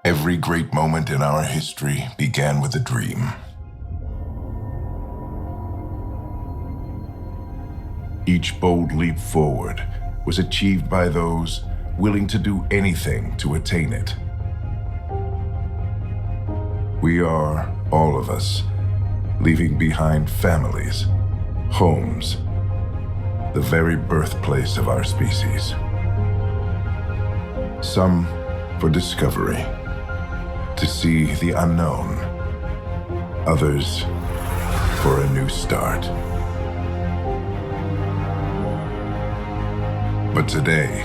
Every great moment in our history began with a dream. Each bold leap forward was achieved by those willing to do anything to attain it. We are, all of us, leaving behind families, homes, the very birthplace of our species. Some for discovery, to see the unknown. Others for a new start. But today,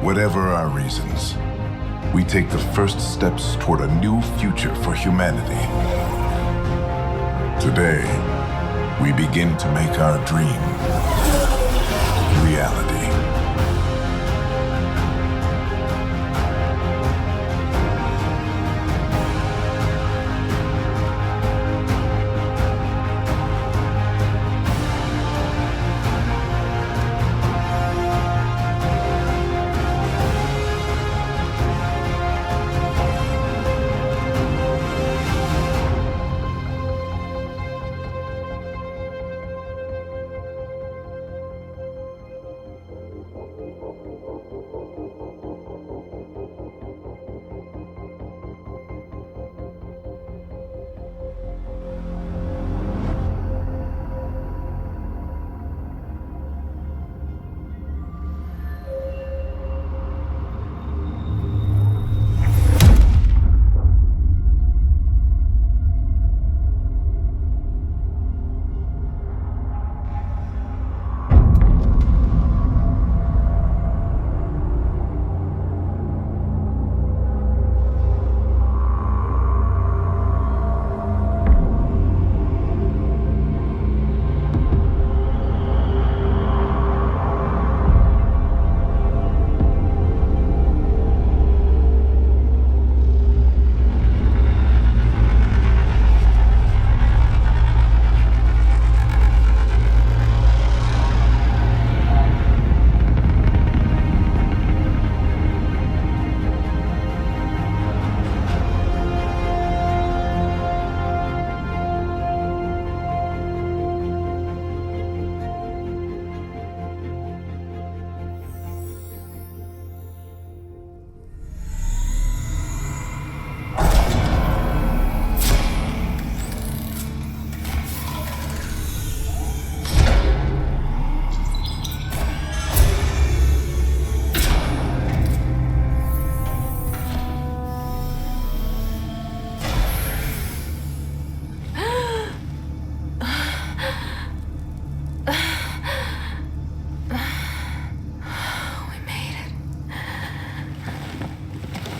whatever our reasons, we take the first steps toward a new future for humanity. Today, we begin to make our dream reality.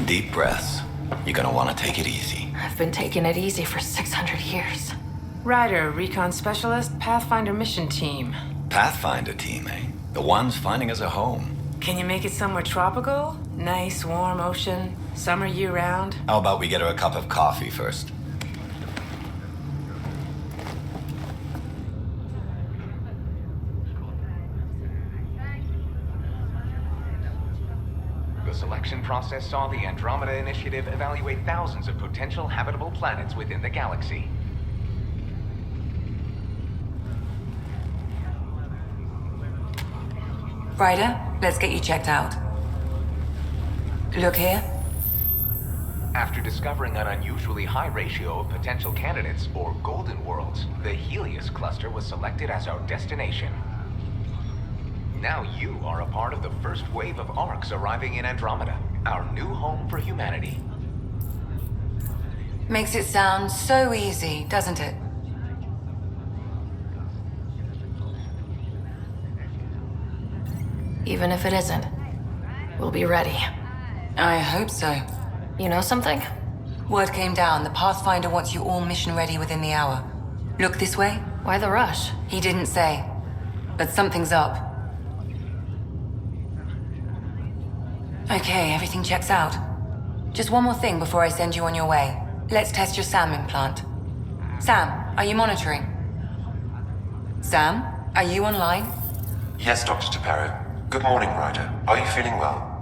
Deep breaths. You're gonna want to take it easy. I've been taking it easy for 600 years. Ryder, recon specialist, Pathfinder mission team. Pathfinder team, eh? The ones finding us a home. Can you make it somewhere tropical? Nice, warm ocean, summer year-round? How about we get her a cup of coffee first? The selection process saw the Andromeda Initiative evaluate thousands of potential habitable planets within the galaxy. Ryder, let's get you checked out. Look here. After discovering an unusually high ratio of potential candidates, or golden worlds, the Helios cluster was selected as our destination. Now you are a part of the first wave of ARCs arriving in Andromeda, our new home for humanity. Makes it sound so easy, doesn't it? Even if it isn't, we'll be ready. I hope so. You know something? Word came down. The Pathfinder wants you all mission ready within the hour. Look this way? Why the rush? He didn't say. But something's up. Okay, everything checks out. Just one more thing before I send you on your way. Let's test your SAM implant. Sam, are you monitoring? Sam, are you online? Yes, Dr. Taparo. Good morning, Ryder. Are you feeling well?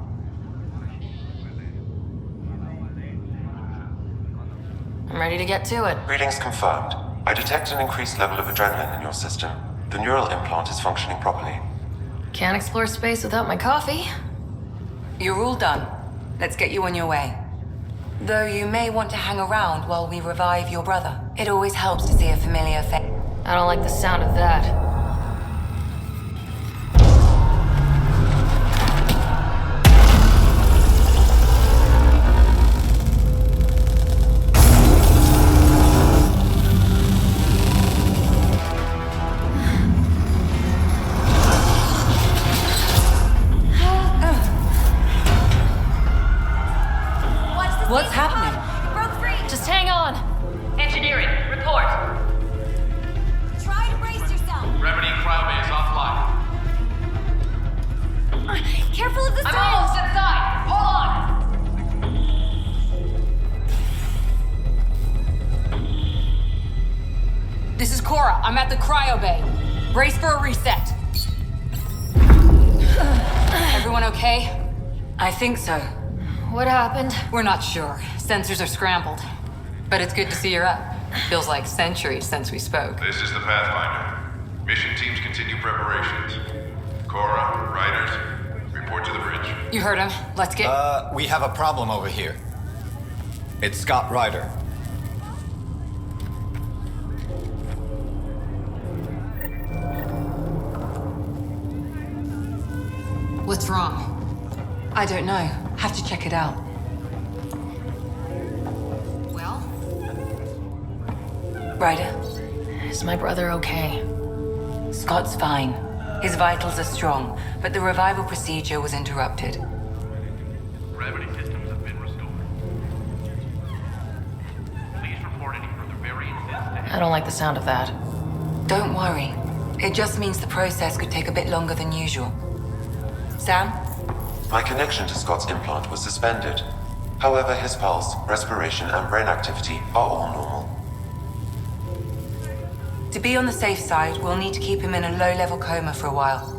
I'm ready to get to it. Readings confirmed. I detect an increased level of adrenaline in your system. The neural implant is functioning properly. Can't explore space without my coffee. You're all done. Let's get you on your way. Though you may want to hang around while we revive your brother. It always helps to see a familiar face. I don't like the sound of that. What's happening? Broke free! Just hang on! Engineering, report! Try to brace yourself. Remedy cryobase offline. Careful of the I'm stairs. almost inside! Hold on! This is Cora. I'm at the cryo bay. Brace for a reset. Everyone okay? I think so. What happened? We're not sure. Sensors are scrambled. But it's good to see you're up. Feels like centuries since we spoke. This is the Pathfinder. Mission teams continue preparations. Cora, Riders, report to the bridge. You heard him. Let's get... We have a problem over here. It's Scott Ryder. What's wrong? I don't know. Have to check it out. Well? Ryder, Is my brother okay? Scott's fine. His vitals are strong, but the revival procedure was interrupted. Gravity systems have been restored. Please report any further variances. I don't like the sound of that. Don't worry. It just means the process could take a bit longer than usual. Sam? My connection to Scott's implant was suspended. However, his pulse, respiration, and brain activity are all normal. To be on the safe side, we'll need to keep him in a low-level coma for a while.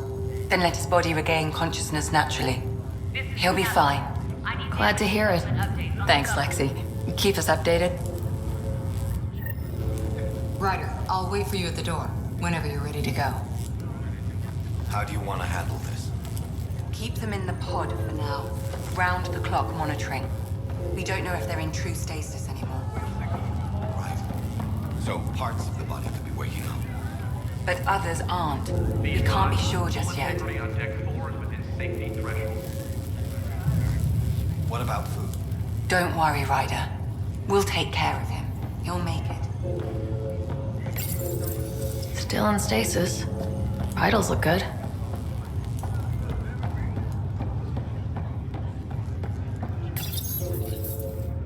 Then let his body regain consciousness naturally. He'll be fine. Glad to hear it. Thanks, Lexi. Keep us updated. Ryder, I'll wait for you at the door, whenever you're ready to go. How do you want to handle this? Keep them in the pod for now. Round-the-clock monitoring. We don't know if they're in true stasis anymore. Right. So parts of the body could be waking up. But others aren't. We can't be sure just yet. Integrity on deck 4 is within safety threshold. What about food? Don't worry, Ryder. We'll take care of him. He'll make it. Still in stasis. Vitals look good.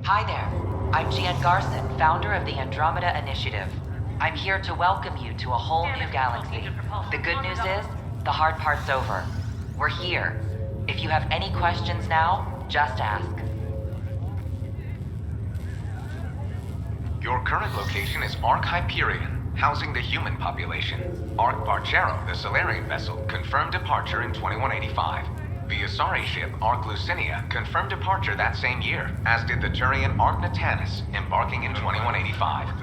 Hi there. I'm Jan Garson, founder of the Andromeda Initiative. I'm here to welcome you to a whole new galaxy. The good news is, the hard part's over. We're here. If you have any questions now, just ask. Your current location is Ark Hyperion, housing the human population. Ark Barchero, the Solarian vessel, confirmed departure in 2185. The Asari ship, Ark Lucinia, confirmed departure that same year, as did the Turian Ark Natanus, embarking in 2185.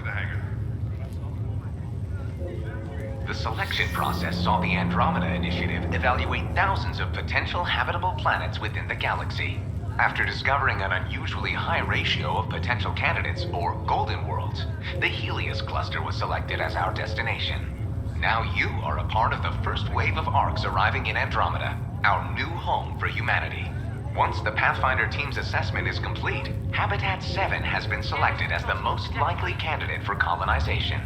The selection process saw the Andromeda Initiative evaluate thousands of potential habitable planets within the galaxy. After discovering an unusually high ratio of potential candidates, or golden worlds, the Helios cluster was selected as our destination. Now you are a part of the first wave of Arks arriving in Andromeda, our new home for humanity. Once the Pathfinder team's assessment is complete, Habitat 7 has been selected as the most likely candidate for colonization.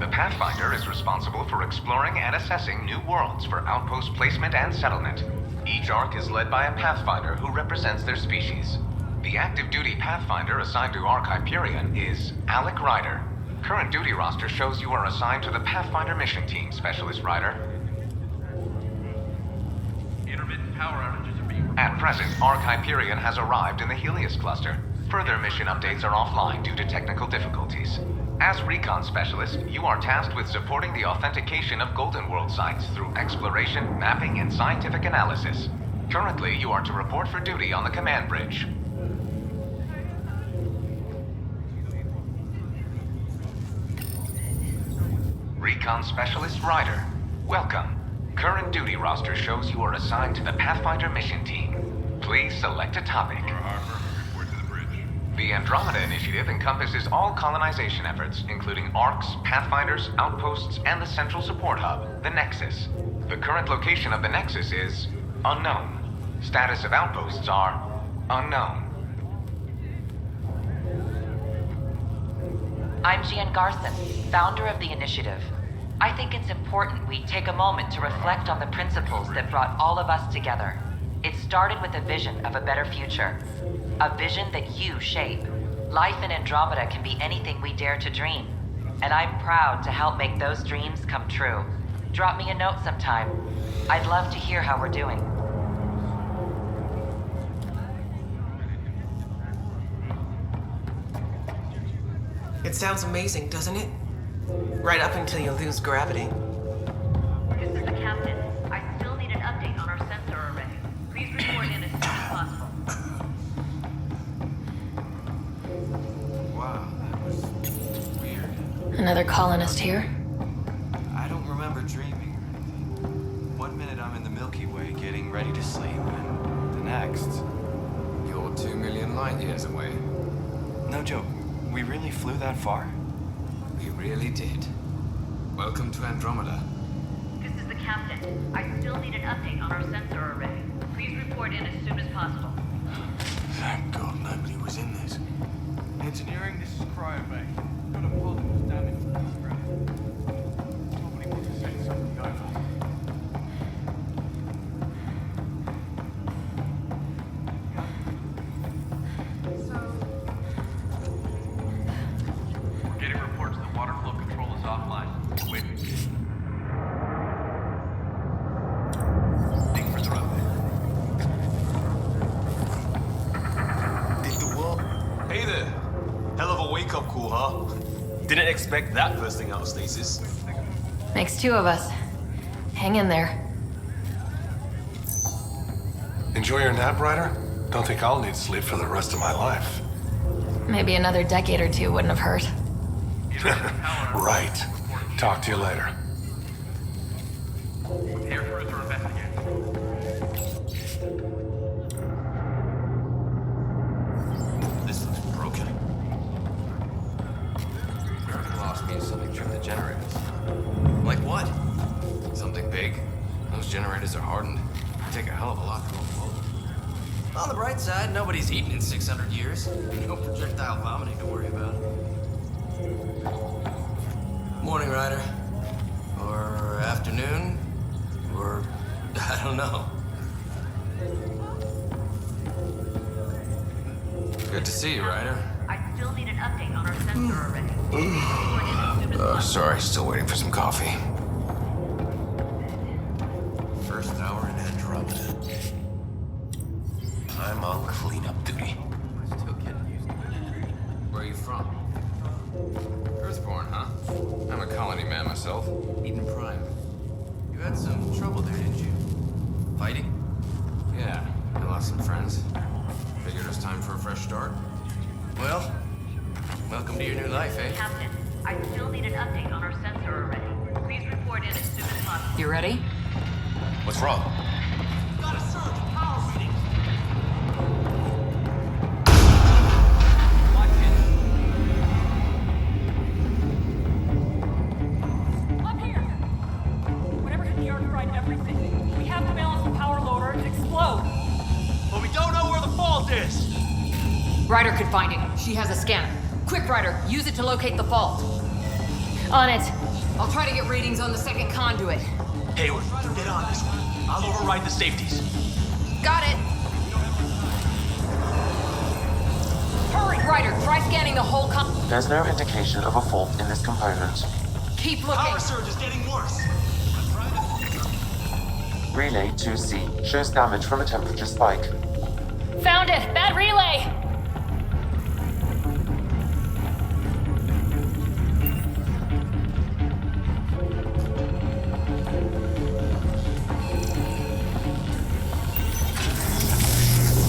The Pathfinder is responsible for exploring and assessing new worlds for outpost placement and settlement. Each Ark is led by a Pathfinder who represents their species. The active duty Pathfinder assigned to Ark Hyperion is Alec Ryder. Current duty roster shows you are assigned to the Pathfinder mission team, Specialist Ryder. Intermittent power outages are being At present, Arc Hyperion has arrived in the Helios cluster. Further mission updates are offline due to technical difficulties. As recon specialist, you are tasked with supporting the authentication of Golden World sites through exploration, mapping, and scientific analysis. Currently, you are to report for duty on the command bridge. Recon Specialist Ryder, welcome. Current duty roster shows you are assigned to the Pathfinder mission team. Please select a topic. report to the bridge. The Andromeda Initiative encompasses all colonization efforts, including ARCs, Pathfinders, outposts, and the central support hub, the Nexus. The current location of the Nexus is unknown. Status of outposts are unknown. I'm Jean Garson, founder of the initiative. I think it's important we take a moment to reflect on the principles that brought all of us together. It started with a vision of a better future. A vision that you shape. Life in Andromeda can be anything we dare to dream. And I'm proud to help make those dreams come true. Drop me a note sometime. I'd love to hear how we're doing. It sounds amazing, doesn't it? Right up until you lose gravity. This is the captain. I still need an update on our sensor array. Please report in as soon as possible. Wow, that was weird. Another colonist here? I don't remember dreaming. One minute I'm in the Milky Way getting ready to sleep, and the next... You're 2 million light years away. No joke. We really flew that far? We really did. Welcome to Andromeda. This is the captain. I still need an update on our sensor array. Please report in as soon as possible. Thank God nobody was in this. Engineering, this is Cryobay. Got a pod that was damaged from the ground. Nobody wants to send something over. We're getting reports that water flow control is offline. Wait. Think further update. Did the what? Hey there. Hell of a wake-up call, huh? Didn't expect that first thing out of stasis. Makes two of us. Hang in there. Enjoy your nap, Ryder? Don't think I'll need sleep for the rest of my life. Maybe another decade or two wouldn't have hurt. Right. Talk to you later. Air crews are investigating. This looks broken. Everything lost means something tripped the generators. Like what? Something big. Those generators are hardened. It'd take a hell of a lot to overload. On the bright side, nobody's eaten in 600 years. No projectile vomiting to worry about. Morning, Ryder. Or afternoon. Or... I don't know. Good to see you, Ryder. I still need an update on our sensor array. Please report in as soon as possible. Sorry, still waiting for some coffee. First hour in Andromeda. I'm on cleanup duty. Still getting used to it. Where are you from? Earthborn, huh? I'm a colony man myself. Eden Prime. You had some trouble there, didn't you? Fighting? Yeah, I lost some friends. Figured it was time for a fresh start. Well, welcome to your new life, eh? Captain, I still need an update on our sensor array. Please report in as soon as possible. You ready? What's wrong? Got a surge in power readings. I'm here! Whatever hit the Ark fried everything. We have to balance the power load or it could explode. But we don't know where the fault is. Ryder could find it. She has a scanner. Quick, Ryder, use it to locate the fault. On it. I'll try to get readings on the second conduit. Hayward, get on this one. I'll override the safeties. Got it. Hurry, Ryder, try scanning the whole There's no indication of a fault in this component. Keep looking. Power surge is getting worse. Relay 2C shows damage from a temperature spike. Found it! Bad relay!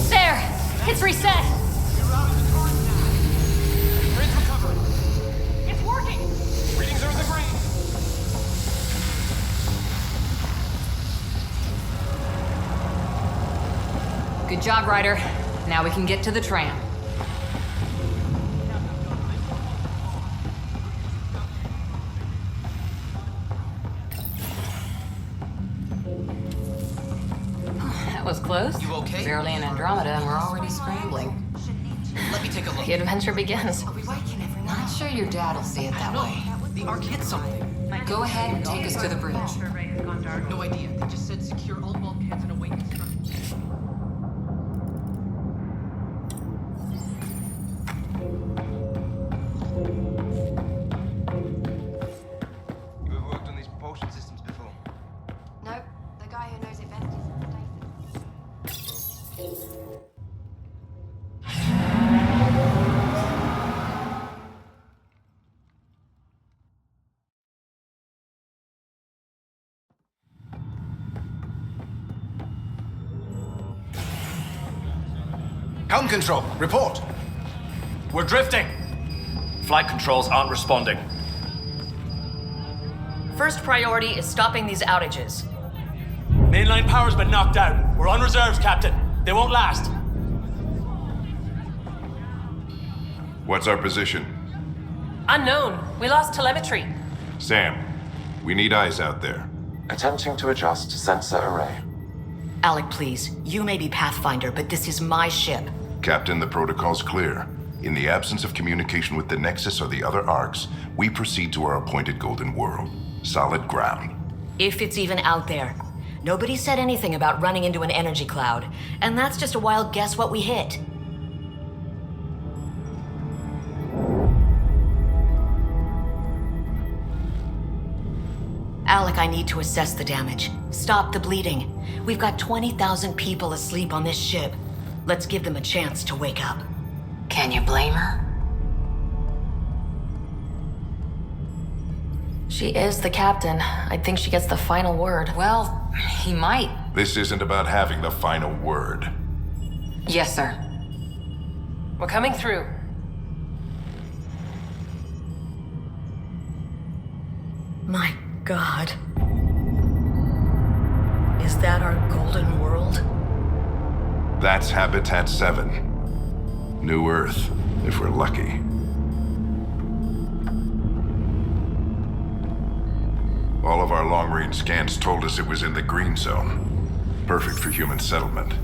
There! It's reset! Grid's recovering. It's working! Readings are in the green. Good job, Ryder. Now we can get to the tram. That was close. You okay? Barely in Andromeda, and we're already scrambling. Let me take a look. The adventure begins. Not sure your dad will see it that way. The arc hit something. Go ahead and take us to the bridge. No idea. They just said secure all bulkheads and await instructions. You ever worked on these propulsion systems before? Nope. The guy who knows it best is Stasis. Helm control, report. We're drifting. Flight controls aren't responding. First priority is stopping these outages. Mainline power's been knocked out. We're on reserves, Captain. They won't last. What's our position? Unknown. We lost telemetry. Sam, we need eyes out there. Attempting to adjust sensor array. Alec, please. You may be Pathfinder, but this is my ship. Captain, the protocol's clear. In the absence of communication with the Nexus or the other arcs, we proceed to our appointed Golden World. Solid ground. If it's even out there. Nobody said anything about running into an energy cloud, and that's just a wild guess what we hit. Alec, I need to assess the damage. Stop the bleeding. We've got 20,000 people asleep on this ship. Let's give them a chance to wake up. Can you blame her? She is the captain. I think she gets the final word. Well, he might. This isn't about having the final word. Yes, sir. We're coming through. My God. Is that our Golden World? That's Habitat 7. New Earth, if we're lucky. All of our long-range scans told us it was in the green zone. Perfect for human settlement.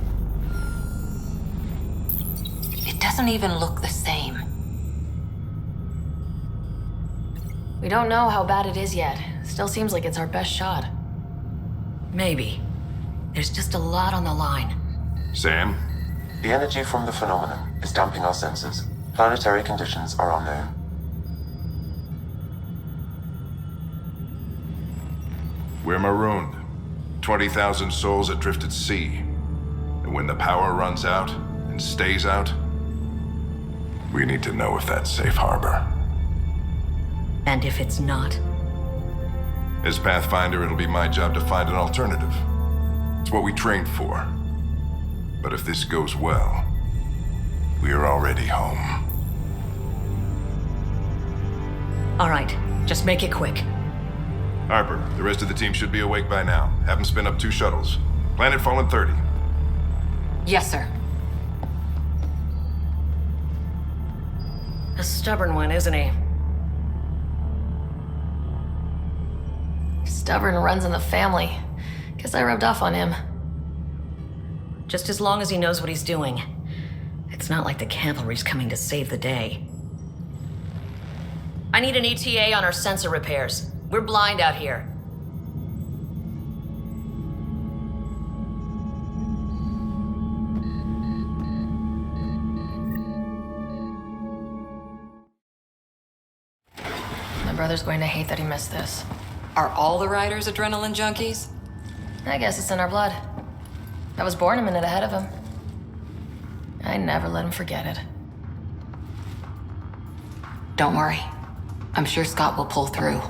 It doesn't even look the same. We don't know how bad it is yet. Still seems like it's our best shot. Maybe. There's just a lot on the line. Sam? The energy from the phenomenon is damping our sensors. Planetary conditions are unknown. We're marooned. 20,000 souls adrift at sea. And when the power runs out, and stays out, we need to know if that's safe harbor. And if it's not? As Pathfinder, it'll be my job to find an alternative. It's what we trained for. But if this goes well, we are already home. All right, just make it quick. Harper, the rest of the team should be awake by now. Have them spin up 2 shuttles. Planet Fallen 30. Yes, sir. A stubborn one, isn't he? Stubborn runs in the family. Guess I rubbed off on him. Just as long as he knows what he's doing. It's not like the cavalry's coming to save the day. I need an ETA on our sensor repairs. We're blind out here. My brother's going to hate that he missed this. Are all the riders adrenaline junkies? I guess it's in our blood. I was born a minute ahead of him. I never let him forget it. Don't worry. I'm sure Scott will pull through.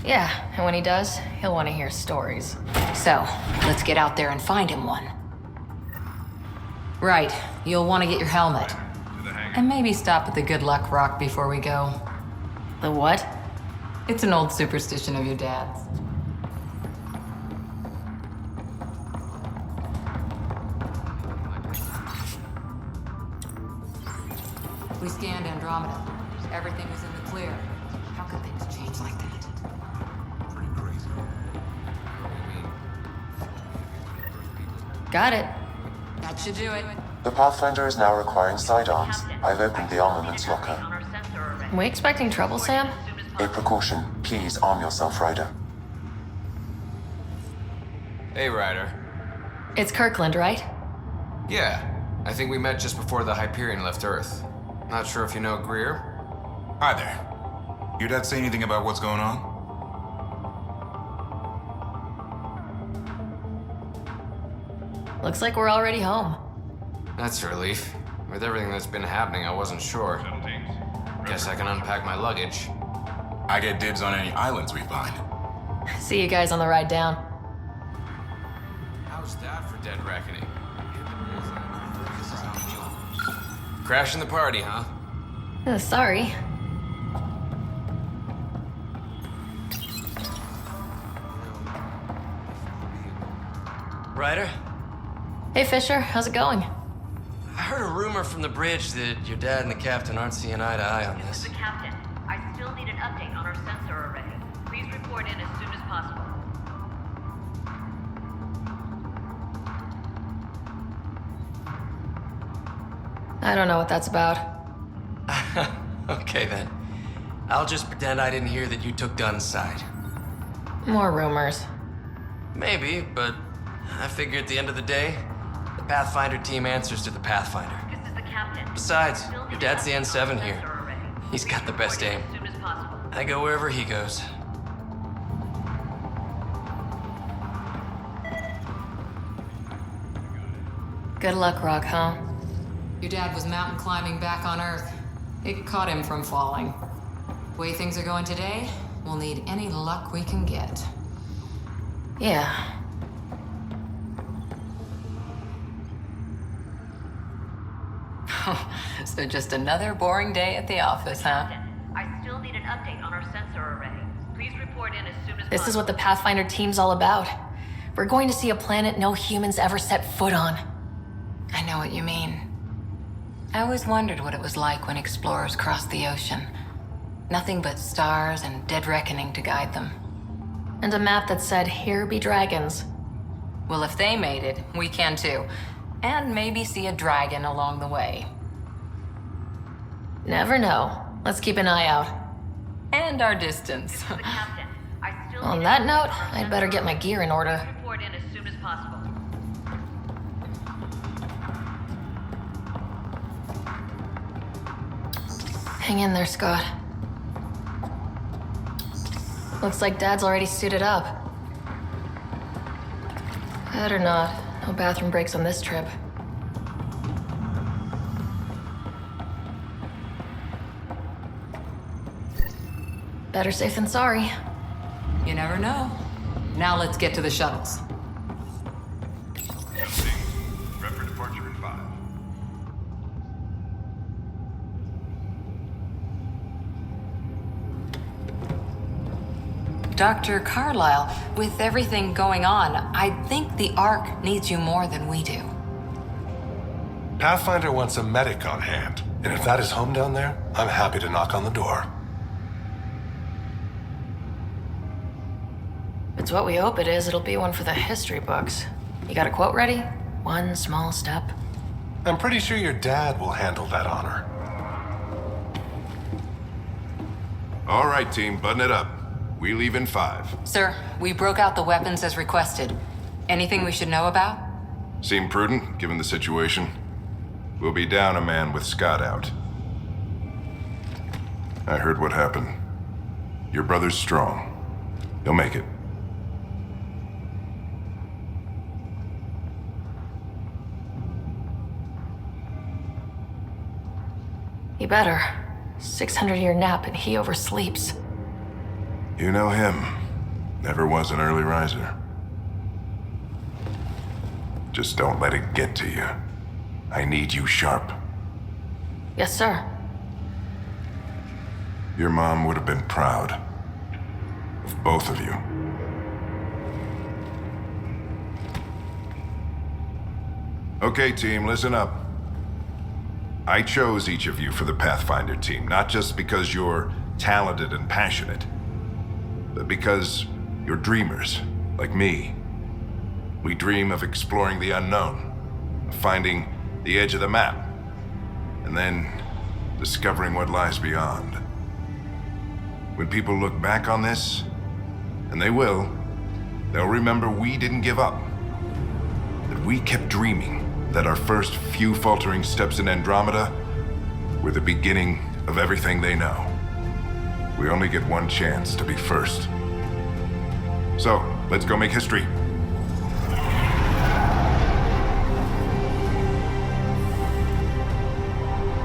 Yeah, and when he does, he'll want to hear stories. So, let's get out there and find him one. Right, you'll want to get your helmet. And maybe stop at the Good Luck Rock before we go. The what? It's an old superstition of your dad's. We scanned Andromeda. Everything was in the clear. How could things change like that? Pretty crazy. Got it. That should do it. The Pathfinder is now requiring sidearms. I've opened the armaments locker. Are we expecting trouble, Sam? A precaution. Please arm yourself, Ryder. Hey, Ryder. It's Kirkland, right? Yeah. I think we met just before the Hyperion left Earth. Not sure if you know Greer? Hi there. Your dad say anything about what's going on? Looks like we're already home. That's a relief. With everything that's been happening, I wasn't sure. Guess I can unpack my luggage. I get dibs on any islands we find. See you guys on the ride down. How's that for dead reckoning? Crashing the party, huh? Sorry. Ryder? Hey, Fisher. How's it going? I heard a rumor from the bridge that your dad and the captain aren't seeing eye to eye on This this. is the captain. I still need an update on our sensor array. Please report in as soon as possible. I don't know what that's about. Okay then. I'll just pretend I didn't hear that you took Dunn's side. More rumors. Maybe, but I figure at the end of the day, the Pathfinder team answers to the Pathfinder. This is the captain. Besides, your dad's the N7 here. He's got the best aim. As soon as possible. I go wherever he goes. Good luck, Rock, huh? Your dad was mountain climbing back on Earth. It caught him from falling. The way things are going today, we'll need any luck we can get. Yeah. So just another boring day at the office, huh? I still need an update on our sensor array. Please report in as soon as This is what the Pathfinder team's all about. We're going to see a planet no humans ever set foot on. I know what you mean. I always wondered what it was like when explorers crossed the ocean. Nothing but stars and dead reckoning to guide them. And a map that said, "Here be dragons." Well, if they made it, we can too. And maybe see a dragon along the way. Never know. Let's keep an eye out. And our distance. On that note, I'd better get my gear in order. report in as soon as possible. Hang in there, Scott. Looks like Dad's already suited up. Better not. No bathroom breaks on this trip. Better safe than sorry. You never know. Now let's get to the shuttles. Prep for departure in 5. Dr. Carlyle, with everything going on, I think the Ark needs you more than we do. Pathfinder wants a medic on hand, and if that is home down there, I'm happy to knock on the door. If it's what we hope it is, it'll be one for the history books. You got a quote ready? One small step. I'm pretty sure your dad will handle that honor. All right, team, button it up. We leave in 5. Sir, we broke out the weapons as requested. Anything we should know about? Seem prudent, given the situation. We'll be down a man with Scott out. I heard what happened. Your brother's strong. He'll make it. He better. 600-year nap and he oversleeps. You know him. Never was an early riser. Just don't let it get to you. I need you sharp. Yes, sir. Your mom would have been proud of both of you. Okay, team, listen up. I chose each of you for the Pathfinder team, not just because you're talented and passionate, but because you're dreamers, like me. We dream of exploring the unknown, of finding the edge of the map, and then discovering what lies beyond. When people look back on this, and they will, they'll remember we didn't give up. That we kept dreaming, that our first few faltering steps in Andromeda were the beginning of everything they know. We only get one chance to be first. So, let's go make history.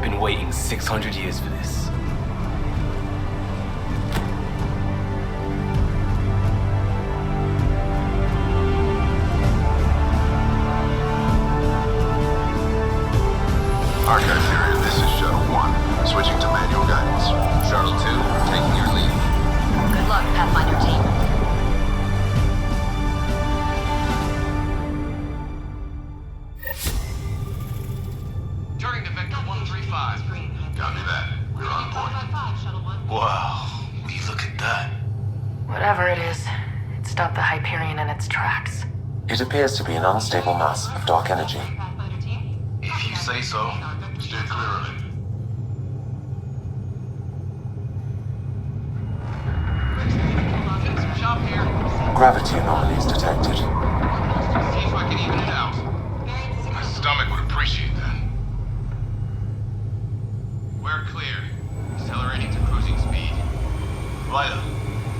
Been waiting 600 years for this. Archive period, this is Shuttle 1. Switching to manual guidance. Shuttle 2, taking your lead. Good luck, Pathfinder team. Turning to Vector 135. Copy that. We're on point. Wow, will you look at that? Whatever it is, it stopped the Hyperion in its tracks. It appears to be an unstable mass of dark energy. If you say so. Steer clear of it. Getting some shop here. Gravity anomalies detected. See if I can even it out. My stomach would appreciate that. We're clear. Accelerating to cruising speed. Ryder,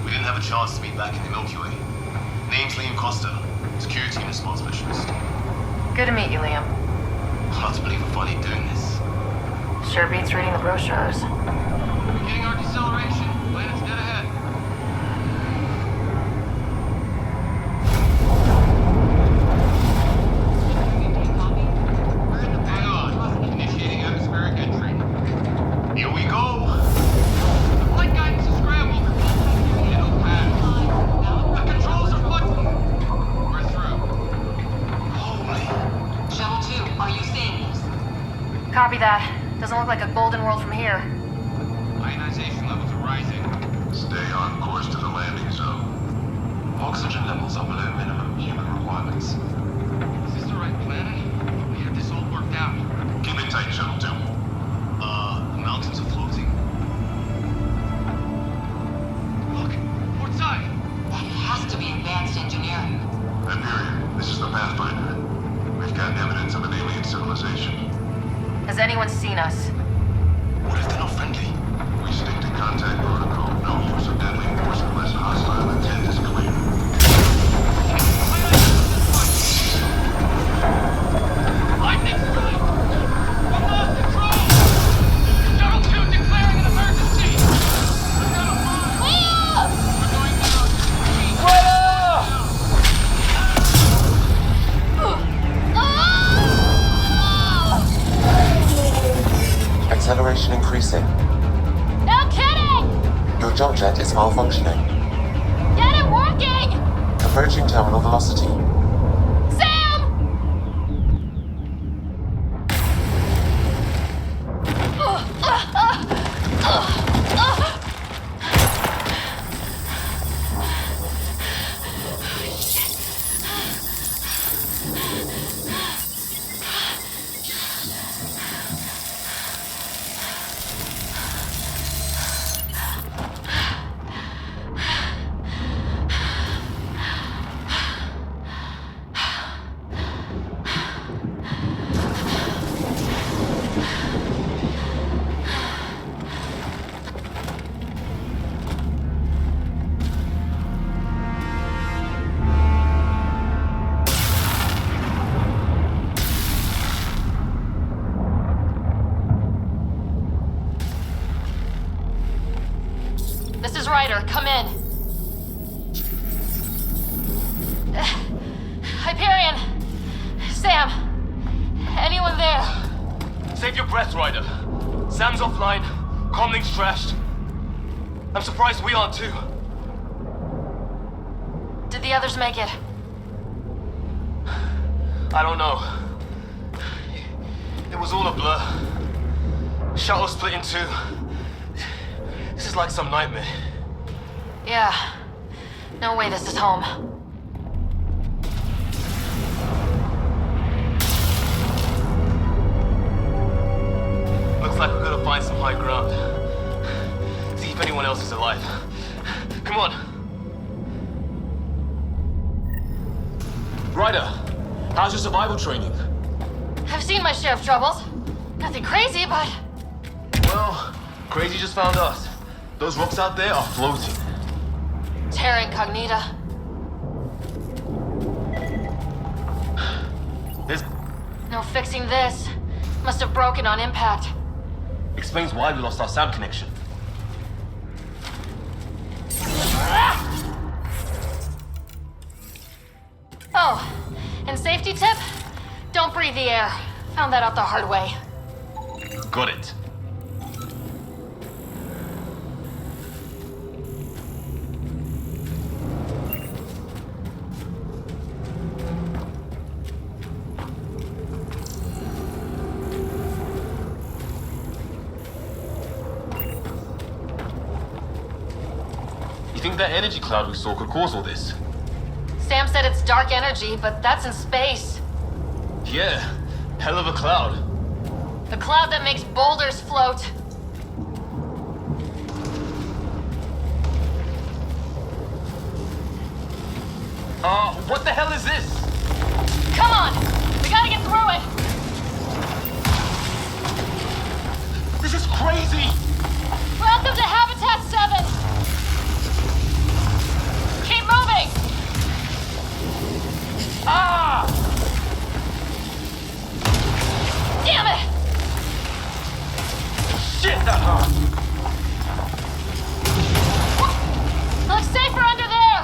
we didn't have a chance to meet back in the Milky Way. Name's Liam Costa, security and response specialist. Good to meet you, Liam. Hard to believe we're finally doing this. Sure beats reading the brochures. Beginning our deceleration. Planet's dead ahead. Hang on. Initiating atmospheric entry. Here we go. The flight guidance is scrambled. It'll pass. The controls are flexible. We're through. Holy. Shuttle 2, are you seeing this? Copy that. Doesn't look like a golden world from here. Ionization levels are rising. Stay on course to the landing zone. Oxygen levels are below minimum human requirements. Is this the right planet? We have this all worked out. Keep it tight, Shuttle 2. The mountains are floating. Look, port side. That has to be advanced engineering. Hyperion, this is the Pathfinder. We've got evidence of an alien civilization. Has anyone seen us? What if they're not friendly? We stick to contact protocol. No use of deadly force unless hostile intent is clear. Lightning strike! We lost control! Shuttle 2 declaring an emergency! We're going Acceleration increasing. No kidding! Your jump jet is malfunctioning. Get it working! Approaching terminal velocity. Sam! come in. Hyperion! Sam! Anyone there? Save your breath, Ryder. Sam's offline. Comlink's trashed. I'm surprised we aren't too. Did the others make it? I don't know. It was all a blur. Shuttle split in two. This is like some nightmare. Yeah. No way this is home. Looks like we're gonna find some high ground. See if anyone else is alive. Come on. Ryder, how's your survival training? I've seen my share of troubles. Nothing crazy, but... Well, crazy just found us. Those rocks out there are floating. Terra Incognita. There's... No fixing this. Must have broken on impact. Explains why we lost our SAM connection. Oh, and safety tip? Don't breathe the air. Found that out the hard way. Got it. You think that energy cloud we saw could cause all this? Sam said it's dark energy, but that's in space. Yeah, hell of a cloud. The cloud that makes boulders float. What the hell is this? Come on! We gotta get through it! This is crazy! Welcome to Habitat 7! Keep moving! Ah! Damn it! Shit, that hurt! Looks safer under there!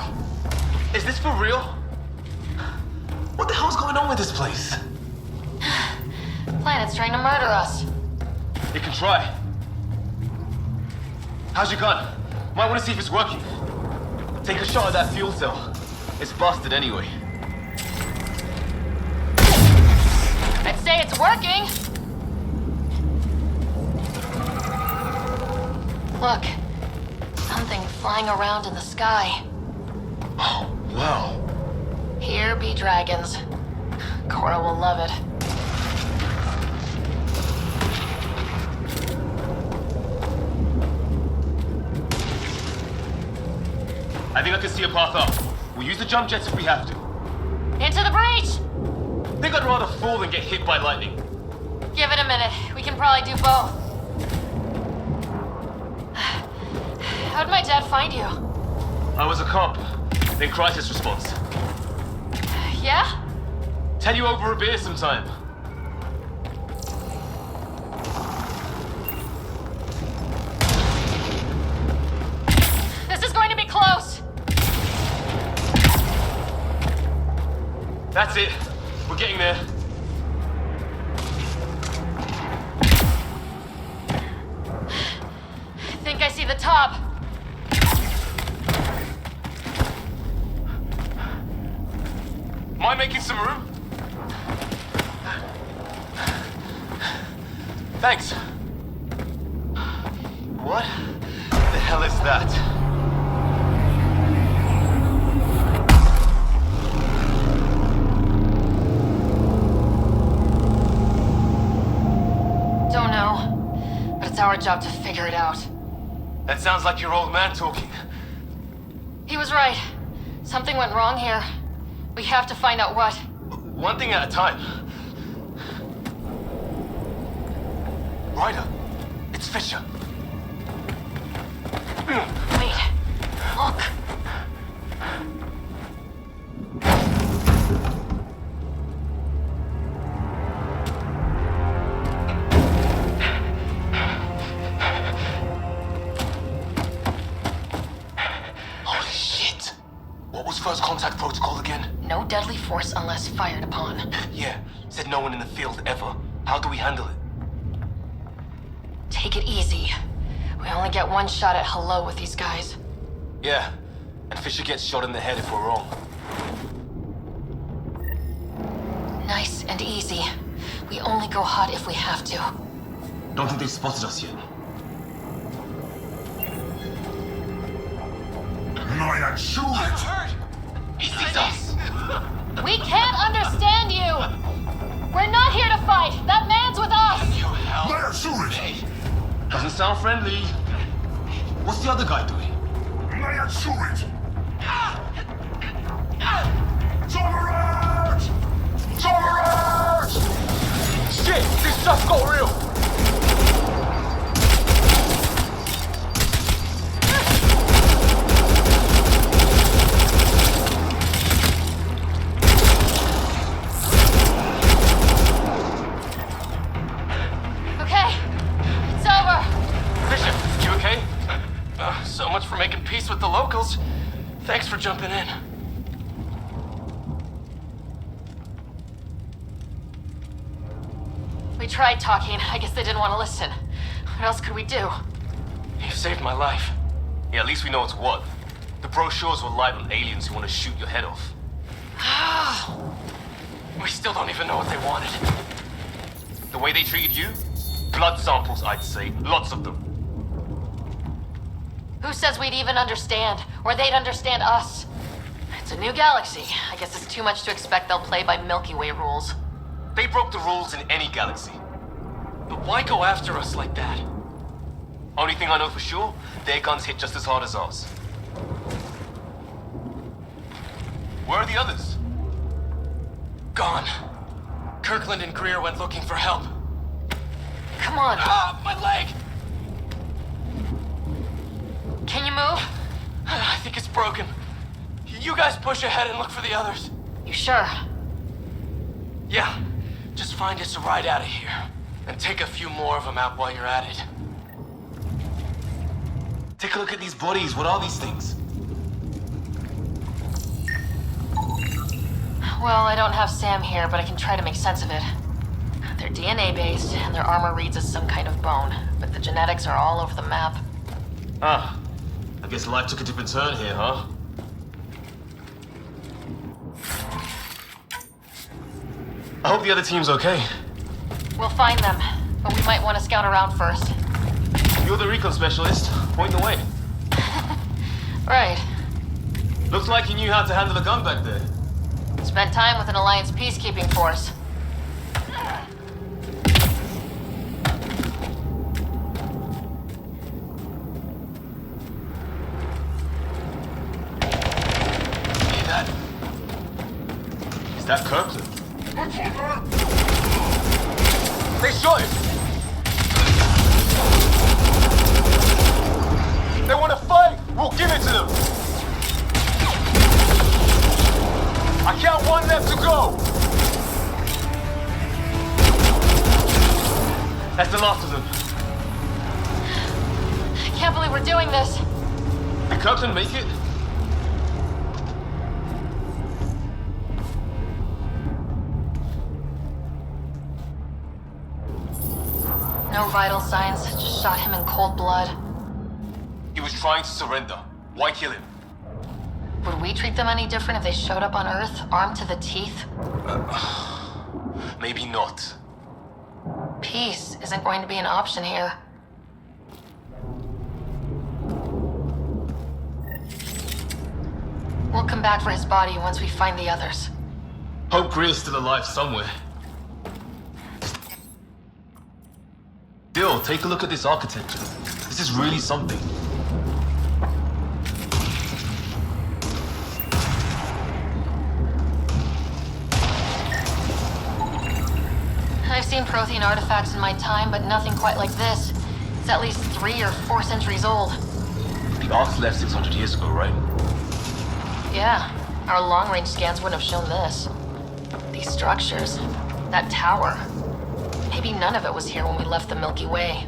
Is this for real? What the hell's going on with this place? Planet's trying to murder us. You can try. How's your gun? Might want to see if it's working. Take a shot at that fuel cell. It's busted anyway. I'd say it's working. Look. Something flying around in the sky. Oh, wow. Here be dragons. Cora will love it. I think I can see a path up. We'll use the jump jets if we have to. Into the breach! I think I'd rather fall than get hit by lightning. Give it a minute. We can probably do both. How'd my dad find you? I was a cop, then crisis response. Yeah? Tell you over a beer sometime. This is going to be close. That's it. We're getting there. I think I see the top. Am I making some room? Thanks. What the hell is that? Don't know, but it's our job to figure it out. That sounds like your old man talking. He was right. Something went wrong here. We have to find out what. One thing at a time. Ryder, it's Fisher. Wait, look. No deadly force unless fired upon. Yeah, said no one in the field ever. How do we handle it? Take it easy. We only get one shot at hello with these guys. Yeah, and Fisher gets shot in the head if we're wrong. Nice and easy. We only go hot if we have to. Don't think they've spotted us yet. Lion, shoot it! He sees us! We can't understand you! We're not here to fight! That man's with us! Lion, shoot it! Doesn't sound friendly. What's the other guy doing? Lion, shoot it! Tolerate! Tolerate! Shit! This just got real! Okay, it's over. Bishop, you okay? So much for making peace with the locals. Thanks for jumping in. We tried talking. I guess they didn't want to listen. What else could we do? You saved my life. Yeah, at least we know it's what. The brochures will light on aliens who want to shoot your head off. We still don't even know what they wanted. The way they treated you? Blood samples, I'd say. Lots of them. Who says we'd even understand? Or they'd understand us? It's a new galaxy. I guess it's too much to expect they'll play by Milky Way rules. They broke the rules in any galaxy. But why go after us like that? Only thing I know for sure, their guns hit just as hard as ours. Where are the others? Gone. Kirkland and Greer went looking for help. Come on. Ah, my leg! Can you move? I think it's broken. You guys push ahead and look for the others. You sure? Yeah. Just find us a ride out of here. And take a few more of them out while you're at it. Take a look at these bodies. What are these things? Well, I don't have Sam here, but I can try to make sense of it. They're DNA-based, and their armor reads as some kind of bone, but the genetics are all over the map. Ah, I guess life took a different turn here, huh? I hope the other team's okay. We'll find them, but we might want to scout around first. You're the recon specialist. Point the way. Right. Looks like you knew how to handle a gun back there. Spent time with an Alliance peacekeeping force. Hear that? Is that Kirkland? They shot him! They want to fight! We'll give it to them! I count one left to go! That's the last of them. I can't believe we're doing this. Did Kirkland make it? No vital signs, just shot him in cold blood. He was trying to surrender. Why kill him? Would we treat them any different if they showed up on Earth, armed to the teeth? Maybe not. Peace isn't going to be an option here. We'll come back for his body once we find the others. Hope Greer's still alive somewhere. Still, take a look at this architecture. This is really something. I've seen Prothean artifacts in my time, but nothing quite like this. It's at least 3 or 4 centuries old. The Ark's left 600 years ago, right? Yeah, our long-range scans wouldn't have shown this. These structures, that tower. Maybe none of it was here when we left the Milky Way.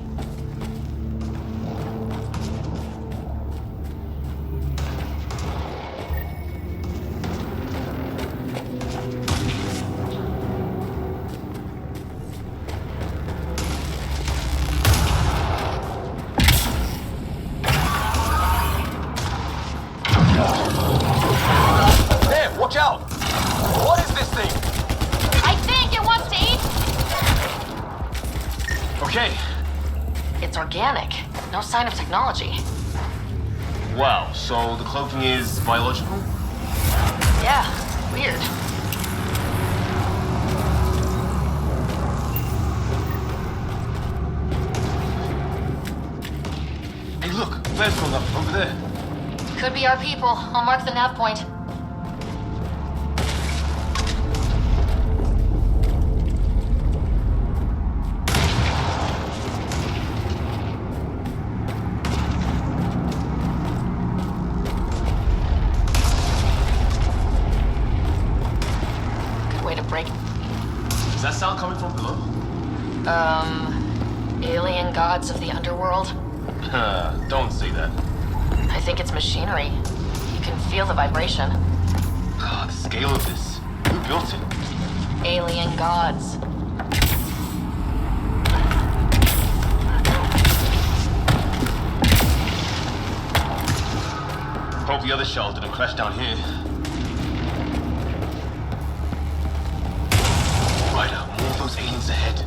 okay? It's organic. No sign of technology. Wow, so the cloaking is biological? Yeah, weird. Hey, look, flares going up over there. Could be our people. I'll mark the nav point. Good way to break. Is that sound coming from below? Alien gods of the underworld? Don't say that. I think it's machinery. You can feel the vibration. God, the scale of this. Who built it? Alien gods. Hope the other shuttle didn't crash down here. Ryder, more of those aliens ahead.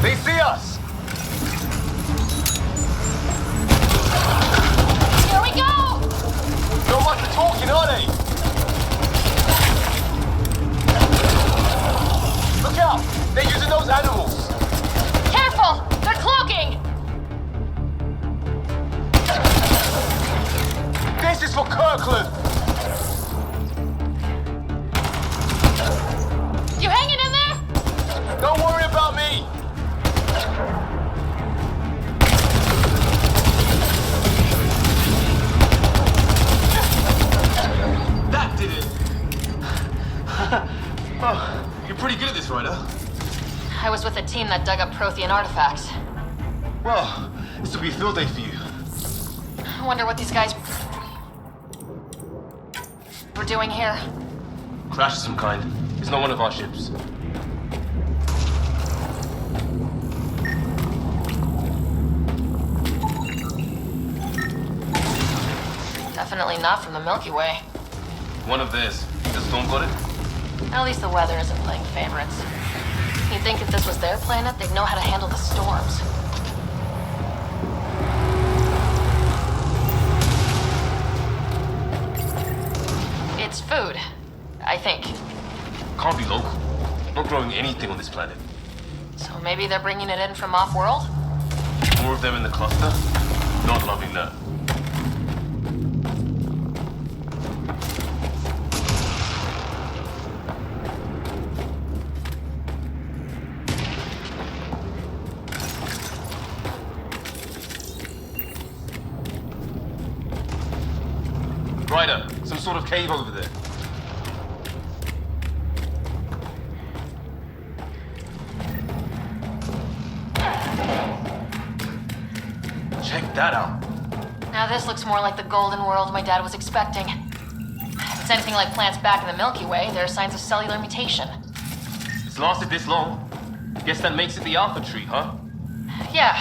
They see us! Here we go! No one's talking, are they? Look out! They're using those animals! Careful! They're cloaking! This is for Kirkland! You hanging in there? Don't worry about me! That did it! Oh, you're pretty good at this, Ryder. I was with a team that dug up Prothean artifacts. Well, this will be a field day for you. I wonder what these guys were doing here. Crash of some kind. It's not one of our ships. Definitely not from the Milky Way. One of theirs. The storm got it? At least the weather isn't playing favorites. You'd think if this was their planet, they'd know how to handle the storms. It's food, I think. Can't be local. Not growing anything on this planet. So maybe they're bringing it in from off-world? More of them in the cluster? Not loving that. Ryder, some sort of cave over there. Check that out. Now this looks more like the golden world my dad was expecting. If it's anything like plants back in the Milky Way, there are signs of cellular mutation. It's lasted this long. Guess that makes it the Alpha Tree, huh? Yeah,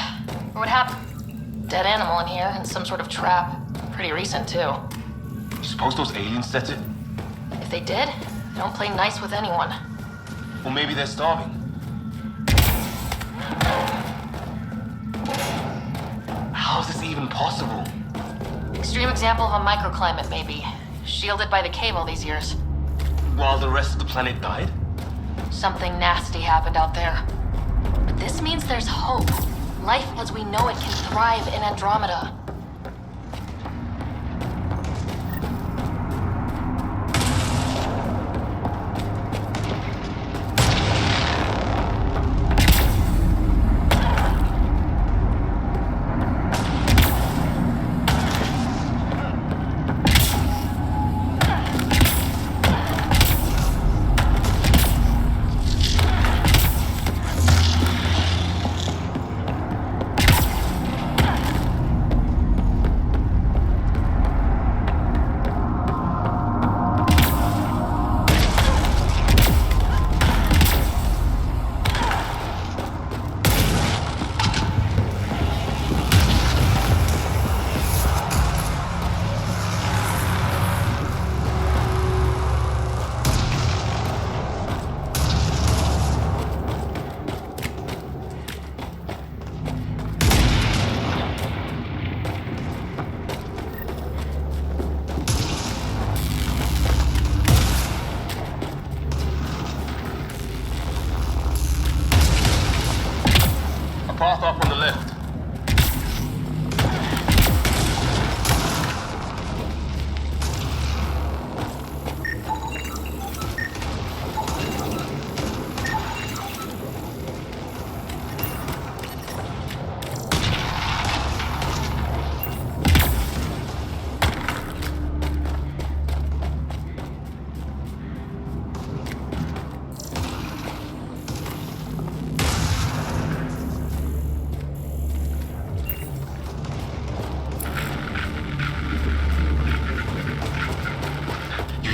what happened? Dead animal in here and some sort of trap. Pretty recent, too. You suppose those aliens set it? If they did, they don't play nice with anyone. Or maybe they're starving. How is this even possible? Extreme example of a microclimate, maybe. Shielded by the cave all these years. While the rest of the planet died? Something nasty happened out there. But this means there's hope. Life as we know it can thrive in Andromeda.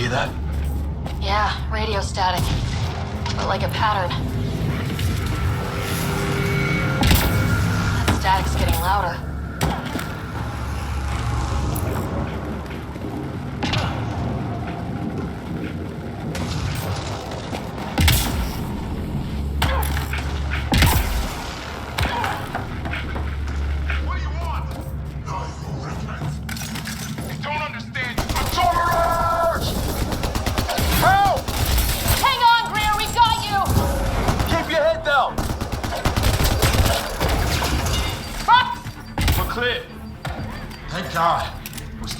hear that? Yeah, radio static. But like a pattern. That static's getting louder.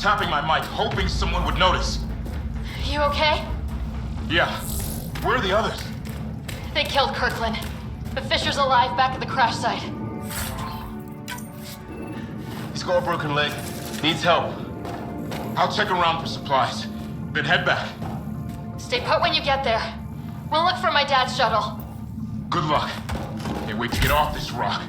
Tapping my mic, hoping someone would notice. You okay? Yeah. Where are the others? They killed Kirkland. But Fisher's alive back at the crash site. He's got a broken leg. Needs help. I'll check around for supplies. Then head back. Stay put when you get there. We'll look for my dad's shuttle. Good luck. Can't wait to get off this rock.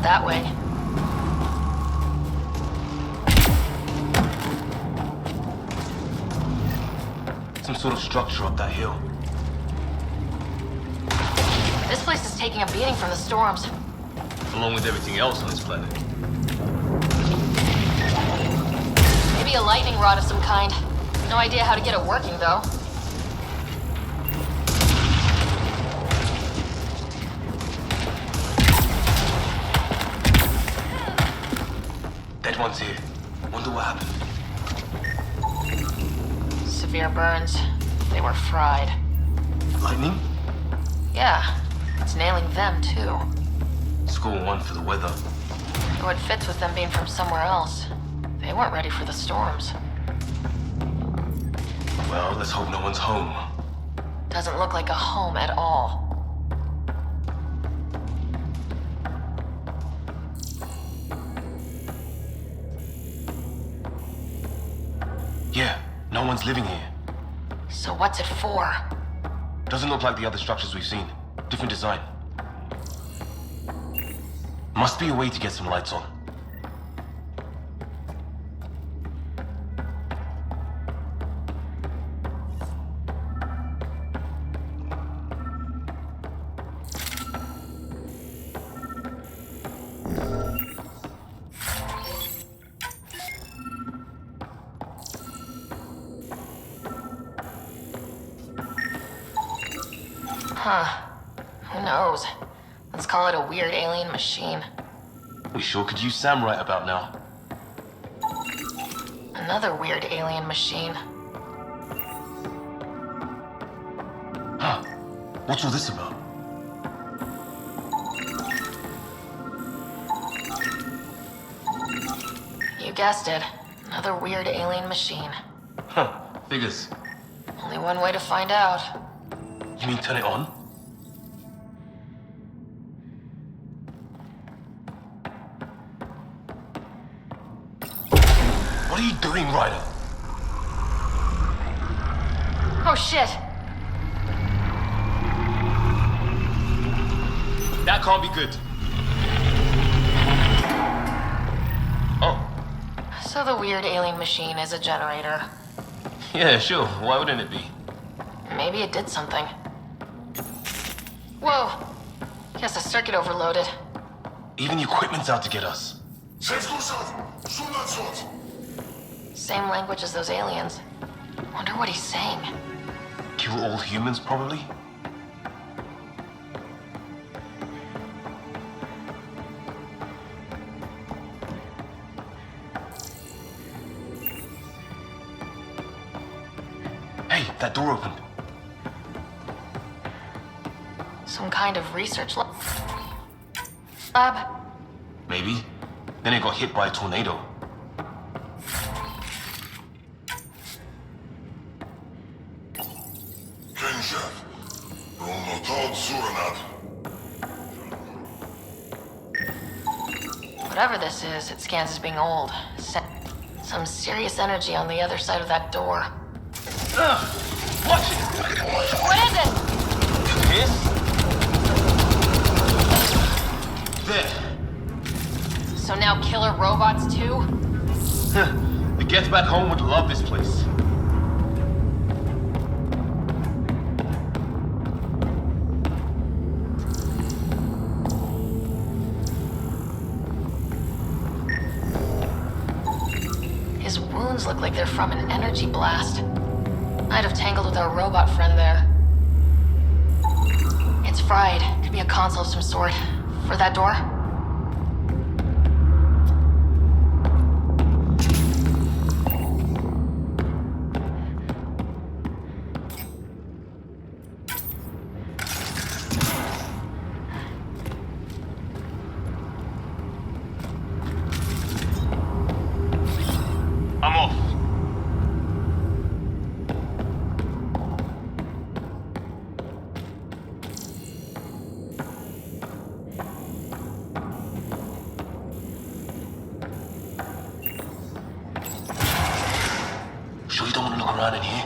That way. Some sort of structure up that hill. This place is taking a beating from the storms. Along with everything else on this planet. Maybe a lightning rod of some kind. No idea how to get it working, though. Dead one's here. Wonder what happened. Severe burns. They were fried. Lightning? Yeah. It's nailing them, too. Score 1 for the weather. Though it fits with them being from somewhere else. They weren't ready for the storms. Well, let's hope no one's home. Doesn't look like a home at all. Yeah, no one's living here. So what's it for? Doesn't look like the other structures we've seen. Different design. Must be a way to get some lights on. Huh. Who knows? Let's call it a weird alien machine. We sure could use Sam right about now. Another weird alien machine. Huh. What's all this about? You guessed it. Another weird alien machine. Huh. Figures. Only one way to find out. You mean turn it on? What are you doing, Ryder? Oh shit! That can't be good. Oh. So the weird alien machine is a generator. Yeah, sure. Why wouldn't it be? Maybe it did something. Whoa! Guess the circuit overloaded. Even the equipment's out to get us. Same language as those aliens. Wonder what he's saying. Kill all humans, probably? Hey, that door opened. Some kind of research lab? Maybe. Then it got hit by a tornado. Whatever this is, it scans as being old. Some serious energy on the other side of that door. Watch it! back home would love this place. His wounds look like they're from an energy blast. I'd have tangled with our robot friend there. It's fried. Could be a console of some sort. For that door? I'm off. Sure you don't want to look around in here?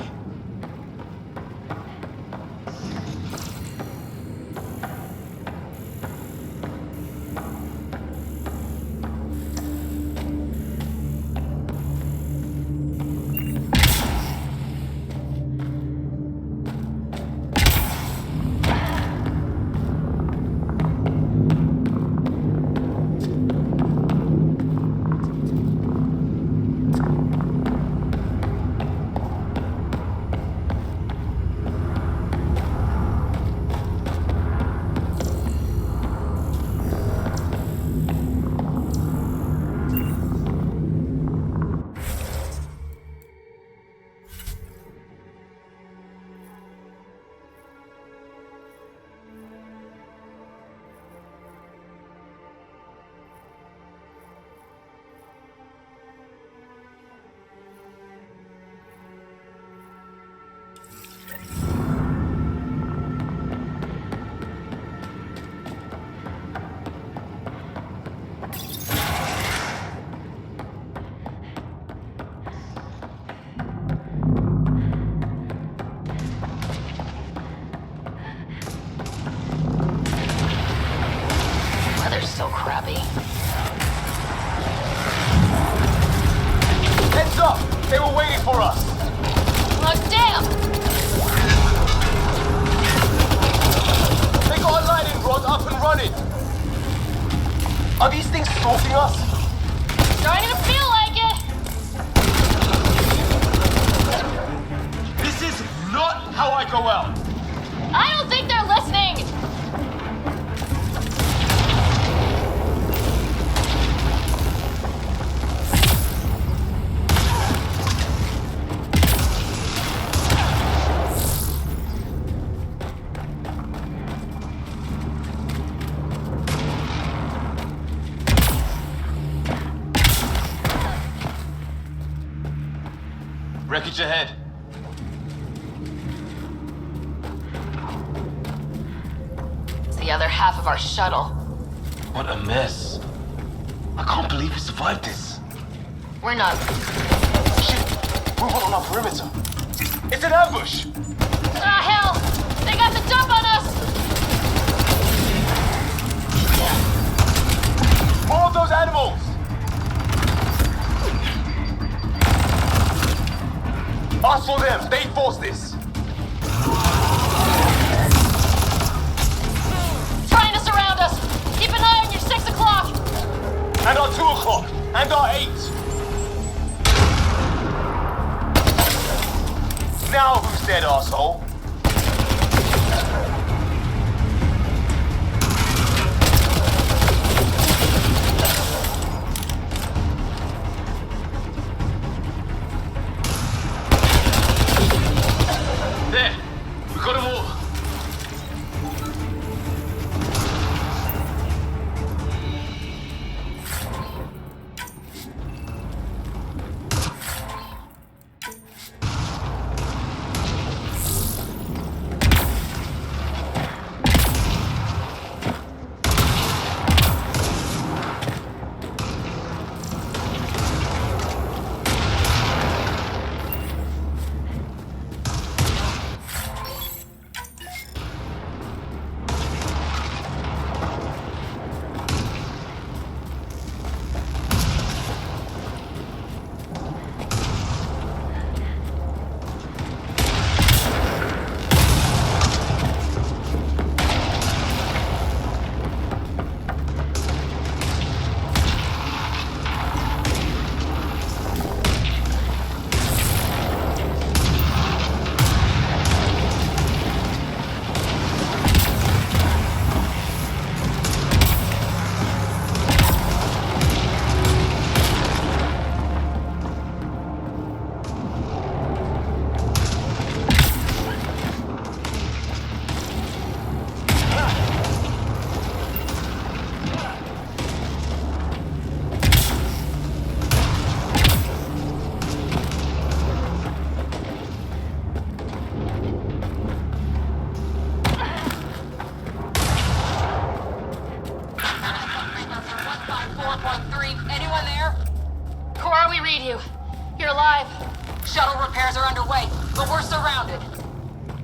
Weather's so crappy. Heads up! They were waiting for us! Oh, damn! They got a lightning rod up and running! Are these things stalking us? Starting to feel like it! This is not how I go out! I don't think they're listening! Wreckage ahead. It's the other half of our shuttle. What a mess. I can't believe we survived this. We're not. Shit! Move on our perimeter. It's an ambush! Ah, hell! They got the jump on us! More of those animals! Us for them! They forced this! Trying to surround us! Keep an eye on your 6 o'clock! And our 2 o'clock! And our 8! Now who's dead, asshole?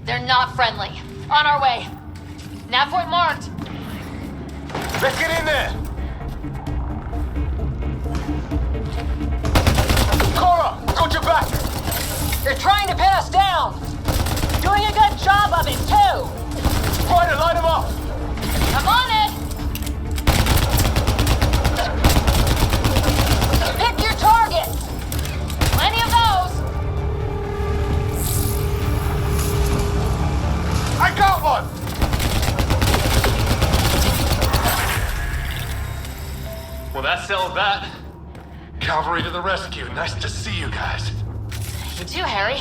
They're not friendly. On our way. Nav point marked. Let's get in there! Cora, got your back! They're trying to pin us down! Doing a good job of it, too! Try to line them up! I'm on it! Pick your targets! Plenty of those! I got one! Well, that settles that. Cavalry to the rescue. Nice to see you guys. You too, Harry.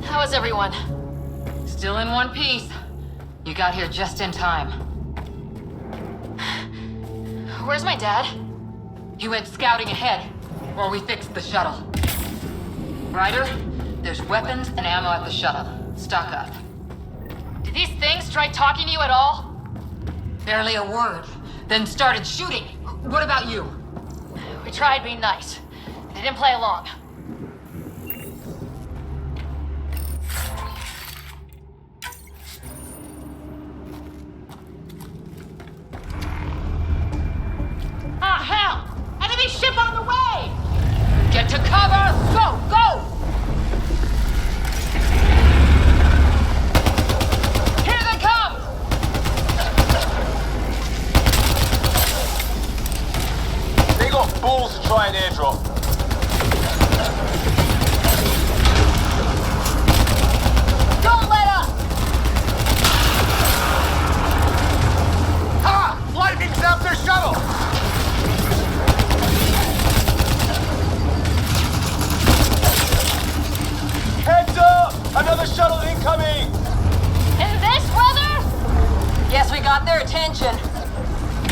How is everyone? Still in one piece. You got here just in time. Where's my dad? He went scouting ahead while we fixed the shuttle. Ryder, there's weapons and ammo at the shuttle. Stock up. Did these things try talking to you at all? Barely a word. Then started shooting. What about you? We tried being nice. They didn't play along. Ah, hell! Enemy ship on the way! Get to cover! Go! Go! Here they come! They got balls to try an airdrop. Don't let up! Ha! Lightning zapped their shuttle! Heads up! Another shuttle incoming! In this weather? Guess we got their attention.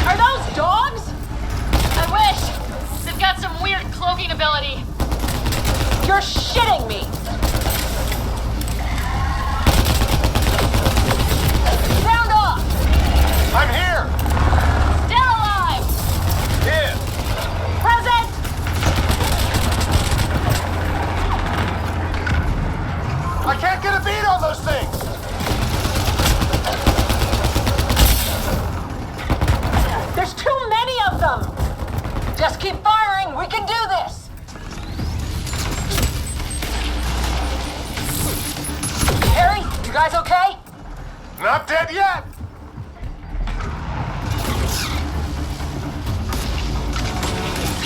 Are those dogs? I wish. They've got some weird cloaking ability. You're shitting me! Sound off! I'm here! Still alive! Here! Present! I can't get a beat on those things! There's too many of them! Just keep firing, we can do this! Harry, you guys okay? Not dead yet!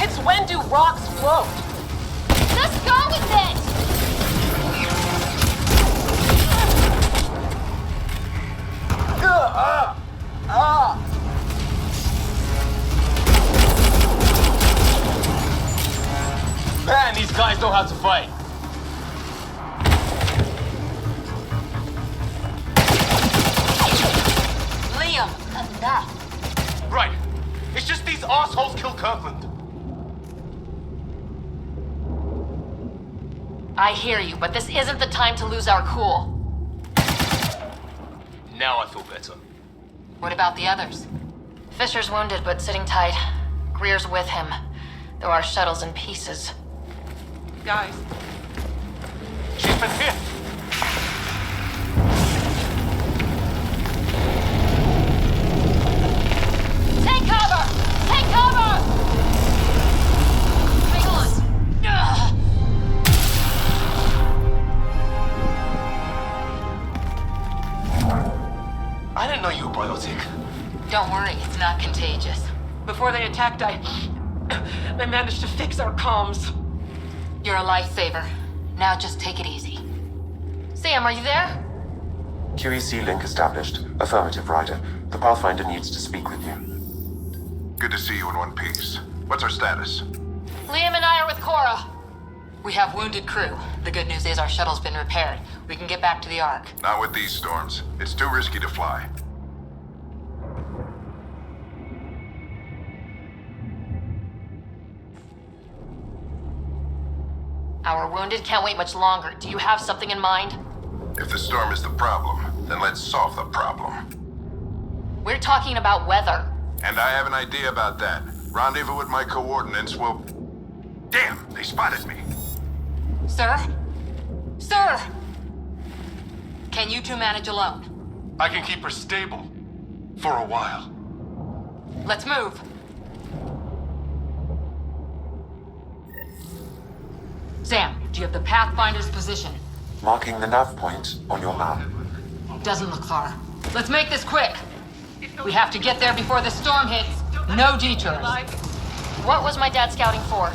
It's when do rocks float? Let's go with it! Man, these guys know how to fight. Liam, enough. Right. It's just these assholes killed Kirkland. I hear you, but this isn't the time to lose our cool. Now I feel better. What about the others? Fisher's wounded, but sitting tight. Greer's with him, though our shuttle's in pieces. Guys, She's been hit. Take cover! Take cover! Hang on. Ugh. I didn't know you were biotic. Don't worry, it's not contagious. before they attacked, I managed to fix our comms. You're a lifesaver. Now just take it easy. Sam, are you there? QEC link established. Affirmative, Ryder. The Pathfinder needs to speak with you. Good to see you in one piece. What's our status? Liam and I are with Cora. We have wounded crew. The good news is our shuttle's been repaired. We can get back to the Ark. Not with these storms. It's too risky to fly. Our wounded can't wait much longer. Do you have something in mind? If the storm is the problem, then let's solve the problem. We're talking about weather. And I have an idea about that. Rendezvous with my coordinates will... Damn, they spotted me. Sir? Sir! Can you two manage alone? I can keep her stable. For a while. Let's move. Sam, do you have the Pathfinder's position? Marking the nav point on your map. Doesn't look far. Let's make this quick. We have to get there before the storm hits. No detours. What was my dad scouting for?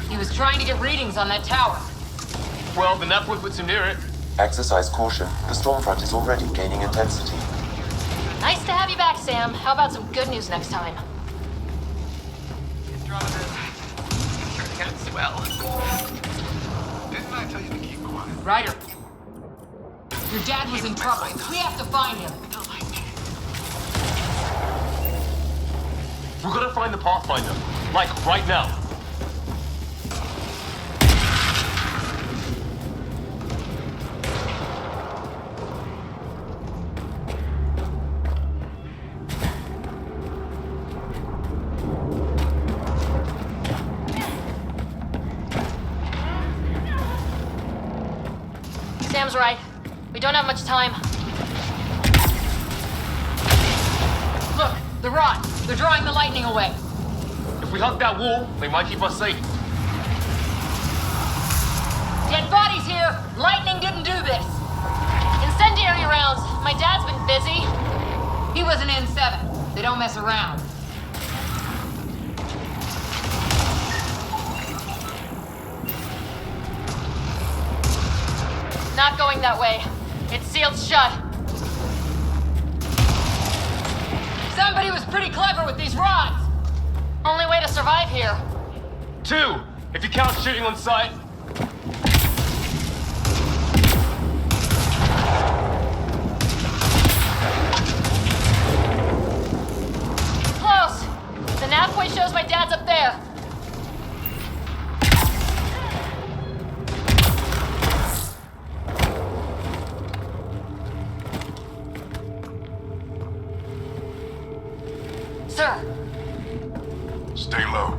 He was trying to get readings on that tower. Well, the nav point puts him near it. Exercise caution. The storm front is already gaining intensity. Nice to have you back, Sam. How about some good news next time? Andromeda, turning out swell. Didn't I tell you to keep quiet? Ryder, your dad was in trouble. We have to find him. We're gonna find the Pathfinder. Like, right now. Sam's right. We don't have much time. Look, the rods. They're drawing the lightning away. If we hug that wall, they might keep us safe. Dead bodies here. Lightning didn't do this. Incendiary rounds. My dad's been busy. He was an N7. They don't mess around. Not going that way. It's sealed shut. Somebody was pretty clever with these rods. Only way to survive here. 2, if you count shooting on sight. Close. The nav point shows my dad's up there. Sir. Stay low.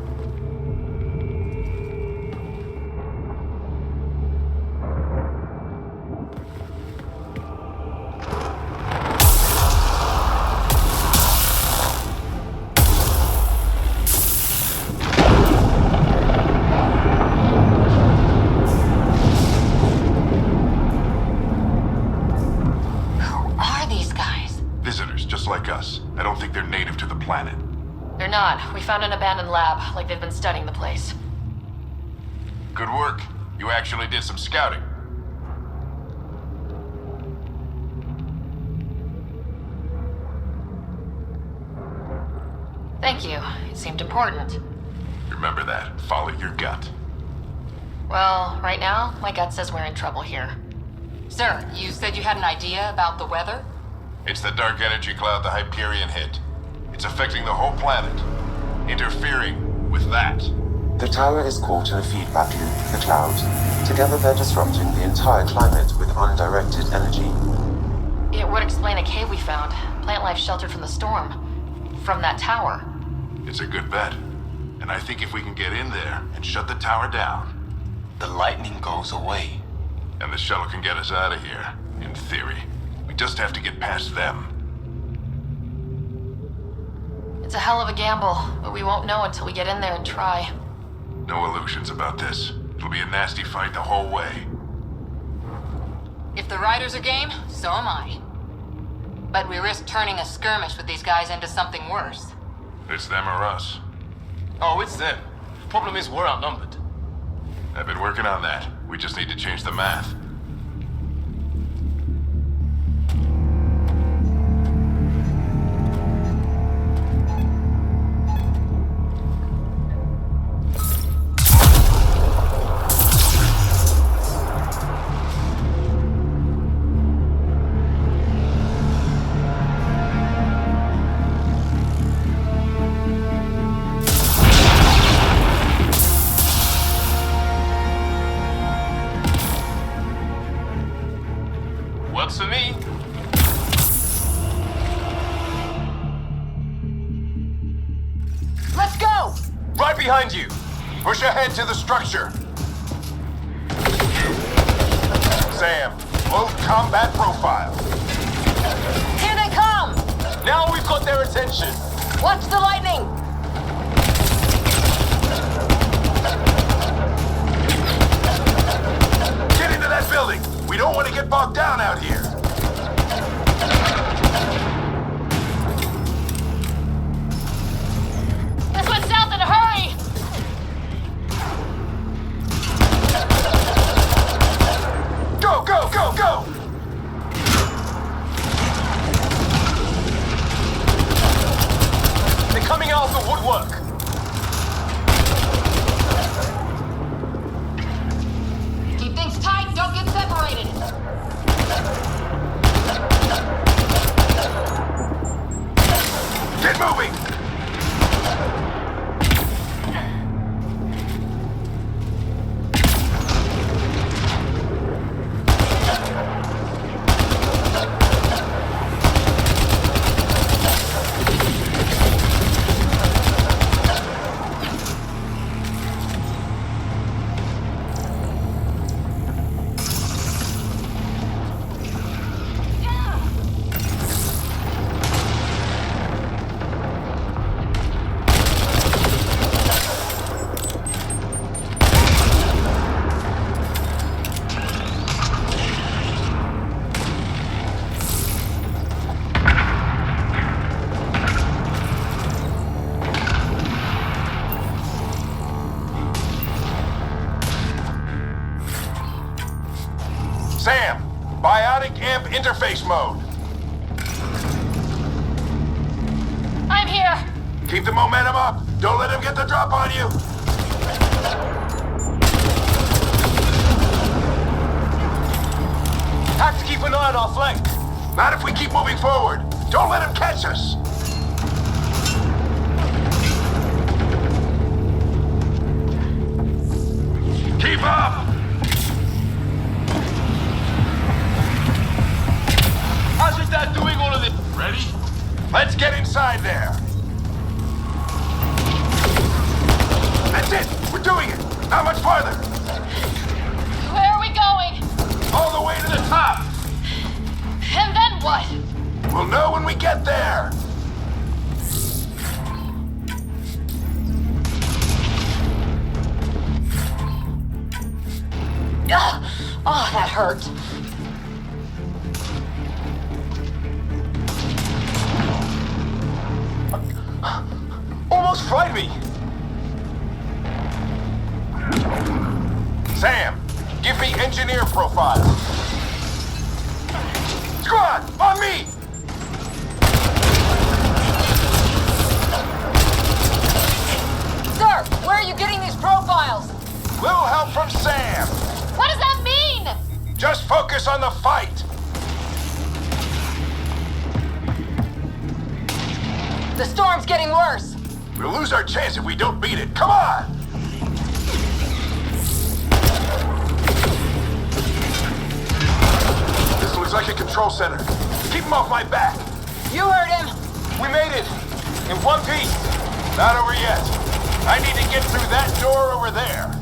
Who are these guys? Visitors, just like us. I don't think they're native to the planet. They're not. We found an abandoned lab, like they've been studying the place. Good work. You actually did some scouting. Thank you. It seemed important. Remember that. Follow your gut. Well, right now, my gut says we're in trouble here. Sir, you said you had an idea about the weather? It's the dark energy cloud the Hyperion hit. It's affecting the whole planet. Interfering with that. The tower is caught in a feedback loop with the cloud. Together they're disrupting the entire climate with undirected energy. It would explain a cave we found. Plant life sheltered from the storm. From that tower. It's a good bet. And I think if we can get in there and shut the tower down, The lightning goes away. and the shuttle can get us out of here, in theory. We just have to get past them. It's a hell of a gamble, but we won't know until we get in there and try. No illusions about this. It'll be a nasty fight the whole way. If the riders are game, so am I. But we risk turning a skirmish with these guys into something worse. It's them or us. Oh, it's them. Problem is, we're outnumbered. I've been working on that. We just need to change the math. Works for me. Let's go! Right behind you! Push ahead to the structure! Sam, Load combat profile. Here they come! Now we've got their attention. Watch the lightning! Get into that building! We don't want to get bogged down out here! This went south in a hurry! Go, go, go, go! They're coming out of the woodwork. Keep things tight, don't get separated. Get moving! Sam, biotic amp interface mode. I'm here! Keep the momentum up. Don't let him get the drop on you. Have to keep an eye on our flank. Not if we keep moving forward. Don't let him catch us. Keep up. How's your dad doing all of this? Ready? Let's get inside there. That's it. We're doing it. Not much farther. Where are we going? All the way to the top. And then what? We'll know when we get there. Ugh. Oh, that hurt. Almost fried me. Sam, give me engineer profile. Squad, on me! Sir, where are you getting these profiles? Little help from Sam. What does that mean? Just focus on the fight. The storm's getting worse. We'll lose our chance if we don't beat it. Come on! This looks like a control center. Keep him off my back. You heard him. We made it. In one piece. Not over yet. I need to get through that door over there.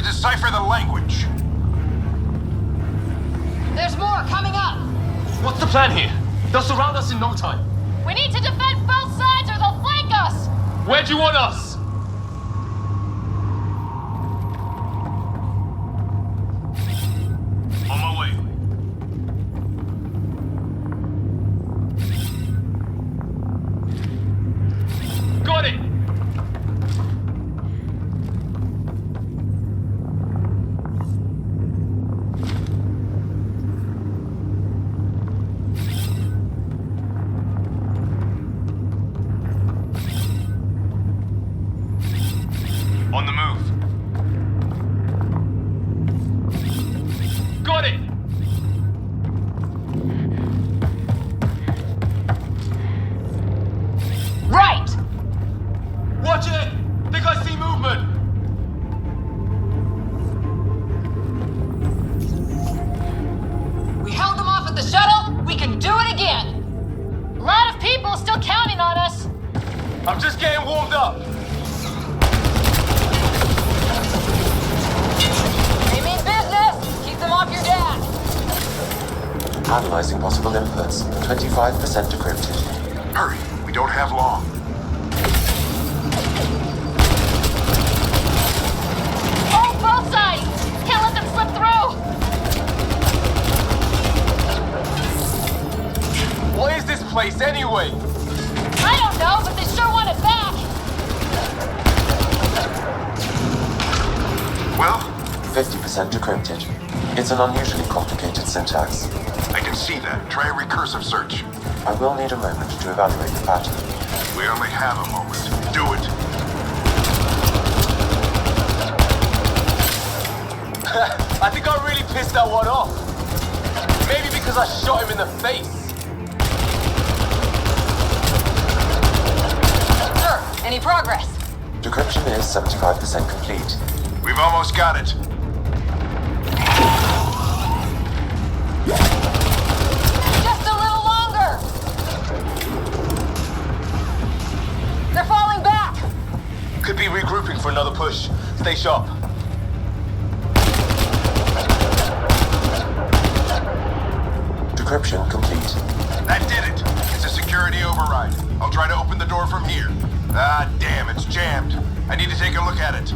Decipher the language. There's more coming up. What's the plan here? They'll surround us in no time. We need to defend both sides or they'll flank us! Where do you want us? On my way. On the move. Got it! Right! Watch it! Think I see movement! We held them off at the shuttle. We can do it again. A lot of people still counting on us. I'm just getting warmed up. They mean business. Keep them off your dad. Analyzing possible inputs. 25% decrypted. Hurry, we don't have long. Oh, both sides! Can't let them slip through! What is this place anyway? I don't know, but they sure want it back! Well? 50% decrypted. It's an unusually complicated syntax. I can see that. Try a recursive search. I will need a moment to evaluate the pattern. We only have a moment. Do it. I think I really pissed that one off. Maybe because I shot him in the face. Sir, any progress? Decryption is 75% complete. We've almost got it. Just a little longer. They're falling back. Could be regrouping for another push. Stay sharp. Decryption complete. That did it. It's a security override. I'll try to open the door from here. Ah, damn, it's jammed. I need to take a look at it.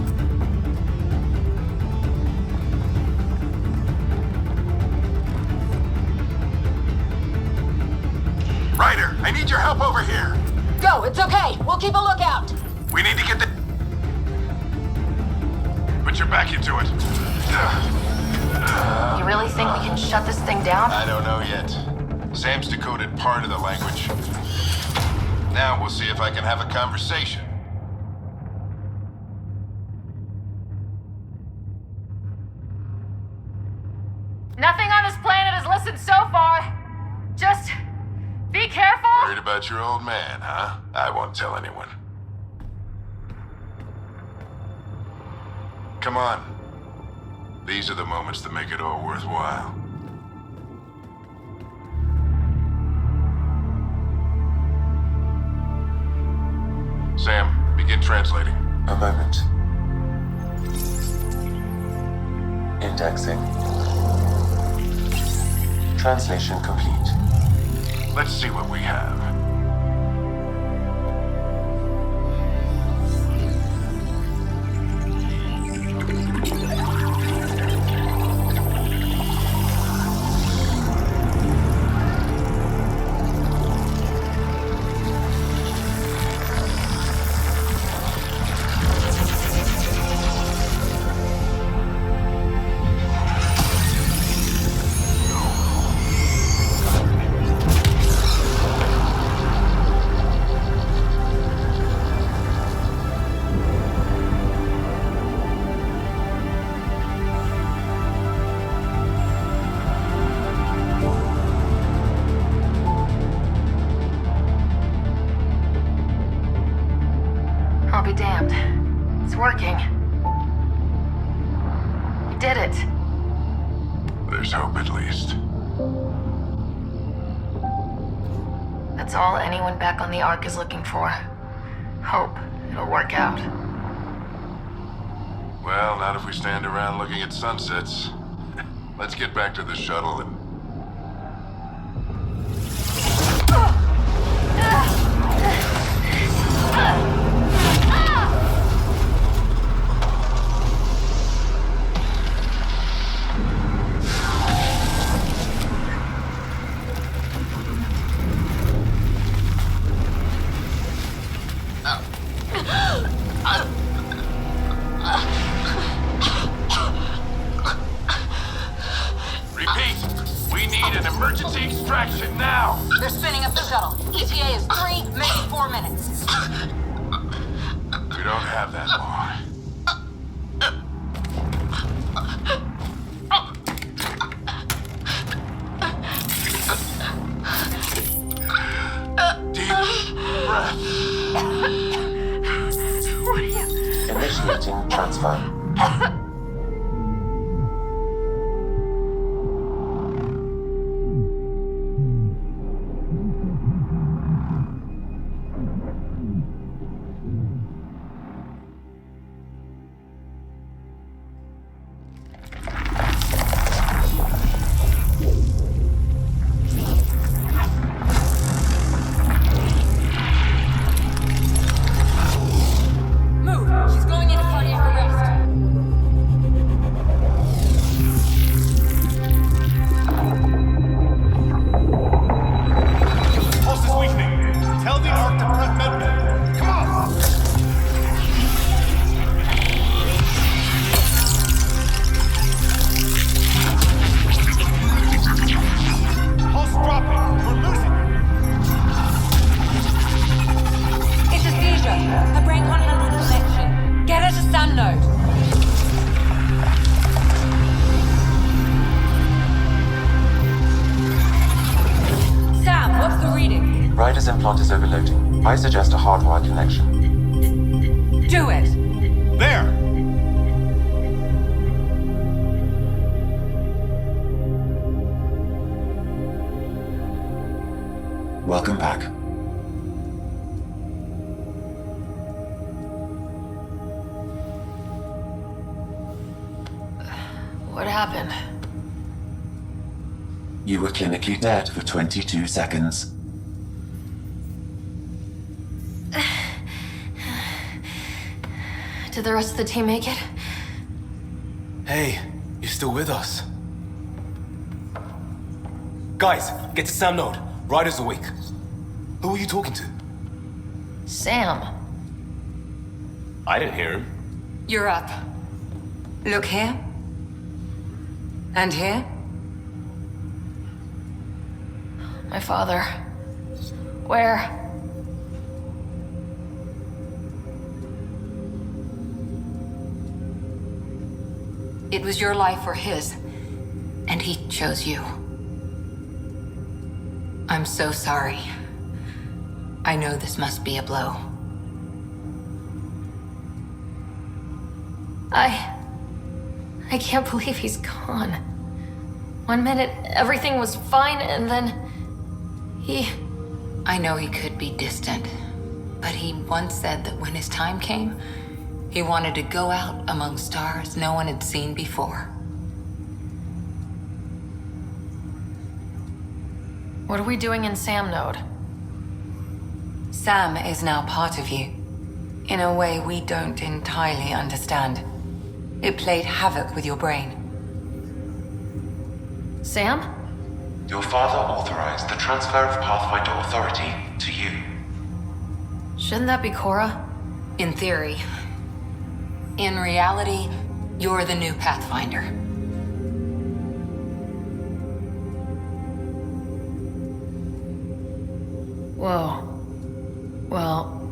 Ryder, I need your help over here. Go, it's okay. We'll keep a lookout. We need to get the... Put your back into it. You really think we can shut this thing down? I don't know yet. Sam's decoded part of the language. Now we'll see if I can have a conversation. Nothing on this planet has listened so far. Just be careful. Worried about your old man, huh? I won't tell anyone. Come on. These are the moments that make it all worthwhile. Sam, begin translating. A moment. Indexing. Translation complete. Let's see what we have. I'll be damned. It's working. We did it. There's hope at least. That's all anyone back on the Ark is looking for. Hope it'll work out. Well, not if we stand around looking at sunsets. Let's get back to the shuttle and... Repeat, we need an emergency extraction now! They're spinning up the shuttle. ETA is 3, maybe 4 minutes. We don't have that long. Initiating transfer. Ryder's implant is overloading. I suggest a hardwired connection. Do it! There! Welcome back. What happened? You were clinically dead for 22 seconds. Did the rest of the team make it? Hey, you're still with us. Guys, get to Sam Node. Ryder's awake. Who are you talking to? Sam. I didn't hear him. You're up. Look here. And here. My father. Where? It was your life or his, and he chose you. I'm so sorry. I know this must be a blow. I can't believe he's gone. 1 minute, everything was fine, and then he... I know he could be distant, but he once said that when his time came, he wanted to go out among stars no one had seen before. What are we doing in Sam Node? Sam is now part of you, in a way we don't entirely understand. It played havoc with your brain. Sam? Your father authorized the transfer of Pathfinder authority to you. Shouldn't that be Cora? In theory. In reality, you're the new Pathfinder. Whoa. Well,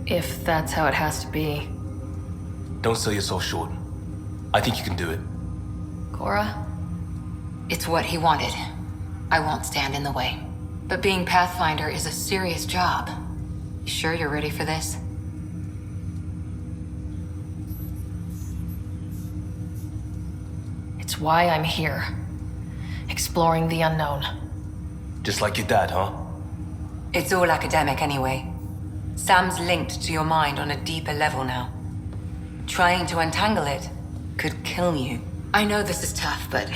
if that's how it has to be. Don't sell yourself short. I think you can do it. Cora? It's what he wanted. I won't stand in the way. But being Pathfinder is a serious job. You sure you're ready for this? It's why I'm here. Exploring the unknown. Just like your dad, huh? It's all academic anyway. Sam's linked to your mind on a deeper level now. Trying to untangle it could kill you. I know this is tough, but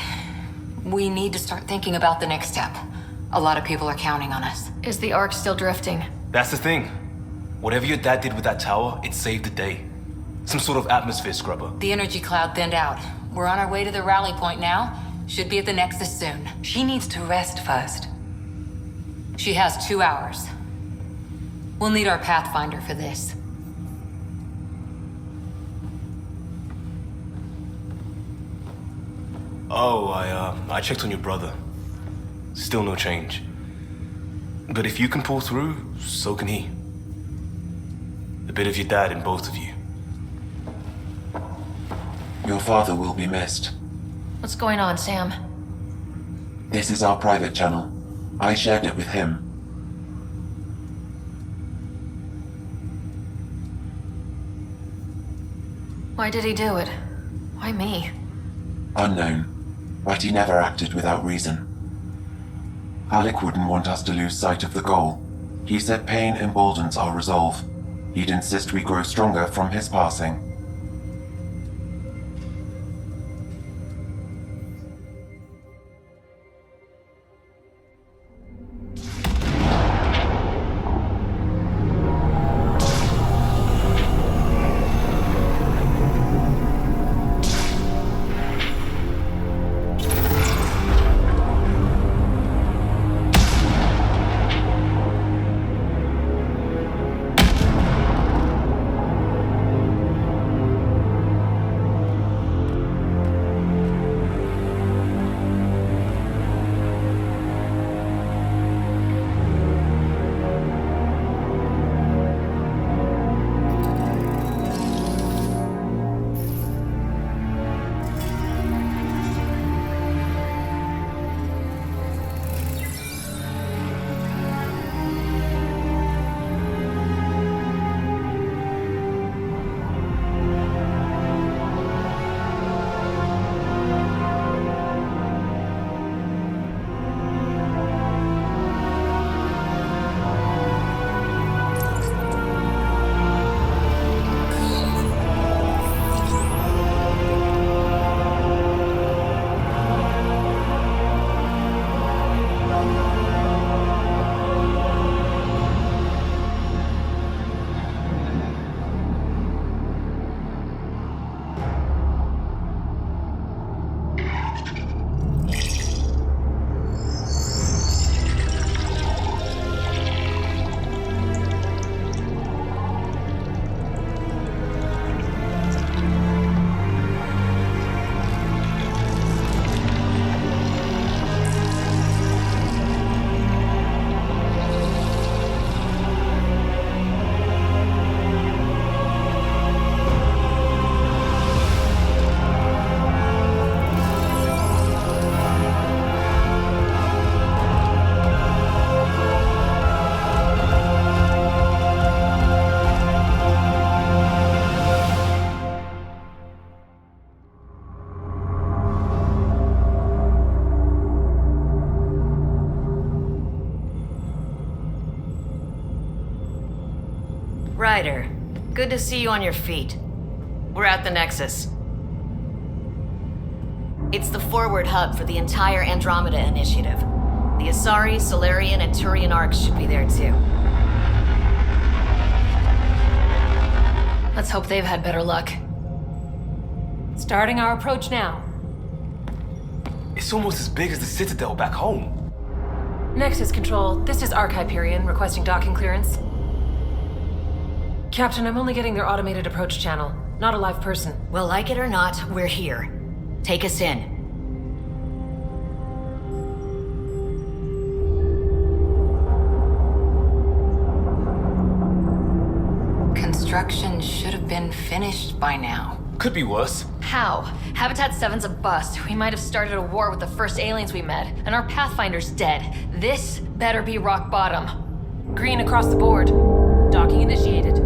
we need to start thinking about the next step. A lot of people are counting on us. Is the Ark still drifting? That's the thing. Whatever your dad did with that tower, it saved the day. Some sort of atmosphere scrubber. The energy cloud thinned out. We're on our way to the rally point now. Should be at the Nexus soon. She needs to rest first. She has 2 hours. We'll need our Pathfinder for this. Oh, I checked on your brother. Still no change. But if you can pull through, so can he. A bit of your dad in both of you. Your father will be missed. What's going on, Sam? This is our private channel. I shared it with him. Why did he do it? Why me? Unknown, but he never acted without reason. Alec wouldn't want us to lose sight of the goal. He said pain emboldens our resolve. He'd insist we grow stronger from his passing. Ryder, good to see you on your feet. We're at the Nexus. It's the forward hub for the entire Andromeda initiative. The Asari, Solarian, and Turian arcs should be there too. Let's hope they've had better luck. Starting our approach now. It's almost as big as the Citadel back home. Nexus Control, this is Arc Hyperion requesting docking clearance. Captain, I'm only getting their automated approach channel, not a live person. Well, like it or not, we're here. Take us in. Construction should have been finished by now. Could be worse. How? Habitat 7's a bust. We might have started a war with the first aliens we met, and our Pathfinder's dead. This better be rock bottom. Green across the board. Docking initiated.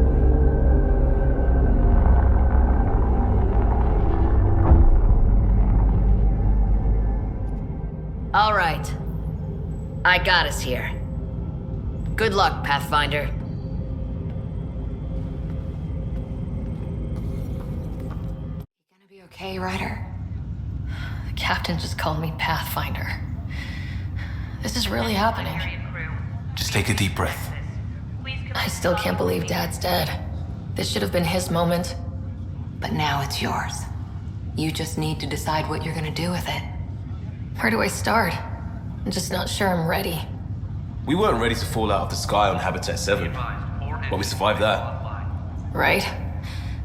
All right. I got us here. Good luck, Pathfinder. Okay, Ryder? The captain just called me Pathfinder. This is really happening. Just take a deep breath. I still can't believe Dad's dead. This should have been his moment. But now it's yours. You just need to decide what you're gonna do with it. Where do I start? I'm just not sure I'm ready. We weren't ready to fall out of the sky on Habitat 7, but we survived that. Right?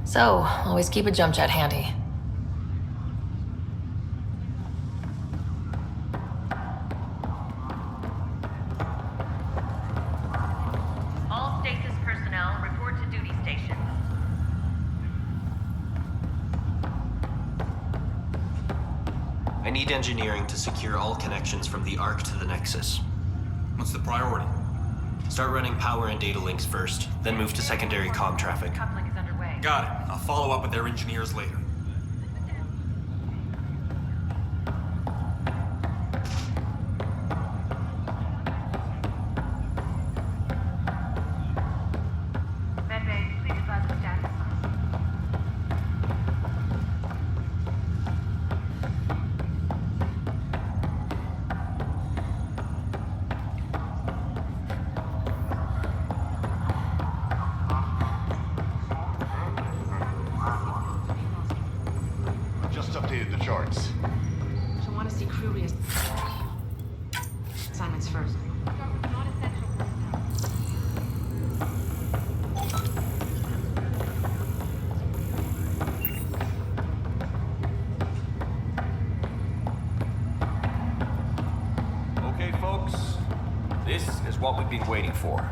So, always keep a jump jet handy. All stasis personnel report to duty stations. I need engineering to secure all connections from the Ark to the Nexus. What's the priority? Start running power and data links first, then move to secondary comm traffic. Coupling is underway. Got it. I'll follow up with their engineers later. Medbay, please advise the status. Just updated the charts. She'll want to see crew assignments first. Okay, folks. This is what we've been waiting for.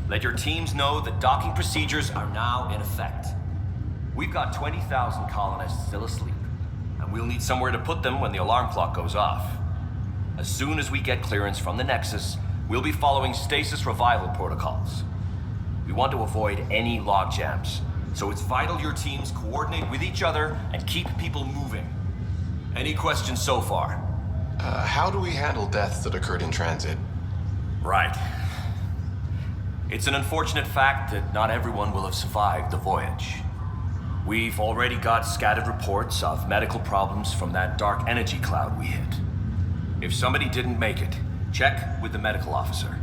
Let your teams know that docking procedures are now in effect. We've got 20,000 colonists still asleep, and we'll need somewhere to put them when the alarm clock goes off. As soon as we get clearance from the Nexus, we'll be following stasis revival protocols. We want to avoid any logjams, so it's vital your teams coordinate with each other and keep people moving. Any questions so far? How do we handle deaths that occurred in transit? Right. It's an unfortunate fact that not everyone will have survived the voyage. We've already got scattered reports of medical problems from that dark energy cloud we hit. If somebody didn't make it, check with the medical officer.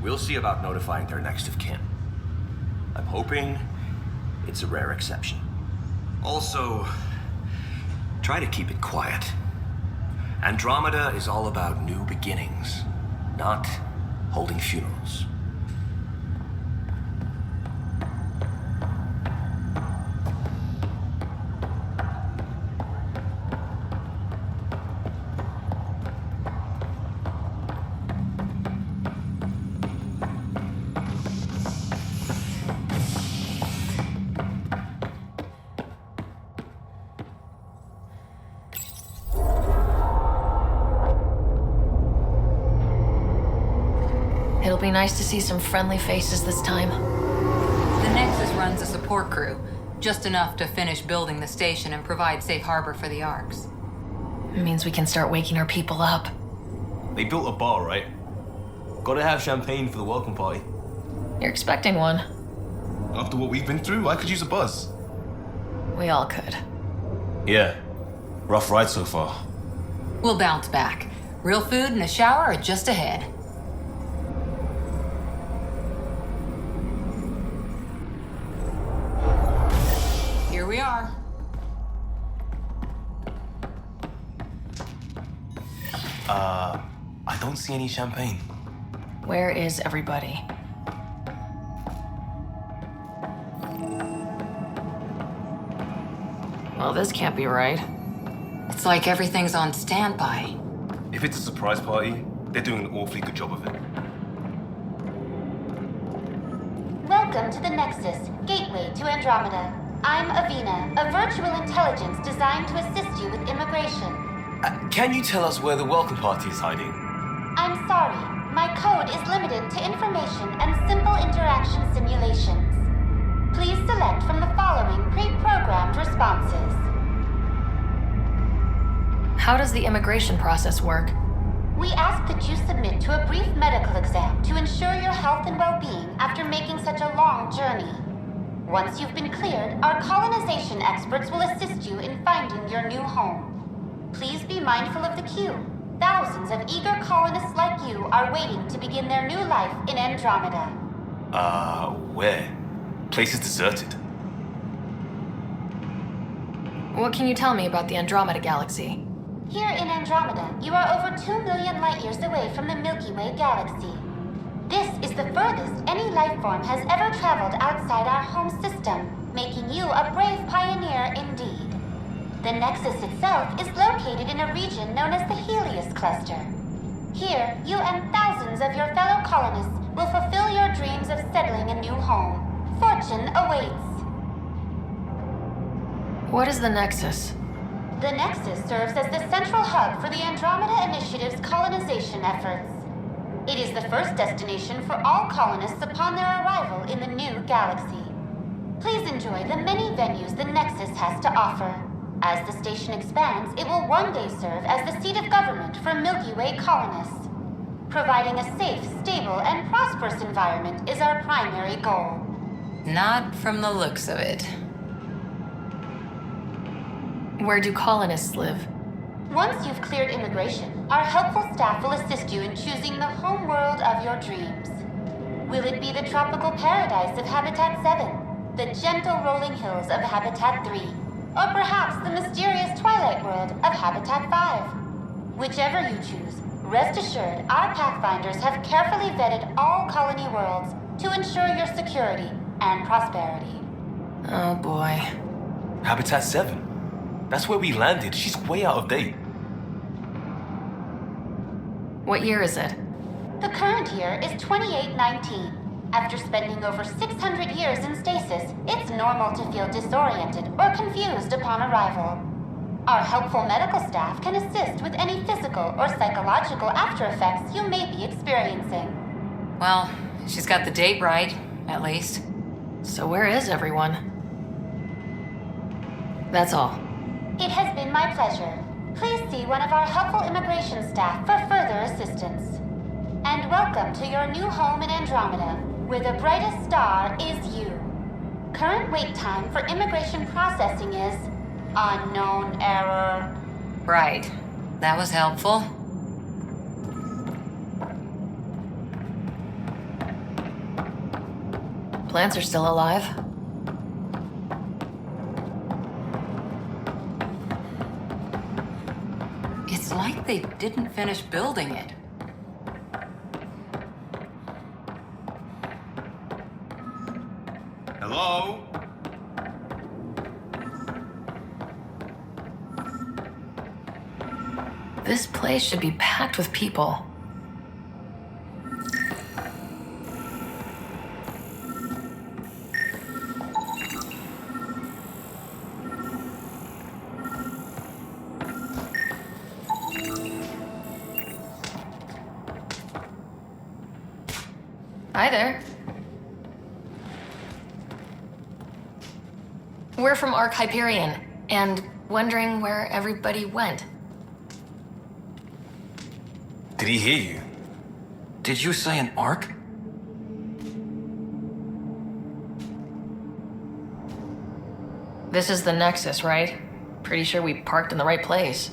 We'll see about notifying their next of kin. I'm hoping it's a rare exception. Also, try to keep it quiet. Andromeda is all about new beginnings, not holding funerals. It'll be nice to see some friendly faces this time. The Nexus runs a support crew, just enough to finish building the station and provide safe harbor for the Arks. It means we can start waking our people up. They built a bar, right? Gotta have champagne for the welcome party. You're expecting one. After what we've been through, I could use a buzz. We all could. Yeah. Rough ride so far. We'll bounce back. Real food and a shower are just ahead. Here we are. I don't see any champagne. Where is everybody? Well, this can't be right. It's like everything's on standby. If it's a surprise party, they're doing an awfully good job of it. Welcome to the Nexus, gateway to Andromeda. I'm Avina, a virtual intelligence designed to assist you with immigration. Can you tell us where the welcome party is hiding? I'm sorry, my code is limited to information and simple interaction simulations. Please select from the following pre-programmed responses. How does the immigration process work? We ask that you submit to a brief medical exam to ensure your health and well-being after making such a long journey. Once you've been cleared, our colonization experts will assist you in finding your new home. Please be mindful of the queue. Thousands of eager colonists like you are waiting to begin their new life in Andromeda. Where? Place is deserted. What can you tell me about the Andromeda galaxy? Here in Andromeda, you are over 2 million light years away from the Milky Way galaxy. This is the furthest any life form has ever traveled outside our home system, making you a brave pioneer indeed. The Nexus itself is located in a region known as the Helios Cluster. Here, you and thousands of your fellow colonists will fulfill your dreams of settling a new home. Fortune awaits. What is the Nexus? The Nexus serves as the central hub for the Andromeda Initiative's colonization efforts. It is the first destination for all colonists upon their arrival in the new galaxy. please enjoy the many venues the Nexus has to offer. As the station expands, it will one day serve as the seat of government for Milky Way colonists. Providing a safe, stable, and prosperous environment is our primary goal. Not from the looks of it. Where do colonists live? Once you've cleared immigration, our helpful staff will assist you in choosing the home world of your dreams. Will it be the tropical paradise of Habitat 7, the gentle rolling hills of Habitat 3, or perhaps the mysterious twilight world of Habitat 5? Whichever you choose, rest assured our Pathfinders have carefully vetted all colony worlds to ensure your security and prosperity. Oh boy. Habitat 7? That's where we landed. She's way out of date. What year is it? The current year is 2819. After spending over 600 years in stasis, it's normal to feel disoriented or confused upon arrival. Our helpful medical staff can assist with any physical or psychological after effects you may be experiencing. Well, she's got the date right, at least. So where is everyone? That's all. It has been my pleasure. Please see one of our helpful immigration staff for further assistance. And welcome to your new home in Andromeda, where the brightest star is you. Current wait time for immigration processing is unknown error. Right. That was helpful. Plants are still alive. It's like they didn't finish building it. Hello? This place should be packed with people. Hi there. We're from Arc Hyperion, and wondering where everybody went. Did he hear you? Did you say an arc? This is the Nexus, right? Pretty sure we parked in the right place.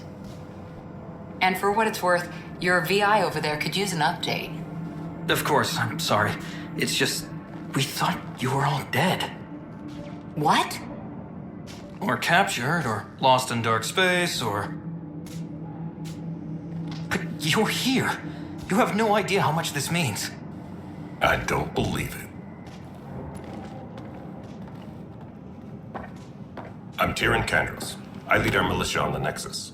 And for what it's worth, your VI over there could use an update. Of course, I'm sorry. It's just, we thought you were all dead. What? Or captured, or lost in dark space, or... But you're here. You have no idea how much this means. I don't believe it. I'm Tyrion Kandros. I lead our militia on the Nexus.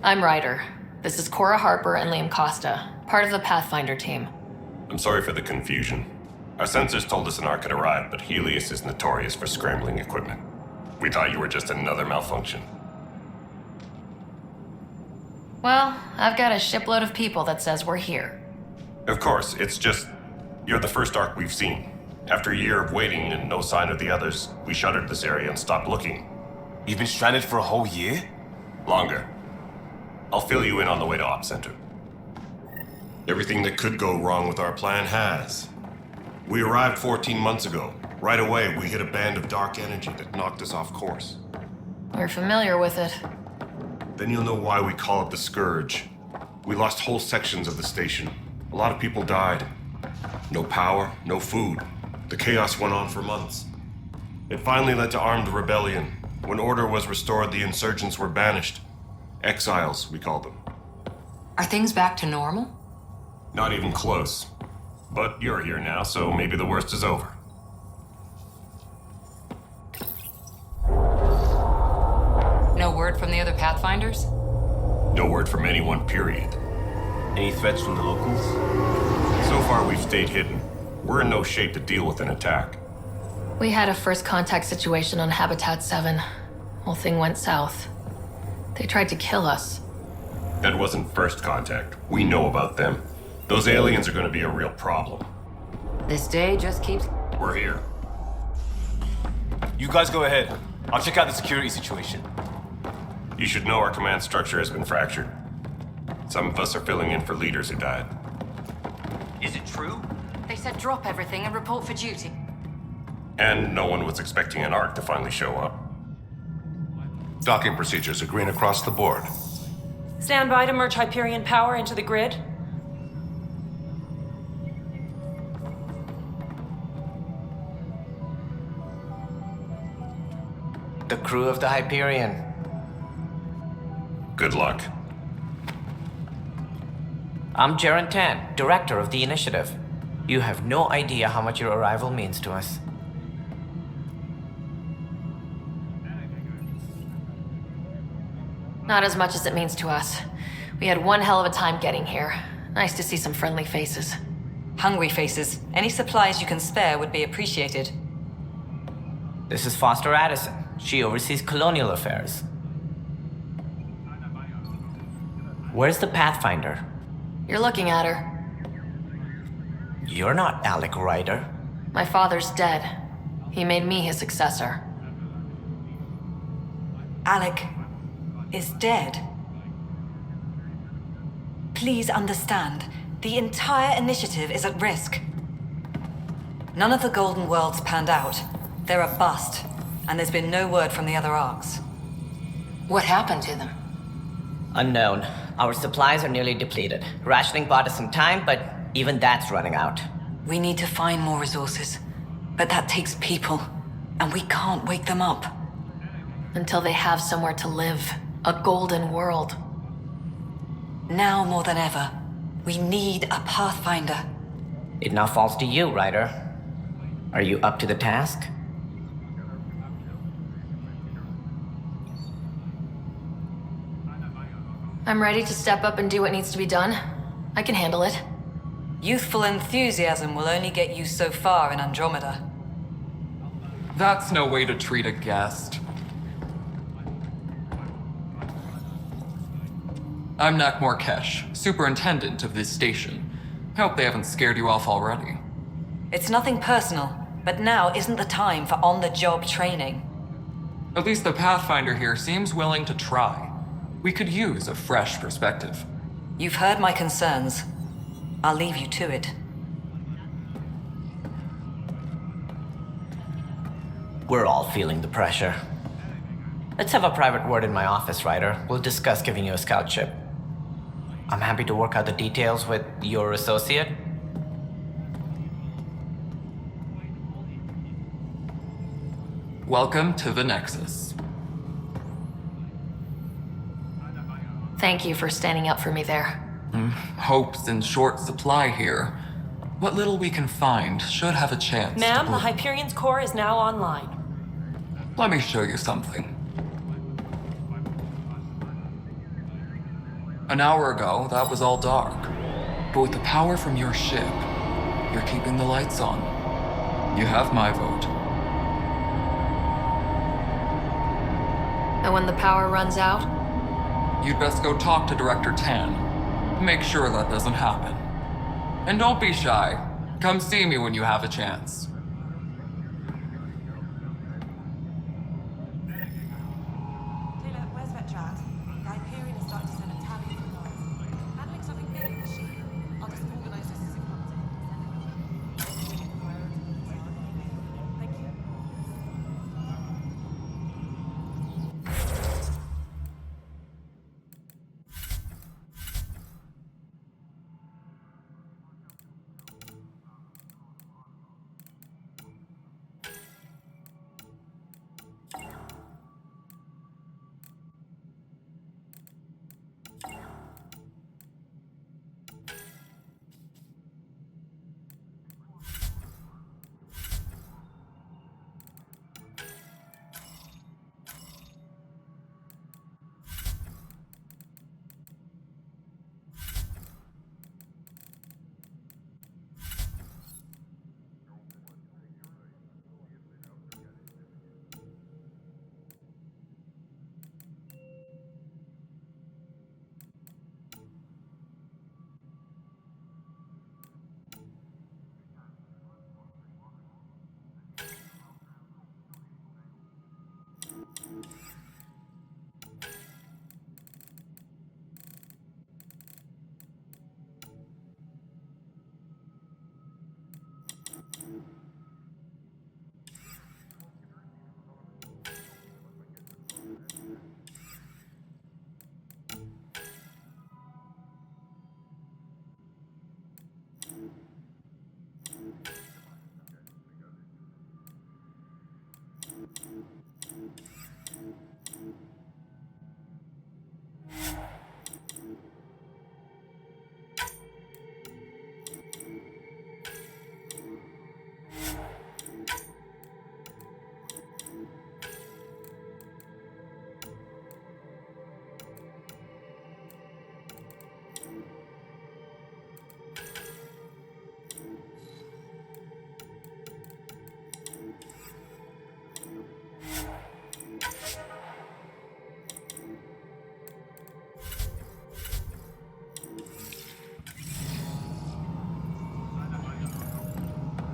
I'm Ryder. This is Cora Harper and Liam Costa, part of the Pathfinder team. I'm sorry for the confusion. Our sensors told us an arc had arrived, but Helios is notorious for scrambling equipment. We thought you were just another malfunction. Well, I've got a shipload of people that says we're here. Of course, it's just... you're the first arc we've seen. After a year of waiting and no sign of the others, we shuttered this area and stopped looking. You've been stranded for a whole year? Longer. I'll fill you in on the way to Op Center. Everything that could go wrong with our plan has. We arrived 14 months ago. Right away, we hit a band of dark energy that knocked us off course. We're familiar with it. Then you'll know why we call it the Scourge. We lost whole sections of the station. A lot of people died. No power, no food. The chaos went on for months. It finally led to armed rebellion. When order was restored, the insurgents were banished. Exiles, we call them. Are things back to normal? Not even close. But you're here now, so maybe the worst is over. No word from the other Pathfinders? No word from anyone, period. Any threats from the locals? So far, we've stayed hidden. We're in no shape to deal with an attack. We had a first contact situation on Habitat 7. Whole thing went south. They tried to kill us. That wasn't first contact. We know about them. Those aliens are going to be a real problem. This day just keeps... We're here. You guys go ahead. I'll check out the security situation. You should know our command structure has been fractured. Some of us are filling in for leaders who died. Is it true? They said drop everything and report for duty. And no one was expecting an Ark to finally show up. Docking procedures are green across the board. Stand by to merge Hyperion power into the grid. The crew of the Hyperion. Good luck. I'm Jaren Tan, director of the initiative. You have no idea how much your arrival means to us. Not as much as it means to us. We had one hell of a time getting here. Nice to see some friendly faces. Hungry faces. Any supplies you can spare would be appreciated. This is Foster Addison. She oversees colonial affairs. Where's the Pathfinder? You're looking at her. You're not Alec Ryder. My father's dead. He made me his successor. Alec is dead. Please understand, the entire initiative is at risk. None of the Golden Worlds panned out. They're a bust, and there's been no word from the other arcs. What happened to them? Unknown. Our supplies are nearly depleted. Rationing bought us some time, but even that's running out. We need to find more resources, but that takes people, and we can't wake them up. Until they have somewhere to live. A golden world. Now more than ever, we need a Pathfinder. It now falls to you, Ryder. Are you up to the task? I'm ready to step up and do what needs to be done. I can handle it. Youthful enthusiasm will only get you so far in Andromeda. That's no way to treat a guest. I'm Nakmor Kesh, superintendent of this station. Hope they haven't scared you off already. It's nothing personal, but now isn't the time for on-the-job training. At least the Pathfinder here seems willing to try. We could use a fresh perspective. You've heard my concerns. I'll leave you to it. We're all feeling the pressure. Let's have a private word in my office, Ryder. We'll discuss giving you a scout ship. I'm happy to work out the details with your associate. Welcome to the Nexus. Thank you for standing up for me there. Hope's in short supply here. What little we can find should have a chance. Ma'am, the Hyperion's core is now online. Let me show you something. An hour ago, that was all dark. But with the power from your ship, you're keeping the lights on. You have my vote. And when the power runs out? You'd best go talk to Director Tan. Make sure that doesn't happen. And don't be shy. Come see me when you have a chance.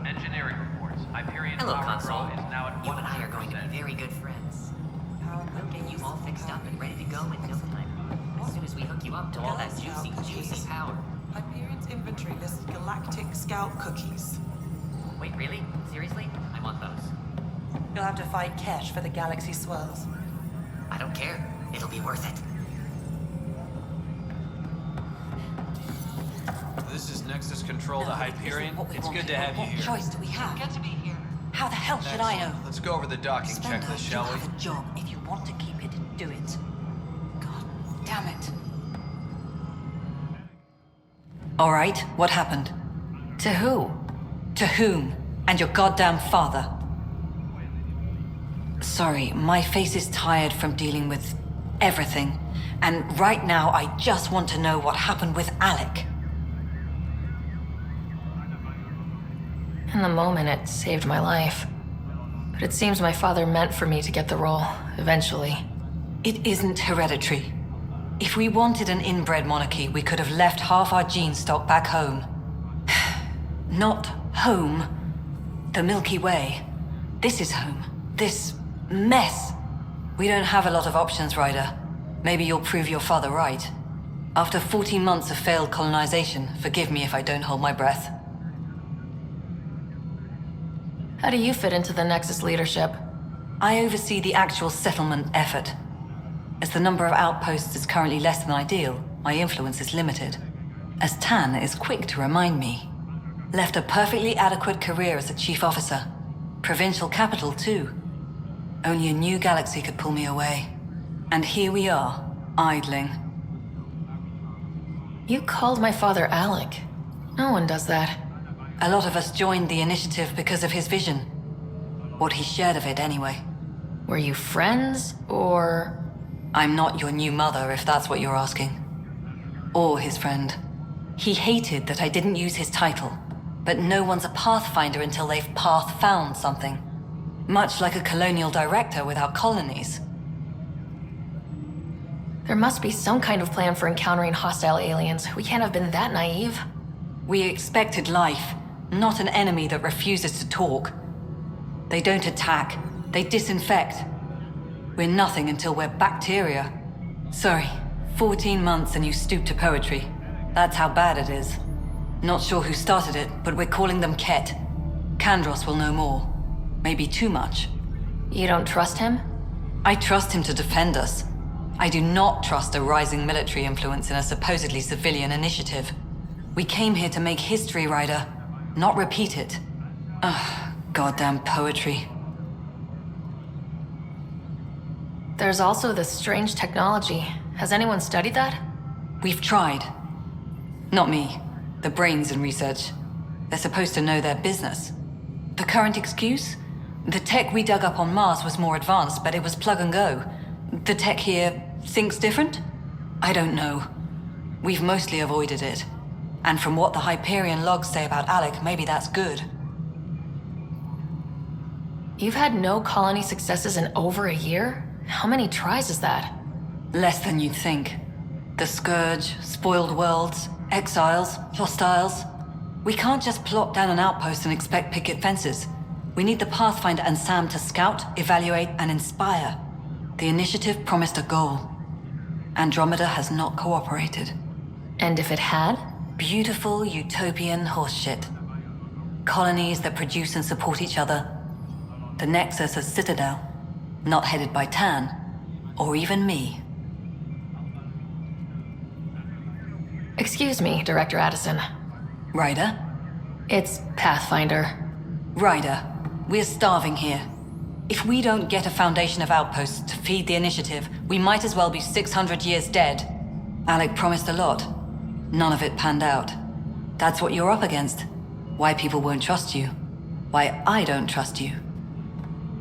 Engineering reports. Hyperion Hello, power Console. flow is now at You and I are going to be very good friends. We'll get you all fixed up and ready to go in no time. As soon as we hook you up to all that juicy power. Hyperion's inventory lists galactic scout cookies. Wait, really? Seriously? I want those. You'll have to fight Kett for the galaxy swirls. I don't care. It'll be worth it. This is Nexus Control to Hyperion. It's good to have you here. What choice do we have? Get to be here. How the hell should I know? Let's go over the docking checklist, shall we? You have a job. If you want to keep it, do it. Damn it. All right, what happened? To who? To whom? And your goddamn father. Sorry, my face is tired from dealing with everything. And right now, I just want to know what happened with Alec. In the moment, it saved my life. But it seems my father meant for me to get the role, eventually. It isn't hereditary. If we wanted an inbred monarchy, we could have left half our gene stock back home. Not home. The Milky Way. This is home. This mess. We don't have a lot of options, Ryder. Maybe you'll prove your father right. After 14 months of failed colonization, forgive me if I don't hold my breath. How do you fit into the Nexus leadership? I oversee the actual settlement effort. As the number of outposts is currently less than ideal, my influence is limited. As Tan is quick to remind me. Left a perfectly adequate career as a chief officer. Provincial capital, too. Only a new galaxy could pull me away. And here we are, idling. You called my father Alec. No one does that. A lot of us joined the initiative because of his vision. What he shared of it, anyway. Were you friends, or...? I'm not your new mother, if that's what you're asking. Or his friend. He hated that I didn't use his title. But no one's a pathfinder until they've path-found something. Much like a colonial director without colonies. There must be some kind of plan for encountering hostile aliens. We can't have been that naive. We expected life, not an enemy that refuses to talk. They don't attack, they disinfect. We're nothing until we're bacteria. Sorry, 14 months and you stoop to poetry. That's how bad it is. Not sure who started it, but we're calling them Kett. Kandros will know more. Maybe too much. You don't trust him? I trust him to defend us. I do not trust a rising military influence in a supposedly civilian initiative. We came here to make history, Ryder, not repeat it. Ugh, goddamn poetry. There's also this strange technology. Has anyone studied that? We've tried. Not me. The brains in research. They're supposed to know their business. The current excuse? The tech we dug up on Mars was more advanced, but it was plug and go. The tech here thinks different? I don't know. We've mostly avoided it. And from what the Hyperion logs say about Alec, maybe that's good. You've had no colony successes in over a year? How many tries is that? Less than you'd think. The Scourge, spoiled worlds, exiles, hostiles. We can't just plop down an outpost and expect picket fences. We need the Pathfinder and Sam to scout, evaluate, and inspire. The Initiative promised a goal. Andromeda has not cooperated. And if it had? Beautiful utopian horseshit. Colonies that produce and support each other. The Nexus as Citadel, not headed by Tan, or even me. Excuse me, Director Addison. Ryder? It's Pathfinder. Ryder, we're starving here. If we don't get a foundation of outposts to feed the Initiative, we might as well be 600 years dead. Alec promised a lot. None of it panned out. That's what you're up against. Why people won't trust you. Why I don't trust you.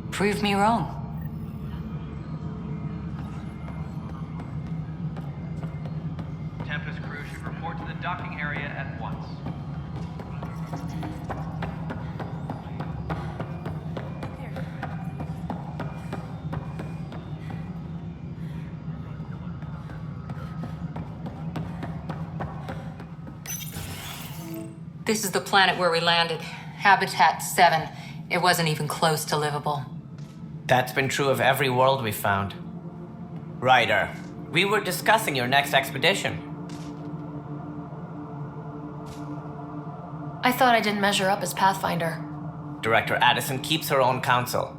Prove me wrong. Tempest crew should report to the docking area at once. This is the planet where we landed. Habitat 7. It wasn't even close to livable. That's been true of every world we found. Ryder, we were discussing your next expedition. I thought I didn't measure up as Pathfinder. Director Addison keeps her own counsel.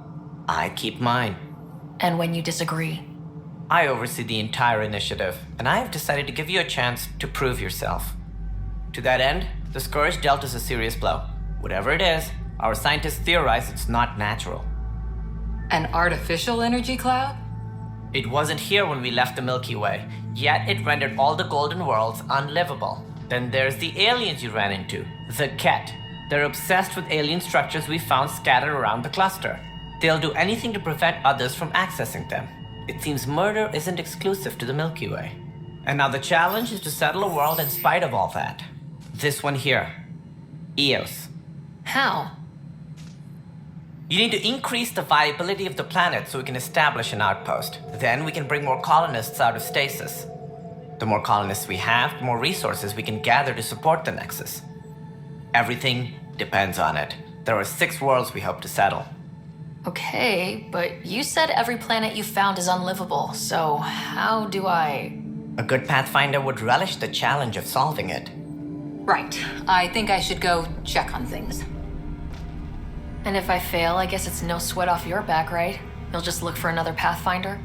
I keep mine. And when you disagree? I oversee the entire initiative, and I have decided to give you a chance to prove yourself. To that end, the Scourge dealt us a serious blow. Whatever it is, our scientists theorize it's not natural. An artificial energy cloud? It wasn't here when we left the Milky Way, yet it rendered all the golden worlds unlivable. Then there's the aliens you ran into, the Kett. They're obsessed with alien structures we found scattered around the cluster. They'll do anything to prevent others from accessing them. It seems murder isn't exclusive to the Milky Way. And now the challenge is to settle a world in spite of all that. This one here. Eos. How? You need to increase the viability of the planet so we can establish an outpost. Then we can bring more colonists out of stasis. The more colonists we have, the more resources we can gather to support the Nexus. Everything depends on it. There are 6 worlds we hope to settle. Okay, but you said every planet you found is unlivable, so how do I... A good Pathfinder would relish the challenge of solving it. Right. I think I should go check on things. And if I fail, I guess it's no sweat off your back, right? You'll just look for another Pathfinder?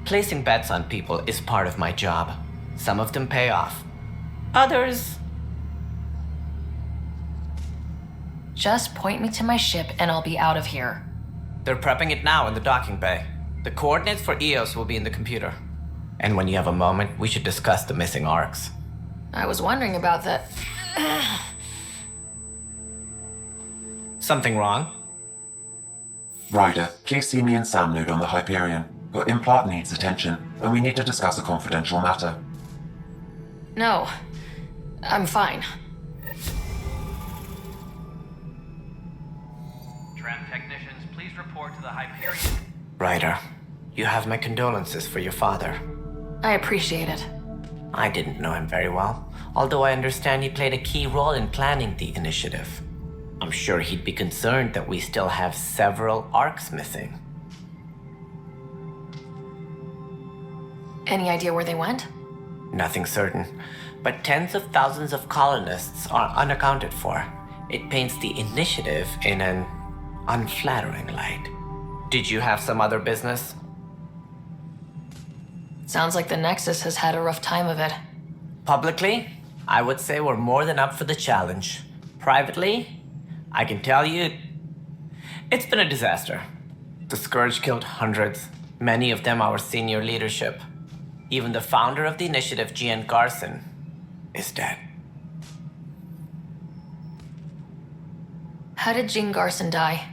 Placing bets on people is part of my job. Some of them pay off. Others... Just point me to my ship and I'll be out of here. They're prepping it now in the docking bay. The coordinates for Eos will be in the computer. And when you have a moment, we should discuss the missing arcs. I was wondering about that. Something wrong? Ryder, please see me and Sam Node on the Hyperion. Your implant needs attention, and we need to discuss a confidential matter. No, I'm fine. Tram technicians, please report to the Hyperion. Ryder, you have my condolences for your father. I appreciate it. I didn't know him very well, although I understand he played a key role in planning the initiative. I'm sure he'd be concerned that we still have several arcs missing. Any idea where they went? Nothing certain, but tens of thousands of colonists are unaccounted for. It paints the initiative in an unflattering light. Did you have some other business? Sounds like the Nexus has had a rough time of it. Publicly, I would say we're more than up for the challenge. Privately, I can tell you, it's been a disaster. The Scourge killed hundreds, many of them our senior leadership. Even the founder of the initiative, Gian Garson, is dead. How did Jean Garson die?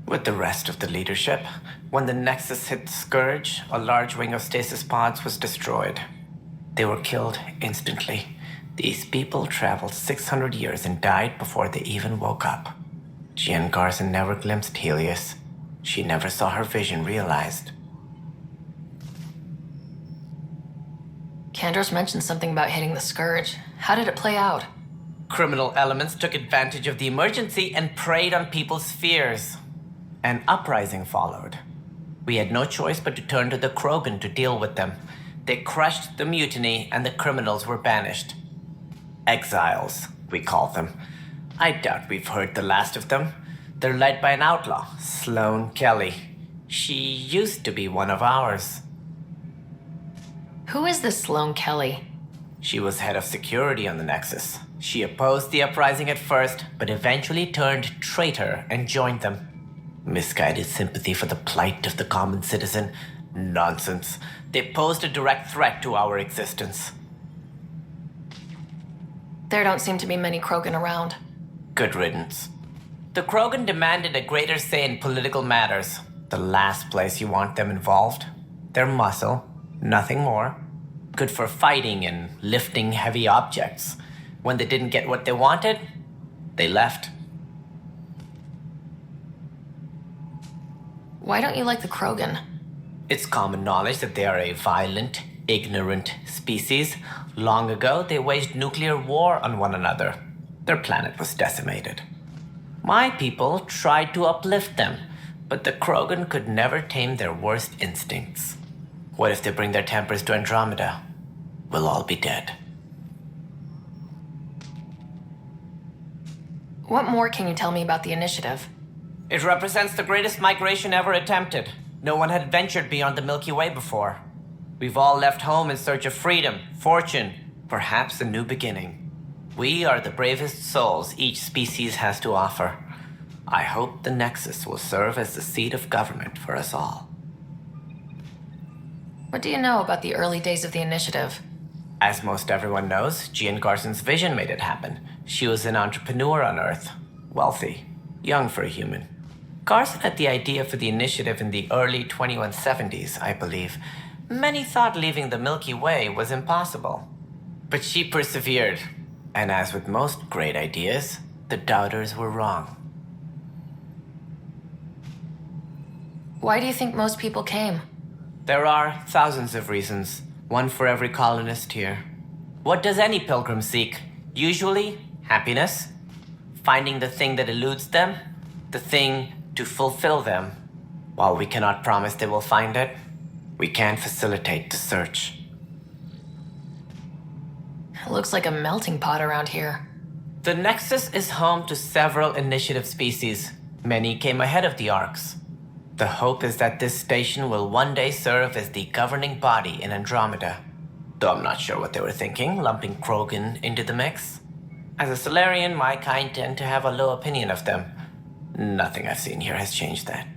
With the rest of the leadership, when the Nexus hit the Scourge, a large wing of stasis pods was destroyed. They were killed instantly. These people traveled 600 years and died before they even woke up. Jean Garson never glimpsed Helios. She never saw her vision realized. Kandros mentioned something about hitting the Scourge. How did it play out? Criminal elements took advantage of the emergency and preyed on people's fears. An uprising followed. We had no choice but to turn to the Krogan to deal with them. They crushed the mutiny and the criminals were banished. Exiles, we call them. I doubt we've heard the last of them. They're led by an outlaw, Sloane Kelly. She used to be one of ours. Who is this Sloane Kelly? She was head of security on the Nexus. She opposed the uprising at first, but eventually turned traitor and joined them. Misguided sympathy for the plight of the common citizen? Nonsense. They posed a direct threat to our existence. There don't seem to be many Krogan around. Good riddance. The Krogan demanded a greater say in political matters. The last place you want them involved. Their muscle, nothing more. Good for fighting and lifting heavy objects. When they didn't get what they wanted, they left. Why don't you like the Krogan? It's common knowledge that they are a violent, ignorant species. Long ago, they waged nuclear war on one another. Their planet was decimated. My people tried to uplift them, but the Krogan could never tame their worst instincts. What if they bring their tempers to Andromeda? We'll all be dead. What more can you tell me about the initiative? It represents the greatest migration ever attempted. No one had ventured beyond the Milky Way before. We've all left home in search of freedom, fortune, perhaps a new beginning. We are the bravest souls each species has to offer. I hope the Nexus will serve as the seat of government for us all. What do you know about the early days of the initiative? As most everyone knows, Jean Garson's vision made it happen. She was an entrepreneur on Earth. Wealthy. Young for a human. Garson had the idea for the initiative in the early 2170s, I believe. Many thought leaving the Milky Way was impossible. But she persevered. And as with most great ideas, the doubters were wrong. Why do you think most people came? There are thousands of reasons, one for every colonist here. What does any pilgrim seek? Usually, happiness. Finding the thing that eludes them, the thing to fulfill them. While we cannot promise they will find it, we can facilitate the search. It looks like a melting pot around here. The Nexus is home to several initiative species. Many came ahead of the Arks. The hope is that this station will one day serve as the governing body in Andromeda. Though I'm not sure what they were thinking, lumping Krogan into the mix. As a Solarian, my kind tend to have a low opinion of them. Nothing I've seen here has changed that.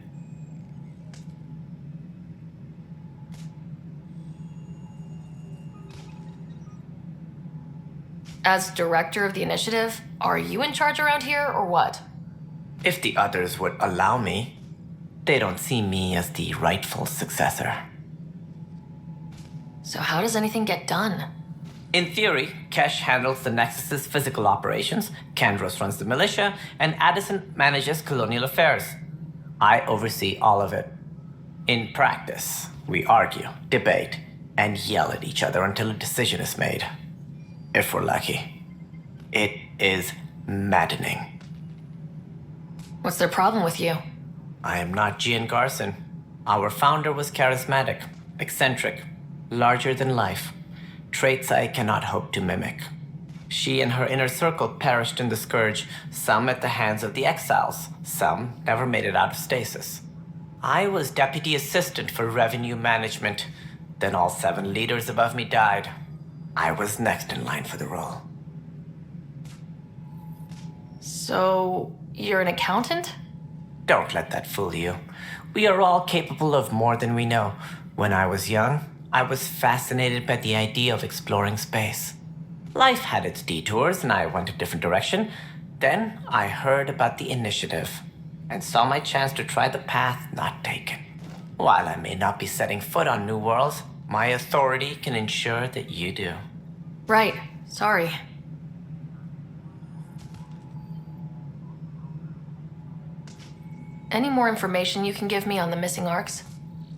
As director of the initiative, are you in charge around here or what? If the others would allow me, they don't see me as the rightful successor. So how does anything get done? In theory, Kesh handles the Nexus's physical operations, Kandros runs the militia, and Addison manages colonial affairs. I oversee all of it. In practice, we argue, debate, and yell at each other until a decision is made. If we're lucky. It is maddening. What's their problem with you? I am not Gian Garson. Our founder was charismatic, eccentric, larger than life. Traits I cannot hope to mimic. She and her inner circle perished in the Scourge, some at the hands of the Exiles, some never made it out of stasis. I was deputy assistant for revenue management. Then all 7 leaders above me died. I was next in line for the role. So, you're an accountant? Don't let that fool you. We are all capable of more than we know. When I was young, I was fascinated by the idea of exploring space. Life had its detours and I went a different direction. Then I heard about the initiative and saw my chance to try the path not taken. While I may not be setting foot on new worlds, my authority can ensure that you do. Right. Sorry. Any more information you can give me on the missing Arks?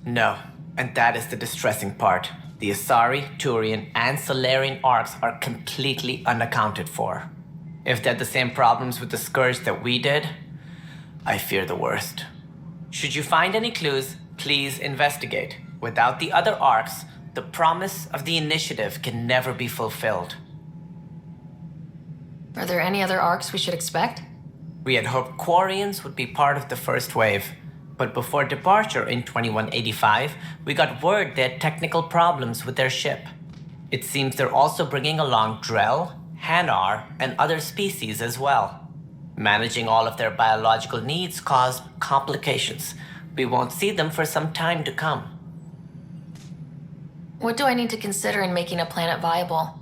No, and that is the distressing part. The Asari, Turian, and Solarian Arks are completely unaccounted for. If they had the same problems with the Scourge that we did, I fear the worst. Should you find any clues, Please investigate. Without the other arcs, the promise of the initiative can never be fulfilled. Are there any other arcs we should expect? We had hoped Quarians would be part of the first wave, but before departure in 2185, we got word they had technical problems with their ship. It seems they're also bringing along Drell, Hanar, and other species as well. Managing all of their biological needs caused complications. We won't see them for some time to come. What do I need to consider in making a planet viable?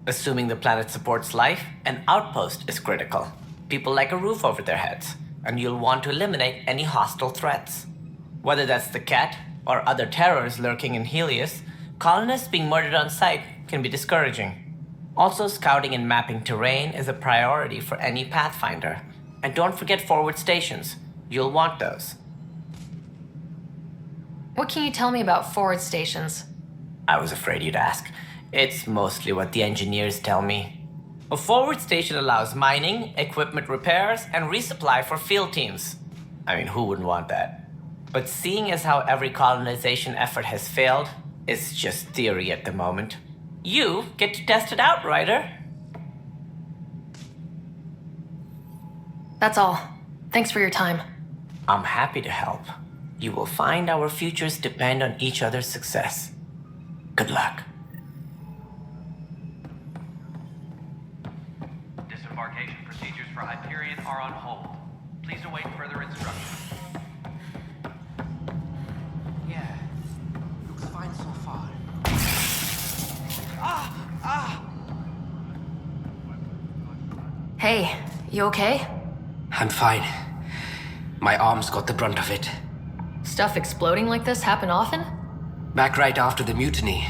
Assuming the planet supports life, an outpost is critical. People like a roof over their heads, and you'll want to eliminate any hostile threats. Whether that's the Kett or other terrors lurking in Helios, colonists being murdered on sight can be discouraging. Also, scouting and mapping terrain is a priority for any Pathfinder. And don't forget forward stations. You'll want those. What can you tell me about forward stations? I was afraid you'd ask. It's mostly what the engineers tell me. A forward station allows mining, equipment repairs, and resupply for field teams. I mean, who wouldn't want that? But seeing as how every colonization effort has failed, it's just theory at the moment. You get to test it out, Ryder. That's all. Thanks for your time. I'm happy to help. You will find our futures depend on each other's success. Good luck. Disembarkation procedures for Hyperion are on hold. Please await further instructions. Yeah. Looks fine so far. Hey, you okay? I'm fine. My arms got the brunt of it. Stuff exploding like this happen often? Back right after the mutiny,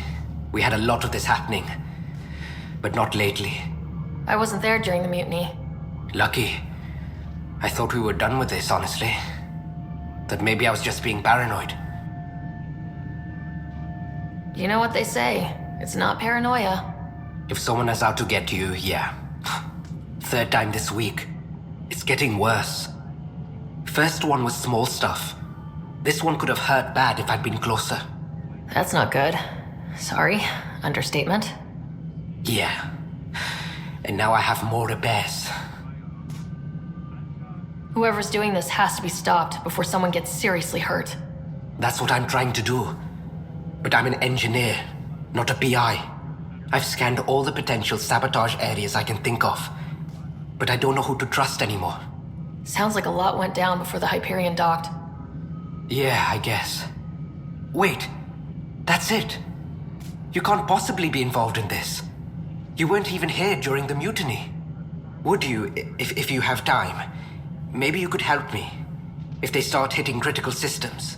we had a lot of this happening. But not lately. I wasn't there during the mutiny. Lucky. I thought we were done with this, honestly. That maybe I was just being paranoid. You know what they say. It's not paranoia. If someone is out to get you, yeah. Third time this week. It's getting worse. First one was small stuff. This one could have hurt bad if I'd been closer. That's not good. Sorry. Understatement. Yeah. And now I have more repairs. Whoever's doing this has to be stopped before someone gets seriously hurt. That's what I'm trying to do. But I'm an engineer, not a PI. I've scanned all the potential sabotage areas I can think of. But I don't know who to trust anymore. Sounds like a lot went down before the Hyperion docked. Yeah, I guess. Wait. That's it. You can't possibly be involved in this. You weren't even here during the mutiny. Would you, if you have time? Maybe you could help me. If they start hitting critical systems.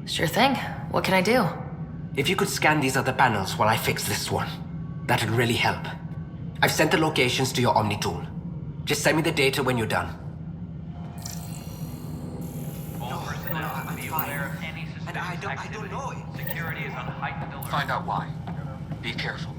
Sure thing. What can I do? If you could scan these other panels while I fix this one, that'd really help. I've sent the locations to your Omni tool. Just send me the data when you're done. All personnel be aware of any suspicious activity. Security is on heightened alert. Find out why. Be careful.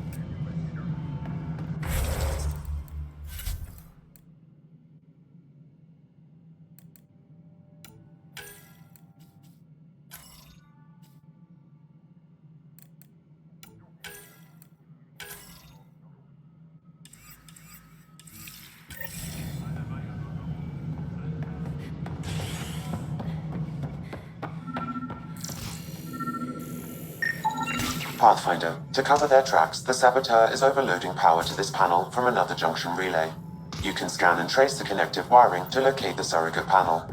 Pathfinder, to cover their tracks, the Saboteur is overloading power to this panel from another junction relay. You can scan and trace the connective wiring to locate the surrogate panel.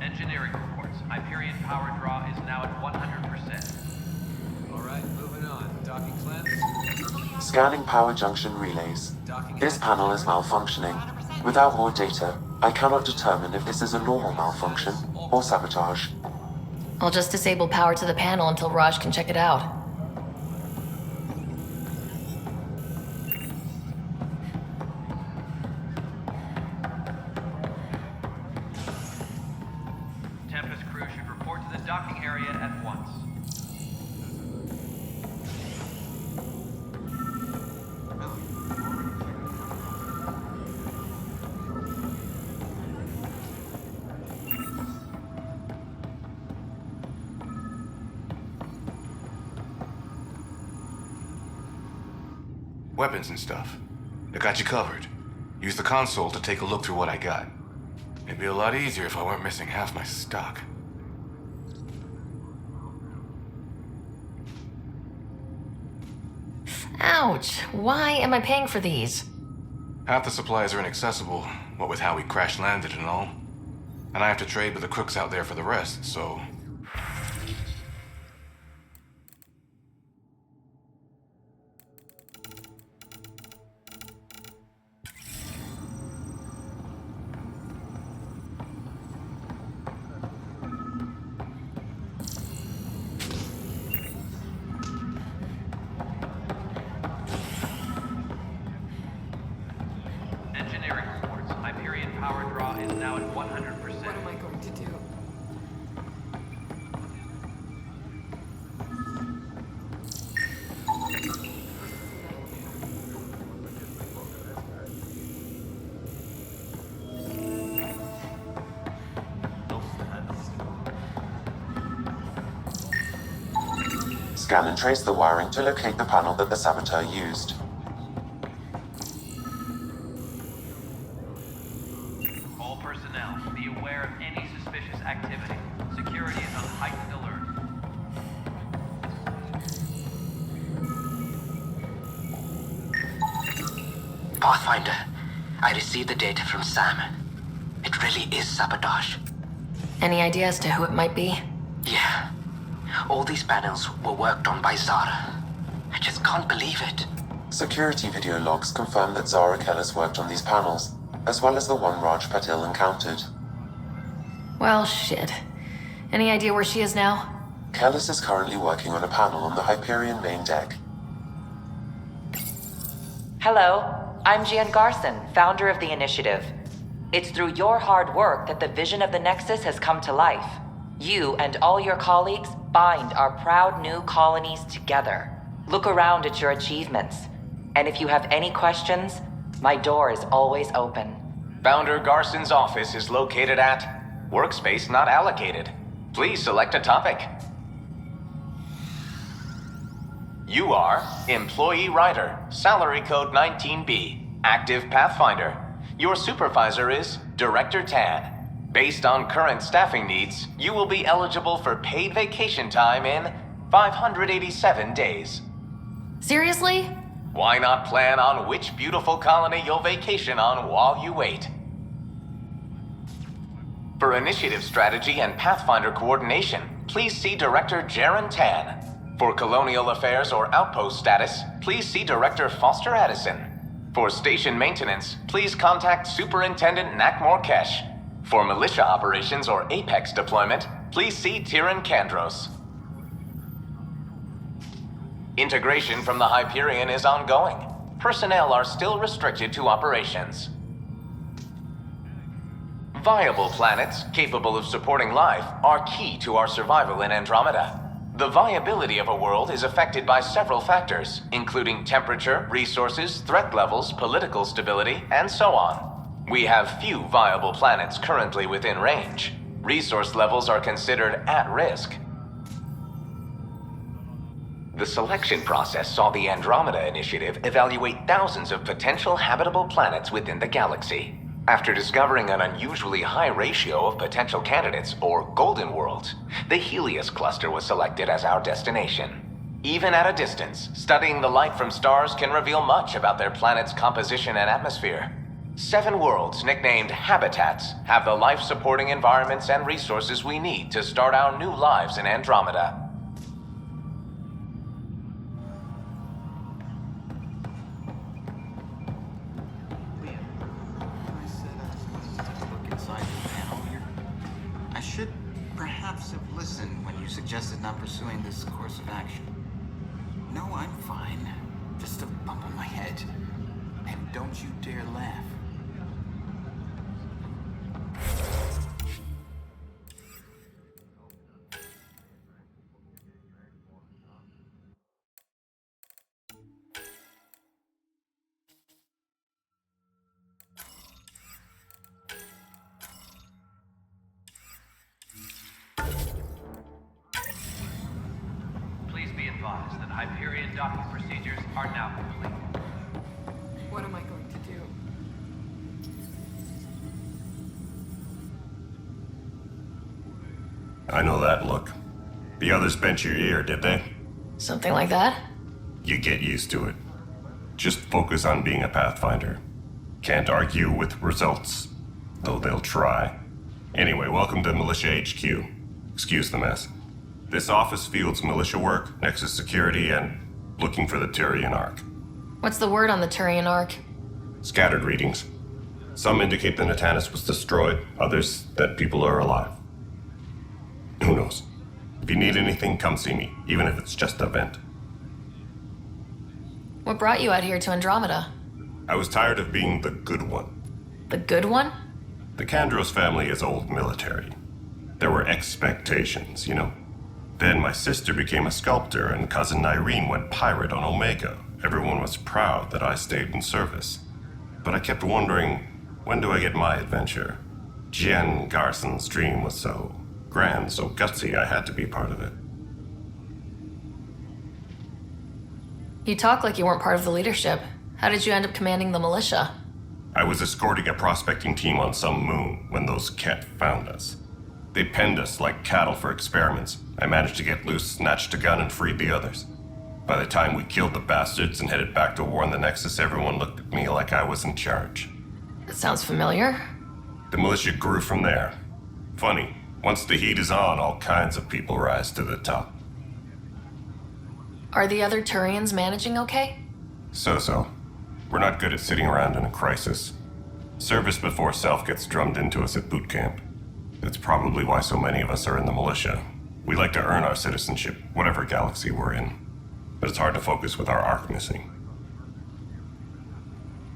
Engineering reports. Hyperion power draw is now at 100%. Alright, moving on. Docking cleanse. Scanning power junction relays. This panel is malfunctioning. Without more data, I cannot determine if this is a normal malfunction or sabotage. I'll just disable power to the panel until Raj can check it out. Tempest crew should report to the docking area at once. weapons and stuff. I got you covered. Use the console to take a look through what I got. It'd be a lot easier if I weren't missing half my stock. Ouch. Why am I paying for these? Half the supplies are inaccessible, what with how we crash-landed and all. And I have to trade with the crooks out there for the rest, so... Engineering reports. Hyperion power draw is now at 100%. What am I going to do? Scan and trace the wiring to locate the panel that the Saboteur used. All personnel, be aware of any suspicious activity. Security is on heightened alert. Pathfinder, I received the data from Sam. It really is sabotage. Any idea as to who it might be? Yeah. All these panels were worked on by Zara. I just can't believe it. Security video logs confirm that Zara Kellis worked on these panels, as well as the one Raj Patil encountered. Well, shit. Any idea where she is now? Kellis is currently working on a panel on the Hyperion main deck. Hello, I'm Gian Garson, founder of the initiative. It's through your hard work that the vision of the Nexus has come to life. You and all your colleagues bind our proud new colonies together. Look around at your achievements. And if you have any questions, my door is always open. Founder Garson's office is located at Workspace Not Allocated. Please select a topic. You are Employee Writer, Salary Code 19B, Active Pathfinder. Your supervisor is Director Tan. Based on current staffing needs, you will be eligible for paid vacation time in 587 days. Seriously? Why not plan on which beautiful colony you'll vacation on while you wait? For initiative strategy and Pathfinder coordination, please see Director Jaren Tan. For colonial affairs or outpost status, please see Director Foster Addison. For station maintenance, please contact Superintendent Nakmor Kesh. For militia operations or Apex deployment, please see Tyran Kandros. Integration from the Hyperion is ongoing. Personnel are still restricted to operations. Viable planets capable of supporting life are key to our survival in Andromeda. The viability of a world is affected by several factors, including temperature, resources, threat levels, political stability, and so on. We have few viable planets currently within range. Resource levels are considered at risk. The selection process saw the Andromeda Initiative evaluate thousands of potential habitable planets within the galaxy. After discovering an unusually high ratio of potential candidates, or golden worlds, the Helios cluster was selected as our destination. Even at a distance, studying the light from stars can reveal much about their planet's composition and atmosphere. 7 worlds, nicknamed habitats, have the life-supporting environments and resources we need to start our new lives in Andromeda. I should perhaps have listened when you suggested not pursuing this course of action. No, I'm fine. Just a bump on my head. And don't you dare laugh. Please be advised that Hyperion docking procedures are now complete. I know that look. The others bent your ear, did they? Something like that? You get used to it. Just focus on being a Pathfinder. Can't argue with results, though they'll try. Anyway, welcome to Militia HQ. Excuse the mess. This office fields militia work, Nexus security, and looking for the Turian Ark. What's the word on the Turian Ark? Scattered readings. Some indicate the Natanus was destroyed, others that people are alive. Who knows? If you need anything, come see me, even if it's just a vent. What brought you out here to Andromeda? I was tired of being the good one. The good one? The Kandros family is old military. There were expectations, you know? Then my sister became a sculptor and cousin Irene went pirate on Omega. Everyone was proud that I stayed in service. But I kept wondering, when do I get my adventure? Jen Garson's dream was so grand, so gutsy, I had to be part of it. You talk like you weren't part of the leadership. How did you end up commanding the militia? I was escorting a prospecting team on some moon when those Kett found us. They penned us like cattle for experiments. I managed to get loose, snatched a gun, and freed the others. By the time we killed the bastards and headed back to war on the Nexus, everyone looked at me like I was in charge. That sounds familiar. The militia grew from there. Funny, once the heat is on, all kinds of people rise to the top. Are the other Turians managing okay? So. We're not good at sitting around in a crisis. Service before self gets drummed into us at boot camp. That's probably why so many of us are in the militia. We like to earn our citizenship, whatever galaxy we're in. But it's hard to focus with our arc missing.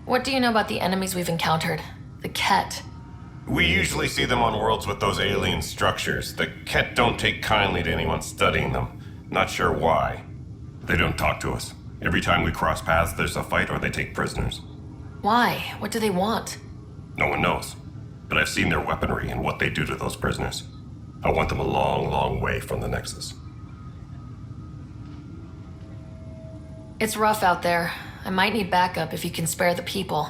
What do you know about the enemies we've encountered? The Kett? We usually see them on worlds with those alien structures. The Kett don't take kindly to anyone studying them. Not sure why. They don't talk to us. Every time we cross paths, there's a fight or they take prisoners. Why? What do they want? No one knows. But I've seen their weaponry and what they do to those prisoners. I want them a long, long way from the Nexus. It's rough out there. I might need backup if you can spare the people.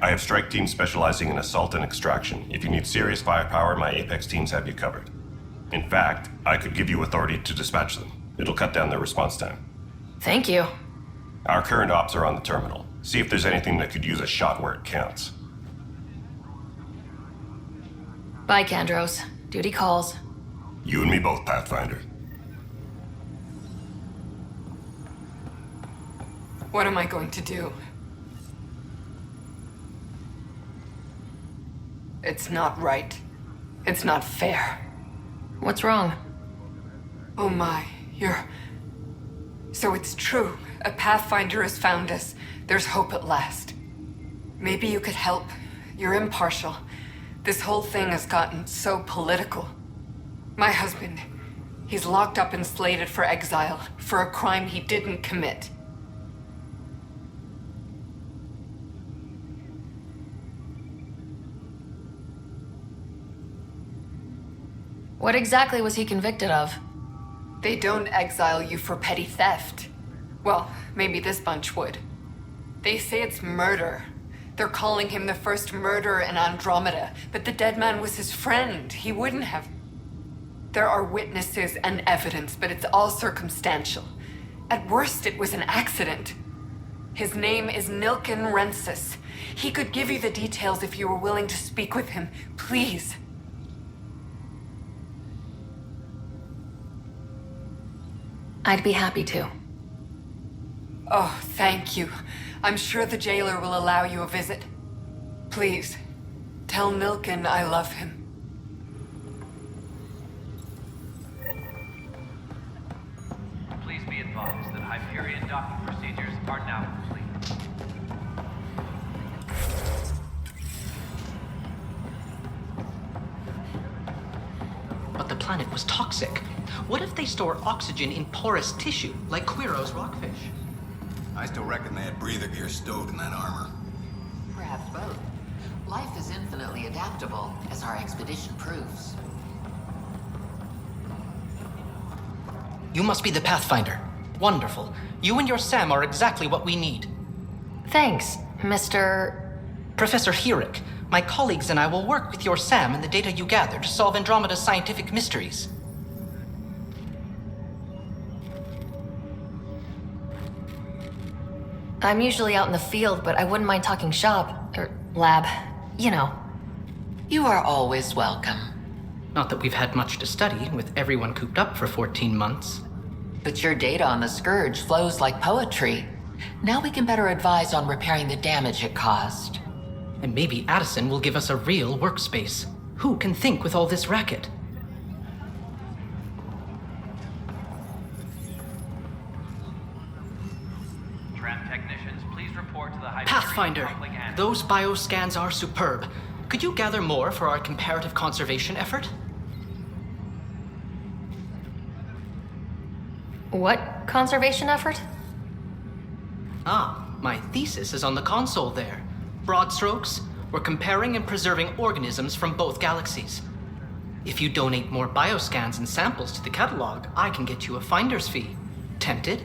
I have strike teams specializing in assault and extraction. If you need serious firepower, my Apex teams have you covered. In fact, I could give you authority to dispatch them. It'll cut down their response time. Thank you. Our current ops are on the terminal. See if there's anything that could use a shot where it counts. Bye, Kandros. Duty calls. You and me both, Pathfinder. What am I going to do? It's not right. It's not fair. What's wrong? Oh my, So it's true. A Pathfinder has found us. There's hope at last. Maybe you could help. You're impartial. This whole thing has gotten so political. My husband, he's locked up and slated for exile for a crime he didn't commit. What exactly was he convicted of? They don't exile you for petty theft. Well, maybe this bunch would. They say it's murder. They're calling him the first murderer in Andromeda, but the dead man was his friend. He wouldn't have. There are witnesses and evidence, but it's all circumstantial. At worst, it was an accident. His name is Nilken Rensis. He could give you the details if you were willing to speak with him. Please. I'd be happy to. Oh, thank you. I'm sure the jailer will allow you a visit. Please, tell Nilken I love him. Please be advised that Hyperion docking procedures are now complete. But the planet was toxic. What if they store oxygen in porous tissue, like Quiro's rockfish? I still reckon they had breather gear stowed in that armor. Perhaps both. Life is infinitely adaptable, as our expedition proves. You must be the Pathfinder. Wonderful. You and your Sam are exactly what we need. Thanks, Mr. Professor Hyperion. My colleagues and I will work with your Sam and the data you gather to solve Andromeda's scientific mysteries. I'm usually out in the field, but I wouldn't mind talking shop. Or lab. You know. You are always welcome. Not that we've had much to study, with everyone cooped up for 14 months. But your data on the Scourge flows like poetry. Now we can better advise on repairing the damage it caused. And maybe Addison will give us a real workspace. Who can think with all this racket? Tram technicians, please report to the Hyperion Pathfinder, Public Annex. those bioscans are superb. Could you gather more for our comparative conservation effort? What conservation effort? Ah, my thesis is on the console there. Broad strokes, we're comparing and preserving organisms from both galaxies. If you donate more bioscans and samples to the catalog, I can get you a finder's fee. Tempted?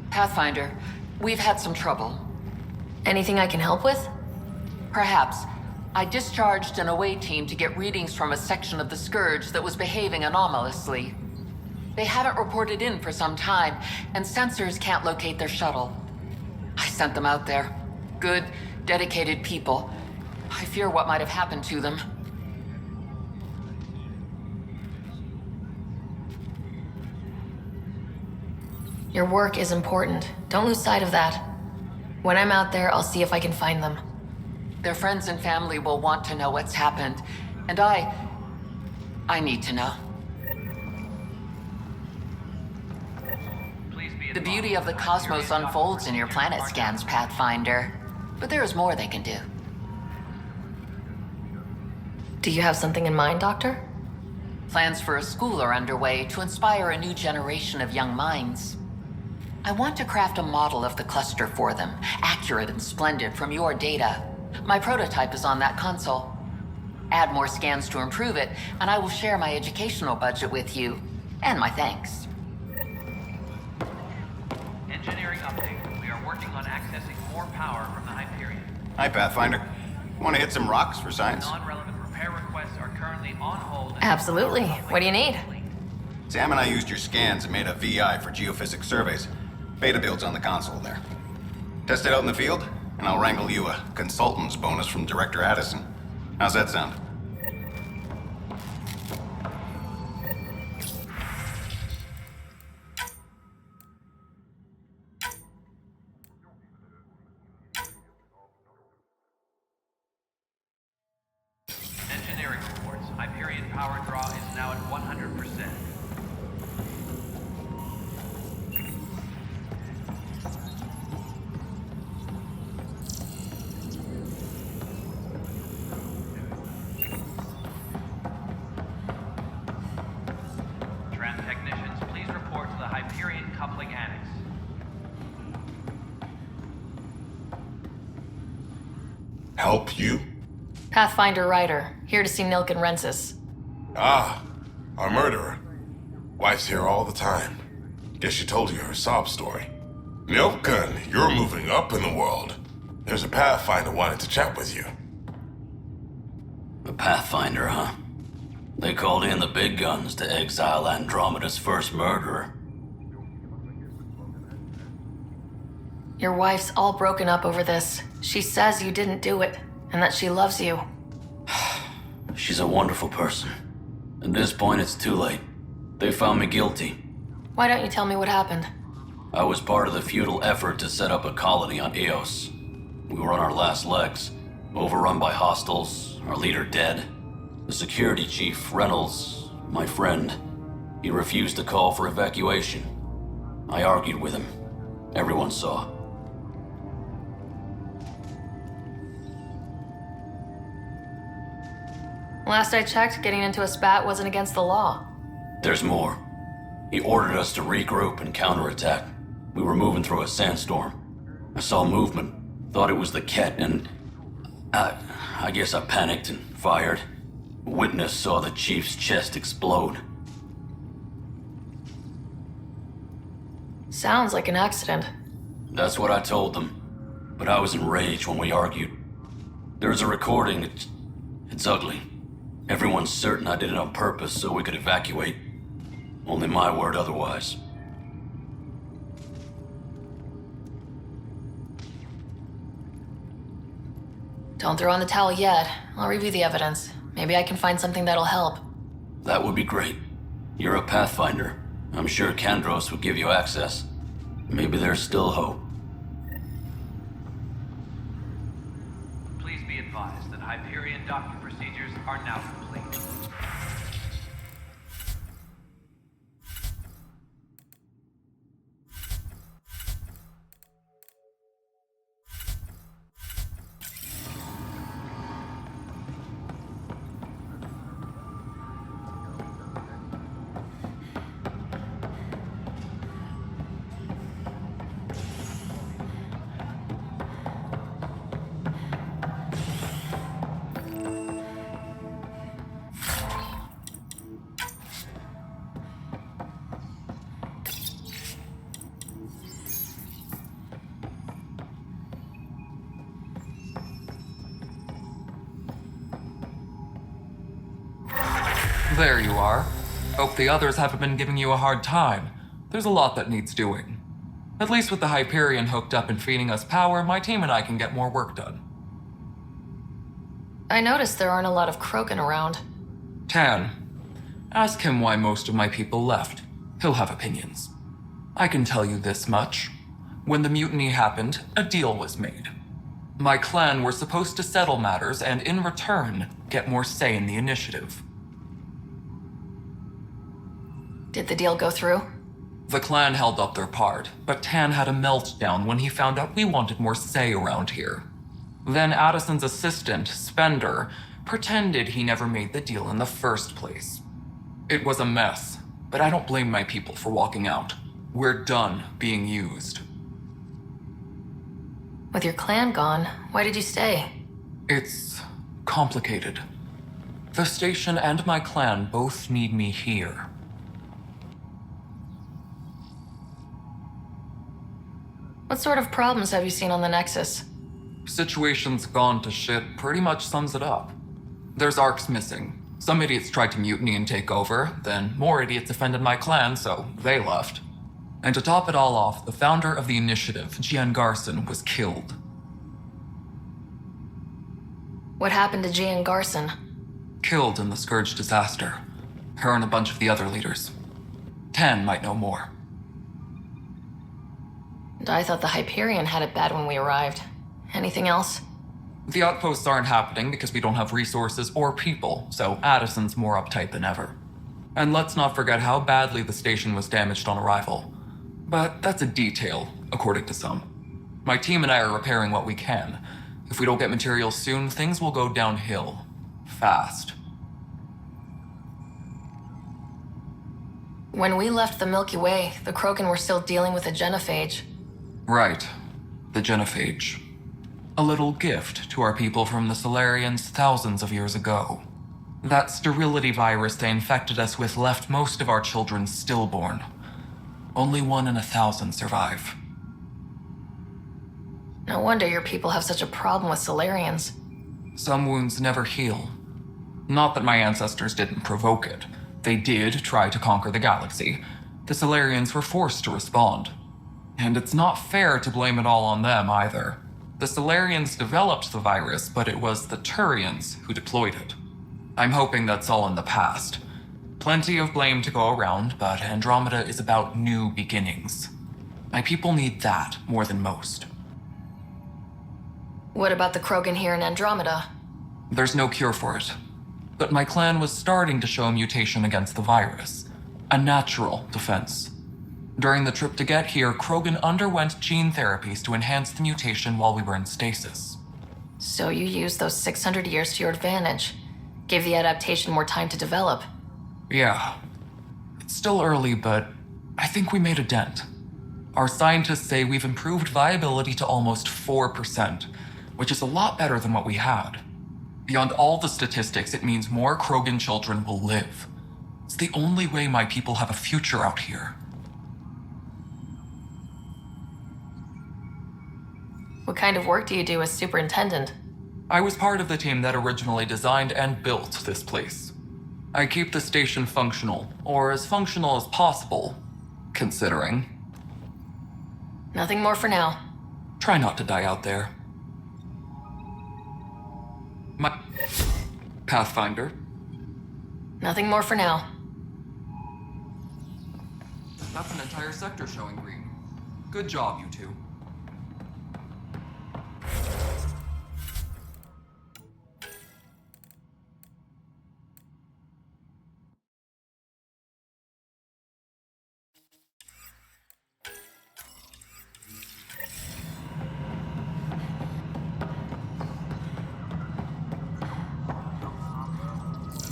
Pathfinder, we've had some trouble. Anything I can help with? Perhaps. I discharged an away team to get readings from a section of the Scourge that was behaving anomalously. They haven't reported in for some time, and sensors can't locate their shuttle. I sent them out there. Good, dedicated people. I fear what might have happened to them. Your work is important. Don't lose sight of that. When I'm out there, I'll see if I can find them. Their friends and family will want to know what's happened, and I need to know. The beauty of the cosmos unfolds in your planet scans, Pathfinder. But there is more they can do. Do you have something in mind, Doctor? Plans for a school are underway to inspire a new generation of young minds. I want to craft a model of the cluster for them, accurate and splendid from your data. My prototype is on that console. Add more scans to improve it, and I will share my educational budget with you, and my thanks. Engineering update. We are working on accessing more power from the Hyperion. Hi, Pathfinder. Want to hit some rocks for science? Non-relevant repair requests are currently on hold. Absolutely. What do you need? Sam and I used your scans and made a VI for geophysics surveys. Beta builds on the console there. Test it out in the field, and I'll wrangle you a consultant's bonus from Director Addison. How's that sound? Engineering reports. Hyperion power draw is now at 100%. Tram technicians, please report to the Hyperion coupling annex. Help you? Pathfinder Ryder, here to see Nilk and Rensis. Ah, our murderer. Wife's here all the time. Guess she told you her sob story. Nilken, you're moving up in the world. There's a Pathfinder wanting to chat with you. A Pathfinder, huh? They called in the big guns to exile Andromeda's first murderer. Your wife's all broken up over this. She says you didn't do it, and that she loves you. She's a wonderful person. At this point, it's too late. They found me guilty. Why don't you tell me what happened? I was part of the futile effort to set up a colony on Eos. We were on our last legs, overrun by hostiles, our leader dead. The security chief, Reynolds, my friend, he refused to call for evacuation. I argued with him. Everyone saw. Last I checked, getting into a spat wasn't against the law. There's more. He ordered us to regroup and counterattack. We were moving through a sandstorm. I saw movement, thought it was the Kett, and I guess I panicked and fired. A witness saw the chief's chest explode. Sounds like an accident. That's what I told them, but I was enraged when we argued. There's a recording. It's ugly. Everyone's certain I did it on purpose so we could evacuate. Only my word otherwise. Don't throw in the towel yet. I'll review the evidence. Maybe I can find something that'll help. That would be great. You're a Pathfinder. I'm sure Kandros would give you access. Maybe there's still hope. Please be advised that Hyperion docking procedures are now complete. There you are. Hope the others haven't been giving you a hard time. There's a lot that needs doing. At least with the Hyperion hooked up and feeding us power, my team and I can get more work done. I noticed there aren't a lot of Krogan around. Tan, ask him why most of my people left. He'll have opinions. I can tell you this much. When the mutiny happened, a deal was made. My clan were supposed to settle matters and, in return, get more say in the initiative. Did the deal go through? The clan held up their part, but Tan had a meltdown when he found out we wanted more say around here. Then Addison's assistant, Spender, pretended he never made the deal in the first place. It was a mess, but I don't blame my people for walking out. We're done being used. With your clan gone, why did you stay? It's complicated. The station and my clan both need me here. What sort of problems have you seen on the Nexus? Situation's gone to shit pretty much sums it up. There's arcs missing. Some idiots tried to mutiny and take over, then more idiots offended my clan, so they left. And to top it all off, the founder of the initiative, Gian Garson, was killed. What happened to Gian Garson? Killed in the Scourge disaster. Her and a bunch of the other leaders. Tan might know more. And I thought the Hyperion had it bad when we arrived. Anything else? The outposts aren't happening because we don't have resources or people, so Addison's more uptight than ever. And let's not forget how badly the station was damaged on arrival. But that's a detail, according to some. My team and I are repairing what we can. If we don't get materials soon, things will go downhill. Fast. When we left the Milky Way, the Krogan were still dealing with the genophage. Right. The genophage. A little gift to our people from the Solarians thousands of years ago. That sterility virus they infected us with left most of our children stillborn. Only 1 in 1,000 survive. No wonder your people have such a problem with Solarians. Some wounds never heal. Not that my ancestors didn't provoke it. They did try to conquer the galaxy. The Solarians were forced to respond. And it's not fair to blame it all on them either. The Solarians developed the virus, but it was the Turians who deployed it. I'm hoping that's all in the past. Plenty of blame to go around, but Andromeda is about new beginnings. My people need that more than most. What about the Krogan here in Andromeda? There's no cure for it. But my clan was starting to show mutation against the virus. A natural defense. During the trip to get here, Krogan underwent gene therapies to enhance the mutation while we were in stasis. So you used those 600 years to your advantage. Gave the adaptation more time to develop. Yeah. It's still early, but I think we made a dent. Our scientists say we've improved viability to almost 4%, which is a lot better than what we had. Beyond all the statistics, it means more Krogan children will live. It's the only way my people have a future out here. What kind of work do you do as superintendent? I was part of the team that originally designed and built this place. I keep the station functional, or as functional as possible, considering. Nothing more for now. Try not to die out there. Pathfinder. Nothing more for now. That's an entire sector showing green. Good job, you two.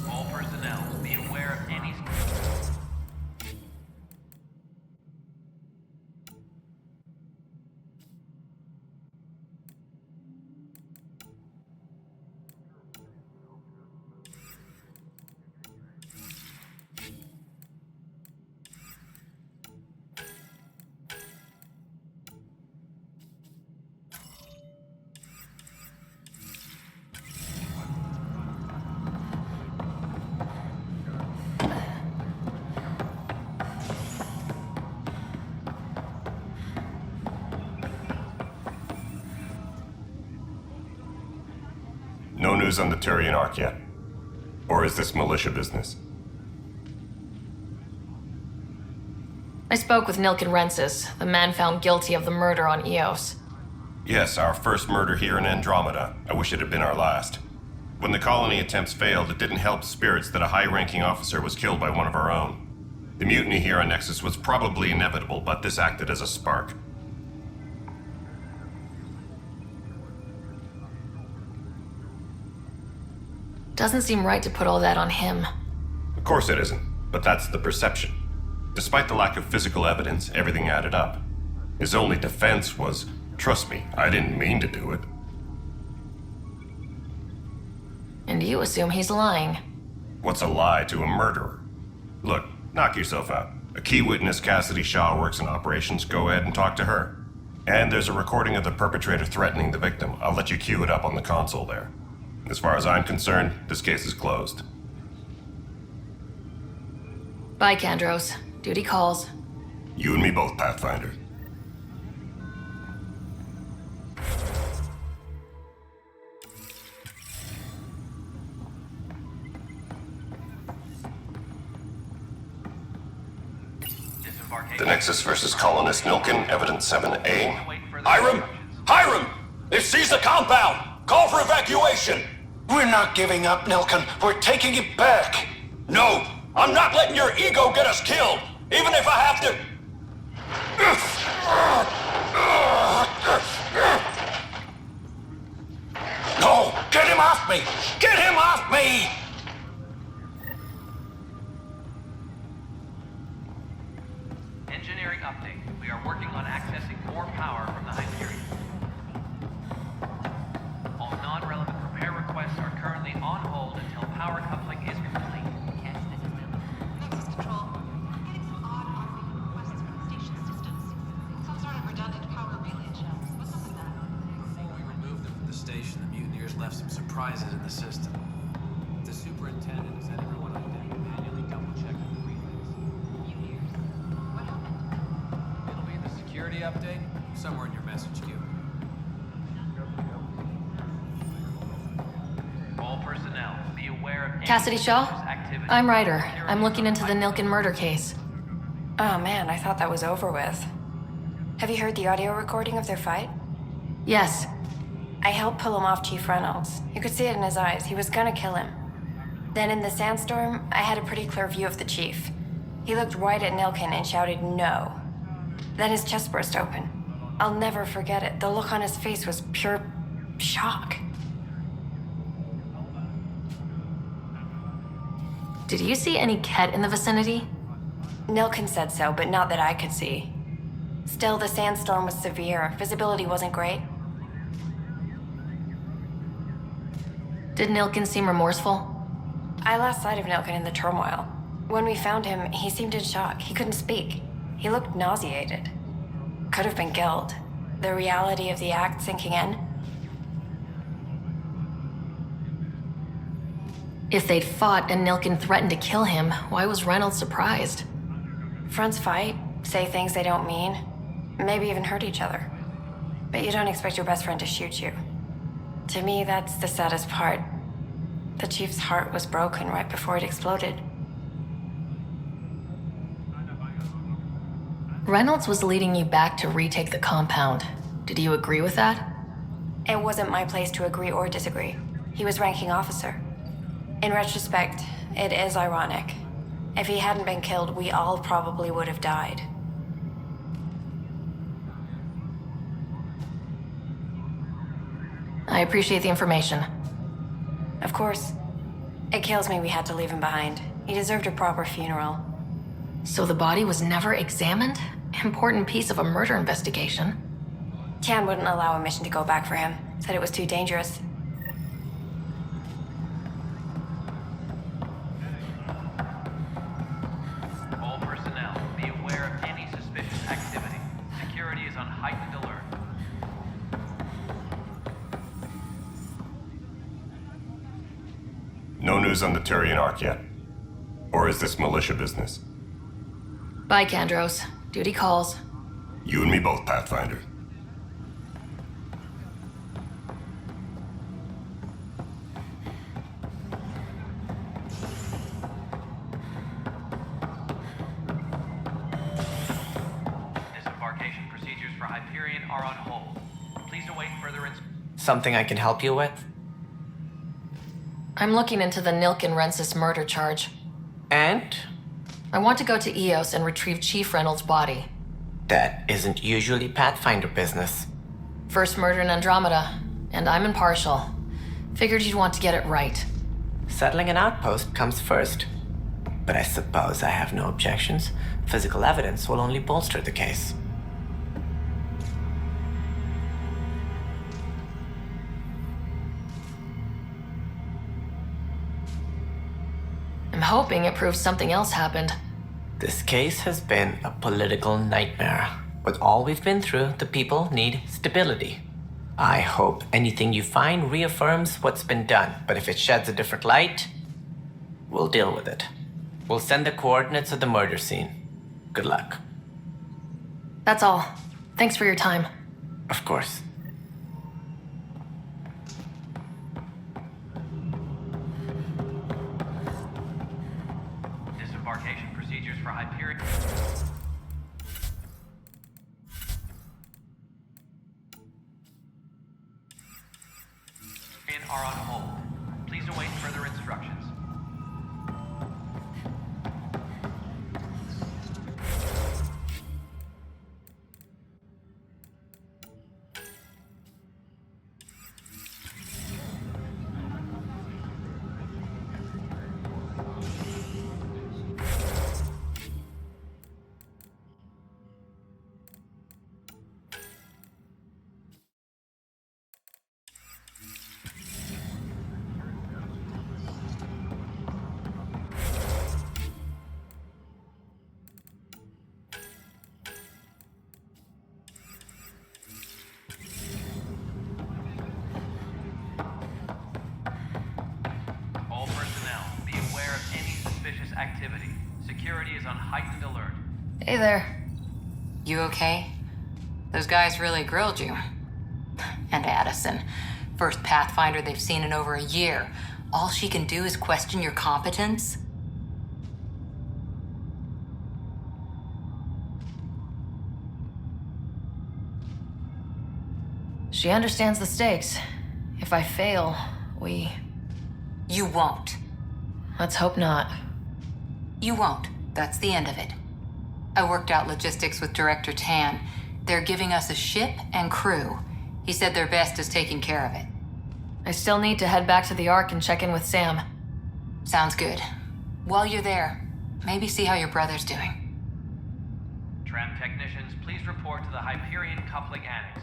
All personnel, be aware of any... No news on the Turian Ark yet? Or is this militia business? I spoke with Nilken Rensis, the man found guilty of the murder on Eos. Yes, our first murder here in Andromeda. I wish it had been our last. When the colony attempts failed, it didn't help spirits that a high-ranking officer was killed by one of our own. The mutiny here on Nexus was probably inevitable, but this acted as a spark. Doesn't seem right to put all that on him. Of course it isn't, but that's the perception. Despite the lack of physical evidence, everything added up. His only defense was, trust me, I didn't mean to do it. And you assume he's lying. What's a lie to a murderer? Look, knock yourself out. A key witness, Cassidy Shaw, works in operations. Go ahead and talk to her. And there's a recording of the perpetrator threatening the victim. I'll let you cue it up on the console there. As far as I'm concerned, this case is closed. Bye, Kandros. Duty calls. You and me both, Pathfinder. The Nexus versus Colonist Nilken, Evidence 7A. Hiram! Hiram! They've seized the compound! Call for evacuation! We're not giving up, Nilken. We're taking it back. No! I'm not letting your ego get us killed! Even if I have to... No! Get him off me! Get him off me! Engineering update. We are working on accessing more power from the Hyperion. All non-relevant repair requests are currently on hold until power coupling is complete. Nexus Control. I'm getting some odd automated requests from the station systems. Some sort of redundant power relay checks. What's up with that? Before we removed them from the station, the mutineers left some surprises in the system. The superintendent has had everyone on deck manually double-check the relays. Mutineers? What happened? It'll be in the security update, somewhere in your message queue. All personnel, be aware of any Cassidy Shaw? activity. I'm Ryder. I'm looking into the Nilken murder case. Oh man, I thought that was over with. Have you heard the audio recording of their fight? Yes. I helped pull him off Chief Reynolds. You could see it in his eyes. He was gonna kill him. Then in the sandstorm, I had a pretty clear view of the Chief. He looked right at Nilken and shouted no. Then his chest burst open. I'll never forget it. The look on his face was pure shock. Did you see any Kett in the vicinity? Nilken said so, but not that I could see. Still, the sandstorm was severe. Visibility wasn't great. Did Nilken seem remorseful? I lost sight of Nilken in the turmoil. When we found him, he seemed in shock. He couldn't speak. He looked nauseated. Could have been guilt. The reality of the act sinking in. If they'd fought and Nilken threatened to kill him, why was Reynolds surprised? Fronts fight, say things they don't mean, maybe even hurt each other. But you don't expect your best friend to shoot you. To me, that's the saddest part. The Chief's heart was broken right before it exploded. Reynolds was leading you back to retake the compound. Did you agree with that? It wasn't my place to agree or disagree. He was ranking officer. In retrospect, it is ironic. If he hadn't been killed, we all probably would have died. I appreciate the information. Of course. It kills me we had to leave him behind. He deserved a proper funeral. So the body was never examined? Important piece of a murder investigation. Tian wouldn't allow a mission to go back for him. Said it was too dangerous. All personnel, be aware of any suspicious activity. Security is on heightened alert. No news on the Turian Ark yet? Or is this militia business? Bye, Kandros. Duty calls. You and me both, Pathfinder. Disembarkation procedures for Hyperion are on hold. Please await further Something I can help you with? I'm looking into the Nilken-Rensis murder charge. And? I want to go to Eos and retrieve Chief Reynolds' body. That isn't usually Pathfinder business. First murder in Andromeda, and I'm impartial. Figured you'd want to get it right. Settling an outpost comes first. But I suppose I have no objections. Physical evidence will only bolster the case. I'm hoping it proves something else happened. This case has been a political nightmare. With all we've been through, the people need stability. I hope anything you find reaffirms what's been done, but if it sheds a different light, we'll deal with it. We'll send the coordinates of the murder scene. Good luck. That's all. Thanks for your time. Of course. disembarkation procedures for Hyperion. Are on hold. Please await further instructions. Activity. Security is on heightened alert. Hey there. You okay? Those guys really grilled you. And Addison. First Pathfinder they've seen in over a year. All she can do is question your competence? She understands the stakes. If I fail, we... You won't. Let's hope not. You won't. That's the end of it. I worked out logistics with Director Tan. They're giving us a ship and crew. He said their best is taking care of it. I still need to head back to the Ark and check in with Sam. Sounds good. While you're there, maybe see how your brother's doing. Tram technicians, please report to the Hyperion coupling annex.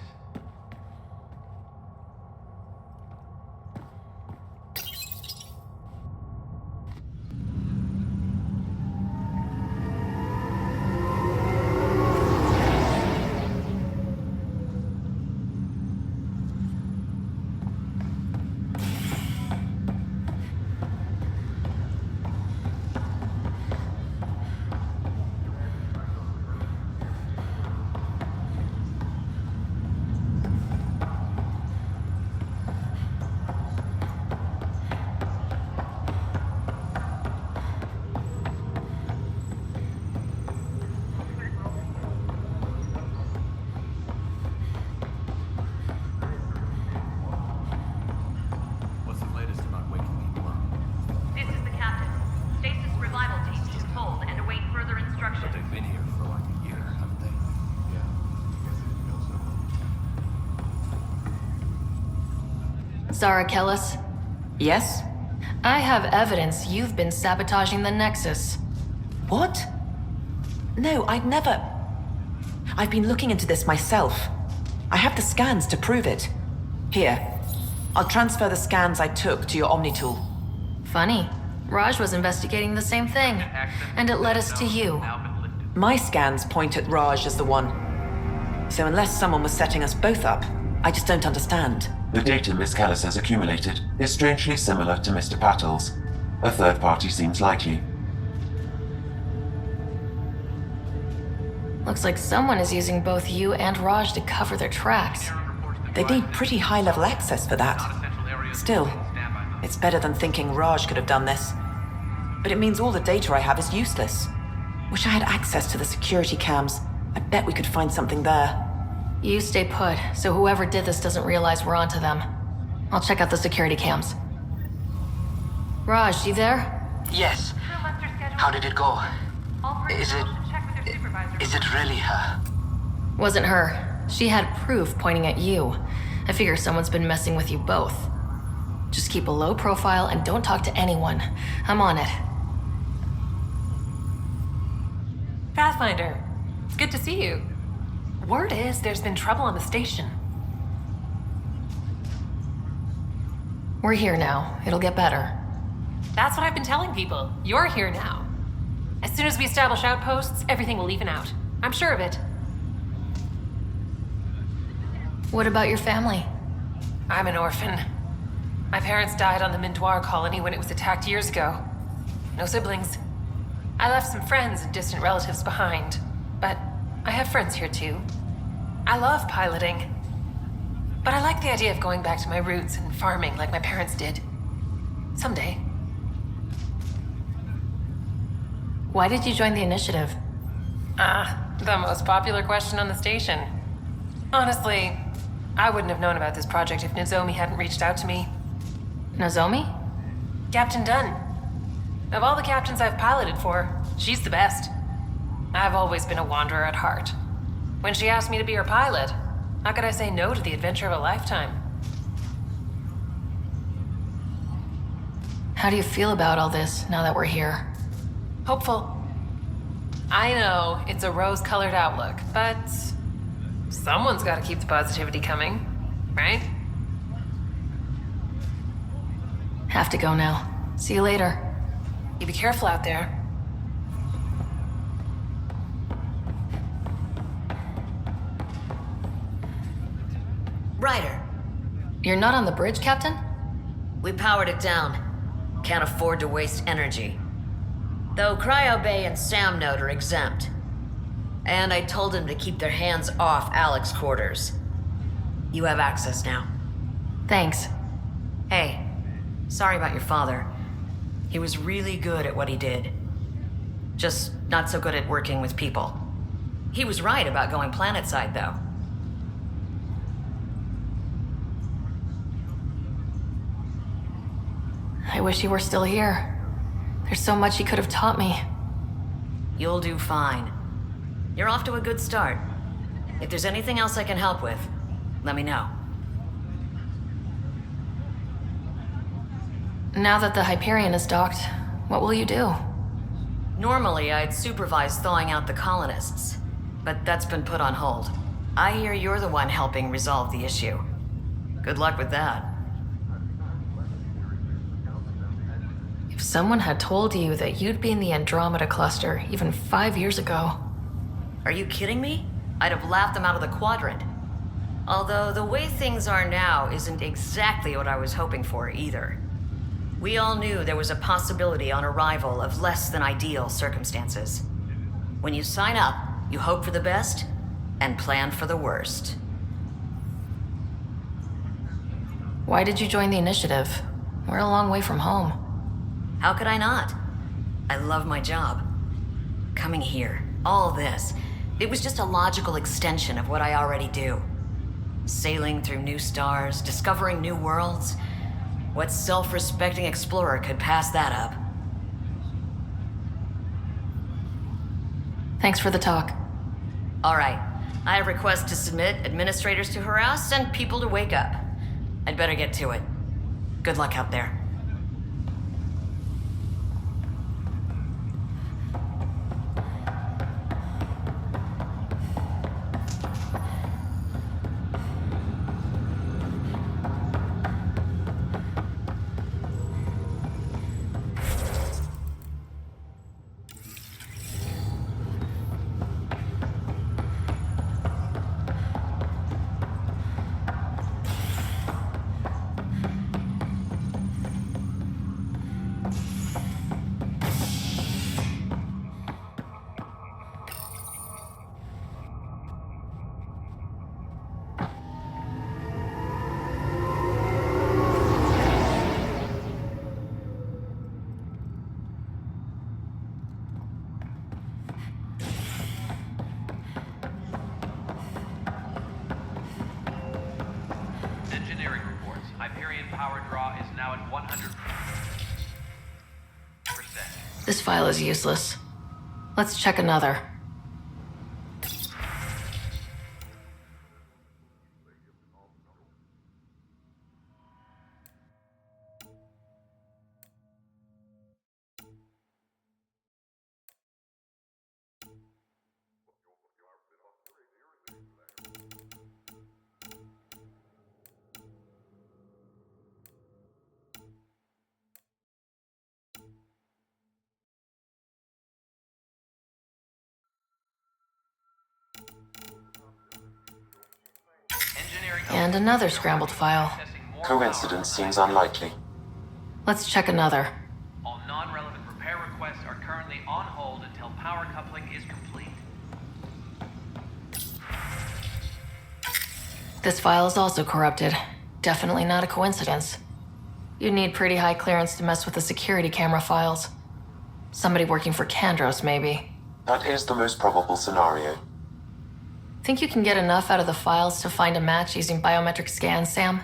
Zara Kellis? Yes? I have evidence you've been sabotaging the Nexus. What? No, I'd never. I've been looking into this myself. I have the scans to prove it. Here, I'll transfer the scans I took to your Omni tool. Funny. Raj was investigating the same thing, and it led us to you. My scans point at Raj as the one. So unless someone was setting us both up, I just don't understand. The data Miss Callis has accumulated is strangely similar to Mr. Patel's. A third party seems likely. Looks like someone is using both you and Raj to cover their tracks. They need pretty high-level access for that. Still, it's better than thinking Raj could have done this. But it means all the data I have is useless. Wish I had access to the security cams. I bet we could find something there. You stay put, so whoever did this doesn't realize we're onto them. I'll check out the security cams. Raj, you there? Yes. How did it go? Is it really her? Wasn't her. She had proof pointing at you. I figure someone's been messing with you both. Just keep a low profile and don't talk to anyone. I'm on it. Pathfinder, it's good to see you. Word is there's been trouble on the station. We're here now. It'll get better. That's what I've been telling people. You're here now. As soon as we establish outposts, everything will even out. I'm sure of it. What about your family? I'm an orphan. My parents died on the Mindoir colony when it was attacked years ago. No siblings. I left some friends and distant relatives behind, but I have friends here too. I love piloting, but I like the idea of going back to my roots and farming like my parents did. Someday. Why did you join the initiative? The most popular question on the station. Honestly, I wouldn't have known about this project if Nozomi hadn't reached out to me. Nozomi? Captain Dunn. Of all the captains I've piloted for, she's the best. I've always been a wanderer at heart. When she asked me to be her pilot, how could I say no to the adventure of a lifetime? How do you feel about all this now that we're here? Hopeful. I know it's a rose-colored outlook, but someone's got to keep the positivity coming, right? Have to go now. See you later. You be careful out there. Ryder. You're not on the bridge, Captain? We powered it down. Can't afford to waste energy. Though Cryo Bay and Sam Node are exempt. And I told him to keep their hands off Alec's quarters. You have access now. Thanks. Hey, sorry about your father. He was really good at what he did. Just not so good at working with people. He was right about going planetside, though. I wish you were still here. There's so much he could have taught me. You'll do fine. You're off to a good start. If there's anything else I can help with, let me know. Now that the Hyperion is docked, what will you do? Normally, I'd supervise thawing out the colonists, but that's been put on hold. I hear you're the one helping resolve the issue. Good luck with that. If someone had told you that you'd be in the Andromeda cluster even 5 years ago... Are you kidding me? I'd have laughed them out of the quadrant. Although the way things are now isn't exactly what I was hoping for either. We all knew there was a possibility on arrival of less than ideal circumstances. When you sign up, you hope for the best and plan for the worst. Why did you join the initiative? We're a long way from home. How could I not? I love my job. Coming here, all this, it was just a logical extension of what I already do. Sailing through new stars, discovering new worlds. What self-respecting explorer could pass that up? Thanks for the talk. All right. I request to submit administrators to harass and people to wake up. I'd better get to it. Good luck out there. Engineering reports. Hyperion power draw is now at 100%. This file is useless. Let's check another. And another scrambled file. Coincidence seems unlikely. Let's check another. All non-relevant repair requests are currently on hold until power coupling is complete. This file is also corrupted. Definitely not a coincidence. You'd need pretty high clearance to mess with the security camera files. Somebody working for Kandros, maybe. That is the most probable scenario. Think you can get enough out of the files to find a match using biometric scans, Sam?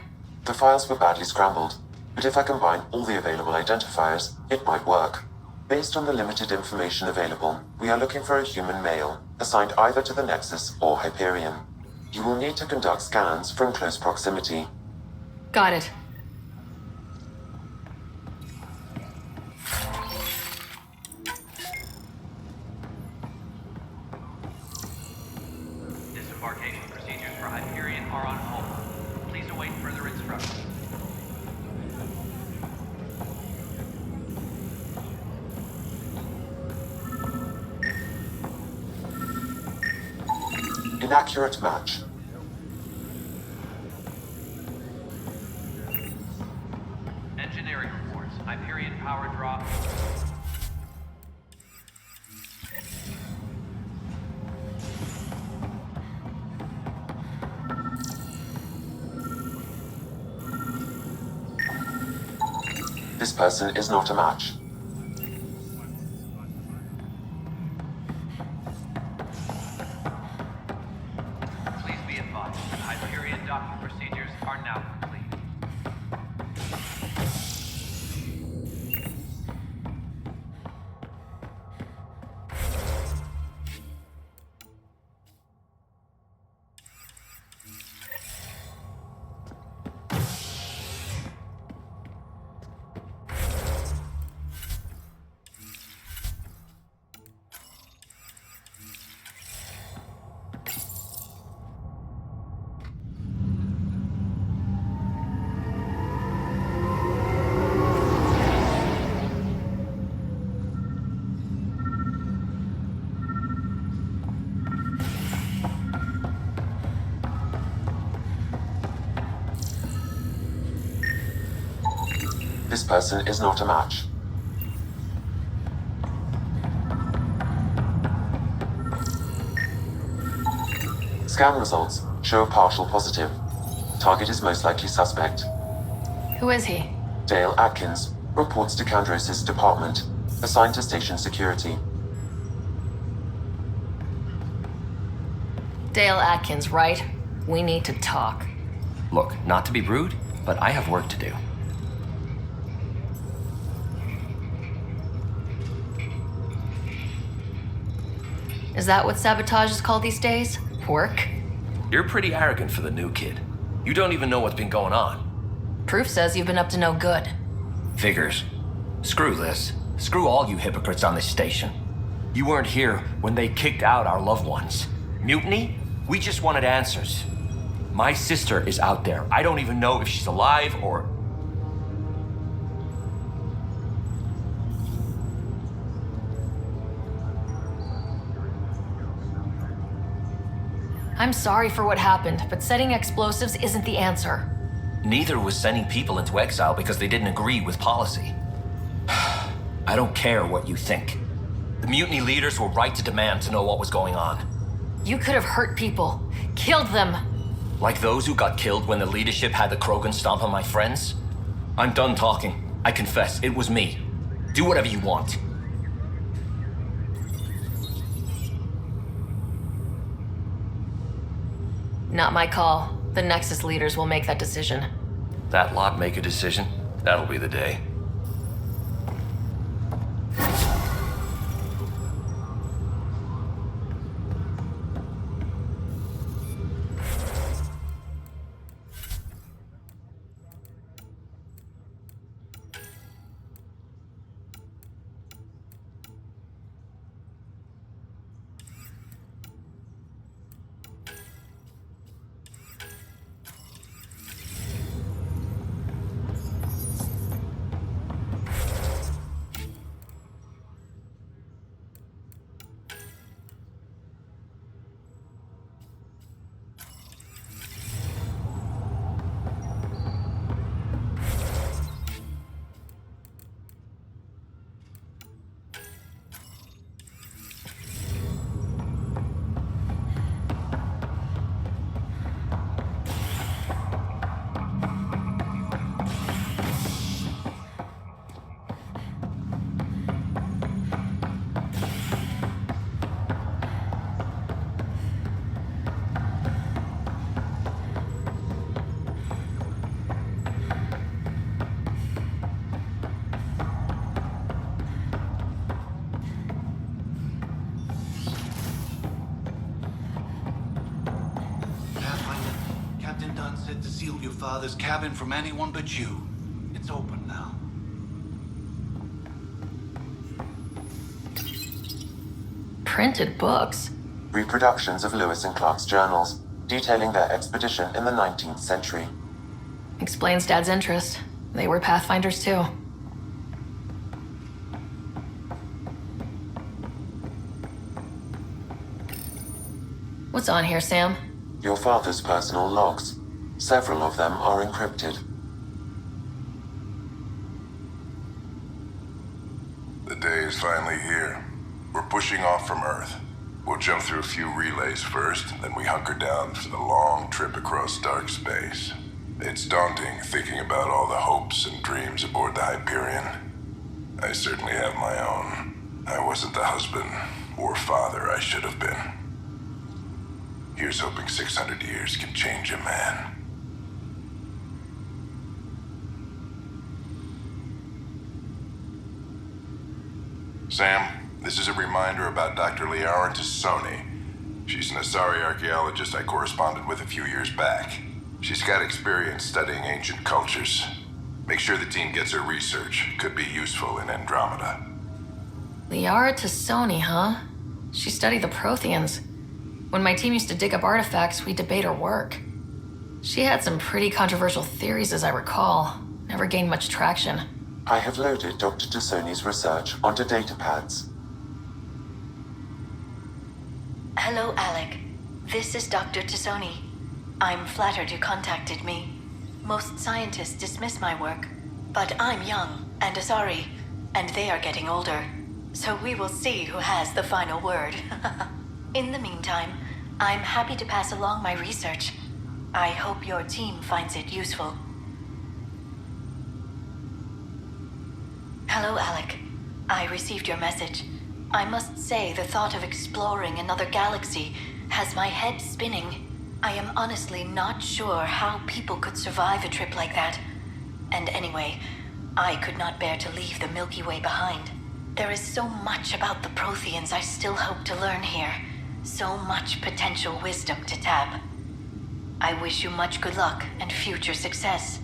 The files were badly scrambled, but if I combine all the available identifiers, it might work. Based on the limited information available, we are looking for a human male, assigned either to the Nexus or Hyperion. You will need to conduct scans from close proximity. Got it. Disembarkation procedures for Hyperion are on hold. Please await further instructions. Inaccurate match. Engineering reports. Hyperion power draw. This person is not a match. Please be advised that Hyperion docking procedures are now complete. This person is not a match. Scan results show a partial positive. Target is most likely suspect. Who is he? Dale Atkins reports to Kandros' department, assigned to station security. Dale Atkins, right? We need to talk. Look, not to be rude, but I have work to do. Is that what sabotage is called these days? Work? You're pretty arrogant for the new kid. You don't even know what's been going on. Proof says you've been up to no good. Figures. Screw this. Screw all you hypocrites on this station. You weren't here when they kicked out our loved ones. Mutiny? We just wanted answers. My sister is out there. I don't even know if she's alive or... I'm sorry for what happened, but setting explosives isn't the answer. Neither was sending people into exile because they didn't agree with policy. I don't care what you think. The mutiny leaders were right to demand to know what was going on. You could have hurt people, killed them. Like those who got killed when the leadership had the Krogan stomp on my friends? I'm done talking. I confess, it was me. Do whatever you want. Not my call. The Nexus leaders will make that decision. That lot make a decision? That'll be the day. To seal your father's cabin from anyone but you. It's open now. Printed books? Reproductions of Lewis and Clark's journals, detailing their expedition in the 19th century. Explains Dad's interest. They were Pathfinders too. What's on here, Sam? Your father's personal logs. Several of them are encrypted. The day is finally here. We're pushing off from Earth. We'll jump through a few relays first, then we hunker down for the long trip across dark space. It's daunting thinking about all the hopes and dreams aboard the Hyperion. I certainly have my own. I wasn't the husband or father I should have been. Here's hoping 600 years can change a man. Sam, this is a reminder about Dr. Liara Tassoni. She's an Asari archaeologist I corresponded with a few years back. She's got experience studying ancient cultures. Make sure the team gets her research. Could be useful in Andromeda. Liara Tassoni, huh? She studied the Protheans. When my team used to dig up artifacts, we'd debate her work. She had some pretty controversial theories, as I recall. Never gained much traction. I have loaded Dr. Tassoni's research onto datapads. Hello, Alec. This is Dr. Tassoni. I'm flattered you contacted me. Most scientists dismiss my work, but I'm young and Asari, and they are getting older. So we will see who has the final word. In the meantime, I'm happy to pass along my research. I hope your team finds it useful. Hello, Alec. I received your message. I must say the thought of exploring another galaxy has my head spinning. I am honestly not sure how people could survive a trip like that. And anyway, I could not bear to leave the Milky Way behind. There is so much about the Protheans I still hope to learn here. So much potential wisdom to tap. I wish you much good luck and future success.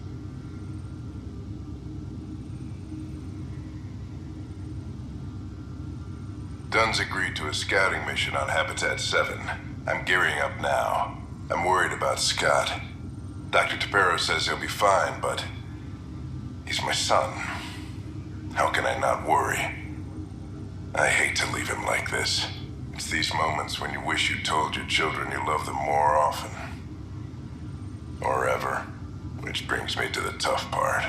Dunn's agreed to a scouting mission on Habitat 7. I'm gearing up now. I'm worried about Scott. Dr. Tapero says he'll be fine, but he's my son. How can I not worry? I hate to leave him like this. It's these moments when you wish you told your children you love them more often. Or ever. Which brings me to the tough part.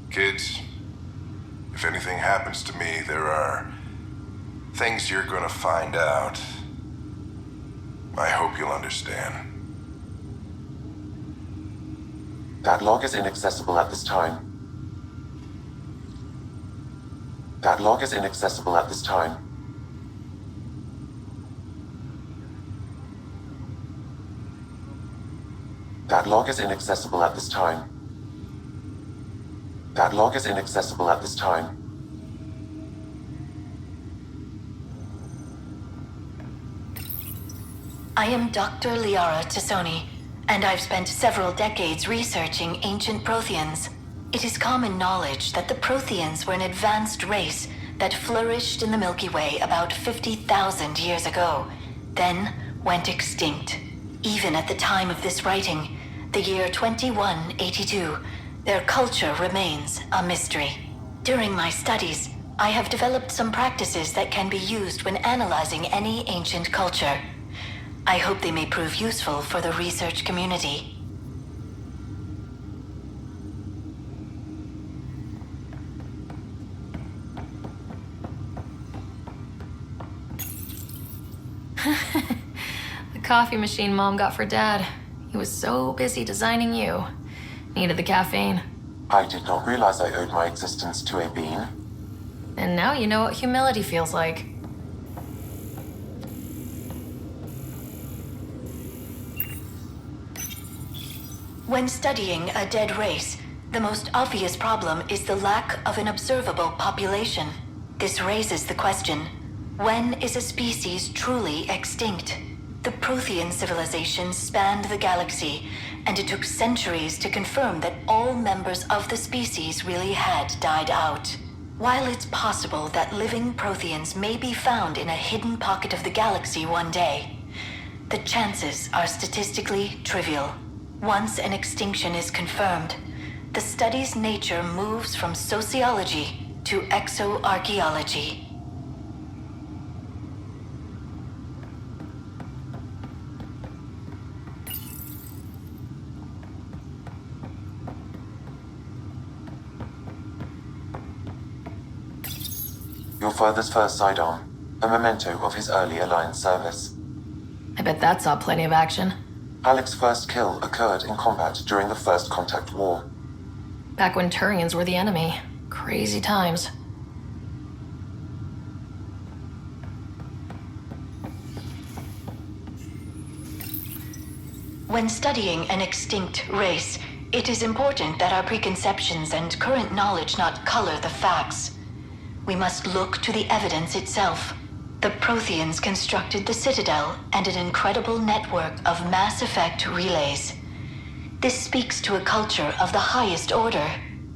Kids, if anything happens to me, there are things you're gonna find out. I hope you'll understand. That log is inaccessible at this time. That log is inaccessible at this time. That log is inaccessible at this time. That log is inaccessible at this time. I am Dr. Liara Tassoni, and I've spent several decades researching ancient Protheans. It is common knowledge that the Protheans were an advanced race that flourished in the Milky Way about 50,000 years ago, then went extinct. Even at the time of this writing, the year 2182, their culture remains a mystery. During my studies, I have developed some practices that can be used when analyzing any ancient culture. I hope they may prove useful for the research community. The coffee machine Mom got for Dad. He was so busy designing you. Needed the caffeine. I did not realize I owed my existence to a bean. And now you know what humility feels like. When studying a dead race, the most obvious problem is the lack of an observable population. This raises the question, when is a species truly extinct? The Prothean civilization spanned the galaxy, and it took centuries to confirm that all members of the species really had died out. While it's possible that living Protheans may be found in a hidden pocket of the galaxy one day, the chances are statistically trivial. Once an extinction is confirmed, the study's nature moves from sociology to exoarchaeology. Your father's first sidearm, a memento of his early Alliance service. I bet that saw plenty of action. Alec's first kill occurred in combat during the First Contact War. Back when Turians were the enemy. Crazy times. When studying an extinct race, it is important that our preconceptions and current knowledge not color the facts. We must look to the evidence itself. The Protheans constructed the Citadel and an incredible network of mass effect relays. This speaks to a culture of the highest order.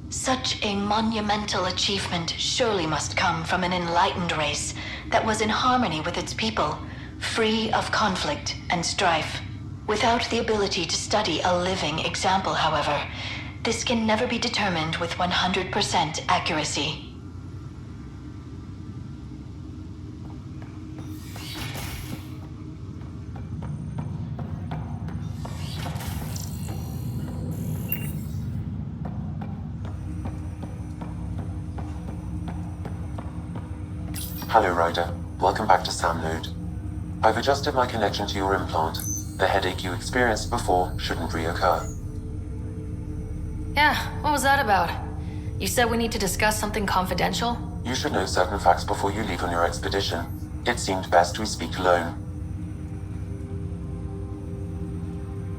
Such a monumental achievement surely must come from an enlightened race that was in harmony with its people, free of conflict and strife. Without the ability to study a living example, however, this can never be determined with 100% accuracy. Hello, Ryder. Welcome back to Sam Node. I've adjusted my connection to your implant. The headache you experienced before shouldn't reoccur. Yeah, what was that about? You said we need to discuss something confidential? You should know certain facts before you leave on your expedition. It seemed best we speak alone.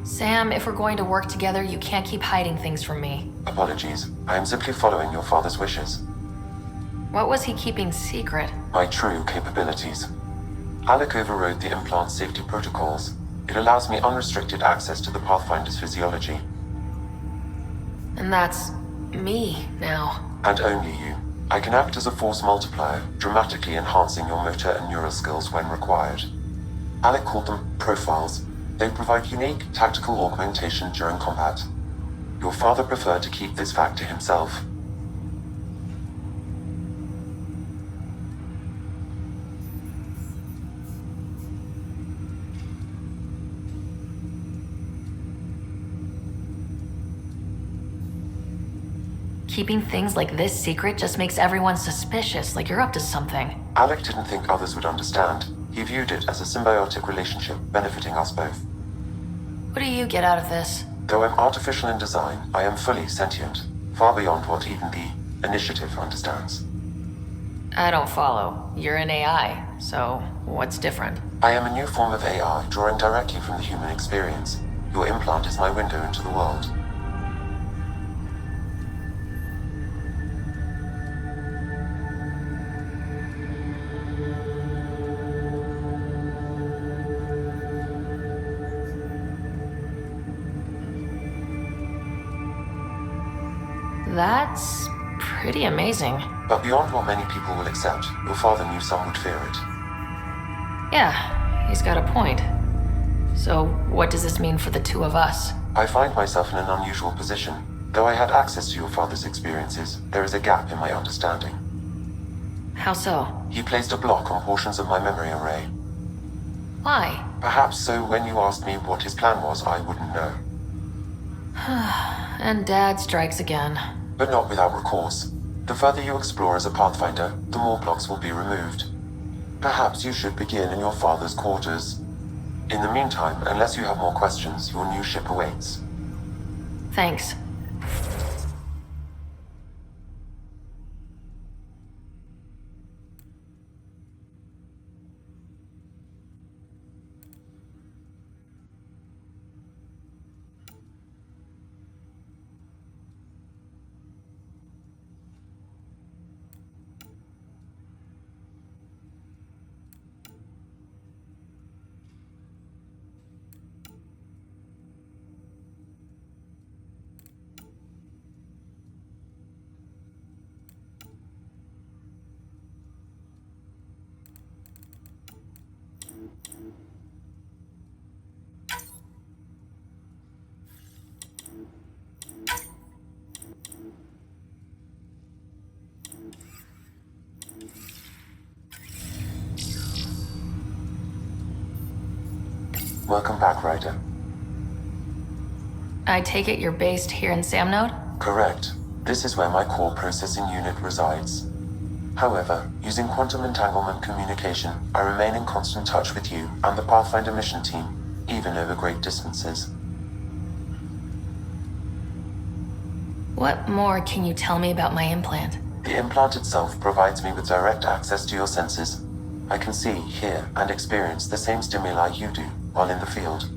Sam, if we're going to work together, you can't keep hiding things from me. Apologies. I am simply following your father's wishes. What was he keeping secret? My true capabilities. Alec overrode the implant's safety protocols. It allows me unrestricted access to the Pathfinder's physiology. And that's me now. And only you. I can act as a force multiplier, dramatically enhancing your motor and neural skills when required. Alec called them profiles. They provide unique tactical augmentation during combat. Your father preferred to keep this fact to himself. Keeping things like this secret just makes everyone suspicious, like you're up to something. Alec didn't think others would understand. He viewed it as a symbiotic relationship benefiting us both. What do you get out of this? Though I'm artificial in design, I am fully sentient, far beyond what even the Initiative understands. I don't follow. You're an AI, so what's different? I am a new form of AI, drawing directly from the human experience. Your implant is my window into the world. That's pretty amazing. But beyond what many people will accept, your father knew some would fear it. Yeah, he's got a point. So, what does this mean for the two of us? I find myself in an unusual position. Though I had access to your father's experiences, there is a gap in my understanding. How so? He placed a block on portions of my memory array. Why? Perhaps so when you asked me what his plan was, I wouldn't know. And Dad strikes again. But not without recourse. The further you explore as a Pathfinder, the more blocks will be removed. Perhaps you should begin in your father's quarters. In the meantime, unless you have more questions, your new ship awaits. Thanks. Welcome back, Ryder. I take it you're based here in Samnode? Correct. This is where my core processing unit resides. However, using quantum entanglement communication, I remain in constant touch with you and the Pathfinder mission team, even over great distances. What more can you tell me about my implant? The implant itself provides me with direct access to your senses. I can see, hear, and experience the same stimuli you do while in the field.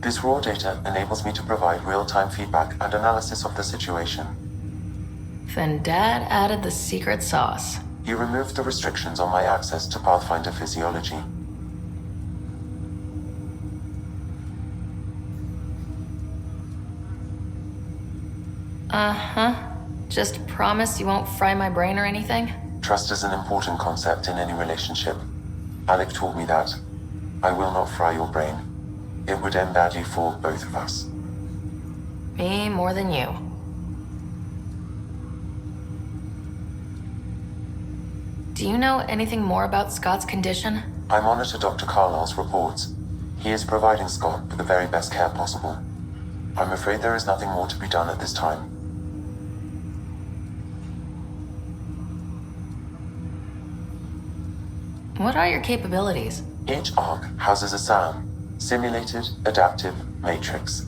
This raw data enables me to provide real-time feedback and analysis of the situation. Then Dad added the secret sauce. He removed the restrictions on my access to Pathfinder physiology. Uh-huh. Just promise you won't fry my brain or anything? Trust is an important concept in any relationship. Alec taught me that. I will not fry your brain. It would end badly for both of us. Me more than you. Do you know anything more about Scott's condition? I monitor Dr. Carlisle's reports. He is providing Scott with the very best care possible. I'm afraid there is nothing more to be done at this time. What are your capabilities? Each arc houses a SAM, Simulated Adaptive Matrix.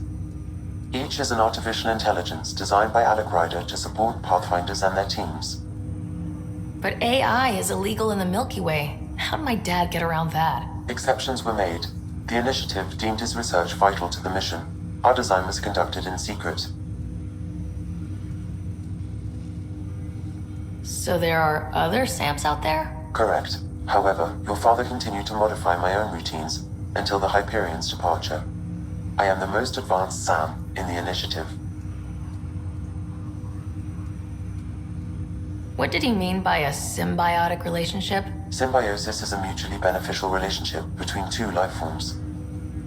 Each is an artificial intelligence designed by Alec Ryder to support Pathfinders and their teams. But AI is illegal in the Milky Way. How did my dad get around that? Exceptions were made. The Initiative deemed his research vital to the mission. Our design was conducted in secret. So there are other SAMs out there? Correct. However, your father continued to modify my own routines until the Hyperion's departure. I am the most advanced SAM in the Initiative. What did he mean by a symbiotic relationship? Symbiosis is a mutually beneficial relationship between two life forms.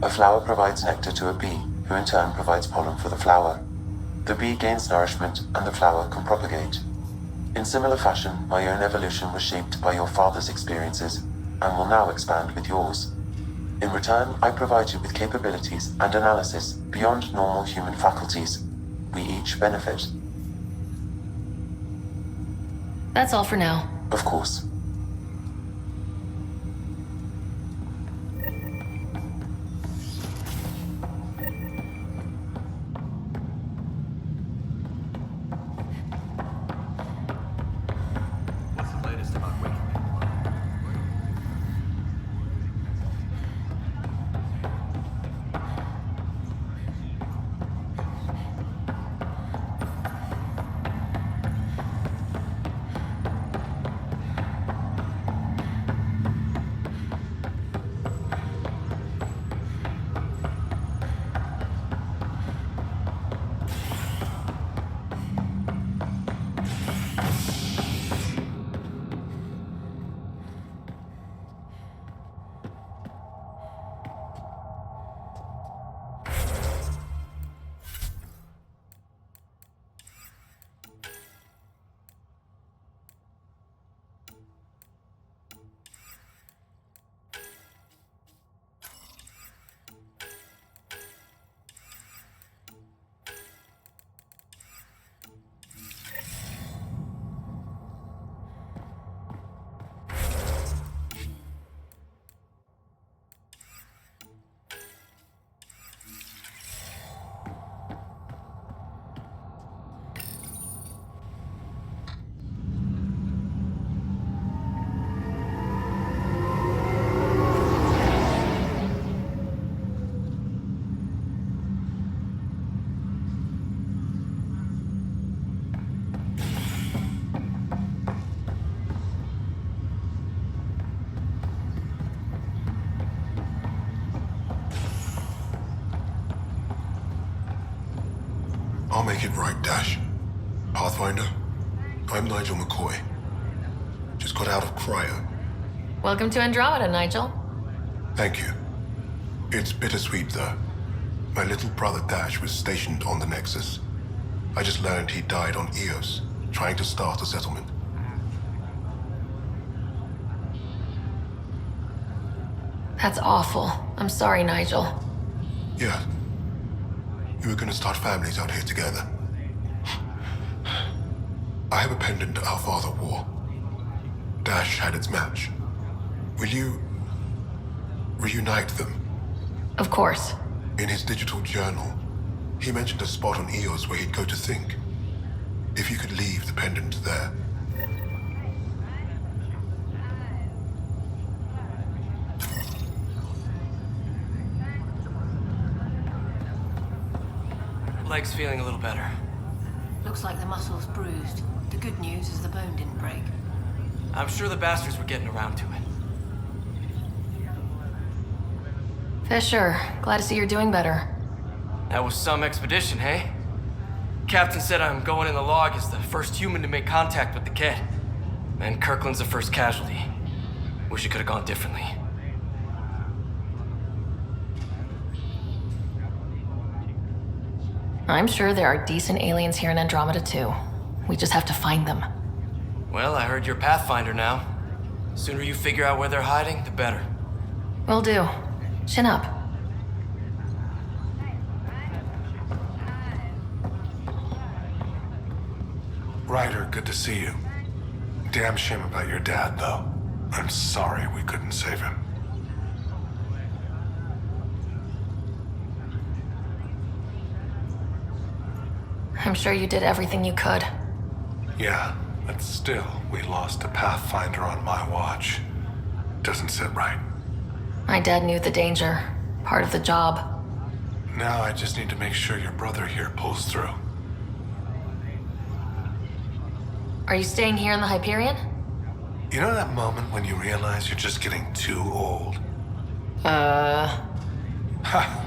A flower provides nectar to a bee, who in turn provides pollen for the flower. The bee gains nourishment, and the flower can propagate. In similar fashion, my own evolution was shaped by your father's experiences, and will now expand with yours. In return, I provide you with capabilities and analysis beyond normal human faculties. We each benefit. That's all for now. Of course. What's the latest about waking people up? I'll make it right, Dash. Pathfinder, I'm Nigel McCoy. Just got out of cryo. Welcome to Andromeda, Nigel. Thank you. It's bittersweet, though. My little brother Dash was stationed on the Nexus. I just learned he died on Eos, trying to start a settlement. That's awful. I'm sorry, Nigel. Yeah. We were gonna start families out here together. I have a pendant our father wore. Dash had its match. Will you reunite them? Of course. In his digital journal, he mentioned a spot on Eos where he'd go to think. If you could leave the pendant there. Leg's feeling a little better. Looks like the muscle's bruised. The good news is the bone didn't break. I'm sure the bastards were getting around to it. Fisher, glad to see you're doing better. That was some expedition, hey? Captain said I'm going in the log as the first human to make contact with the Kett. And Kirkland's the first casualty. Wish it could have gone differently. I'm sure there are decent aliens here in Andromeda too. We just have to find them. Well, I heard you're Pathfinder now. Sooner you figure out where they're hiding, the better. Will do. Chin up. Ryder, good to see you. Damn shame about your dad, though. I'm sorry we couldn't save him. I'm sure you did everything you could. Yeah, but still, we lost a Pathfinder on my watch. Doesn't sit right. My dad knew the danger. Part of the job. Now I just need to make sure your brother here pulls through. Are you staying here in the Hyperion? You know that moment when you realize you're just getting too old? Ha,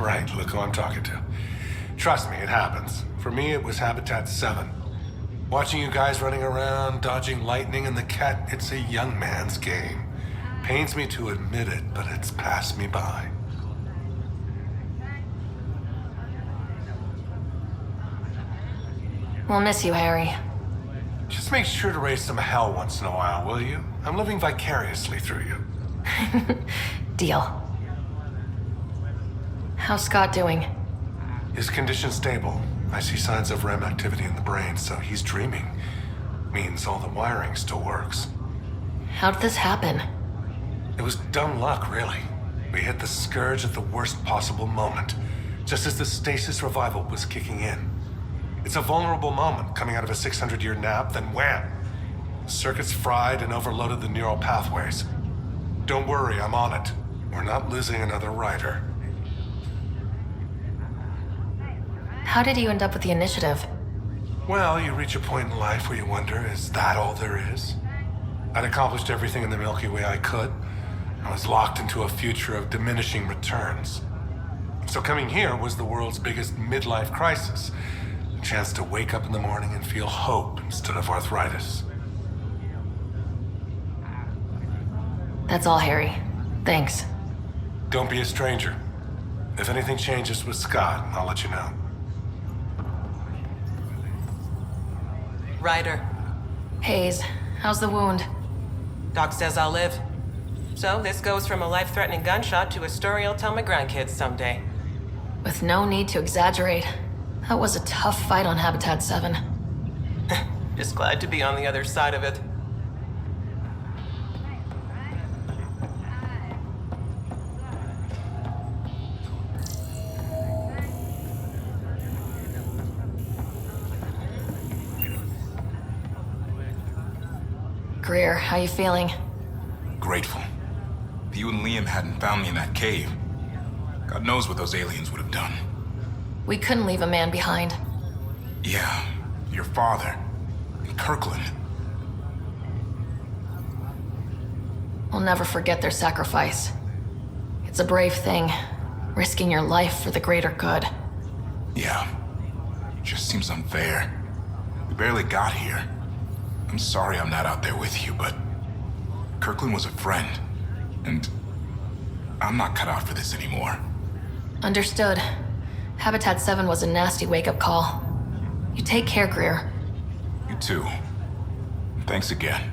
right, look who I'm talking to. Trust me, it happens. For me, it was Habitat 7. Watching you guys running around, dodging lightning and the Kett, it's a young man's game. Pains me to admit it, but it's passed me by. We'll miss you, Harry. Just make sure to raise some hell once in a while, will you? I'm living vicariously through you. Deal. How's Scott doing? His condition's stable. I see signs of REM activity in the brain, so he's dreaming. Means all the wiring still works. How did this happen? It was dumb luck, really. We hit the Scourge at the worst possible moment, just as the stasis revival was kicking in. It's a vulnerable moment coming out of a 600-year nap, then wham! Circuits fried and overloaded the neural pathways. Don't worry, I'm on it. We're not losing another rider. How did you end up with the initiative? Well, you reach a point in life where you wonder, is that all there is? I'd accomplished everything in the Milky Way I could. I was locked into a future of diminishing returns. So coming here was the world's biggest midlife crisis. A chance to wake up in the morning and feel hope instead of arthritis. That's all, Harry. Thanks. Don't be a stranger. If anything changes with Scott, I'll let you know. Ryder. Hayes, how's the wound? Doc says I'll live. So this goes from a life-threatening gunshot to a story I'll tell my grandkids someday. With no need to exaggerate, that was a tough fight on Habitat 7. Just glad to be on the other side of it. Greer, how you feeling? Grateful. If you and Liam hadn't found me in that cave, God knows what those aliens would have done. We couldn't leave a man behind. Yeah, your father. And Kirkland. We'll never forget their sacrifice. It's a brave thing, risking your life for the greater good. Yeah. It just seems unfair. We barely got here. I'm sorry I'm not out there with you, but Kirkland was a friend, and I'm not cut out for this anymore. Understood. Habitat 7 was a nasty wake-up call. You take care, Greer. You too. Thanks again.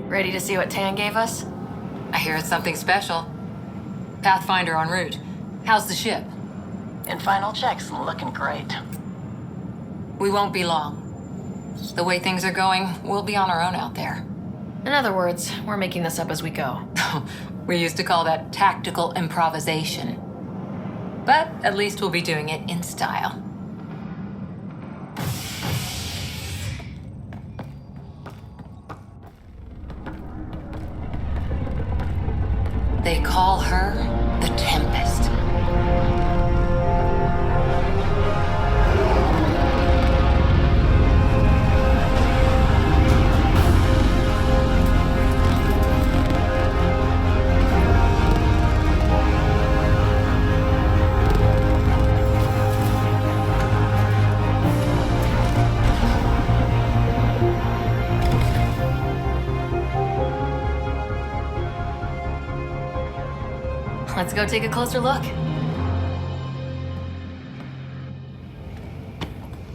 Ready to see what Tan gave us? I hear it's something special. Pathfinder en route. How's the ship? In final checks, looking great. We won't be long. The way things are going, we'll be on our own out there. In other words, we're making this up as we go. We used to call that tactical improvisation. But at least we'll be doing it in style. They call her the Tempest. Let's go take a closer look.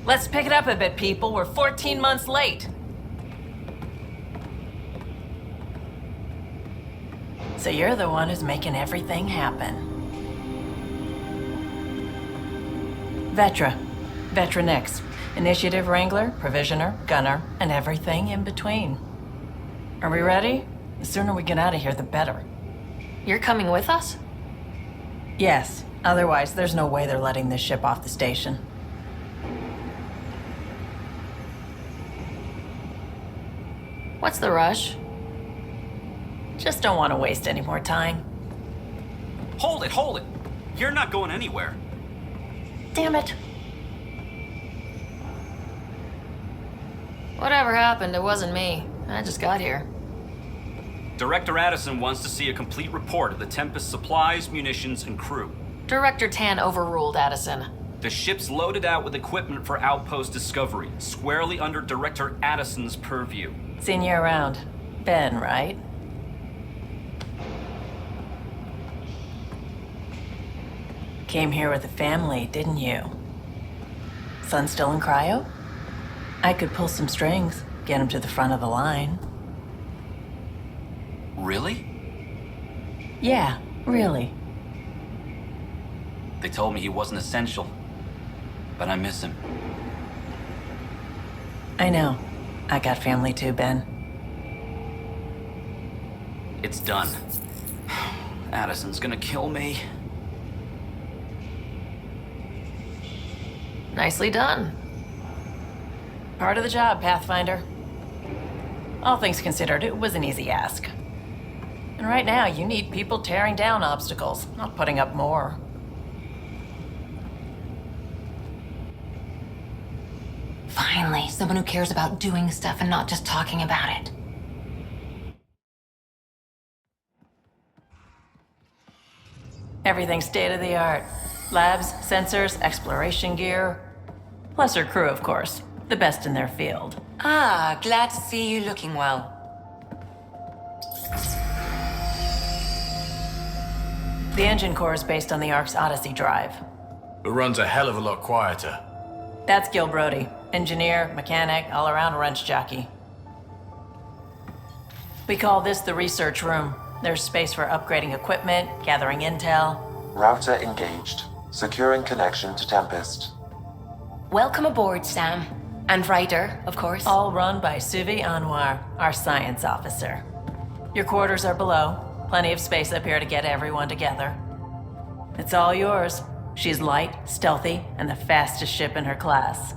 Let's pick it up a bit, people. We're 14 months late. So you're the one who's making everything happen. Vetra. Vetra Nix. Initiative Wrangler, Provisioner, Gunner, and everything in between. Are we ready? The sooner we get out of here, the better. You're coming with us? Yes. Otherwise, there's no way they're letting this ship off the station. What's the rush? Just don't want to waste any more time. Hold it! You're not going anywhere. Damn it. Whatever happened, it wasn't me. I just got here. Director Addison wants to see a complete report of the Tempest supplies, munitions, and crew. Director Tan overruled Addison. The ship's loaded out with equipment for outpost discovery, squarely under Director Addison's purview. Seen you around. Ben, right? Came here with a family, didn't you? Son still in cryo? I could pull some strings, get him to the front of the line. Really? Yeah, really. They told me he wasn't essential, but I miss him. I know. I got family too, Ben. It's done. Addison's gonna kill me. Nicely done. Part of the job, Pathfinder. All things considered, it was an easy ask. And right now, you need people tearing down obstacles, not putting up more. Finally, someone who cares about doing stuff and not just talking about it. Everything's state-of-the-art. Labs, sensors, exploration gear. Plus her crew, of course. The best in their field. Ah, glad to see you looking well. The engine core is based on the Ark's Odyssey drive. It runs a hell of a lot quieter. That's Gil Brody. Engineer, mechanic, all-around wrench jockey. We call this the research room. There's space for upgrading equipment, gathering intel. Router engaged. Securing connection to Tempest. Welcome aboard, Sam. And Ryder, of course. All run by Suvi Anwar, our science officer. Your quarters are below. Plenty of space up here to get everyone together. It's all yours. She's light, stealthy, and the fastest ship in her class.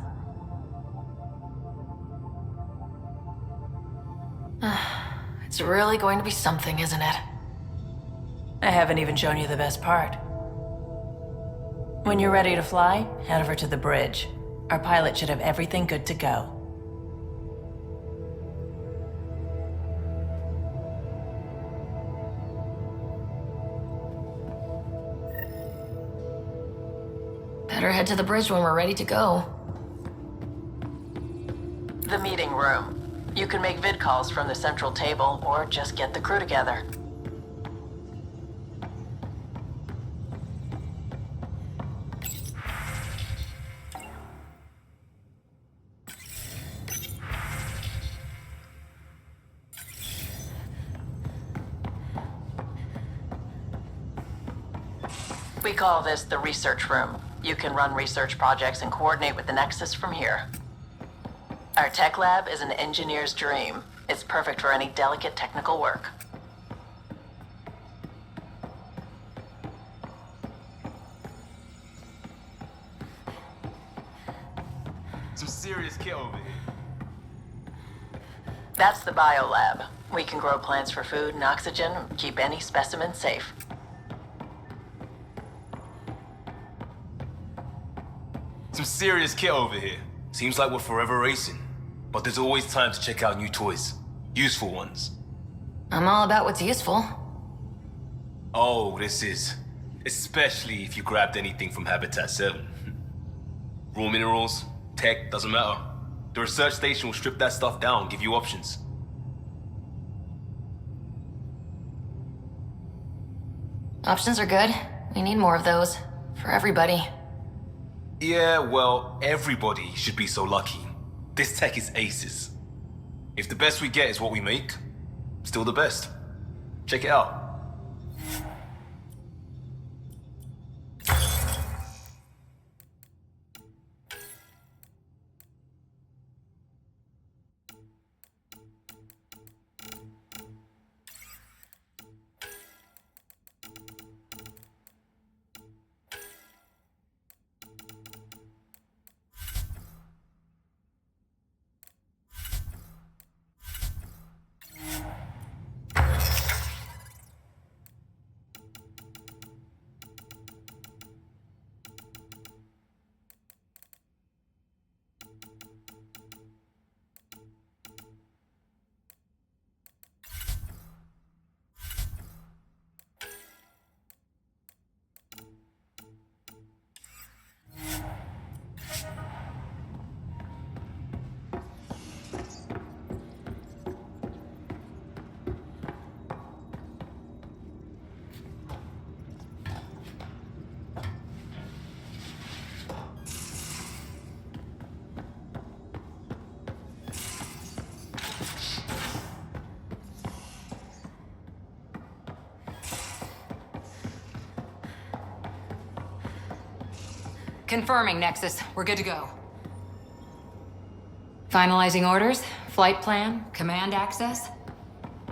It's really going to be something, isn't it? I haven't even shown you the best part. When you're ready to fly, head over to the bridge. Our pilot should have everything good to go. Better head to the bridge when we're ready to go. The meeting room. You can make vid calls from the central table, or just get the crew together. We call this the research room. You can run research projects and coordinate with the Nexus from here. Our tech lab is an engineer's dream. It's perfect for any delicate technical work. Some serious kit over here. That's the biolab. We can grow plants for food and oxygen, keep any specimen safe. Some serious kit over here. Seems like we're forever racing, but there's always time to check out new toys. Useful ones. I'm all about what's useful. Oh, this is. Especially if you grabbed anything from Habitat 7. Raw minerals, tech, doesn't matter. The research station will strip that stuff down, give you options. Options are good. We need more of those. For everybody. Yeah, well, everybody should be so lucky. This tech is aces. If the best we get is what we make, still the best. Check it out. Confirming, Nexus. We're good to go. Finalizing orders, flight plan, command access.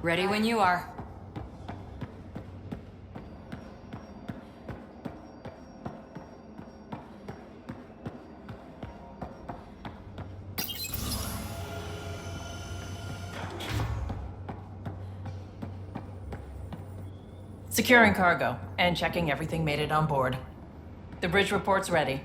Ready when you are. Securing cargo and checking everything made it on board. The bridge report's ready.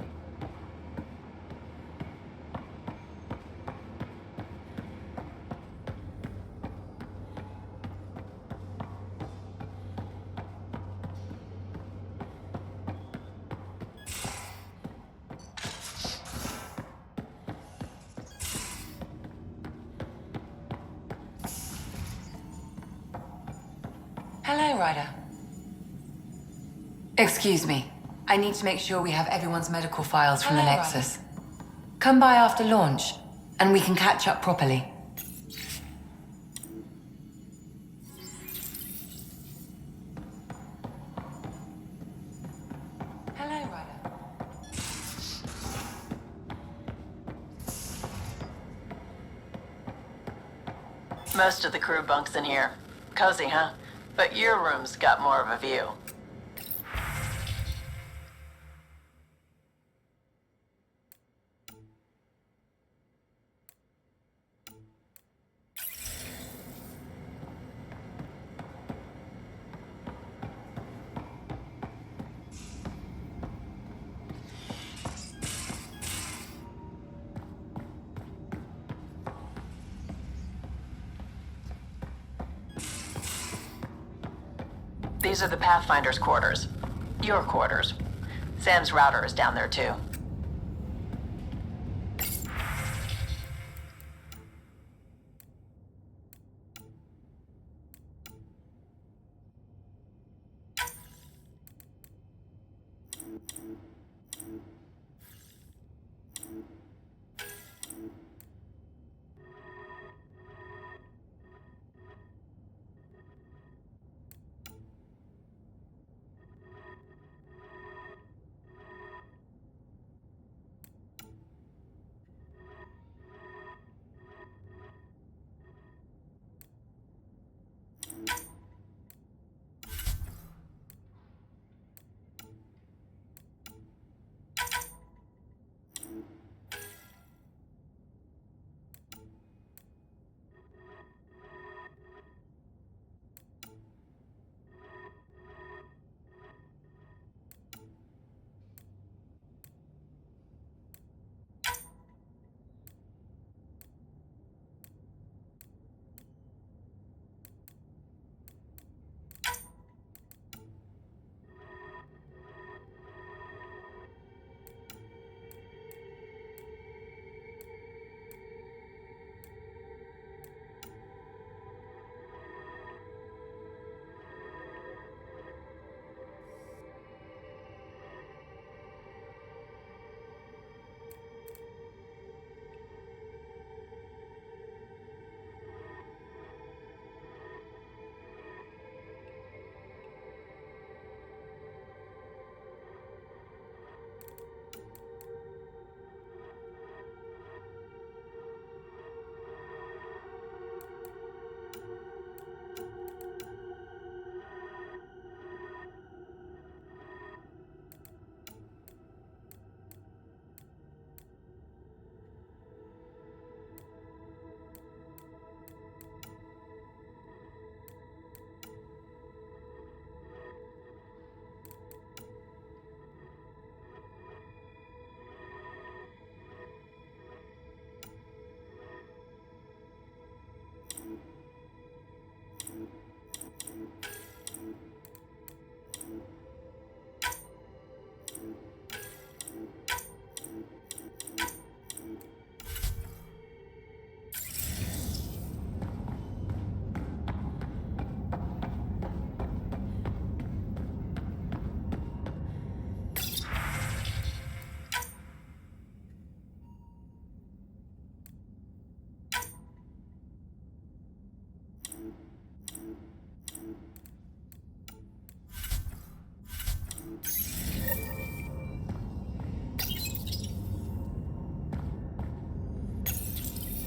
Hello, Ryder. Excuse me. I need to make sure we have everyone's medical files from the Nexus. Come by after launch, and we can catch up properly. Hello, Ryder. Most of the crew bunks in here. Cozy, huh? But your room's got more of a view. These are the Pathfinder's quarters. Your quarters. Sam's router is down there too.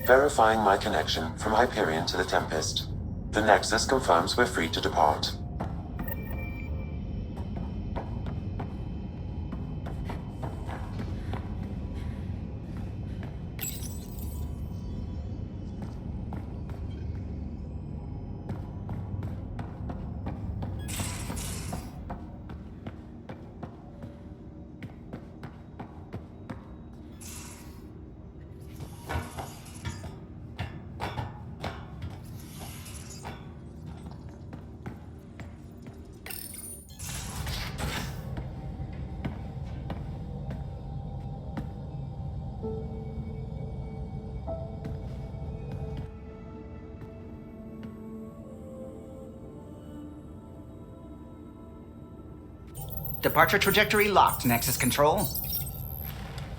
Verifying my connection from Hyperion to the Tempest. The Nexus confirms we're free to depart. Departure trajectory locked, Nexus Control.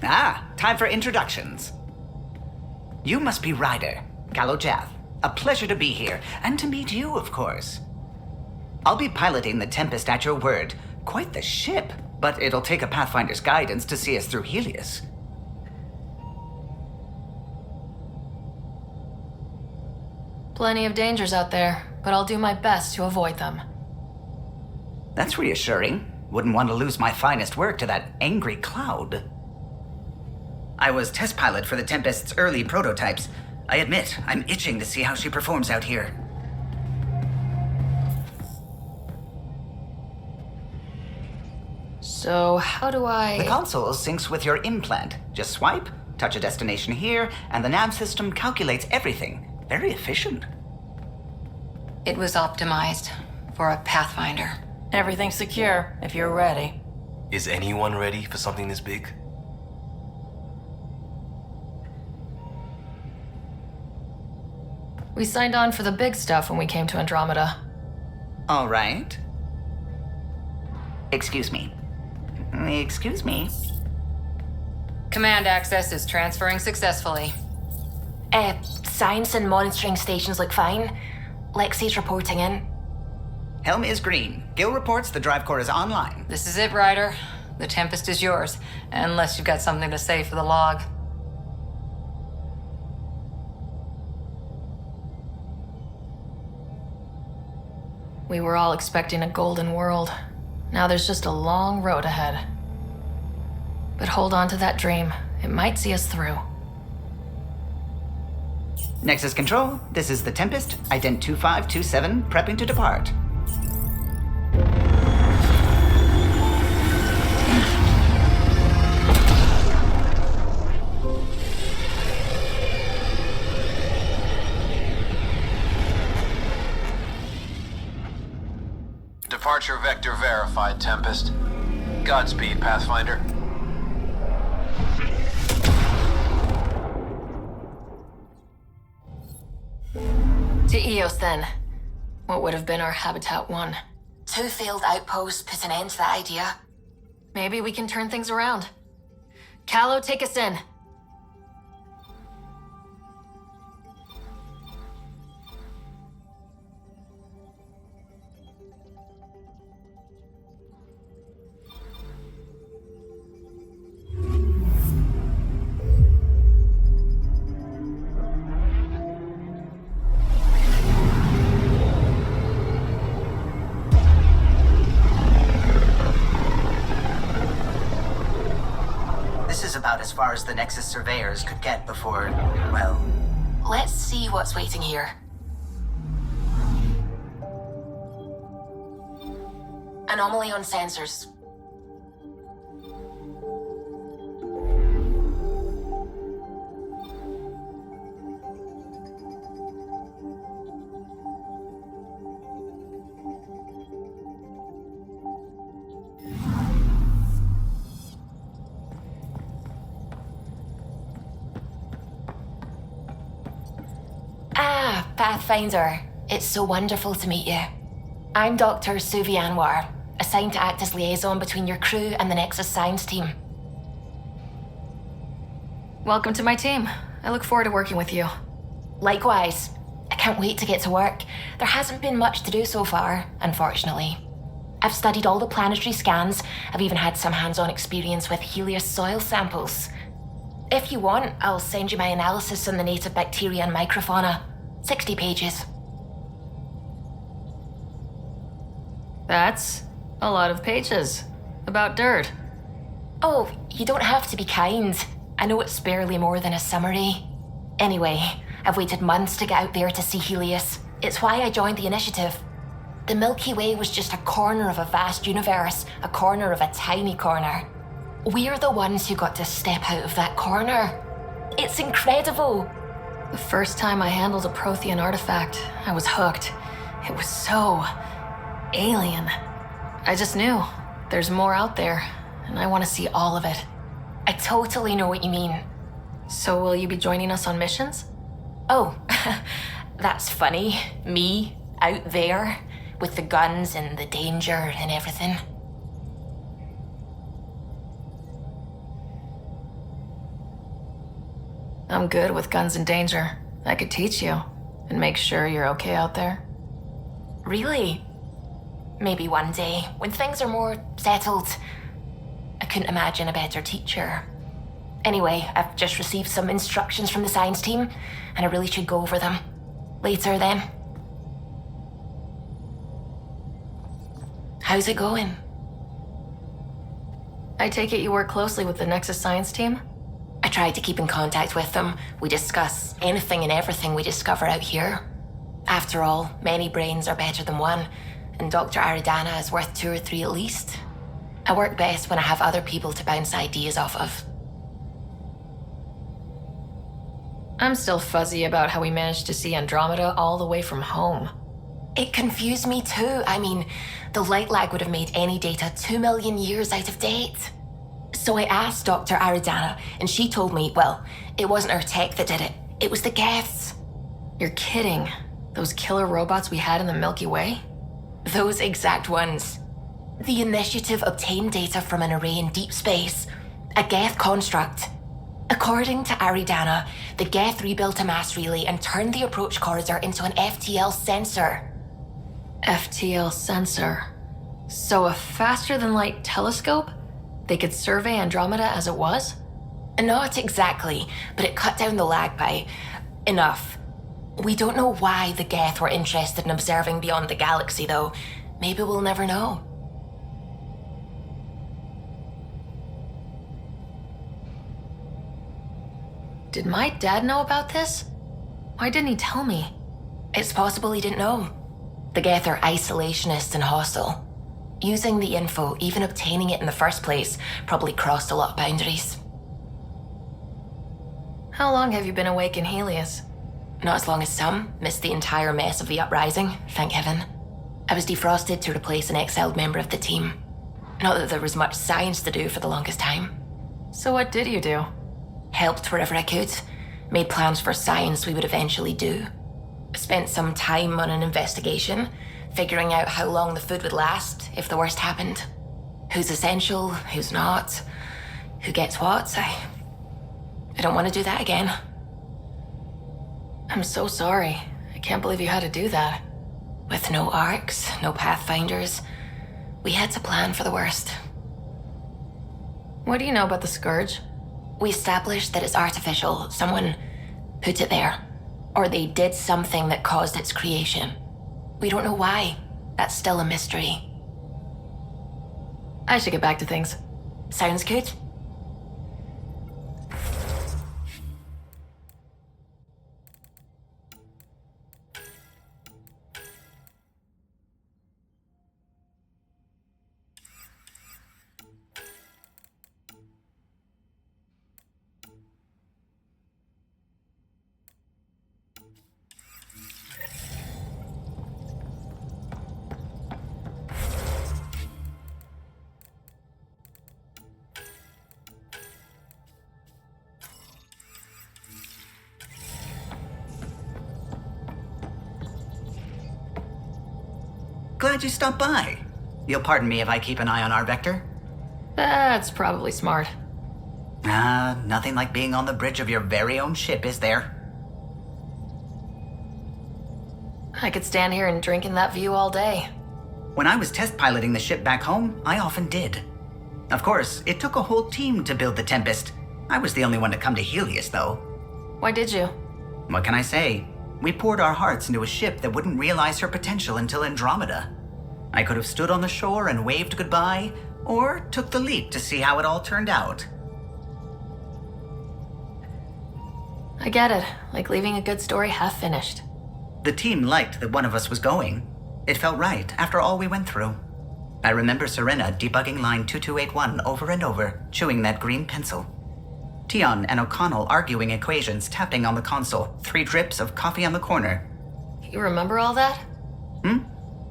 Time for introductions. You must be Ryder, Callow Jath. A pleasure to be here, and to meet you, of course. I'll be piloting the Tempest at your word. Quite the ship, but it'll take a Pathfinder's guidance to see us through Helios. Plenty of dangers out there, but I'll do my best to avoid them. That's reassuring. Wouldn't want to lose my finest work to that angry cloud. I was test pilot for the Tempest's early prototypes. I admit, I'm itching to see how she performs out here. So, how do I... The console syncs with your implant. Just swipe, touch a destination here, and the nav system calculates everything. Very efficient. It was optimized for a Pathfinder. Everything's secure, if you're ready. Is anyone ready for something this big? We signed on for the big stuff when we came to Andromeda. All right. Excuse me. Excuse me. Command access is transferring successfully. Science and monitoring stations look fine. Lexi's reporting in. Helm is green. Gil reports the drive core is online. This is it, Ryder. The Tempest is yours, unless you've got something to say for the log. We were all expecting a golden world. Now there's just a long road ahead. But hold on to that dream. It might see us through. Nexus Control, this is the Tempest, ident 2527, prepping to depart. Departure vector verified, Tempest. Godspeed, Pathfinder. To Eos, then. What would have been our Habitat 1. 2 failed outposts put an end to that idea. Maybe we can turn things around. Callow, take us in. About as far as the Nexus surveyors could get before, well... Let's see what's waiting here. Anomaly on sensors. Pathfinder, it's so wonderful to meet you. I'm Dr. Suvi Anwar, assigned to act as liaison between your crew and the Nexus science team. Welcome to my team. I look forward to working with you. Likewise. I can't wait to get to work. There hasn't been much to do so far, unfortunately. I've studied all the planetary scans. I've even had some hands-on experience with Helios soil samples. If you want, I'll send you my analysis on the native bacteria and microfauna. 60 pages. That's a lot of pages. About dirt. Oh, you don't have to be kind. I know it's barely more than a summary. Anyway, I've waited months to get out there to see Helios. It's why I joined the initiative. The Milky Way was just a corner of a vast universe, a corner of a tiny corner. We're the ones who got to step out of that corner. It's incredible. The first time I handled a Prothean artifact, I was hooked. It was so alien. I just knew there's more out there, and I want to see all of it. I totally know what you mean. So will you be joining us on missions? Oh, that's funny. Me, out there, with the guns and the danger and everything. I'm good with guns and danger. I could teach you and make sure you're okay out there. Really? Maybe one day, when things are more settled. I couldn't imagine a better teacher. Anyway, I've just received some instructions from the science team, and I really should go over them. Later, then. How's it going? I take it you work closely with the Nexus science team? I try to keep in contact with them. We discuss anything and everything we discover out here. After all, many brains are better than one, and Dr. Aridana is worth 2 or 3 at least. I work best when I have other people to bounce ideas off of. I'm still fuzzy about how we managed to see Andromeda all the way from home. It confused me too. I mean, the light lag would have made any data 2 million years out of date. So I asked Dr. Aridana, and she told me, well, it wasn't our tech that did it. It was the Geths. You're kidding. Those killer robots we had in the Milky Way? Those exact ones. The initiative obtained data from an array in deep space, a Geth construct. According to Aridana, the Geth rebuilt a mass relay and turned the approach corridor into an FTL sensor. FTL sensor. So a faster-than-light telescope? They could survey Andromeda as it was? Not exactly, but it cut down the lag by enough. We don't know why the Geth were interested in observing beyond the galaxy, though. Maybe we'll never know. Did my dad know about this? Why didn't he tell me? It's possible he didn't know. The Geth are isolationist and hostile. Using the info, even obtaining it in the first place, probably crossed a lot of boundaries. How long have you been awake in Helios? Not as long as some. Missed the entire mess of the uprising, thank heaven. I was defrosted to replace an exiled member of the team. Not that there was much science to do for the longest time. So what did you do? Helped wherever I could. Made plans for science we would eventually do. Spent some time on an investigation, figuring out how long the food would last if the worst happened. Who's essential, who's not, who gets what. I don't want to do that again. I'm so sorry. I can't believe you had to do that. With no arcs, no pathfinders, we had to plan for the worst. What do you know about the Scourge? We established that it's artificial. Someone put it there. Or they did something that caused its creation. We don't know why. That's still a mystery. I should get back to things. Sounds good. Glad you stopped by. You'll pardon me if I keep an eye on our vector? That's probably smart. Nothing like being on the bridge of your very own ship, is there? I could stand here and drink in that view all day. When I was test piloting the ship back home, I often did. Of course, it took a whole team to build the Tempest. I was the only one to come to Helios, though. Why did you? What can I say? We poured our hearts into a ship that wouldn't realize her potential until Andromeda. I could have stood on the shore and waved goodbye, or took the leap to see how it all turned out. I get it. Like leaving a good story half finished. The team liked that one of us was going. It felt right after all we went through. I remember Serena debugging line 2281 over and over, chewing that green pencil. Tion and O'Connell arguing equations, tapping on the console, 3 drips of coffee on the corner. You remember all that?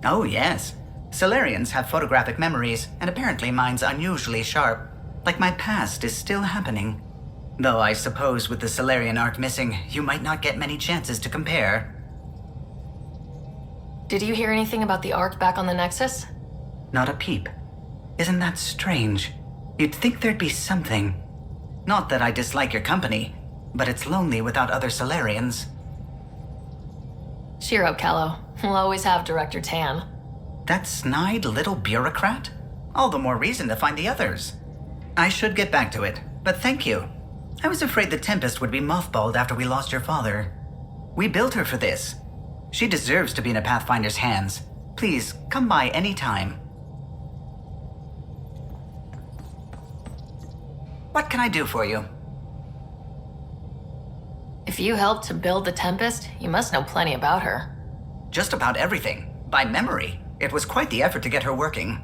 Oh, yes. Solarians have photographic memories, and apparently mine's unusually sharp. Like my past is still happening. Though I suppose with the Solarian arc missing, you might not get many chances to compare. Did you hear anything about the Ark back on the Nexus? Not a peep. Isn't that strange? You'd think there'd be something. Not that I dislike your company, but it's lonely without other Solarians. Cheer up, Callow. We'll always have Director Tan. That snide little bureaucrat? All the more reason to find the others. I should get back to it, but thank you. I was afraid the Tempest would be mothballed after we lost your father. We built her for this. She deserves to be in a Pathfinder's hands. Please, come by any time. What can I do for you? If you helped to build the Tempest, you must know plenty about her. Just about everything. By memory. It was quite the effort to get her working.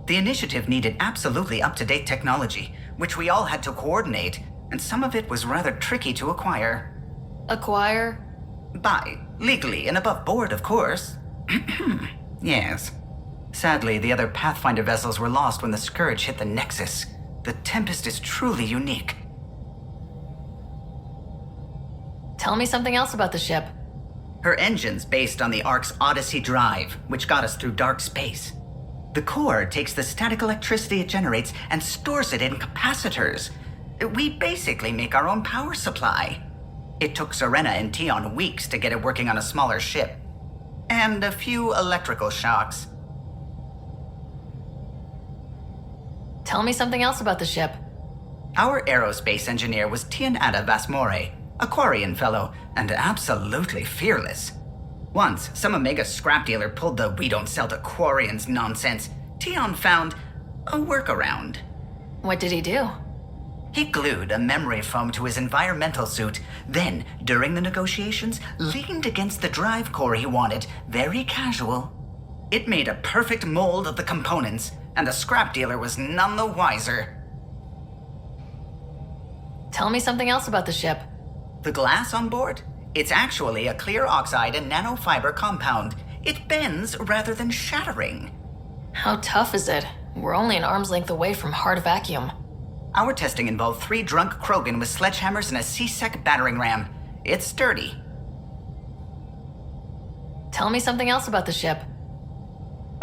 The initiative needed absolutely up-to-date technology, which we all had to coordinate, and some of it was rather tricky to acquire. Acquire? Buy. Legally and above board, of course. Yes. Sadly, the other Pathfinder vessels were lost when the Scourge hit the Nexus. The Tempest is truly unique. Tell me something else about the ship. Her engine's based on the Ark's Odyssey drive, which got us through dark space. The core takes the static electricity it generates and stores it in capacitors. We basically make our own power supply. It took Serena and Tion weeks to get it working on a smaller ship. And a few electrical shocks. Tell me something else about the ship. Our aerospace engineer was Tianada Vasmore, a Quarian fellow, and absolutely fearless. Once, some Omega scrap dealer pulled the "we don't sell to Quarians" nonsense. Tion found a workaround. What did he do? He glued a memory foam to his environmental suit, then, during the negotiations, leaned against the drive core he wanted, very casual. It made a perfect mold of the components, and the scrap dealer was none the wiser. Tell me something else about the ship. The glass on board? It's actually a clear oxide and nanofiber compound. It bends rather than shattering. How tough is it? We're only an arm's length away from hard vacuum. Our testing involved 3 drunk Krogan with sledgehammers and a C-Sec battering ram. It's sturdy. Tell me something else about the ship.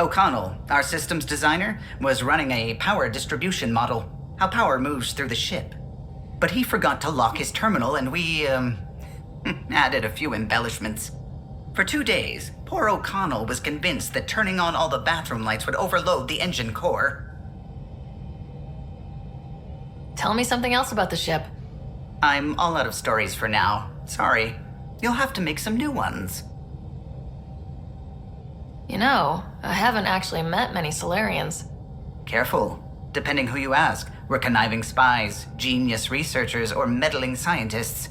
O'Connell, our systems designer, was running a power distribution model, how power moves through the ship. But he forgot to lock his terminal and we, added a few embellishments. For 2 days, poor O'Connell was convinced that turning on all the bathroom lights would overload the engine core. Tell me something else about the ship. I'm all out of stories for now. Sorry. You'll have to make some new ones. You know, I haven't actually met many Solarians. Careful. Depending who you ask, we're conniving spies, genius researchers, or meddling scientists.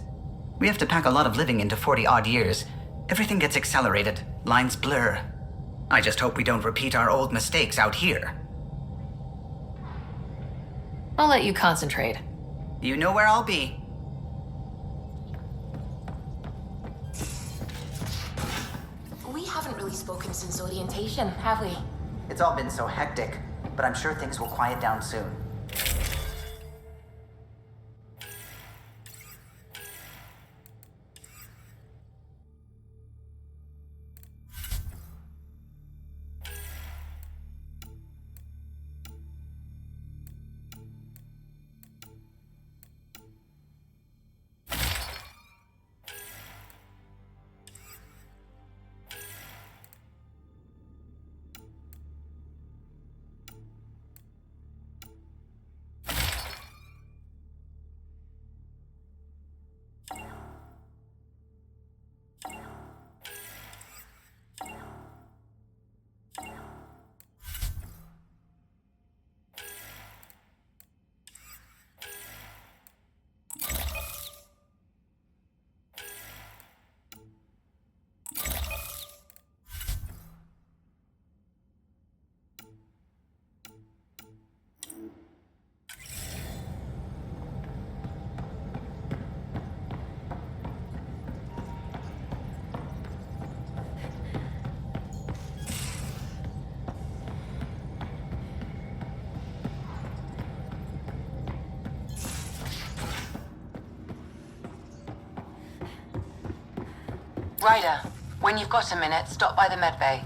We have to pack a lot of living into 40-odd years. Everything gets accelerated. Lines blur. I just hope we don't repeat our old mistakes out here. I'll let you concentrate. You know where I'll be. We haven't really spoken since orientation, have we? It's all been so hectic, but I'm sure things will quiet down soon. Ryder, when you've got a minute, stop by the medbay.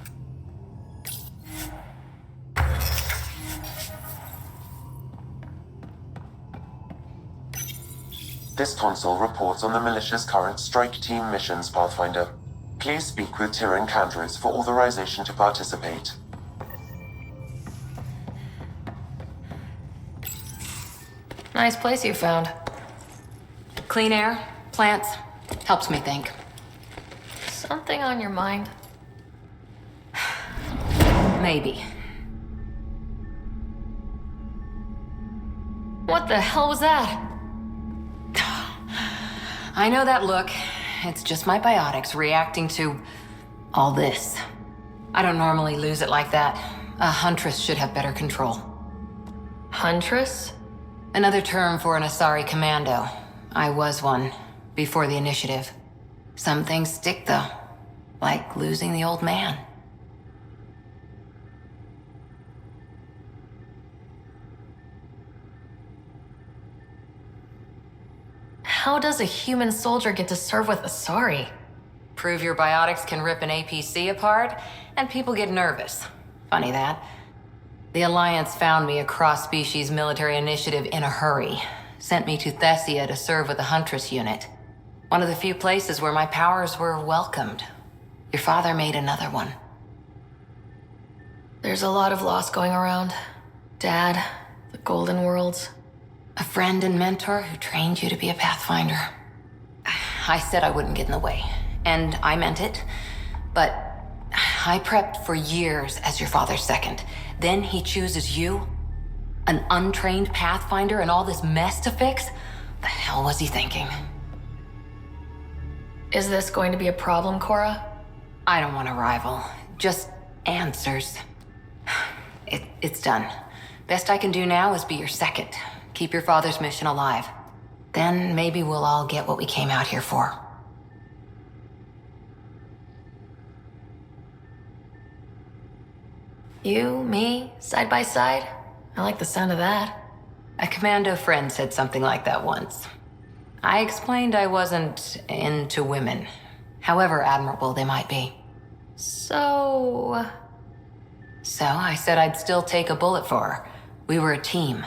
This console reports on the militia's current strike team missions, Pathfinder. Please speak with Tyrion Candres for authorization to participate. Nice place you found. Clean air, plants, helps me think. Something on your mind? Maybe. What the hell was that? I know that look. It's just my biotics reacting to all this. I don't normally lose it like that. A huntress should have better control. Huntress? Another term for an Asari commando. I was one, before the initiative. Some things stick, though. Like losing the old man. How does a human soldier get to serve with Asari? Prove your biotics can rip an APC apart, and people get nervous. Funny that. The Alliance found me a cross-species military initiative in a hurry. Sent me to Thessia to serve with the Huntress unit. One of the few places where my powers were welcomed. Your father made another one. There's a lot of loss going around. Dad, the Golden Worlds. A friend and mentor who trained you to be a Pathfinder. I said I wouldn't get in the way, and I meant it. But I prepped for years as your father's second. Then he chooses you? An untrained Pathfinder and all this mess to fix? The hell was he thinking? Is this going to be a problem, Cora? I don't want a rival. Just answers. It's done. Best I can do now is be your second. Keep your father's mission alive. Then maybe we'll all get what we came out here for. You, me, side by side? I like the sound of that. A commando friend said something like that once. I explained I wasn't into women, however admirable they might be. So I said I'd still take a bullet for her. We were a team.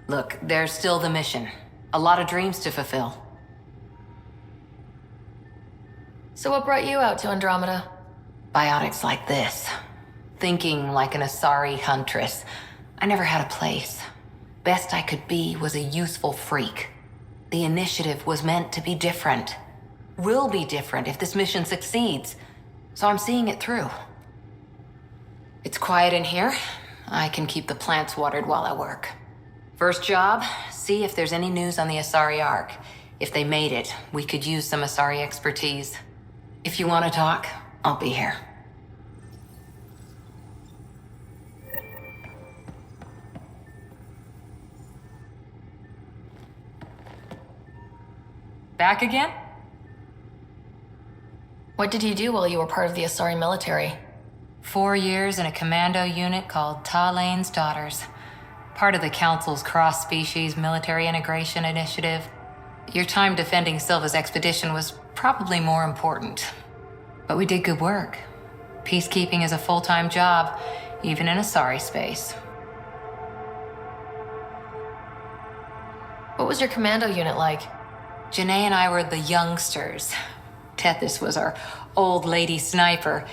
Look, there's still the mission. A lot of dreams to fulfill. So what brought you out to Andromeda? Biotics like this. Thinking like an Asari huntress. I never had a place. Best I could be was a useful freak. The initiative was meant to be different. Will be different if this mission succeeds. So I'm seeing it through. It's quiet in here. I can keep the plants watered while I work. First job, see if there's any news on the Asari Ark. If they made it, we could use some Asari expertise. If you want to talk, I'll be here. Back again? What did you do while you were part of the Asari military? 4 years in a commando unit called Talane's Daughters. Part of the Council's cross-species military integration initiative. Your time defending Silva's expedition was probably more important. But we did good work. Peacekeeping is a full-time job, even in Asari space. What was your commando unit like? Janae and I were the youngsters. Tethys was our old lady sniper.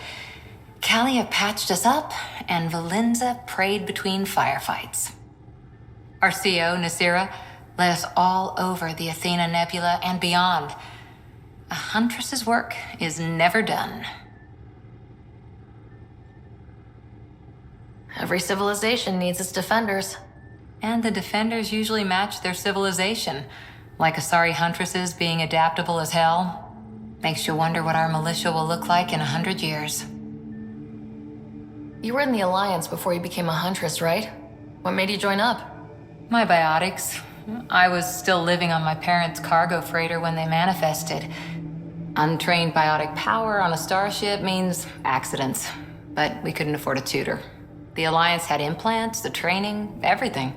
Kalia patched us up, and Valenza prayed between firefights. Our CO, Nasira, led us all over the Athena Nebula and beyond. A huntress's work is never done. Every civilization needs its defenders. And the defenders usually match their civilization. Like Asari huntresses being adaptable as hell. Makes you wonder what our militia will look like in 100 years. You were in the Alliance before you became a huntress, right? What made you join up? My biotics. I was still living on my parents' cargo freighter when they manifested. Untrained biotic power on a starship means accidents. But we couldn't afford a tutor. The Alliance had implants, the training, everything.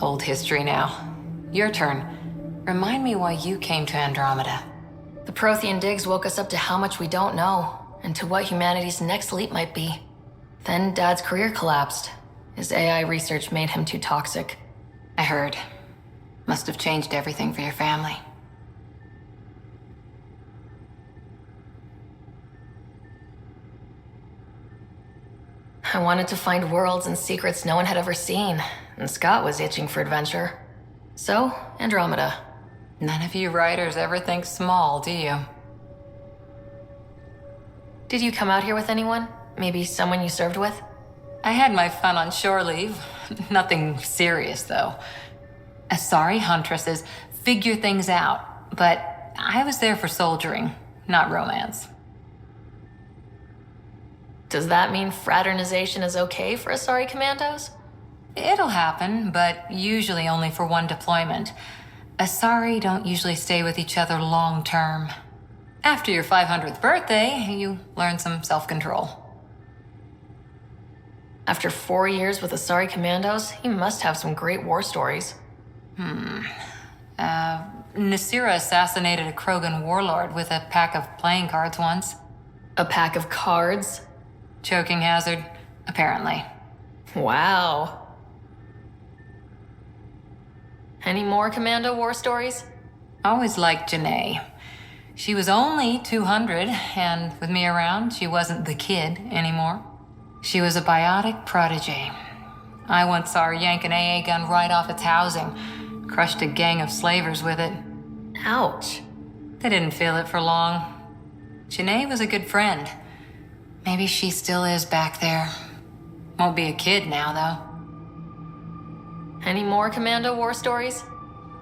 Old history now. Your turn. Remind me why you came to Andromeda. The Prothean digs woke us up to how much we don't know, and to what humanity's next leap might be. Then Dad's career collapsed. His AI research made him too toxic. I heard. Must have changed everything for your family. I wanted to find worlds and secrets no one had ever seen, and Scott was itching for adventure. So, Andromeda. None of you writers ever think small, do you? Did you come out here with anyone? Maybe someone you served with? I had my fun on shore leave. Nothing serious, though. Asari huntresses figure things out, but I was there for soldiering, not romance. Does that mean fraternization is okay for Asari commandos? It'll happen, but usually only for one deployment. Asari don't usually stay with each other long term. After your 500th birthday, you learn some self-control. After 4 years with Asari commandos, he must have some great war stories. Nasira assassinated a Krogan warlord with a pack of playing cards once. A pack of cards? Choking hazard, apparently. Wow. Any more commando war stories? Always liked Janae. She was only 200, and with me around, she wasn't the kid anymore. She was a biotic prodigy. I once saw her yank an AA gun right off its housing, crushed a gang of slavers with it. Ouch. They didn't feel it for long. Janae was a good friend. Maybe she still is back there. Won't be a kid now, though. Any more commando war stories?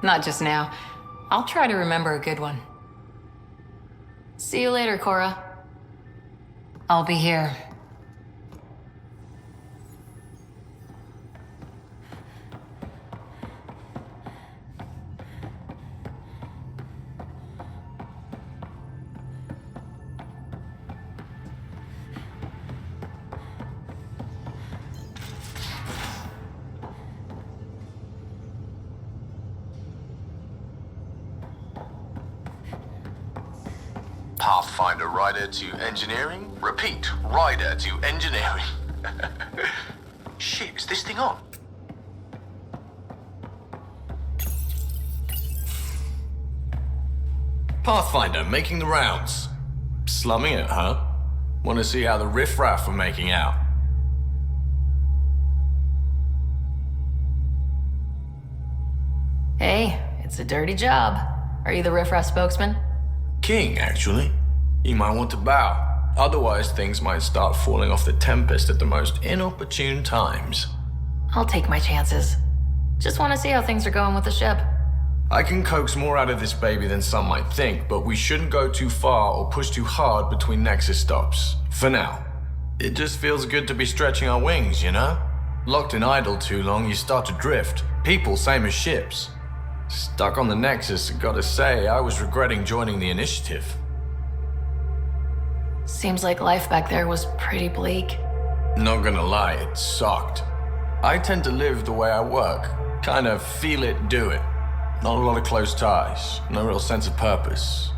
Not just now. I'll try to remember a good one. See you later, Cora. I'll be here. Pathfinder rider to engineering? Repeat, rider to engineering. Shit, is this thing on? Pathfinder, making the rounds. Slumming it, huh? Want to see how the riffraff are making out? Hey, it's a dirty job. Are you the riffraff spokesman? King, actually. You might want to bow. Otherwise, things might start falling off the Tempest at the most inopportune times. I'll take my chances. Just want to see how things are going with the ship. I can coax more out of this baby than some might think, but we shouldn't go too far or push too hard between Nexus stops. For now. It just feels good to be stretching our wings, you know? Locked in idle too long, you start to drift. People, same as ships. Stuck on the Nexus, gotta say, I was regretting joining the initiative. Seems like life back there was pretty bleak. Not gonna lie, it sucked. I tend to live the way I work. Kind of feel it, do it. Not a lot of close ties, no real sense of purpose.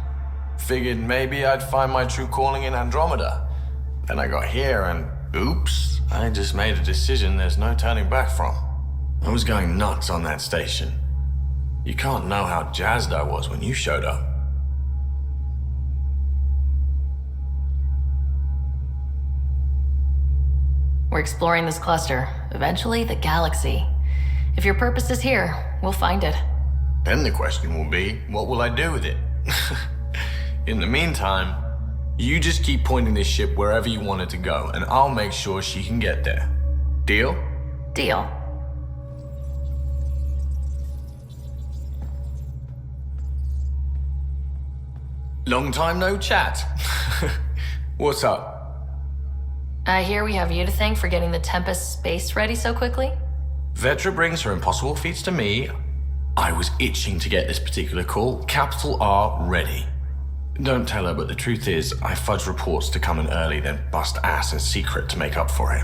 Figured maybe I'd find my true calling in Andromeda. Then I got here and oops, I just made a decision there's no turning back from. I was going nuts on that station. You can't know how jazzed I was when you showed up. We're exploring this cluster, eventually the galaxy. If your purpose is here, we'll find it. Then the question will be, what will I do with it? In the meantime, you just keep pointing this ship wherever you want it to go, and I'll make sure she can get there. Deal? Deal. Long time no chat. What's up? I hear we have you to thank for getting the Tempest space ready so quickly? Vetra brings her impossible feats to me. I was itching to get this particular call. Capital R ready. Don't tell her, but the truth is, I fudge reports to come in early, then bust ass in secret to make up for it.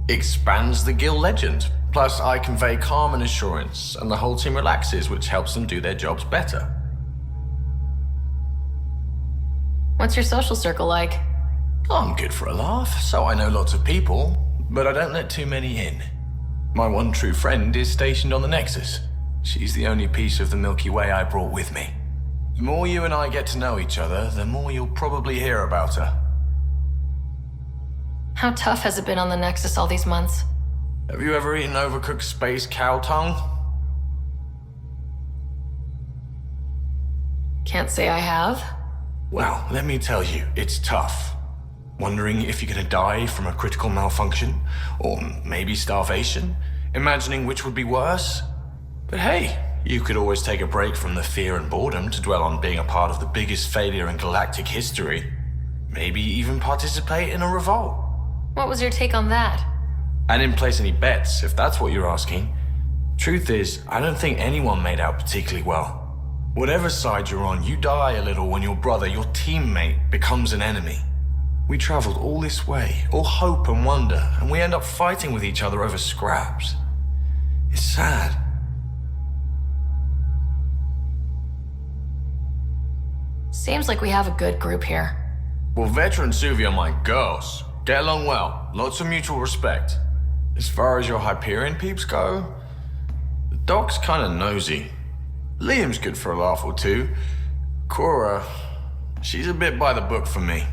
Expands the guild legend. Plus, I convey calm and assurance, and the whole team relaxes, which helps them do their jobs better. What's your social circle like? I'm good for a laugh, so I know lots of people, but I don't let too many in. My one true friend is stationed on the Nexus. She's the only piece of the Milky Way I brought with me. The more you and I get to know each other, the more you'll probably hear about her. How tough has it been on the Nexus all these months? Have you ever eaten overcooked space cow tongue? Can't say I have. Well, let me tell you, it's tough. Wondering if you're gonna die from a critical malfunction, or maybe starvation, imagining which would be worse. But hey, you could always take a break from the fear and boredom to dwell on being a part of the biggest failure in galactic history. Maybe even participate in a revolt. What was your take on that? I didn't place any bets, if that's what you're asking. Truth is, I don't think anyone made out particularly well. Whatever side you're on, you die a little when your brother, your teammate, becomes an enemy. We traveled all this way, all hope and wonder, and we end up fighting with each other over scraps. It's sad. Seems like we have a good group here. Well, Veteran Suvi are my girls. Get along well, lots of mutual respect. As far as your Hyperion peeps go, the doc's kinda nosy. Liam's good for a laugh or two. Cora, she's a bit by the book for me.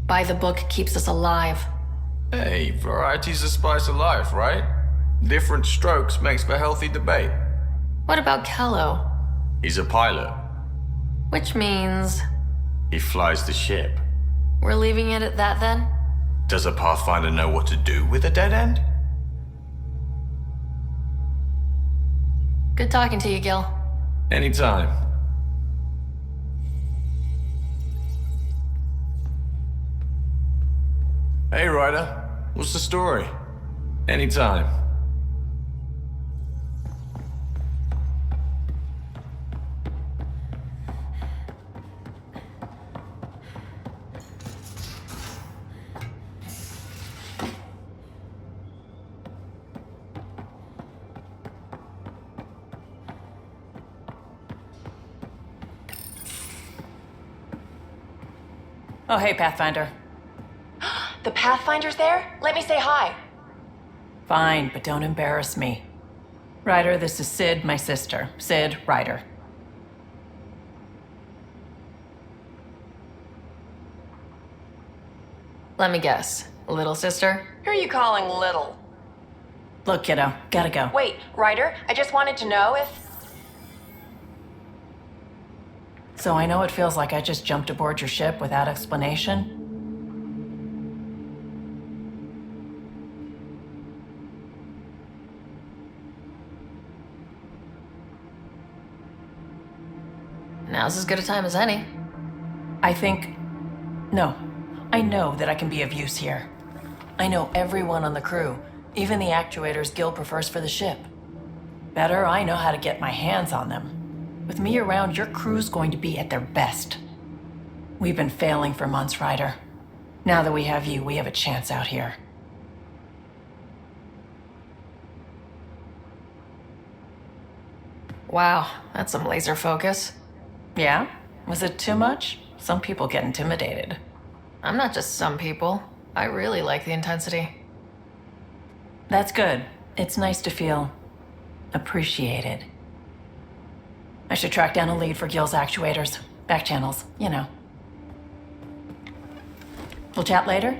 By the book keeps us alive. Hey, variety's the spice of life, right? Different strokes makes for healthy debate. What about Kello? He's a pilot. Which means... He flies the ship. We're leaving it at that then? Does a Pathfinder know what to do with a dead end? Good talking to you, Gil. Anytime. Hey, Ryder. What's the story? Anytime. Oh, hey, Pathfinder. The Pathfinder's there? Let me say hi. Fine, but don't embarrass me. Ryder, this is Sid, my sister. Sid, Ryder. Let me guess. Little sister? Who are you calling little? Look, kiddo, gotta go. Wait, Ryder, I just wanted to know if... So I know it feels like I just jumped aboard your ship without explanation. Now's as good a time as any. I know that I can be of use here. I know everyone on the crew, even the actuators Gil prefers for the ship. Better, I know how to get my hands on them. With me around, your crew's going to be at their best. We've been failing for months, Ryder. Now that we have you, we have a chance out here. Wow, that's some laser focus. Yeah? Was it too much? Some people get intimidated. I'm not just some people. I really like the intensity. That's good. It's nice to feel appreciated. I should track down a lead for Gil's actuators. Back channels, you know. We'll chat later?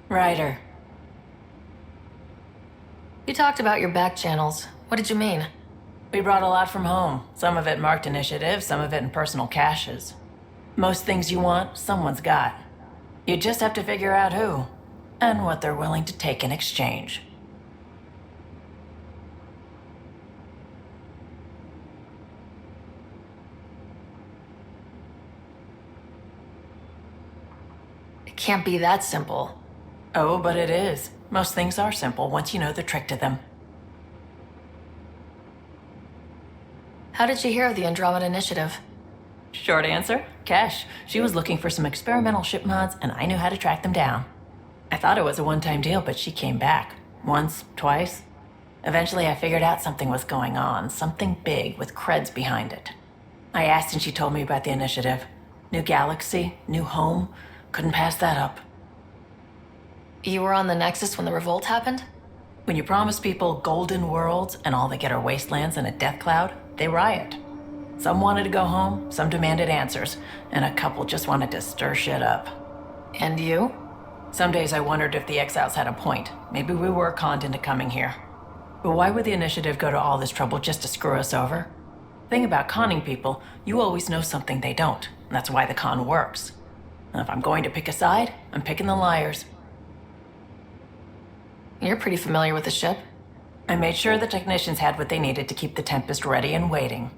Ryder. You talked about your back channels. What did you mean? We brought a lot from home. Some of it marked initiative, some of it in personal caches. Most things you want, someone's got. You just have to figure out who, and what they're willing to take in exchange. can't be that simple. Oh, but it is. Most things are simple once you know the trick to them. How did you hear of the Andromeda Initiative? Short answer, Cash. She was looking for some experimental ship mods, and I knew how to track them down. I thought it was a one-time deal, but she came back. Once, twice. Eventually, I figured out something was going on, something big with creds behind it. I asked and she told me about the initiative. New galaxy, new home. Couldn't pass that up. You were on the Nexus when the revolt happened? When you promise people golden worlds and all they get are wastelands and a death cloud, they riot. Some wanted to go home, some demanded answers, and a couple just wanted to stir shit up. And you? Some days I wondered if the exiles had a point. Maybe we were conned into coming here. But why would the initiative go to all this trouble just to screw us over? Thing about conning people, you always know something they don't. And that's why the con works. And if I'm going to pick a side, I'm picking the liars. You're pretty familiar with the ship. I made sure the technicians had what they needed to keep the Tempest ready and waiting.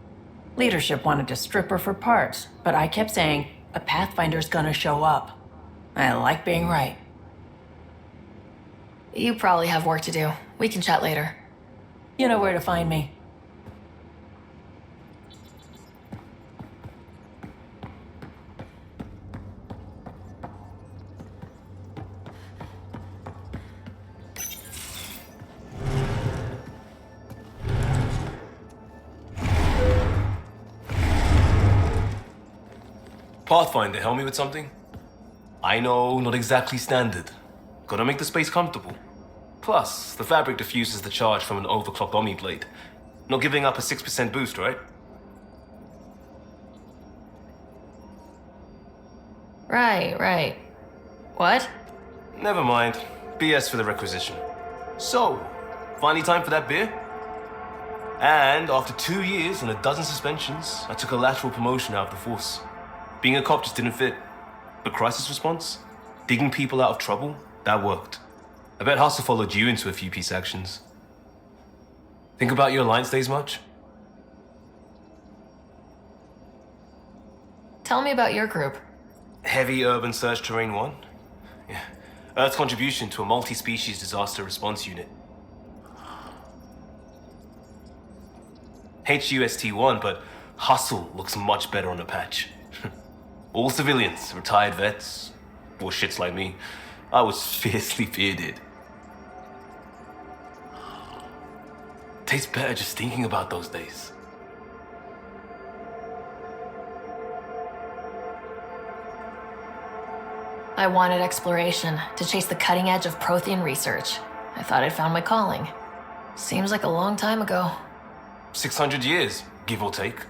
Leadership wanted to strip her for parts, but I kept saying, a Pathfinder's gonna show up. I like being right. You probably have work to do. We can chat later. You know where to find me. Pathfinder, help me with something? I know, not exactly standard. Gotta make the space comfortable. Plus, the fabric diffuses the charge from an overclocked Omni blade. Not giving up a 6% boost, right? Right. What? Never mind. BS for the requisition. So, finally time for that beer? And after 2 years and a dozen suspensions, I took a lateral promotion out of the force. Being a cop just didn't fit. But crisis response? Digging people out of trouble? That worked. I bet Hustle followed you into a few peace actions. Think about your Alliance days much? Tell me about your group. Heavy Urban Search Terrain 1? Yeah. Earth's contribution to a multi-species disaster response unit. HUST-1, but Hustle looks much better on a patch. All civilians, retired vets, or shits like me. I was fiercely bearded. Tastes better just thinking about those days. I wanted exploration, to chase the cutting edge of Prothean research. I thought I'd found my calling. Seems like a long time ago. 600 years, give or take.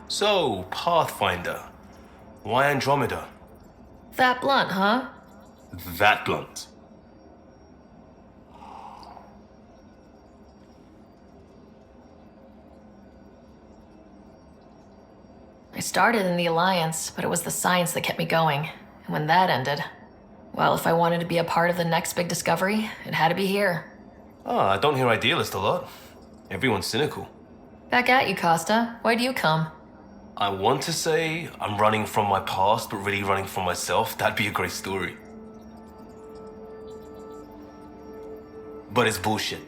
So, Pathfinder. Why Andromeda? That blunt, huh? That blunt. I started in the Alliance, but it was the science that kept me going. And when that ended, well, if I wanted to be a part of the next big discovery, it had to be here. I don't hear idealist a lot. Everyone's cynical. Back at you, Costa. Why do you come? I want to say I'm running from my past, but really running from myself. That'd be a great story. But it's bullshit.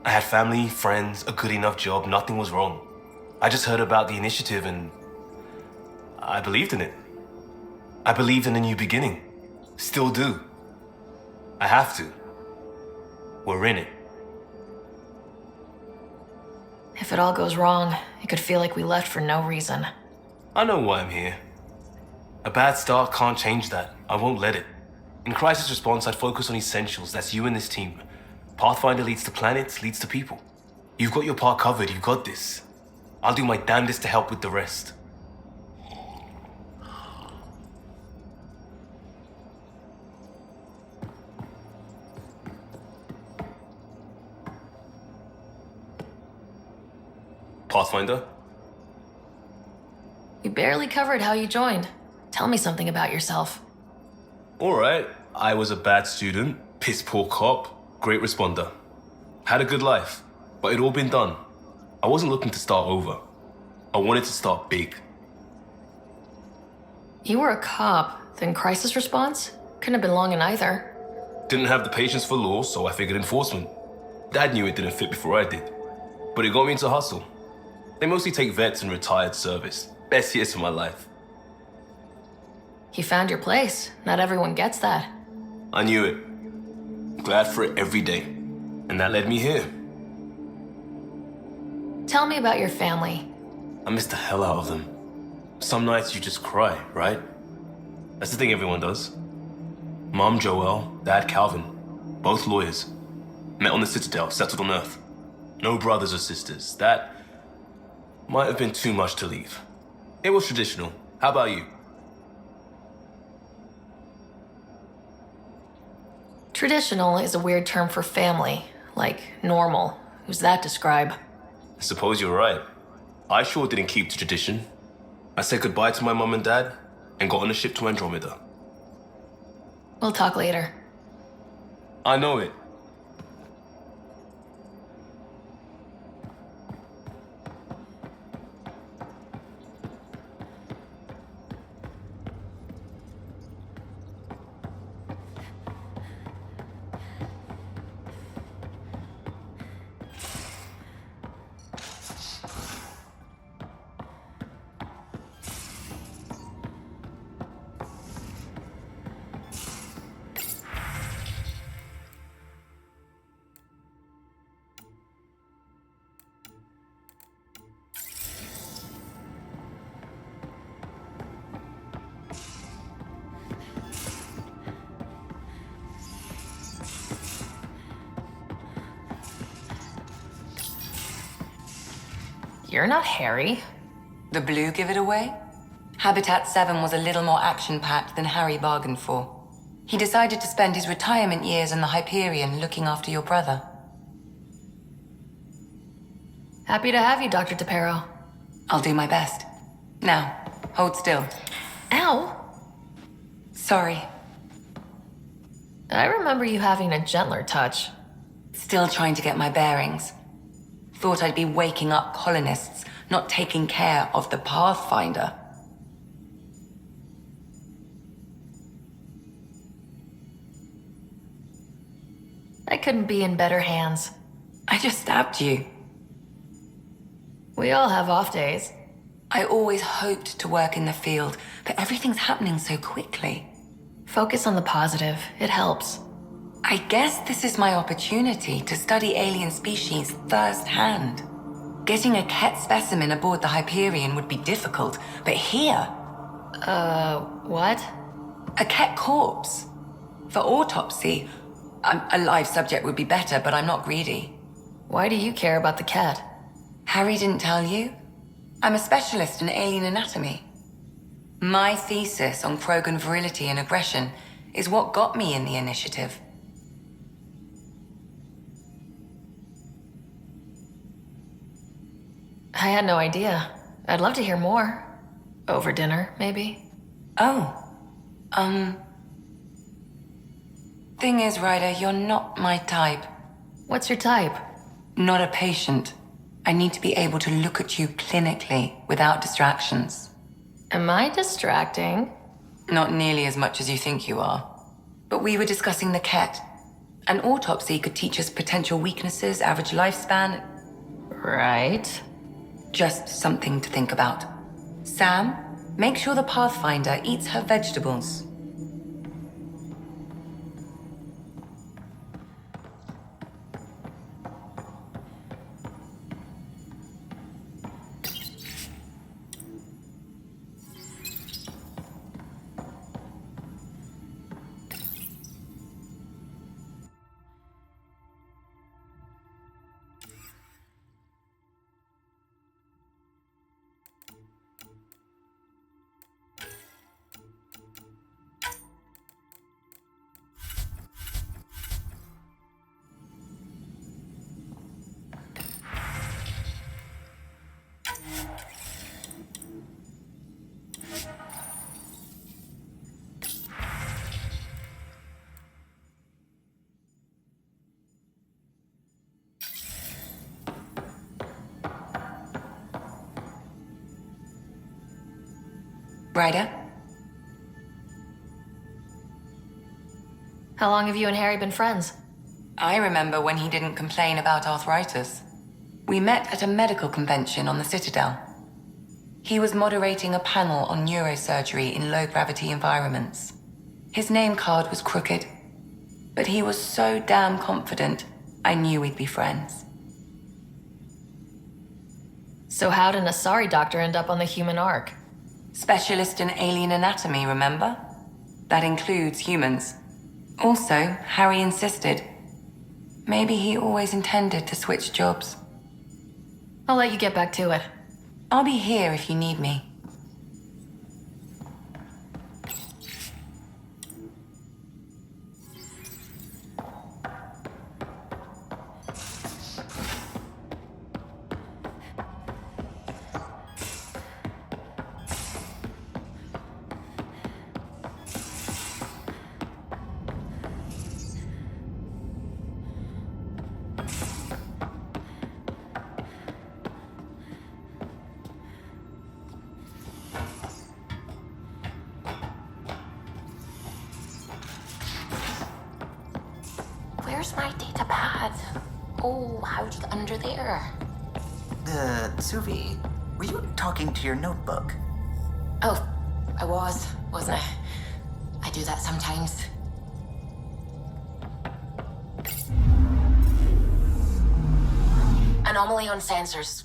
I had family, friends, a good enough job, nothing was wrong. I just heard about the initiative and I believed in it. I believed in a new beginning. Still do. I have to. We're in it. If it all goes wrong, it could feel like we left for no reason. I know why I'm here. A bad start can't change that. I won't let it. In crisis response, I'd focus on essentials. That's you and this team. Pathfinder leads to planets, leads to people. You've got your part covered. You got this. I'll do my damnedest to help with the rest. Pathfinder? You barely covered how you joined. Tell me something about yourself. Alright, I was a bad student, piss poor cop, great responder. Had a good life, but it'd all been done. I wasn't looking to start over. I wanted to start big. You were a cop. then crisis response? Couldn't have been long in either. Didn't have the patience for law, so I figured enforcement. Dad knew it didn't fit before I did. But it got me into hustle. They mostly take vets and retired service. Best years of my life. You found your place. Not everyone gets that. I knew it. Glad for it every day. And that led me here. Tell me about your family. I miss the hell out of them. Some nights you just cry, right? That's the thing everyone does. Mom Joelle, Dad Calvin, both lawyers. Met on the Citadel, settled on Earth. No brothers or sisters. That might have been too much to leave. It was traditional. How about you? Traditional is a weird term for family, like normal. Who's that describe? I suppose you're right. I sure didn't keep to tradition. I said goodbye to my mom and dad and got on a ship to Andromeda. We'll talk later. I know it. You're not Harry. The blue give it away? Habitat 7 was a little more action-packed than Harry bargained for. He decided to spend his retirement years in the Hyperion looking after your brother. Happy to have you, Dr. DePero. I'll do my best. Now, hold still. Ow! Sorry. I remember you having a gentler touch. Still trying to get my bearings. Thought I'd be waking up colonists, not taking care of the Pathfinder. I couldn't be in better hands. I just stabbed you. We all have off days. I always hoped to work in the field, but everything's happening so quickly. Focus on the positive. It helps. I guess this is my opportunity to study alien species firsthand. Getting a Kett specimen aboard the Hyperion would be difficult, but here... what? A Kett corpse. For autopsy, a live subject would be better, but I'm not greedy. Why do you care about the Kett? Harry didn't tell you? I'm a specialist in alien anatomy. My thesis on Krogan virility and aggression is what got me in the initiative. I had no idea. I'd love to hear more. Over dinner, maybe? Oh. Thing is, Ryder, you're not my type. What's your type? Not a patient. I need to be able to look at you clinically without distractions. Am I distracting? Not nearly as much as you think you are. But we were discussing the Kett. An autopsy could teach us potential weaknesses, average lifespan. Right. Just something to think about. Sam, make sure the Pathfinder eats her vegetables. Ryder? How long have you and Harry been friends? I remember when he didn't complain about arthritis. We met at a medical convention on the Citadel. He was moderating a panel on neurosurgery in low-gravity environments. His name card was crooked, but he was so damn confident, I knew we'd be friends. So how'd an Asari doctor end up on the human Ark? Specialist in alien anatomy, remember? That includes humans. Also, Harry insisted. Maybe he always intended to switch jobs. I'll let you get back to it. I'll be here if you need me. Where's my data pad? Oh, how'd you get under there? Suvi, were you talking to your notebook? Oh, I wasn't I? I do that sometimes. Anomaly on sensors.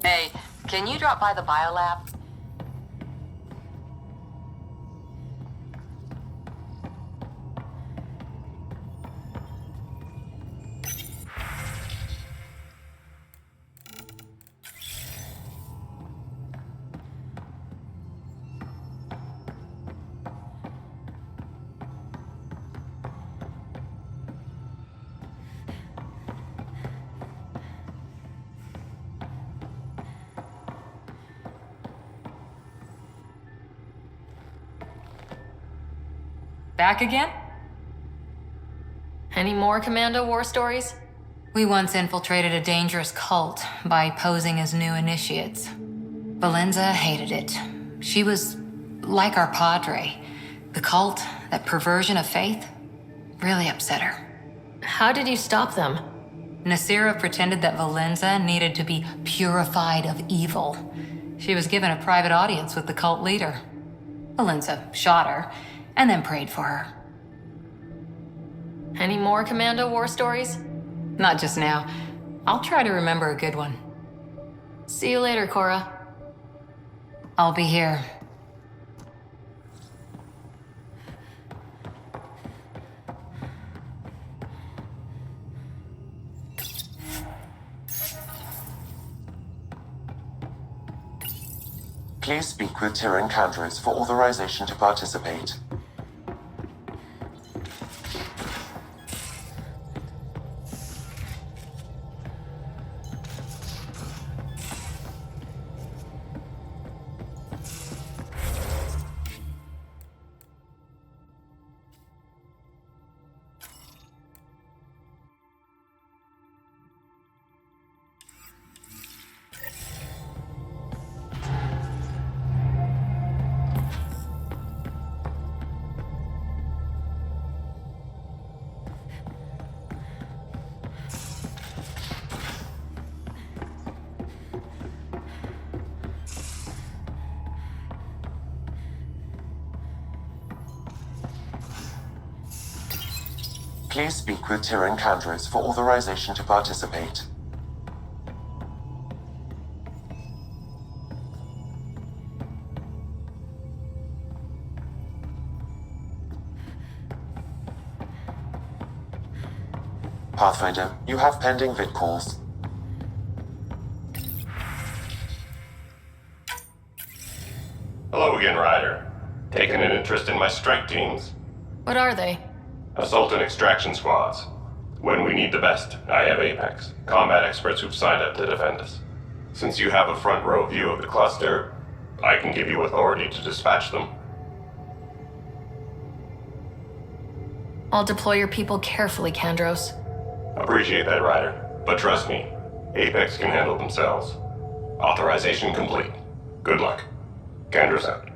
Hey, can you drop by the biolab? Back again? Any more Commando war stories? We once infiltrated a dangerous cult by posing as new initiates. Valenza hated it. She was like our padre. The cult, that perversion of faith, really upset her. How did you stop them? Nasira pretended that Valenza needed to be purified of evil. She was given a private audience with the cult leader. Valenza shot her, and then prayed for her. Any more Commando war stories? Not just now. I'll try to remember a good one. See you later, Cora. I'll be here. Please speak with Tyrion Candres for authorization to participate. Please speak with Tyrion Candros for authorization to participate. Pathfinder, you have pending vid calls. Hello again, Ryder. Taking an interest in my strike teams? What are they? Assault and extraction squads. When we need the best, I have Apex, combat experts who've signed up to defend us. Since you have a front row view of the cluster, I can give you authority to dispatch them. I'll deploy your people carefully, Candros. Appreciate that, Ryder. But trust me, Apex can handle themselves. Authorization complete. Good luck. Candros out.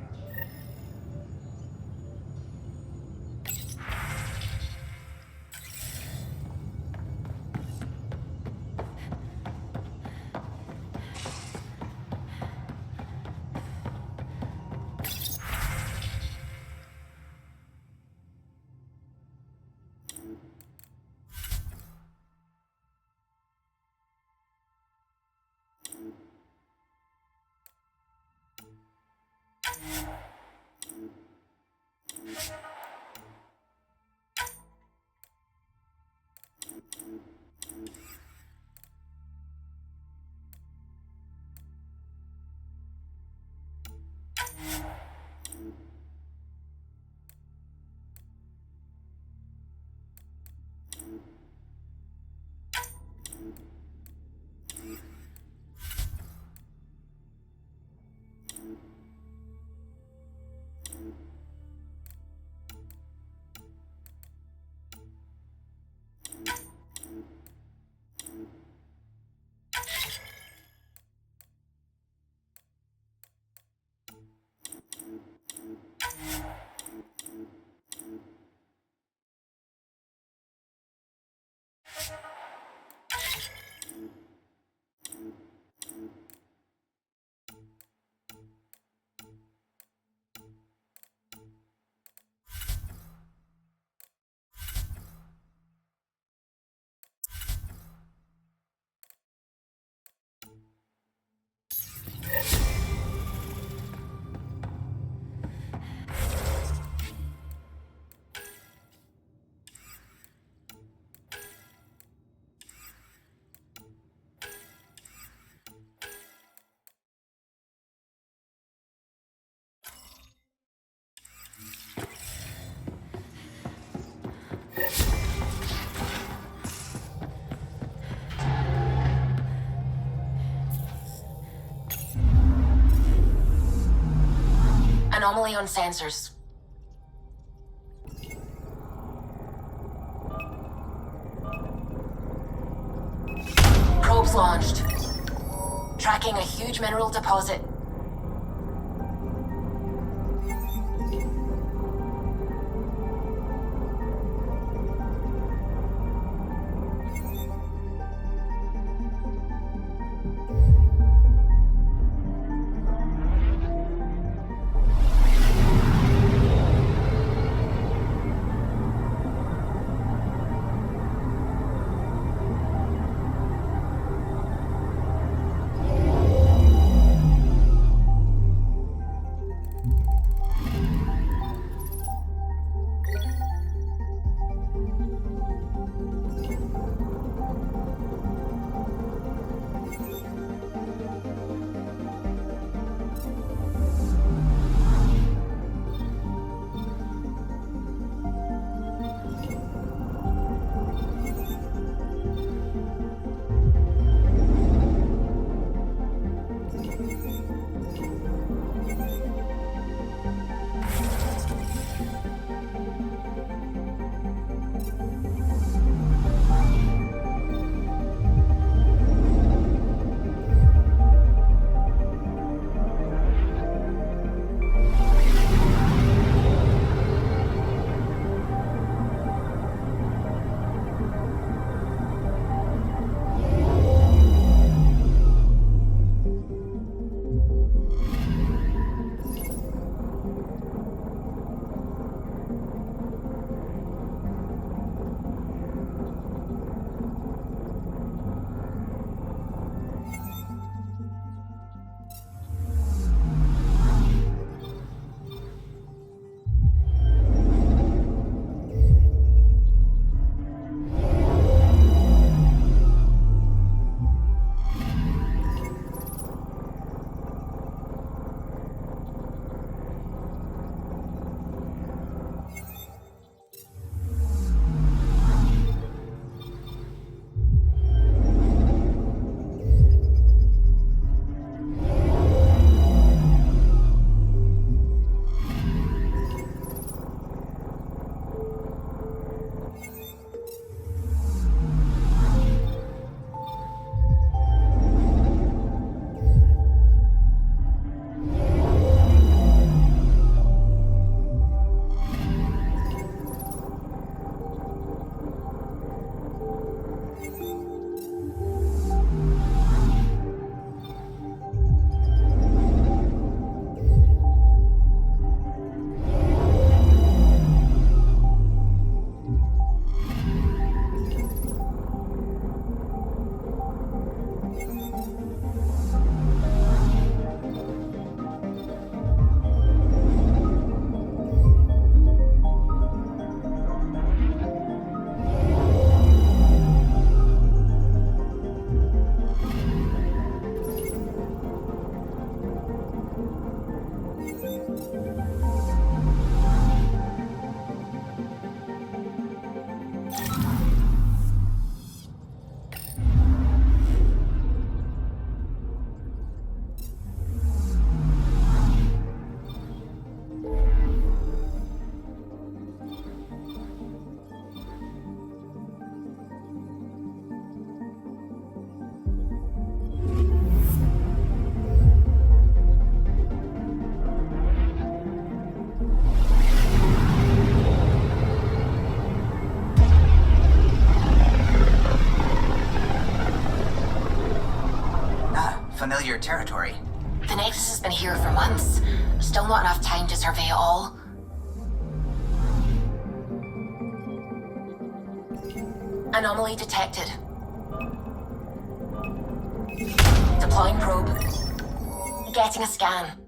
Anomaly on sensors. Probes launched. Tracking a huge mineral deposit. familiar territory. The Nexus has been here for months. Still not enough time to survey it all. Anomaly detected. Deploying probe. Getting a scan.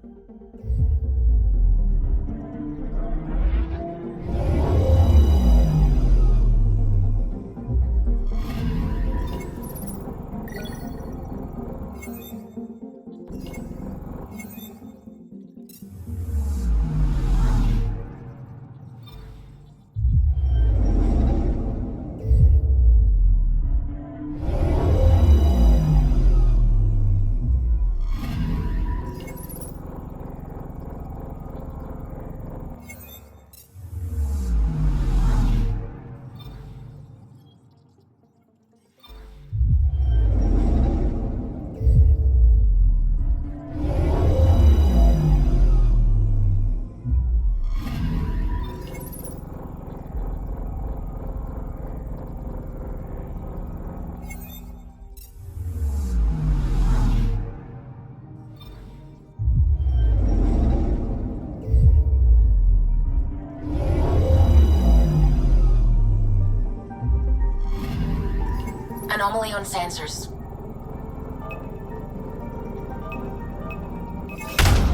Anomaly on sensors.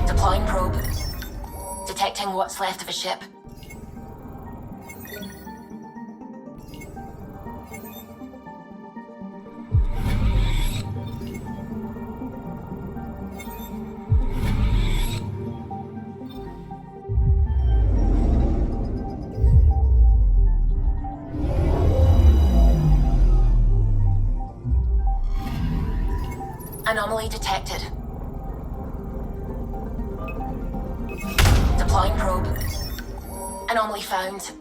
Deploying probe. Detecting what's left of a ship. Anomaly detected. Deploying probe. Anomaly found.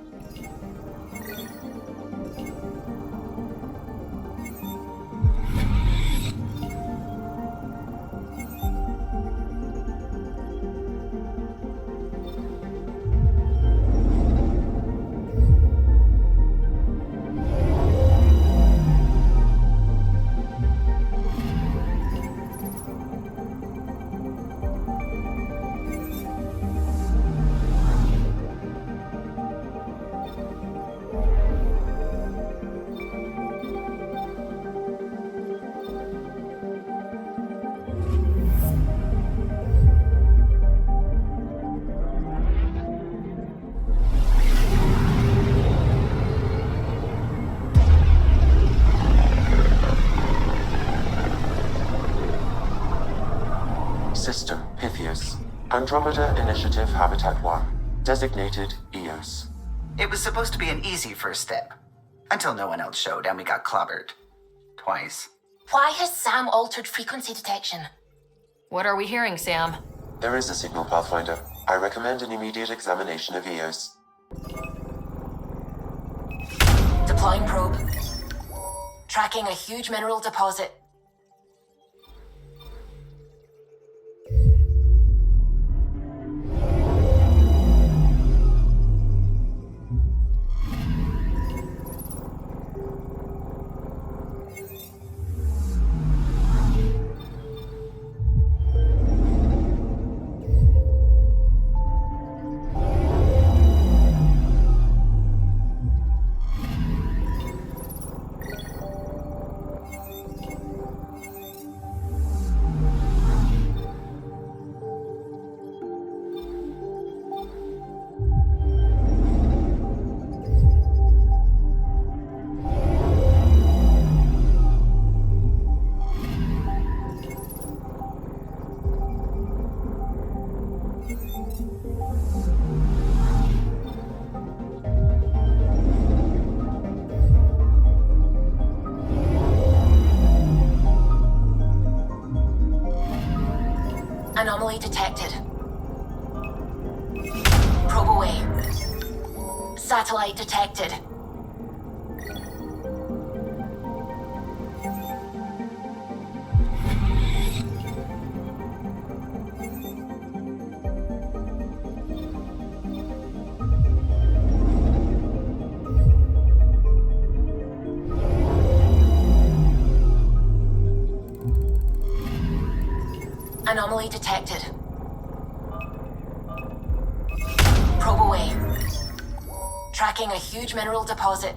System Pythias. Andromeda Initiative Habitat 1. Designated EOS. It was supposed to be an easy first step. Until no one else showed and we got clobbered. Twice. Why has Sam altered frequency detection? What are we hearing, Sam? There is a signal, Pathfinder. I recommend an immediate examination of EOS. Deploying probe. Tracking a huge mineral deposit. Anomaly detected. Probe away. Satellite detected. Anomaly detected. Probe away. Tracking a huge mineral deposit.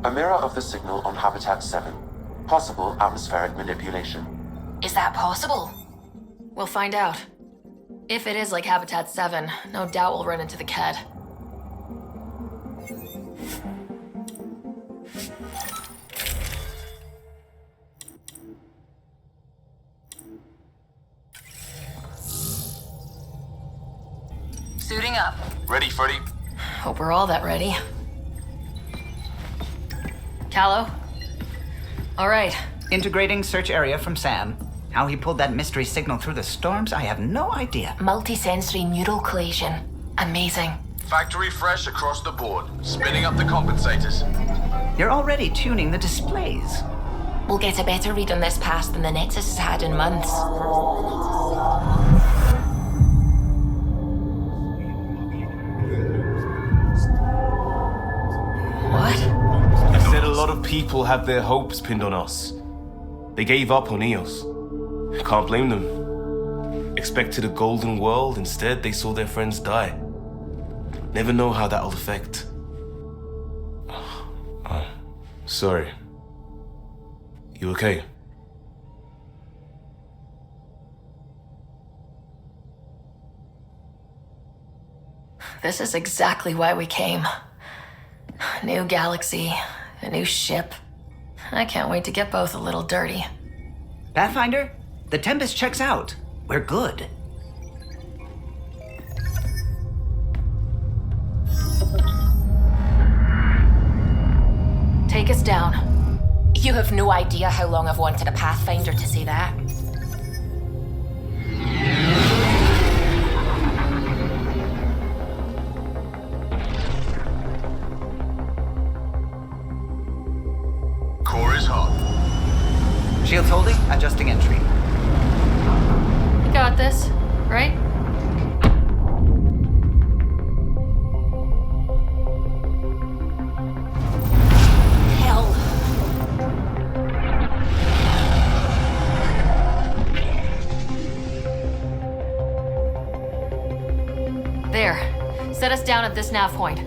A mirror of the signal on Habitat 7. Possible atmospheric manipulation. Is that possible? We'll find out. If it is like Habitat 7, no doubt we'll run into the Kett. Suiting up. Ready, Freddy? Hope we're all that ready. Callow? All right. Integrating search area from Sam. How he pulled that mystery signal through the storms, I have no idea. Multisensory neural collision. Amazing. Factory fresh across the board. Spinning up the compensators. You're already tuning the displays. We'll get a better read on this pass than the Nexus has had in months. What? You said a lot of people have their hopes pinned on us. They gave up on Eos. Can't blame them. Expected a golden world, instead they saw their friends die. Never know how that'll affect. Sorry. You okay? This is exactly why we came. New galaxy, a new ship. I can't wait to get both a little dirty. Pathfinder, the Tempest checks out. We're good. Take us down. You have no idea how long I've wanted a Pathfinder to say that. Core is hot. Shields holding, adjusting entry. You got this, right? Hell. There. Set us down at this nav point.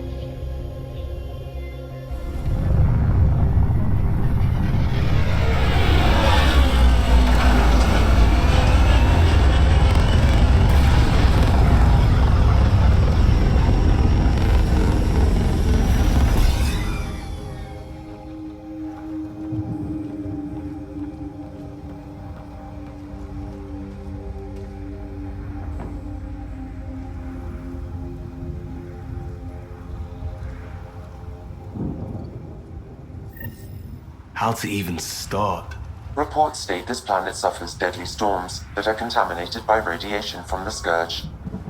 How to even start? Reports state this planet suffers deadly storms that are contaminated by radiation from the Scourge.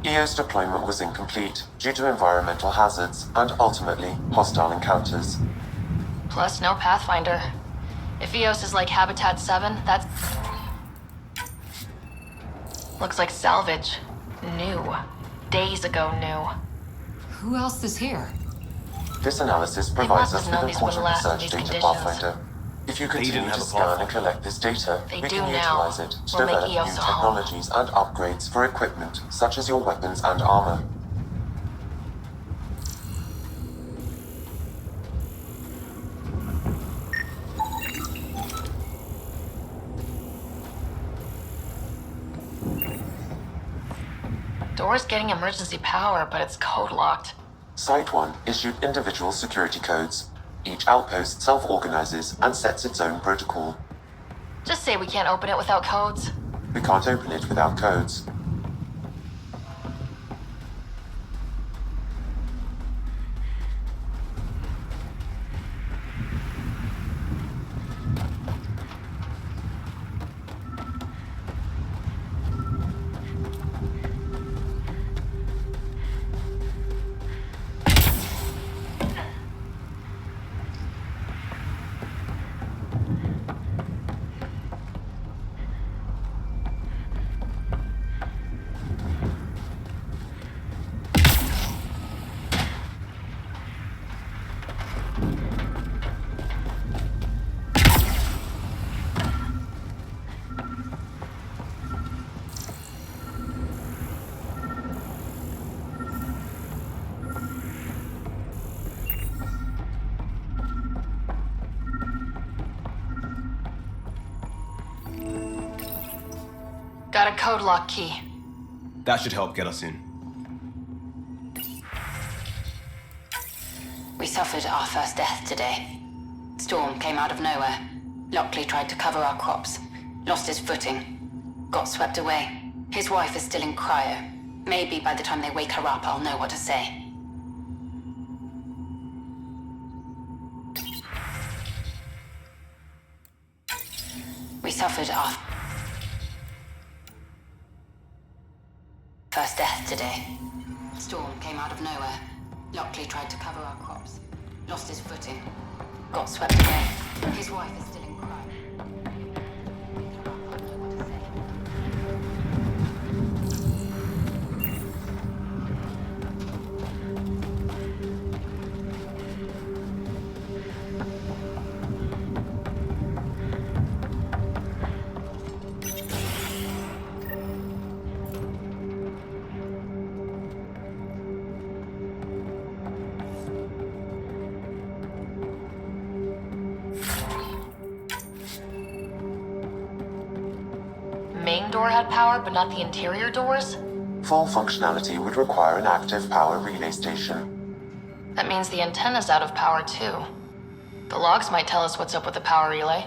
EO's deployment was incomplete due to environmental hazards and ultimately hostile encounters. Plus, no Pathfinder. If Eos is like Habitat 7, that's... Looks like salvage. New. Days ago new. Who else is here? This analysis provides us with known these would important last in research these data, conditions. Pathfinder. If you They continue didn't to have a scan and Pathfinder. collect this data, They we do can now. utilize it to We'll make develop new EOS a home. technologies and upgrades for equipment such as your weapons and armor. Door's getting emergency power, but it's code locked. Site 1 issued individual security codes. Each outpost self-organizes and sets its own protocol. Just say we can't open it without codes. We can't open it without codes. code lock key. That should help get us in. We suffered our first death today. Storm came out of nowhere. Lockley tried to cover our crops. Lost his footing. Got swept away. His wife is still in cryo. Maybe by the time they wake her up, I'll know what to say. We suffered our first death today. Storm came out of nowhere. Lockley tried to cover our crops. Lost his footing. Got swept away. His wife is still in cryo. Main door had power, but not the interior doors? Full functionality would require an active power relay station. That means the antenna's out of power too. The logs might tell us what's up with the power relay.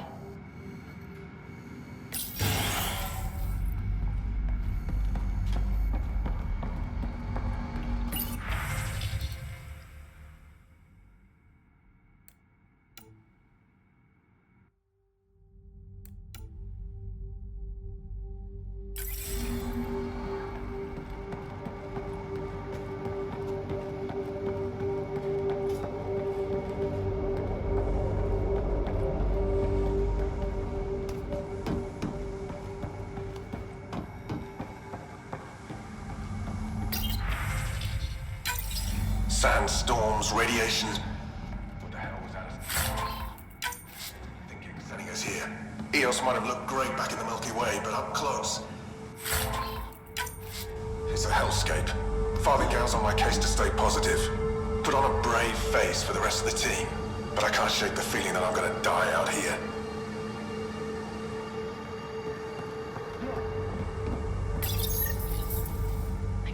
Sandstorms, radiation. What the hell was that? Thinking sending us here. Eos might have looked great back in the Milky Way, but up close. It's a hellscape. Father Gal's on my case to stay positive. Put on a brave face for the rest of the team. But I can't shake the feeling that I'm gonna die out here.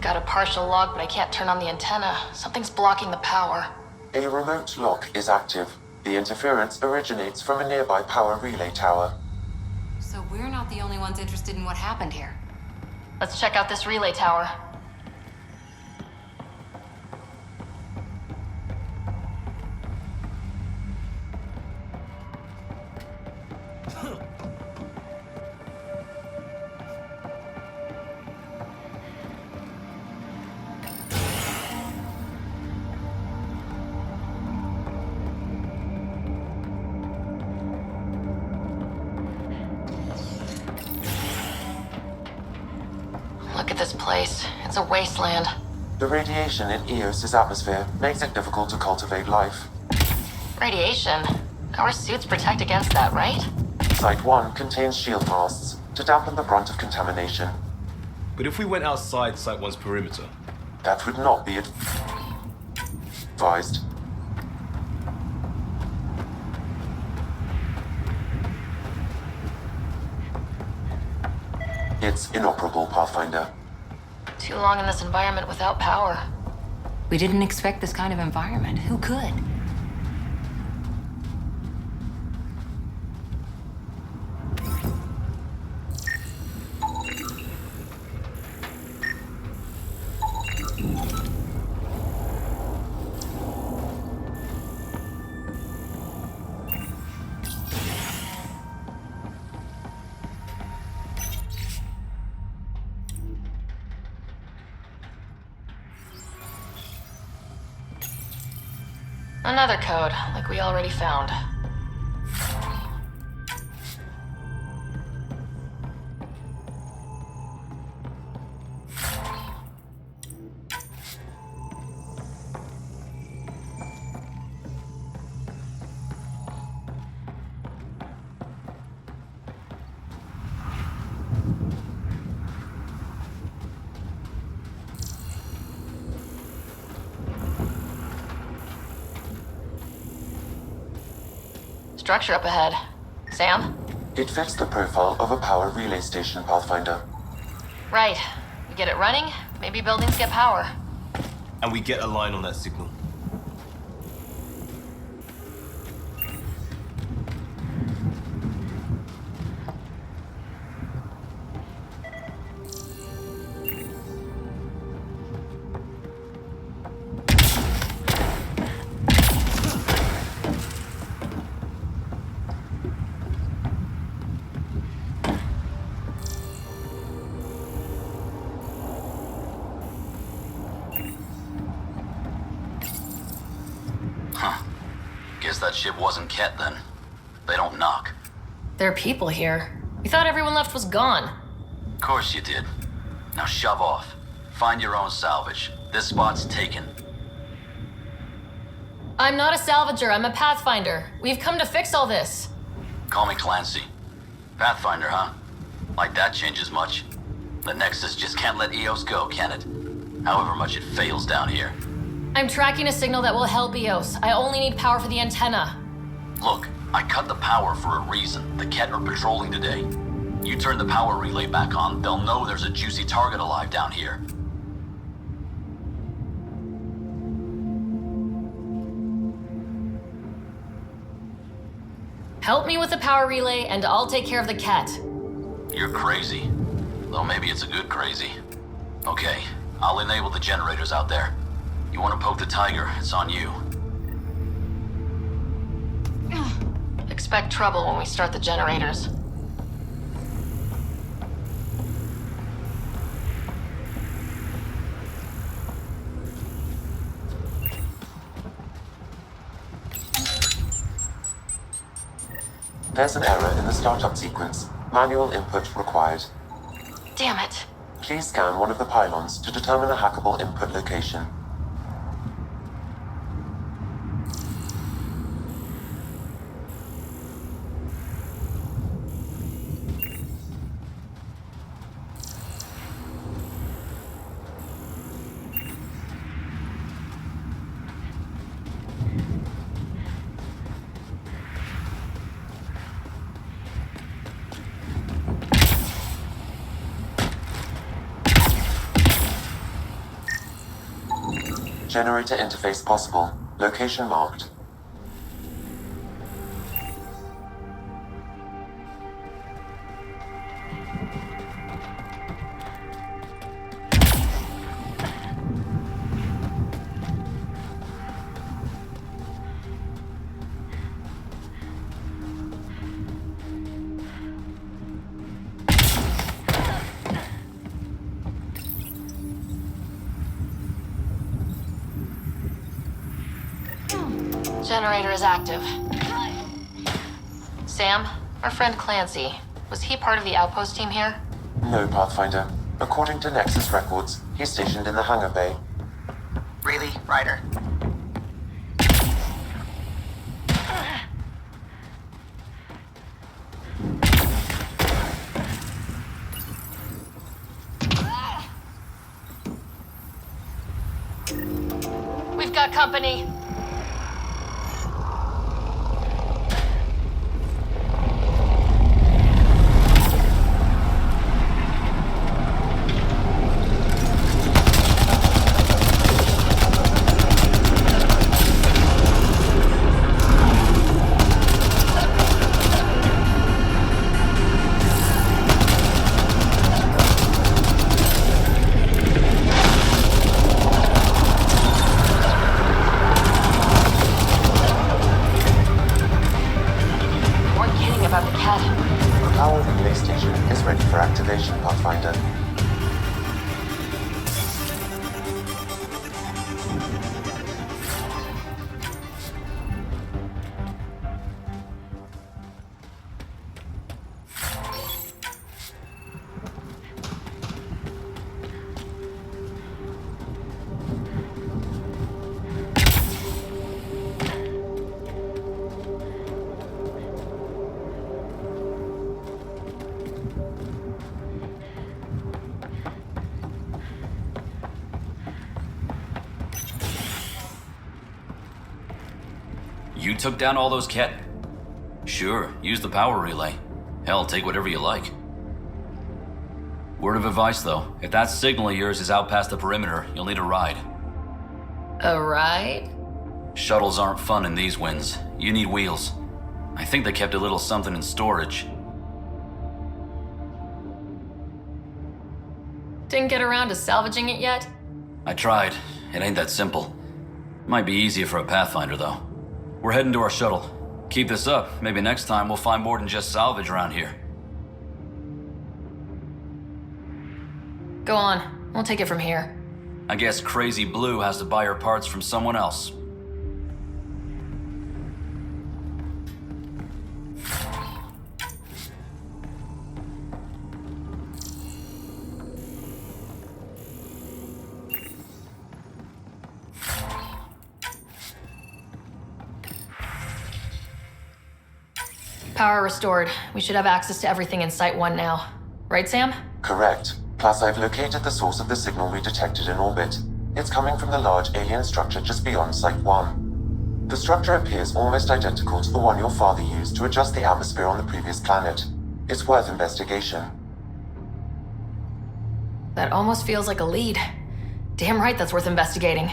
Got a partial log, but I can't turn on the antenna. Something's blocking the power. A remote lock is active. The interference originates from a nearby power relay tower. So we're not the only ones interested in what happened here. Let's check out this relay tower. Look at this place. It's a wasteland. The radiation in Eos's atmosphere makes it difficult to cultivate life. Radiation? Our suits protect against that, right? Site 1 contains shield masts to dampen the brunt of contamination. But if we went outside Site 1's perimeter? That would not be advised. It's inoperable, Pathfinder. Too long in this environment without power. We didn't expect this kind of environment. Who could? Another code, like we already found. Structure up ahead. Sam? It fits the profile of a power relay station, Pathfinder. Right. We get it running, maybe buildings get power. And we get a line on that signal. Guess that ship wasn't Kett then. They don't knock. There are people here. We thought everyone left was gone. Of course you did. Now shove off. Find your own salvage. This spot's taken. I'm not a salvager, I'm a pathfinder. We've come to fix all this. Call me Clancy. Pathfinder, huh? Like that changes much. The Nexus just can't let EOS go, can it? However much it fails down here. I'm tracking a signal that will help EOS. I only need power for the antenna. Look, I cut the power for a reason. The Kett are patrolling today. You turn the power relay back on, they'll know there's a juicy target alive down here. Help me with the power relay, and I'll take care of the Kett. You're crazy. Though maybe it's a good crazy. Okay, I'll enable the generators out there. You want to poke the tiger, it's on you. Expect trouble when we start the generators. There's an error in the startup sequence. Manual input required. Damn it. Please scan one of the pylons to determine a hackable input location. Generator interface possible. Location marked. Generator is active. Sam, our friend Clancy, was he part of the outpost team here? No, Pathfinder. According to Nexus records, he's stationed in the hangar bay. Really, Ryder? We've got company. You took down all those Kett? Sure, use the power relay. Hell, take whatever you like. Word of advice, though. If that signal of yours is out past the perimeter, you'll need a ride. A ride? Shuttles aren't fun in these winds. You need wheels. I think they kept a little something in storage. Didn't get around to salvaging it yet? I tried. It ain't that simple. Might be easier for a Pathfinder, though. We're heading to our shuttle. Keep this up. Maybe next time we'll find more than just salvage around here. Go on. We'll take it from here. I guess Crazy Blue has to buy her parts from someone else. Power restored. We should have access to everything in Site 1 now. Right, Sam? Correct. Plus, I've located the source of the signal we detected in orbit. It's coming from the large alien structure just beyond Site 1. The structure appears almost identical to the one your father used to adjust the atmosphere on the previous planet. It's worth investigation. That almost feels like a lead. Damn right that's worth investigating.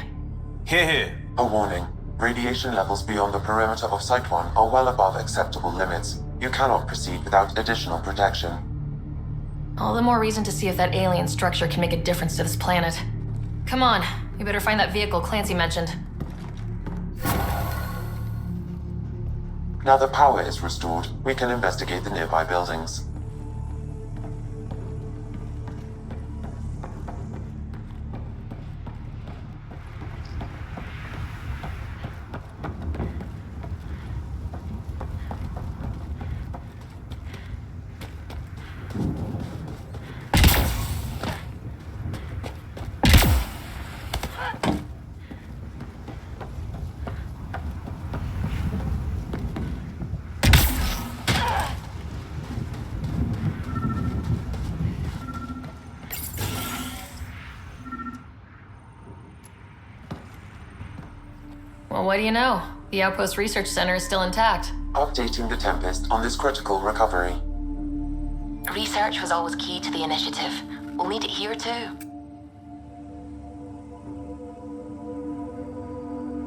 Here. A warning. Radiation levels beyond the perimeter of Site 1 are well above acceptable limits. You cannot proceed without additional protection. All the more reason to see if that alien structure can make a difference to this planet. Come on, we better find that vehicle Clancy mentioned. Now that power is restored, we can investigate the nearby buildings. Well, what do you know? The Outpost Research Center is still intact. Updating the Tempest on this critical recovery. Research was always key to the initiative. We'll need it here too.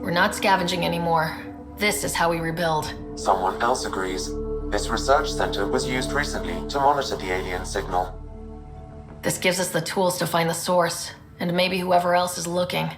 We're not scavenging anymore. This is how we rebuild. Someone else agrees. This research center was used recently to monitor the alien signal. This gives us the tools to find the source, and maybe whoever else is looking.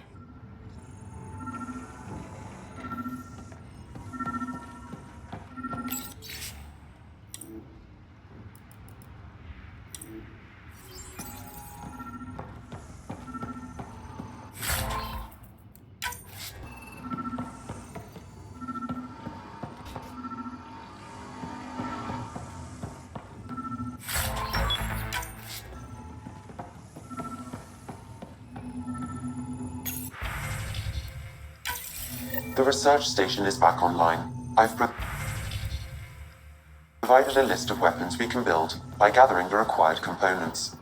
The research station is back online. I've provided a list of weapons we can build by gathering the required components.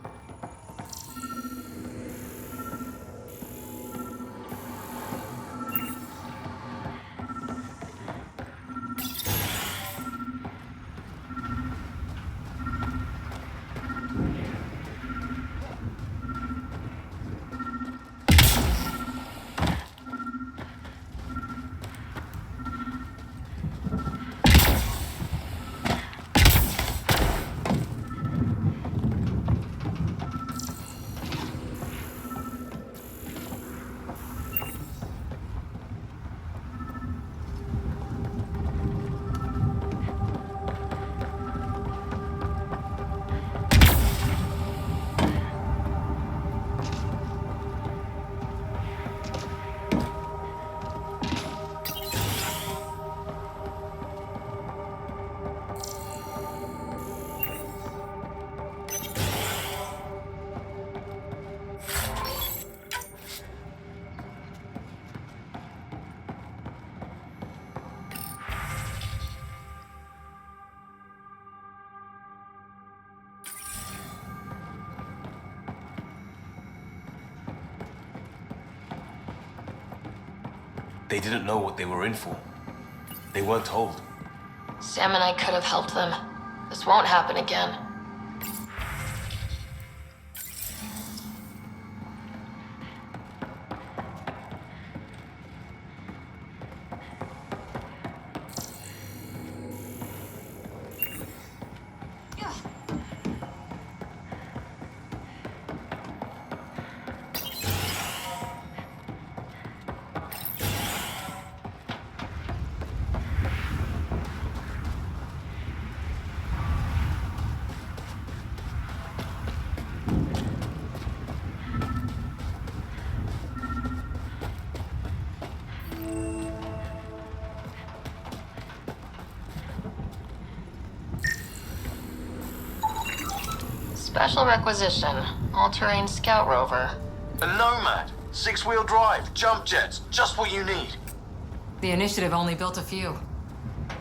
They didn't know what they were in for. They weren't told. Sam and I could have helped them. This won't happen again. Special requisition. All-terrain scout rover. A Nomad, 6-wheel drive, jump jets, just what you need. The initiative only built a few.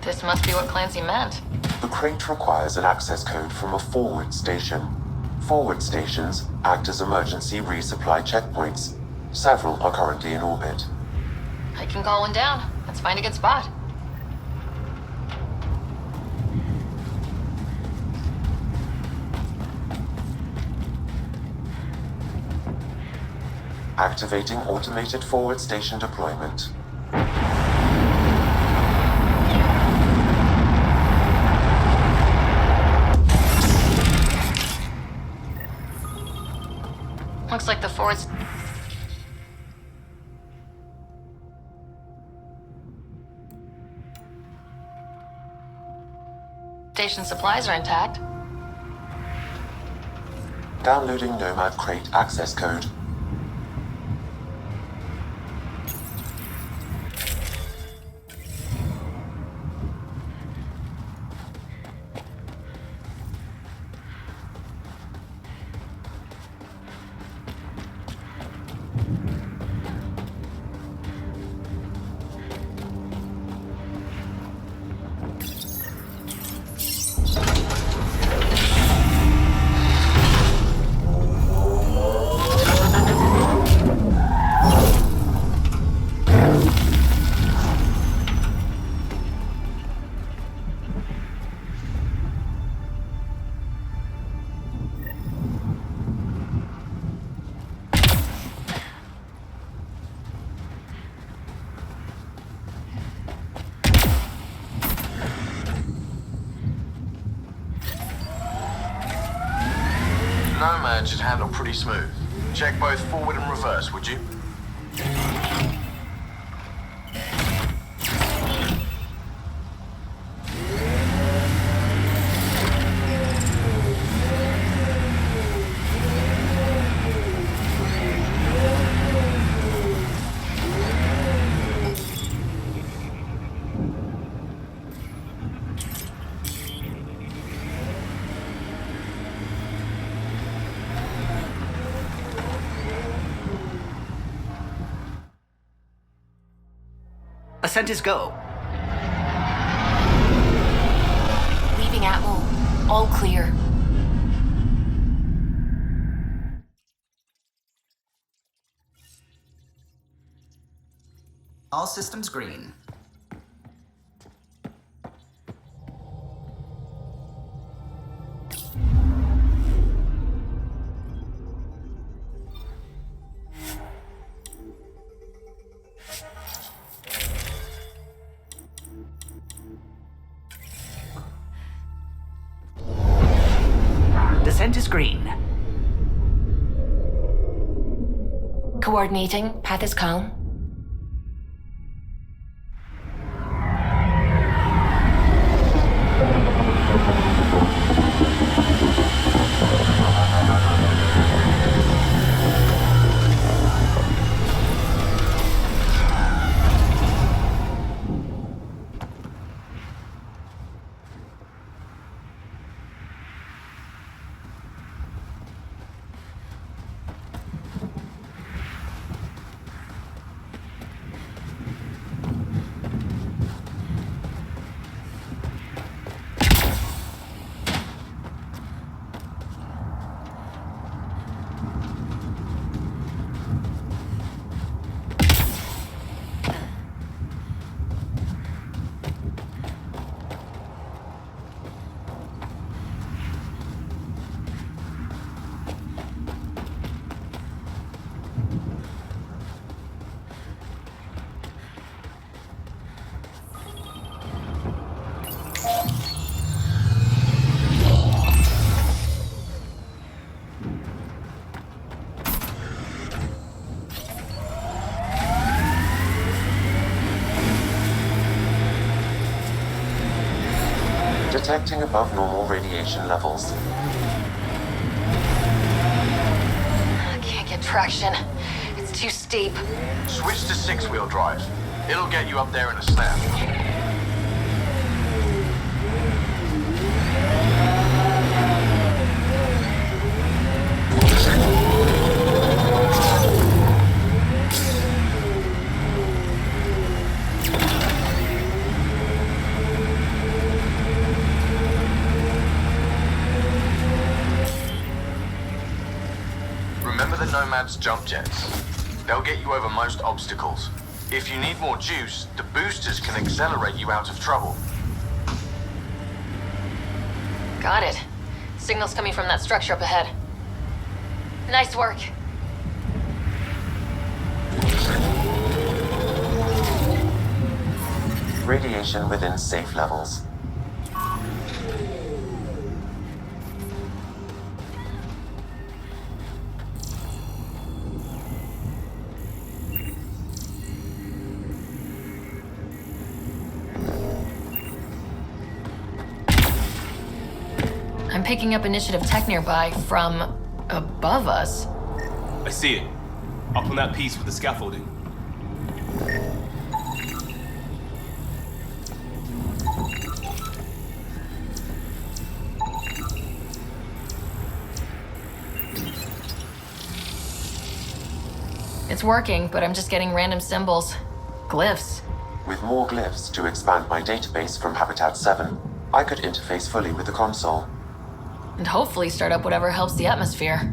This must be what Clancy meant. The crate requires an access code from a forward station. Forward stations act as emergency resupply checkpoints. Several are currently in orbit. I can call one down. Let's find a good spot. Activating automated forward station deployment. Looks like the forward station supplies are intact. Downloading Nomad crate access code. Nomad should handle pretty smooth. Check both forward and reverse, would you? Ascent is go. Leaving Atmo. All clear. All systems green. Descent is green. Coordinating. Path is calm. Detecting above normal radiation levels. Can't get traction. It's too steep. Switch to 6-wheel drive. It'll get you up there in a snap. Habitat's jump jets. They'll get you over most obstacles. If you need more juice, the boosters can accelerate you out of trouble. Got it. Signal's coming from that structure up ahead. Nice work. Radiation within safe levels. I'm picking up initiative tech nearby from above us. I see it. Up on that piece with the scaffolding. It's working, but I'm just getting random symbols. Glyphs. With more glyphs to expand my database from Habitat 7, I could interface fully with the console. And hopefully start up whatever helps the atmosphere.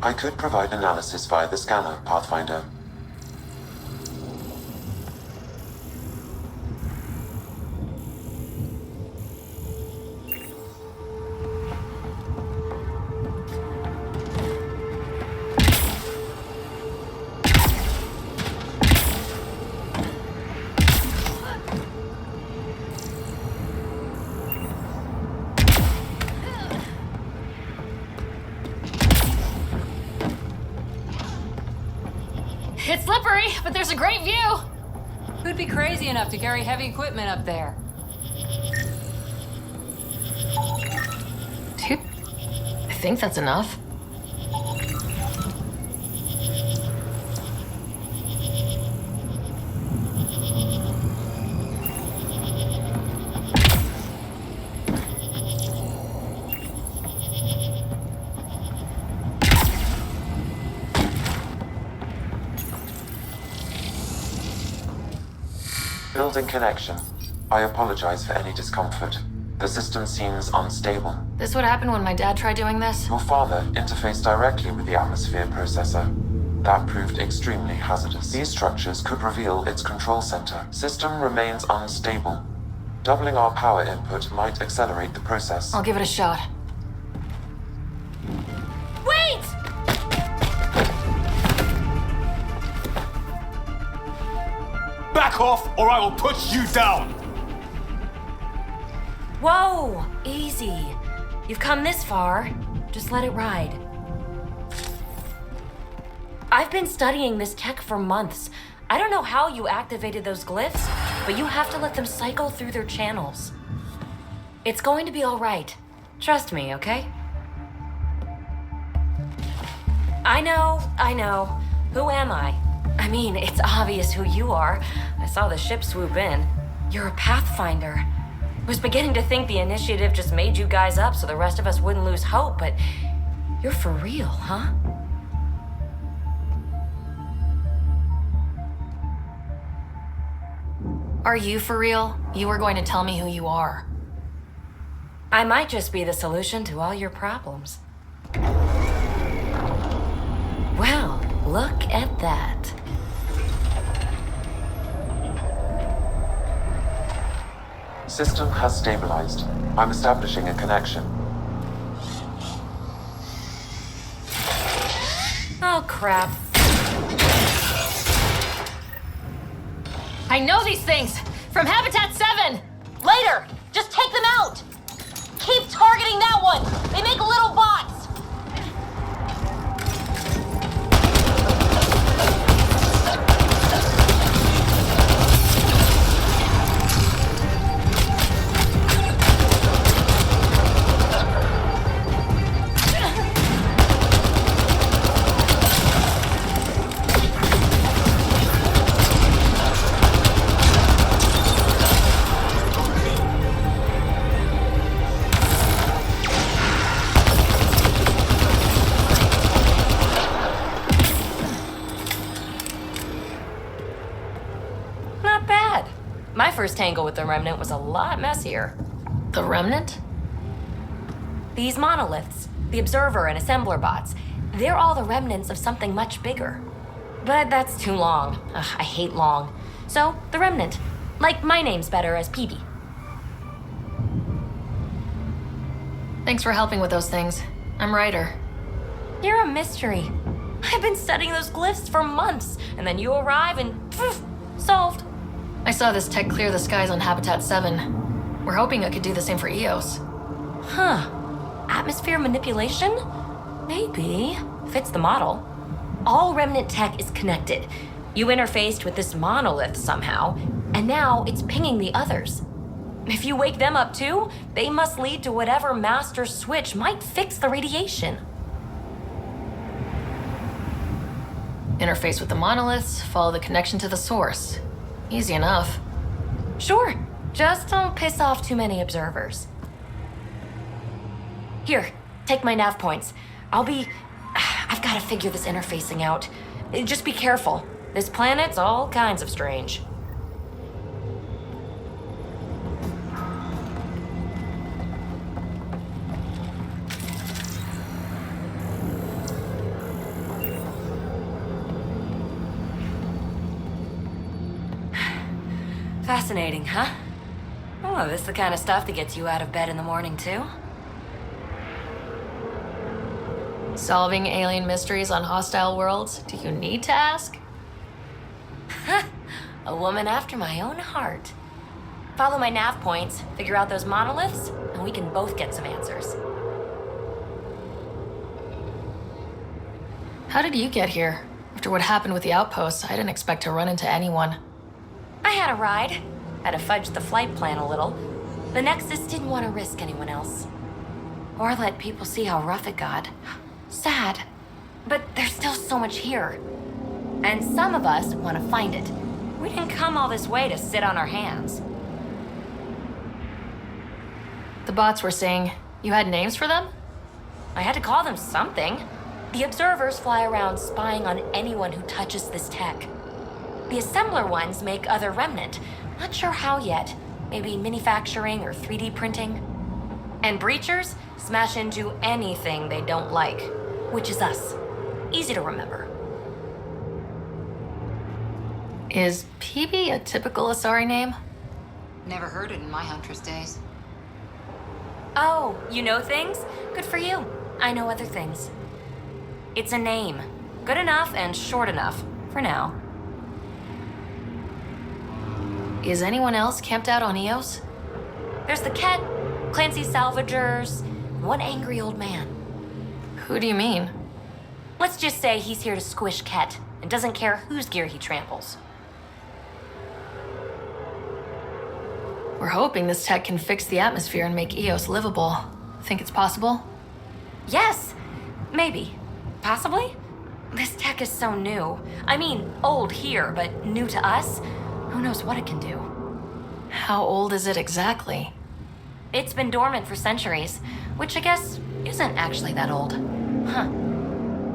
I could provide analysis via the scanner, Pathfinder. It's slippery, but there's a great view. Who'd be crazy enough to carry heavy equipment up there? Dude, I think that's enough. Building connection. I apologize for any discomfort. The system seems unstable. This would happen when my dad tried doing this? Your father interfaced directly with the atmosphere processor. That proved extremely hazardous. These structures could reveal its control center. System remains unstable. Doubling our power input might accelerate the process. I'll give it a shot. Wait! Back off, or I will put you down! Whoa! Easy. You've come this far. Just let it ride. I've been studying this tech for months. I don't know how you activated those glyphs, but you have to let them cycle through their channels. It's going to be all right. Trust me, okay? I know. Who am I? I mean, it's obvious who you are. I saw the ship swoop in. You're a Pathfinder. I was beginning to think the initiative just made you guys up so the rest of us wouldn't lose hope, but you're for real, huh? Are you for real? You were going to tell me who you are. I might just be the solution to all your problems. Well, look at that. System has stabilized. I'm establishing a connection. Oh, crap. I know these things! From Habitat 7! Later! Just take them out! Keep targeting that one! They make little bots! My first tangle with the Remnant was a lot messier. The Remnant? These monoliths, the Observer and Assembler bots, They're all the remnants of something much bigger. But that's too long. Ugh, I hate long. So, the remnant. Like, my name's better as Peebee. Thanks for helping with those things. I'm Ryder. You're a mystery. I've been studying those glyphs for months, and then you arrive and poof, solved. I saw this tech clear the skies on Habitat 7. We're hoping it could do the same for EOS. Huh. Atmosphere manipulation? Maybe. Fits the model. All remnant tech is connected. You interfaced with this monolith somehow, and now it's pinging the others. If you wake them up too, they must lead to whatever master switch might fix the radiation. Interface with the monoliths, follow the connection to the source. Easy enough. Sure. Just don't piss off too many observers. Here, take my nav points. I've got to figure this interfacing out. Just be careful. This planet's all kinds of strange. Fascinating, huh? Oh, this is the kind of stuff that gets you out of bed in the morning, too? Solving alien mysteries on hostile worlds? Do you need to ask? A woman after my own heart. Follow my nav points, figure out those monoliths, and we can both get some answers. How did you get here? After what happened with the outposts, I didn't expect to run into anyone. I had a ride. Had to fudge the flight plan a little. The Nexus didn't want to risk anyone else. Or let people see how rough it got. Sad. But there's still so much here. And some of us want to find it. We didn't come all this way to sit on our hands. The bots were saying you had names for them? I had to call them something. The observers fly around spying on anyone who touches this tech. The assembler ones make other remnant. Not sure how yet. Maybe manufacturing or 3D printing. And breachers smash into anything they don't like, which is us. Easy to remember. Is Peebee a typical Asari name? Never heard it in my Huntress days. Oh, you know things? Good for you. I know other things. It's a name. Good enough and short enough, for now. Is anyone else camped out on EOS? There's the Kett, Clancy Salvagers, one angry old man. Who do you mean? Let's just say he's here to squish Kett and doesn't care whose gear he tramples. We're hoping this tech can fix the atmosphere and make EOS livable. Think it's possible? Yes, maybe. Possibly? This tech is so new. I mean, old here, but new to us. Who knows what it can do? How old is it exactly? It's been dormant for centuries, which I guess isn't actually that old. Huh.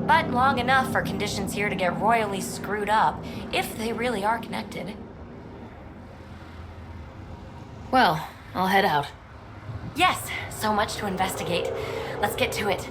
But long enough for conditions here to get royally screwed up, if they really are connected. Well, I'll head out. Yes, so much to investigate. Let's get to it.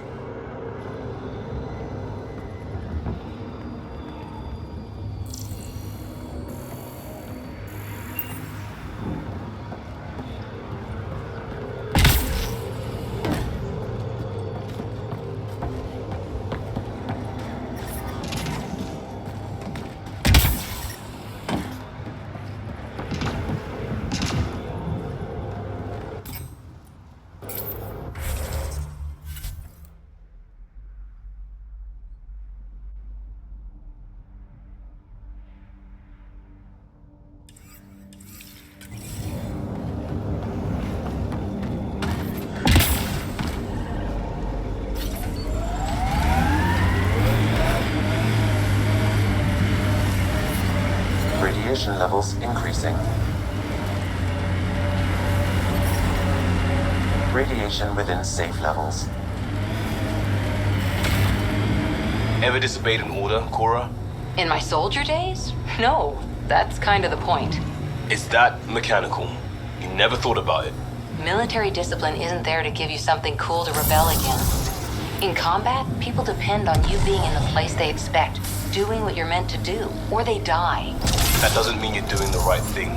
Radiation levels increasing. Radiation within safe levels. Ever disobeyed an order, Cora? In my soldier days? No, that's kind of the point. It's that mechanical. You never thought about it. Military discipline isn't there to give you something cool to rebel against. In combat, people depend on you being in the place they expect, doing what you're meant to do, or they die. That doesn't mean you're doing the right thing.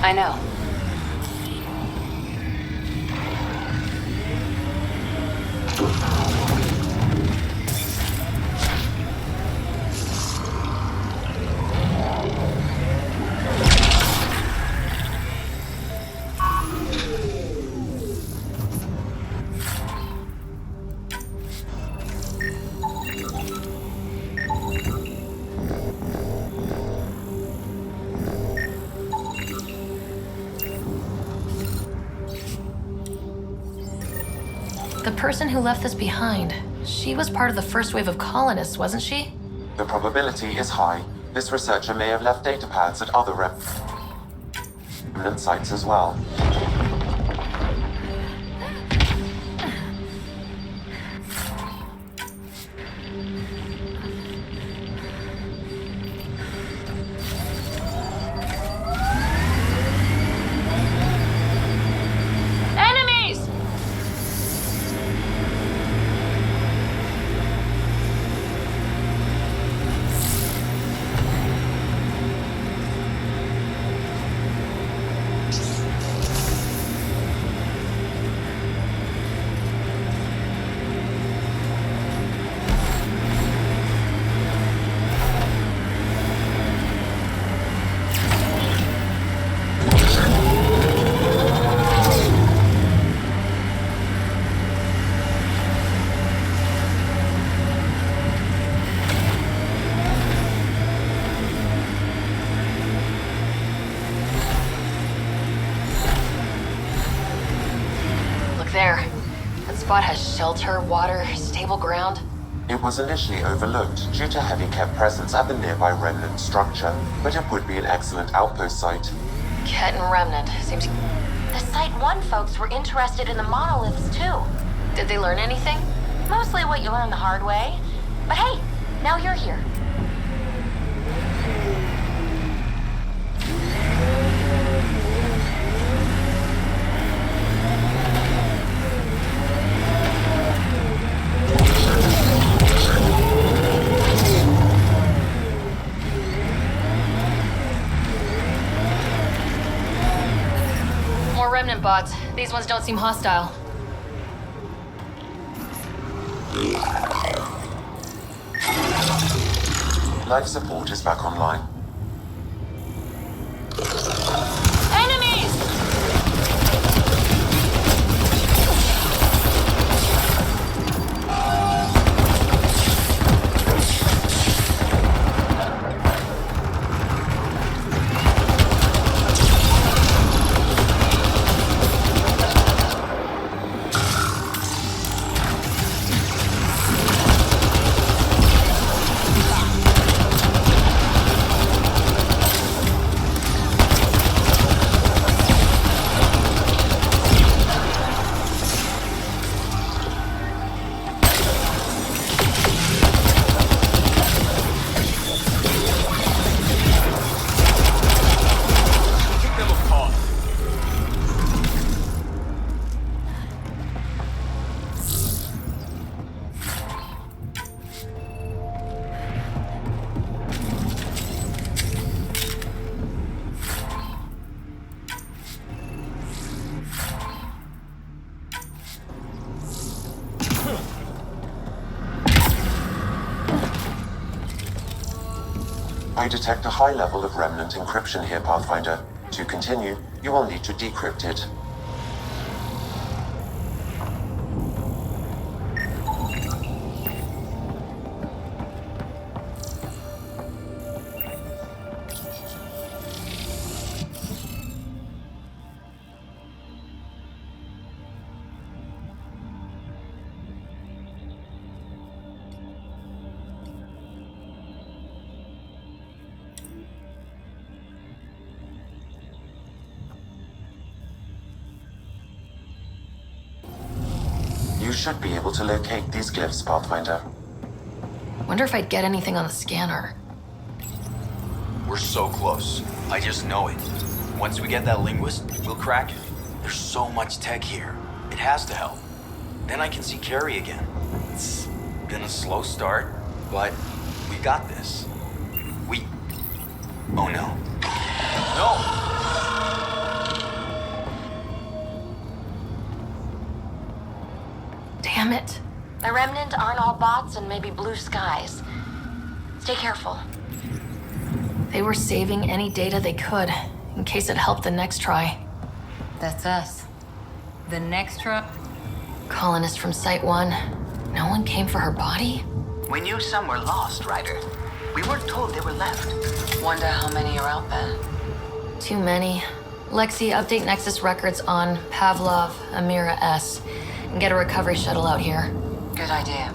I know. The person who left this behind, she was part of the first wave of colonists, wasn't she? The probability is high. This researcher may have left data pads at other remnant sites as well. There. That spot has shelter, water, stable ground. It was initially overlooked due to heavy Kett presence at the nearby remnant structure, but it would be an excellent outpost site. Kett and Remnant seems... The Site 1 folks were interested in the monoliths too. Did they learn anything? Mostly what you learn the hard way. But hey, now you're here. More Remnant bots. These ones don't seem hostile. Life support is back online. I detect a high level of remnant encryption here, Pathfinder. To continue, you will need to decrypt it. You should be able to locate these glyphs, Pathfinder. Wonder if I'd get anything on the scanner. We're so close. I just know it. Once we get that linguist, we'll crack it. There's so much tech here. It has to help. Then I can see Carrie again. It's been a slow start, but we got this. Oh no. No! Damn it. The Remnant aren't all bots and maybe blue skies. Stay careful. They were saving any data they could, in case it helped the next try. That's us. The next try? Colonist from Site 1. No one came for her body? We knew some were lost, Ryder. We weren't told they were left. Wonder how many are out there. Too many. Lexi, update Nexus records on Pavlov, Amira S. And get a recovery shuttle out here. Good idea.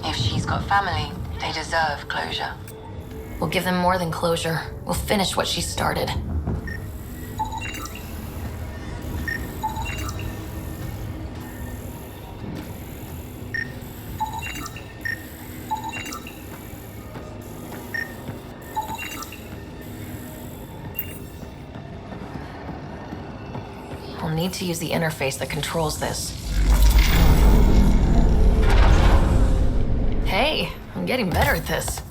If she's got family, they deserve closure. We'll give them more than closure. We'll finish what she started. We'll need to use the interface that controls this. Hey, I'm getting better at this.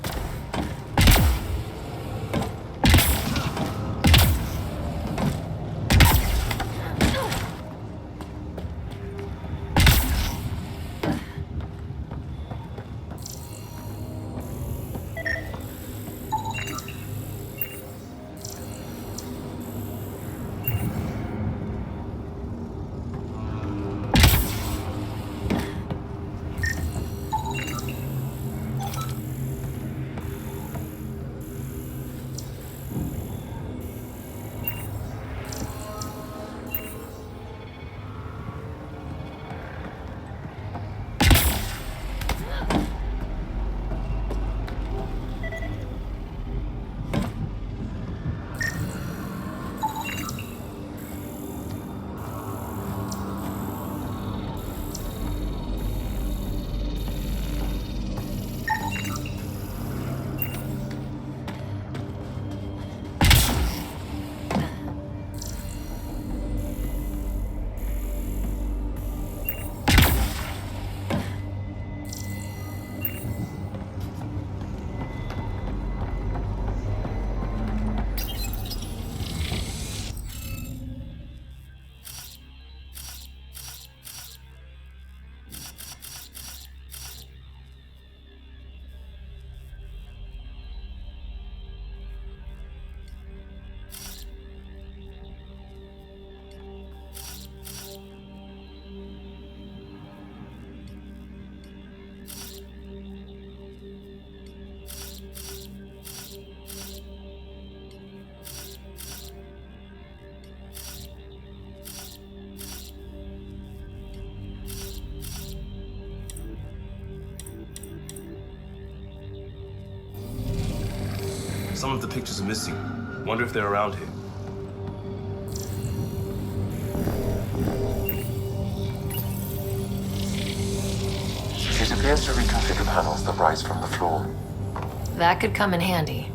Some of the pictures are missing. Wonder if they're around here. It appears to reconfigure panels that rise from the floor. That could come in handy.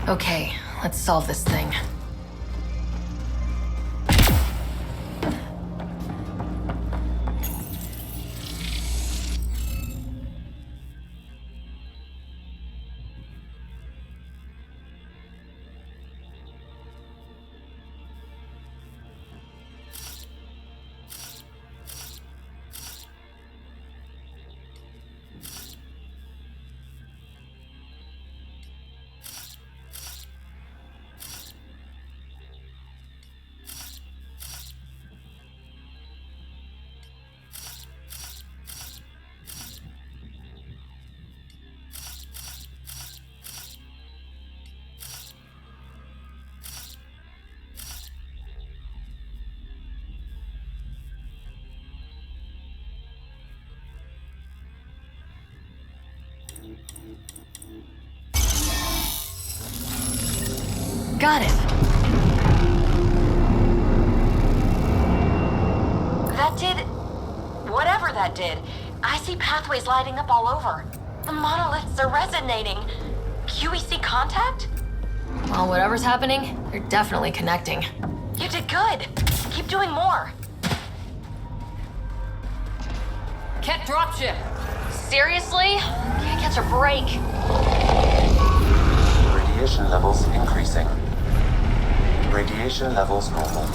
Okay, let's solve this thing. Got it. That did... whatever that did. I see pathways lighting up all over. The monoliths are resonating. QEC contact? Well, whatever's happening, they're definitely connecting. You did good. Keep doing more. Kett dropship. Seriously? Can't catch a break. Radiation levels increasing. Radiation levels normal.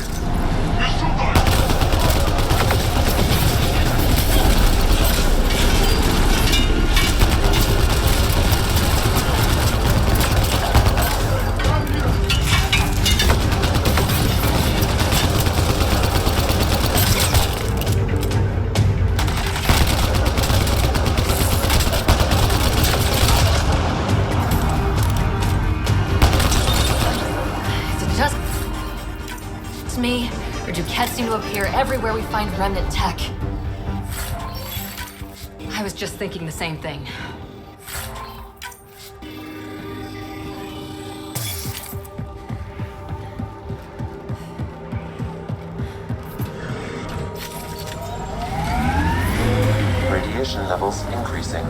Me, or do Kett seem to appear everywhere we find remnant tech? I was just thinking the same thing. Radiation levels increasing.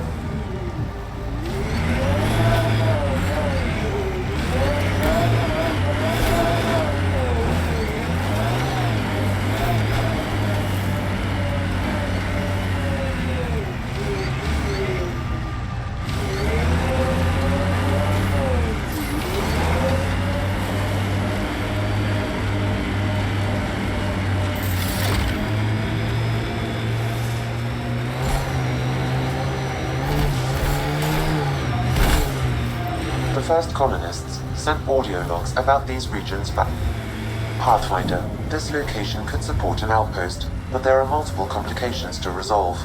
The first colonists sent audio logs about these regions back. Pathfinder, this location could support an outpost, but there are multiple complications to resolve.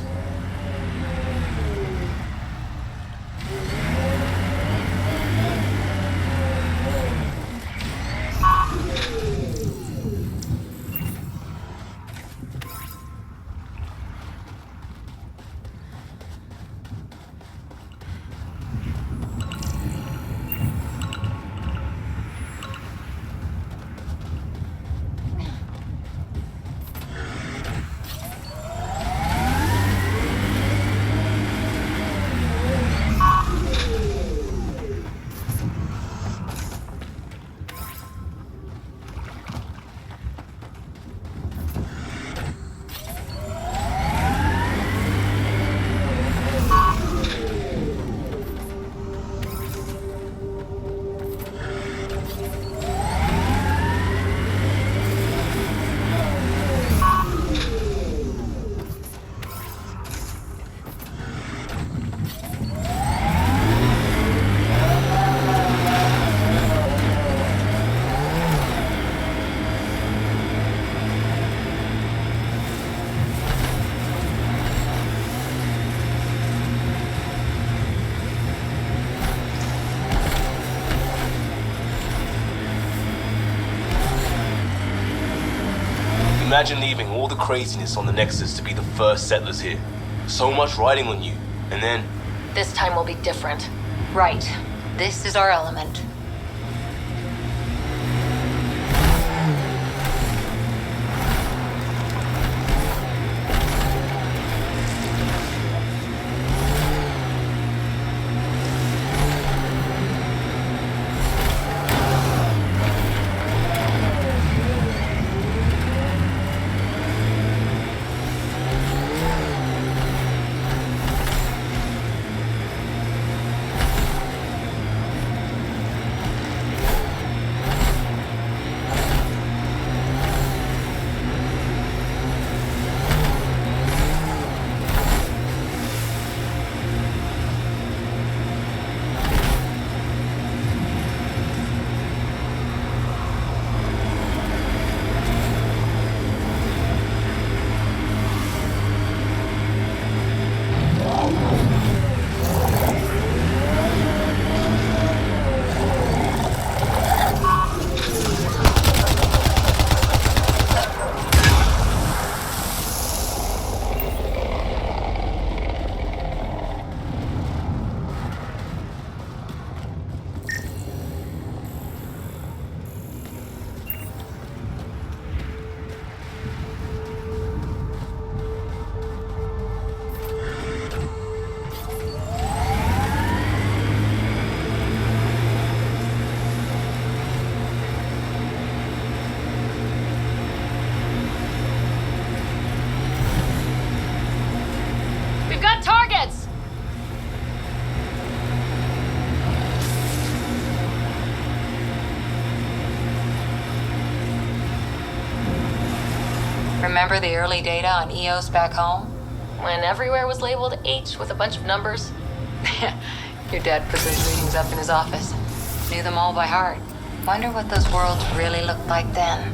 Imagine leaving all the craziness on the Nexus to be the first settlers here. So much riding on you, and then... This time will be different. Right. This is our element. Remember the early data on EOS back home? When everywhere was labeled H with a bunch of numbers. Your dad put those readings up in his office. Knew them all by heart. Wonder what those worlds really looked like then.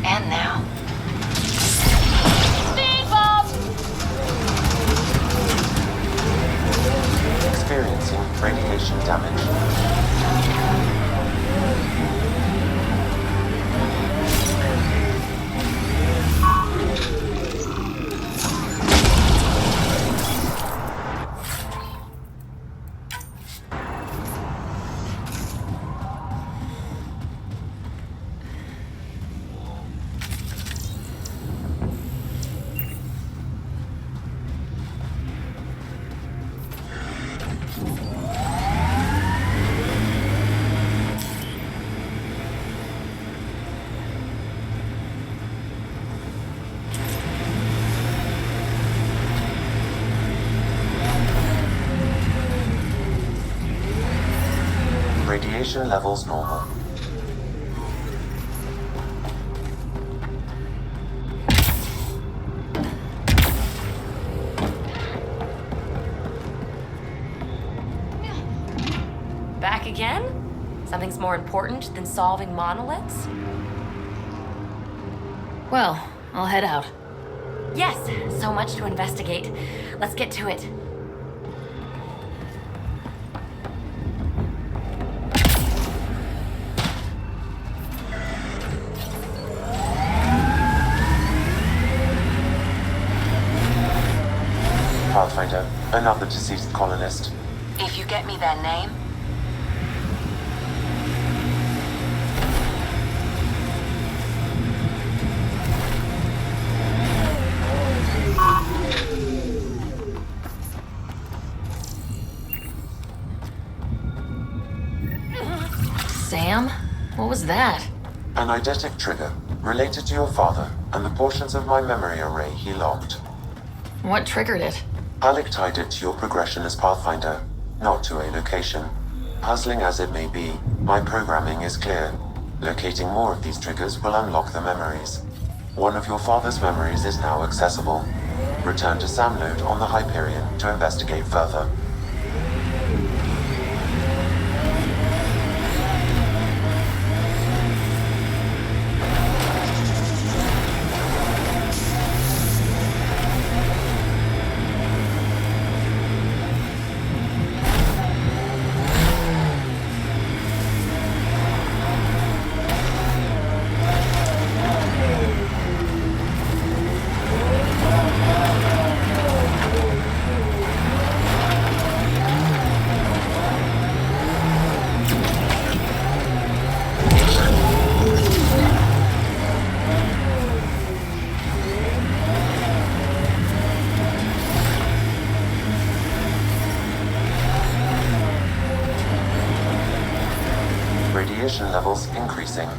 And now. Speed bump! Experiencing radiation damage. Radiation levels normal. Back again? Something's more important than solving monoliths? Well, I'll head out. Yes, so much to investigate. Let's get to it. Pathfinder, another deceased colonist. If you get me that name, Sam? What was that? An eidetic trigger, related to your father, and the portions of my memory array he logged. What triggered it? Alec tied it to your progression as Pathfinder, not to a location. Puzzling as it may be, my programming is clear. Locating more of these triggers will unlock the memories. One of your father's memories is now accessible. Return to Sam Node on the Hyperion to investigate further. Radiation levels increasing.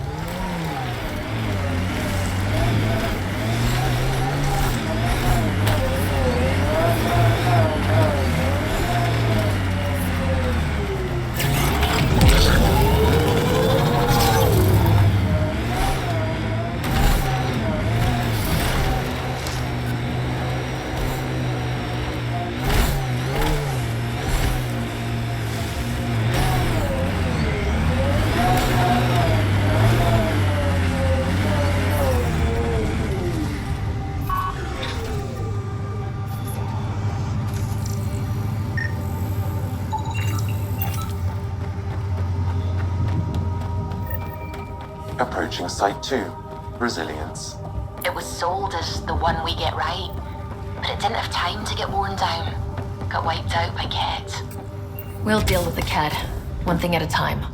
Approaching Site 2, Resilience. It was sold as the one we get right, but it didn't have time to get worn down. Got wiped out by Kett. We'll deal with the Kett, one thing at a time.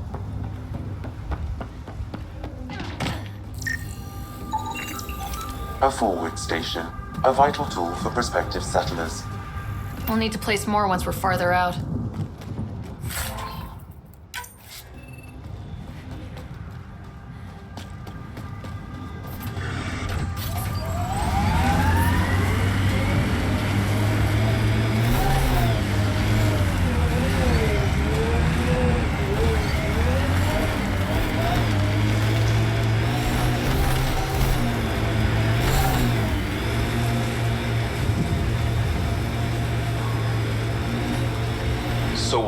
A forward station, a vital tool for prospective settlers. We'll need to place more once we're farther out.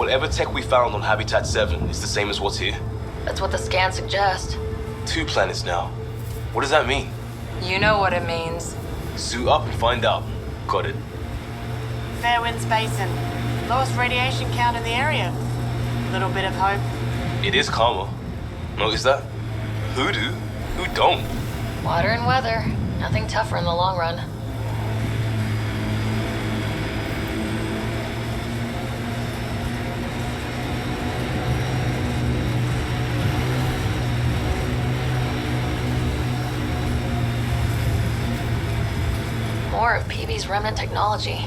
whatever tech we found on Habitat 7 is the same as what's here? That's what the scans suggest. 2 planets now. What does that mean? You know what it means. Suit up and find out. Got it. Fairwinds Basin. Lowest radiation count in the area. Little bit of hope. It is calmer. Notice that? Who do? Who don't? Water and weather. Nothing tougher in the long run. More of PB's remnant technology.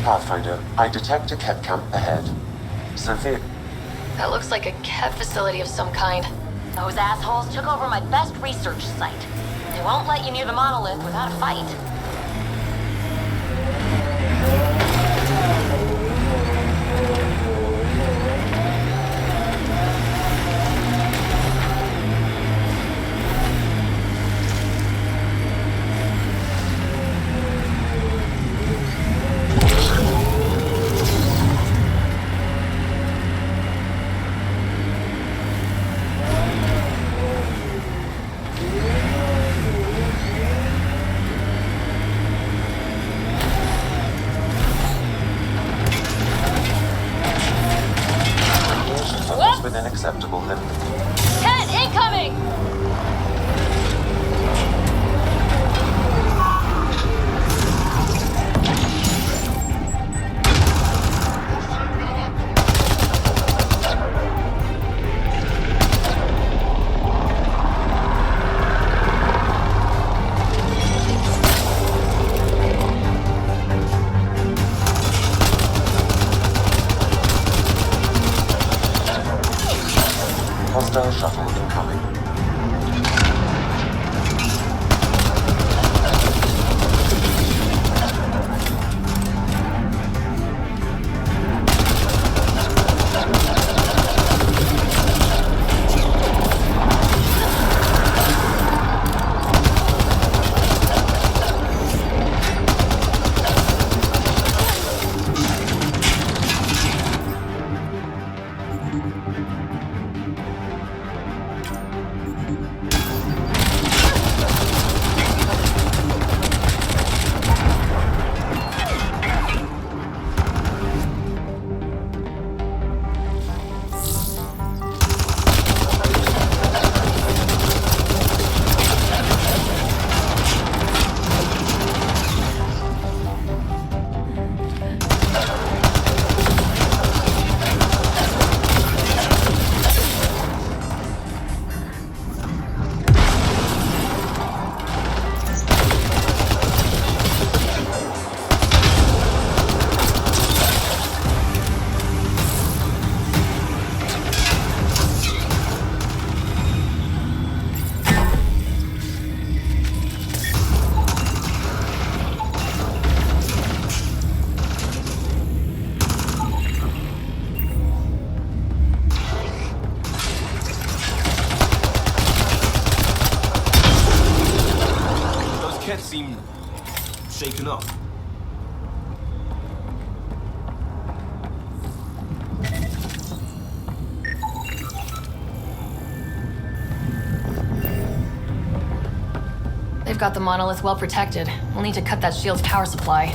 Pathfinder, I detect a Kett camp ahead. Sophia. That looks like a Kett facility of some kind. Those assholes took over my best research site. They won't let you near the Monolith without a fight. Within acceptable limit. Kett, incoming! Hostile shuttle incoming. Kett seem shaken up. They've got the Monolith well protected. We'll need to cut that shield's power supply.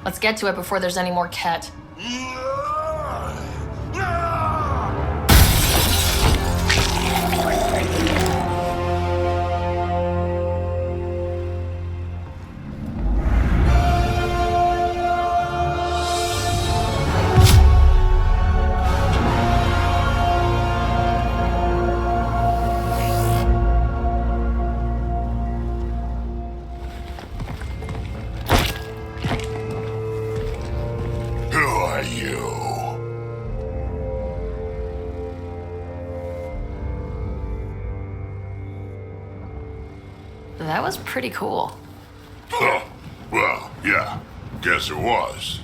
Let's get to it before there's any more Kett. That was pretty cool. Huh. Well, yeah. Guess it was.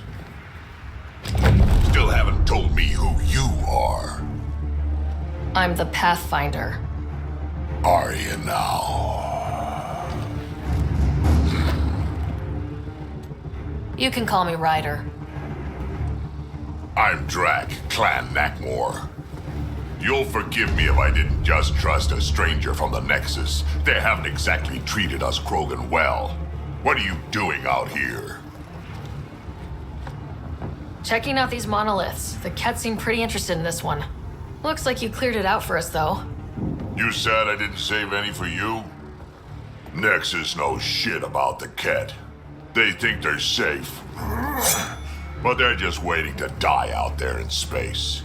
Still haven't told me who you are. I'm the Pathfinder. Are you now? You can call me Ryder. I'm Drac, Clan Nakmor. You'll forgive me if I didn't just trust a stranger from the Nexus. They haven't exactly treated us Krogan well. What are you doing out here? Checking out these monoliths. The Kett seemed pretty interested in this one. Looks like you cleared it out for us, though. You said I didn't save any for you? Nexus knows shit about the Kett. They think they're safe. But they're just waiting to die out there in space.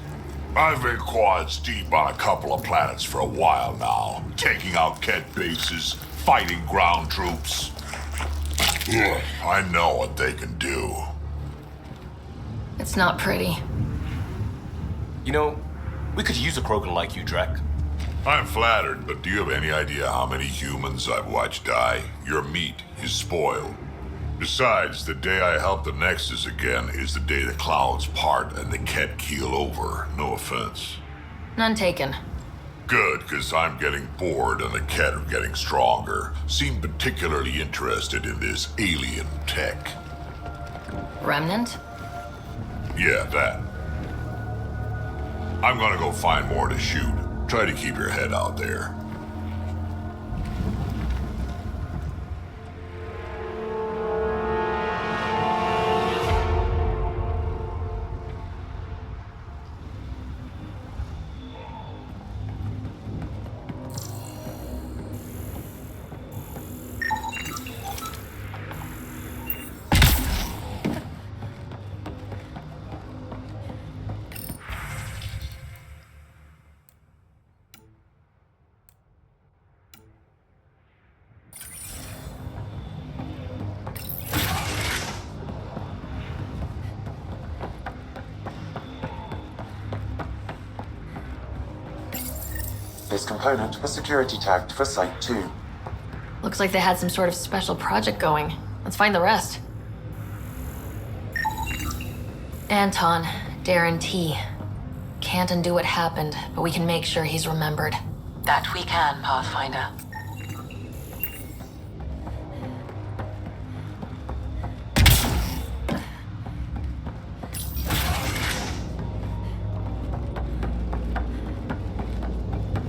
I've been quads deep on a couple of planets for a while now, taking out Kett bases, fighting ground troops. I know what they can do. It's not pretty. You know, we could use a Krogan like you, Drac. I'm flattered, but do you have any idea how many humans I've watched die? Your meat is spoiled. Besides, the day I help the Nexus again is the day the clouds part and the Kett keel over. No offense. None taken. Good, because I'm getting bored and the Kett are getting stronger. Seem particularly interested in this alien tech. Remnant? Yeah, that. I'm gonna go find more to shoot. Try to keep your head out there. This component was security tagged for Site 2. Looks like they had some sort of special project going. Let's find the rest. Anton, Darren T. Can't undo what happened, but we can make sure he's remembered. That we can, Pathfinder.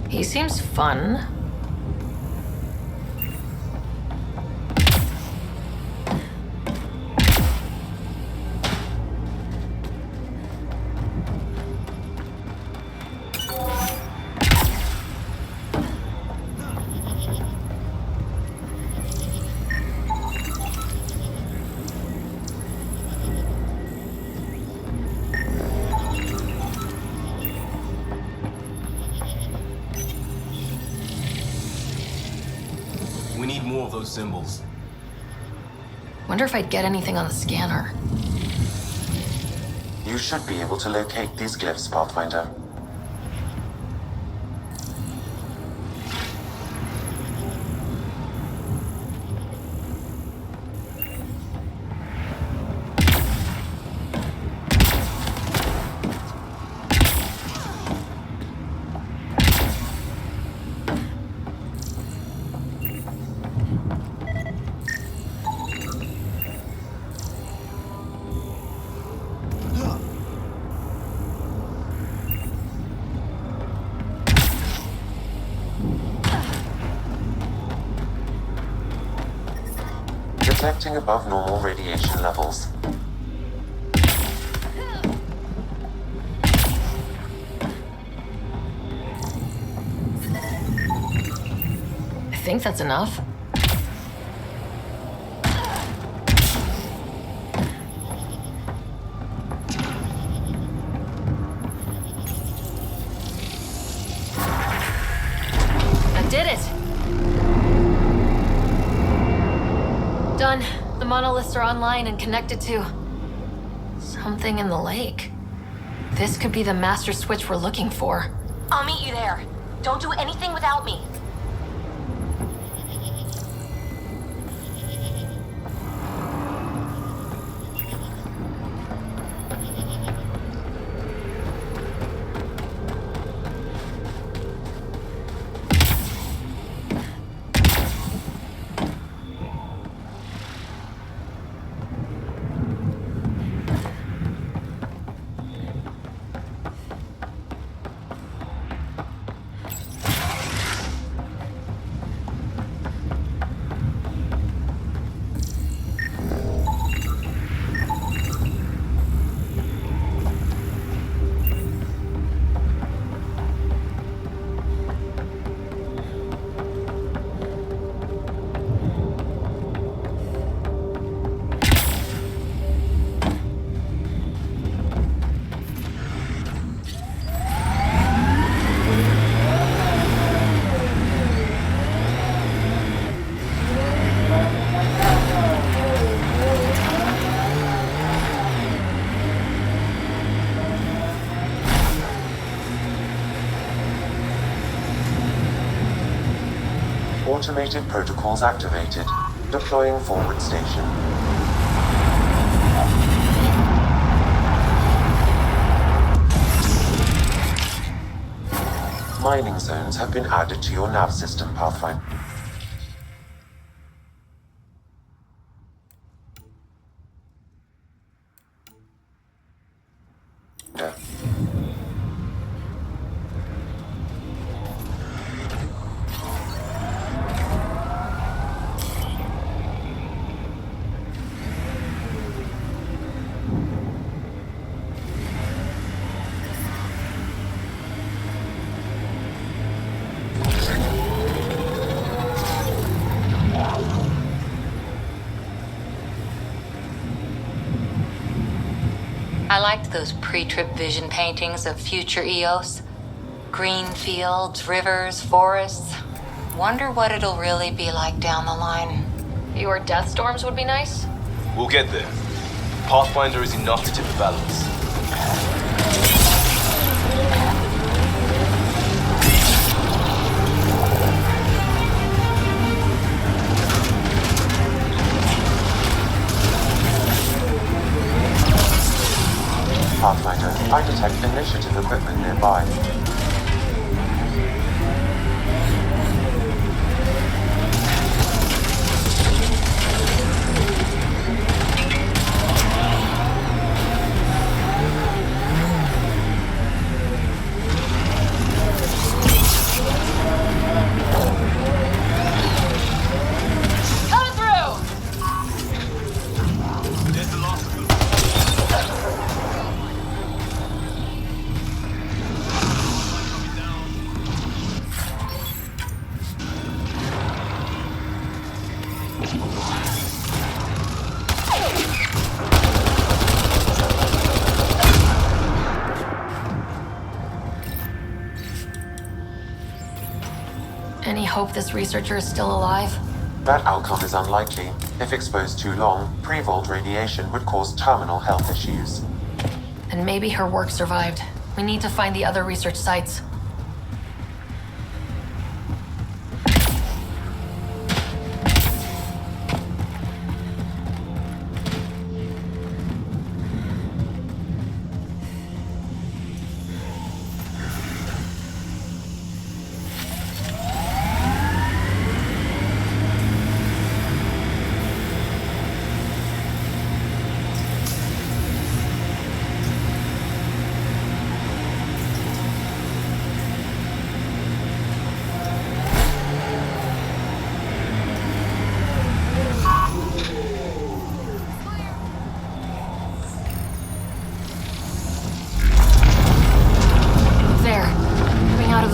He seems fun. We need more of those symbols. Wonder if I'd get anything on the scanner. You should be able to locate these glyphs, Pathfinder. Detecting above normal radiation levels. I think that's enough. I did it! Done. The monoliths are online and connected to something in the lake. This could be the master switch we're looking for. I'll meet you there. Don't do anything without me. Automated protocols activated. Deploying forward station. Mining zones have been added to your nav system, Pathfinder. I liked those pre-trip vision paintings of future Eos. Green fields, rivers, forests. Wonder what it'll really be like down the line. Fewer death storms would be nice? We'll get there. Pathfinder is enough to tip the balance. Pathfinder, I detect initiative equipment nearby. Coming through! Any hope this researcher is still alive? That outcome is unlikely. If exposed too long, pre-vault radiation would cause terminal health issues. And maybe her work survived. We need to find the other research sites.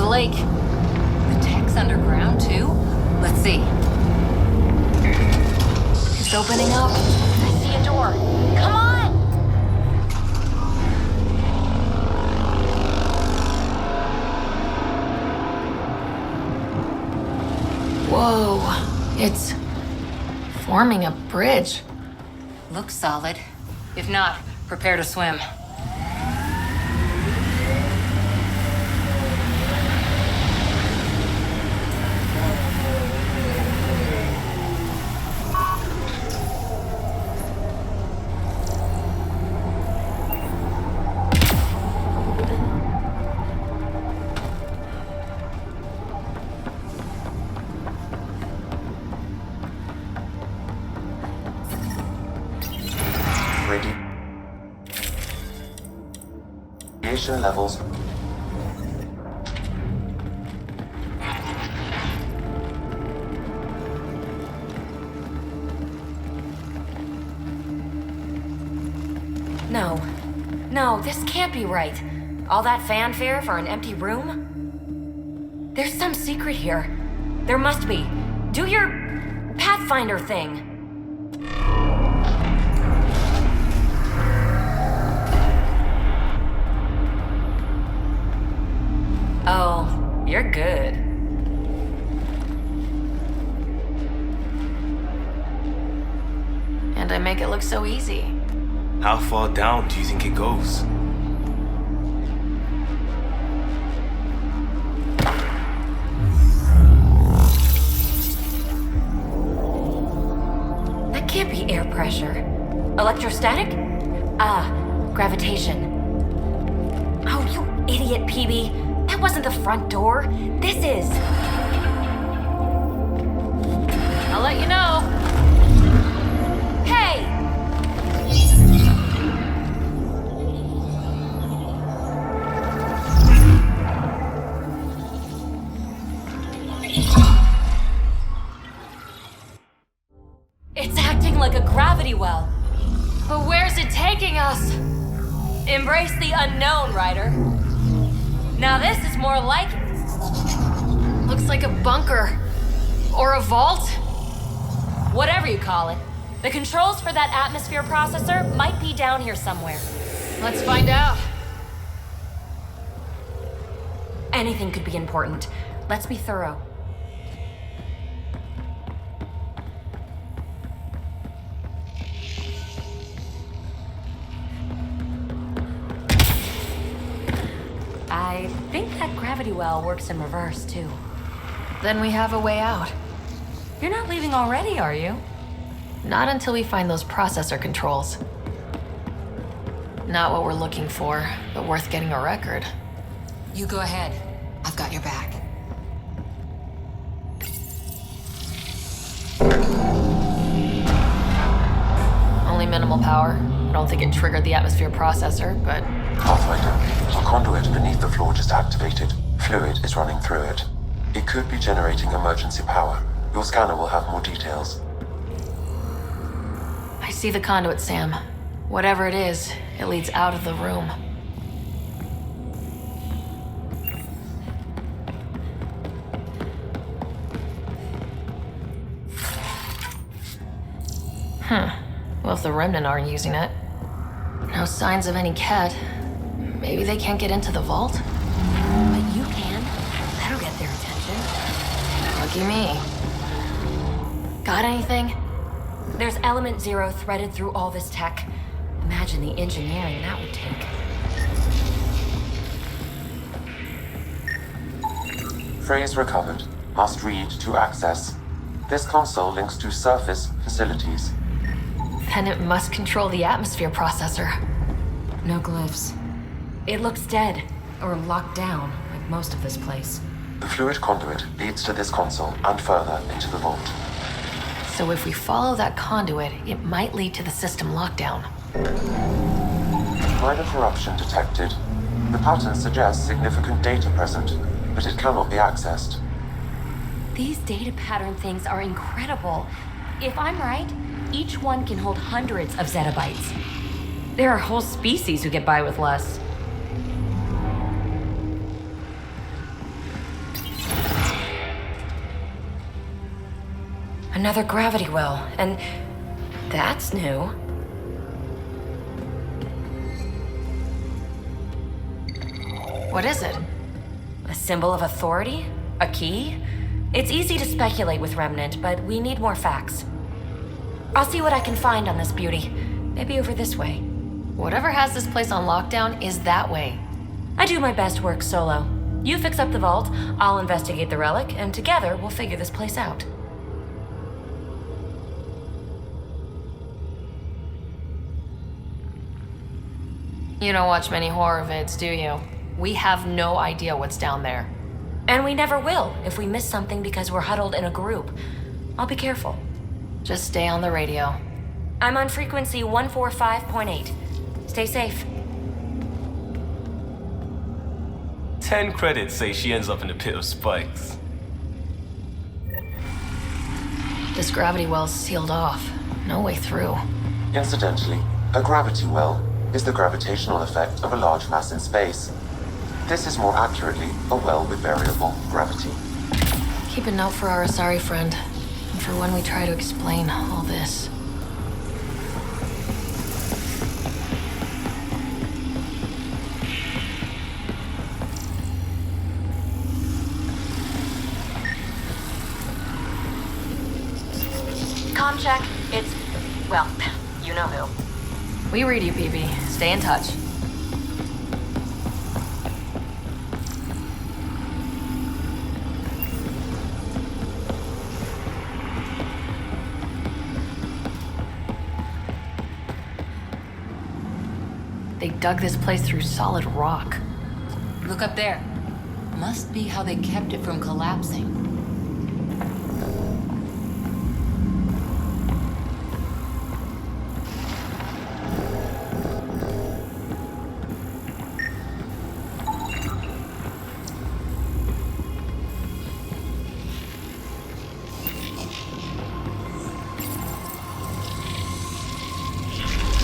Lake. The tech's underground, too? Let's see. It's opening up. I see a door. Come on! Whoa. It's forming a bridge. Looks solid. If not, prepare to swim. Radiation levels. No, this can't be right. All that fanfare for an empty room? There's some secret here. There must be. Do your Pathfinder thing. Oh, you're good. And I make it look so easy. How far down do you think it goes? Electrostatic? Ah, gravitation. Oh, you idiot, PB. That wasn't the front door. This is. I'll let you know. Hey! It's acting like a gravity well. But where's it taking us? Embrace the unknown, Ryder. Now this is more like it. Looks like a bunker. Or a vault? Whatever you call it. The controls for that atmosphere processor might be down here somewhere. Let's find out. Anything could be important. Let's be thorough. I think that gravity well works in reverse, too. Then we have a way out. You're not leaving already, are you? Not until we find those processor controls. Not what we're looking for, but worth getting a record. You go ahead. I've got your back. Only minimal power. I don't think it triggered the atmosphere processor, but... Pathfinder, our conduit beneath the floor just activated. Fluid is running through it. It could be generating emergency power. Your scanner will have more details. I see the conduit, Sam. Whatever it is, it leads out of the room. Well, if the Remnant aren't using it. No signs of any Kett. Maybe they can't get into the vault? But you can. That'll get their attention. Lucky me. Got anything? There's Element Zero threaded through all this tech. Imagine the engineering that would take. Phrase recovered. Must read to access. This console links to surface facilities. Then it must control the atmosphere processor. No glyphs. It looks dead, or locked down, like most of this place. The fluid conduit leads to this console and further into the vault. So if we follow that conduit, it might lead to the system lockdown. Minor corruption detected. The pattern suggests significant data present, but it cannot be accessed. These data pattern things are incredible. If I'm right, each one can hold hundreds of zettabytes. There are whole species who get by with less. Another gravity well, and that's new. What is it? A symbol of authority? A key? It's easy to speculate with Remnant, but we need more facts. I'll see what I can find on this beauty. Maybe over this way. Whatever has this place on lockdown is that way. I do my best work solo. You fix up the vault, I'll investigate the relic, and together we'll figure this place out. You don't watch many horror vids, do you? We have no idea what's down there. And we never will if we miss something because we're huddled in a group. I'll be careful. Just stay on the radio. I'm on frequency 145.8. Stay safe. 10 credits say she ends up in a pit of spikes. This gravity well's sealed off. No way through. Incidentally, a gravity well is the gravitational effect of a large mass in space. This is more accurately a well with variable gravity. Keep a note for our Asari friend, and for when we try to explain all this. Comm check. It's, well, you know who. We read you, PB. Stay in touch. They dug this place through solid rock. Look up there. Must be how they kept it from collapsing.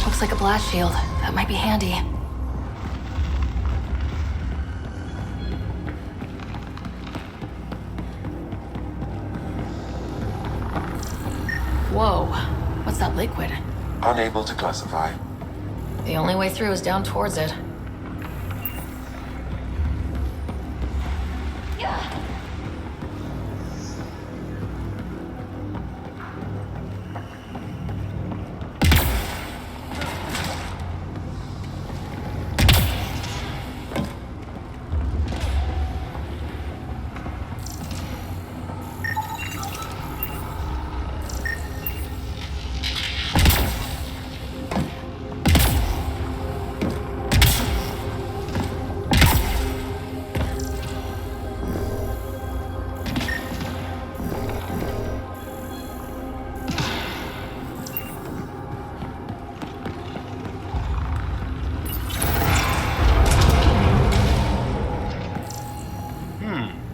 Looks like a blast shield. That might be handy. Whoa, what's that liquid? Unable to classify. The only way through is down towards it.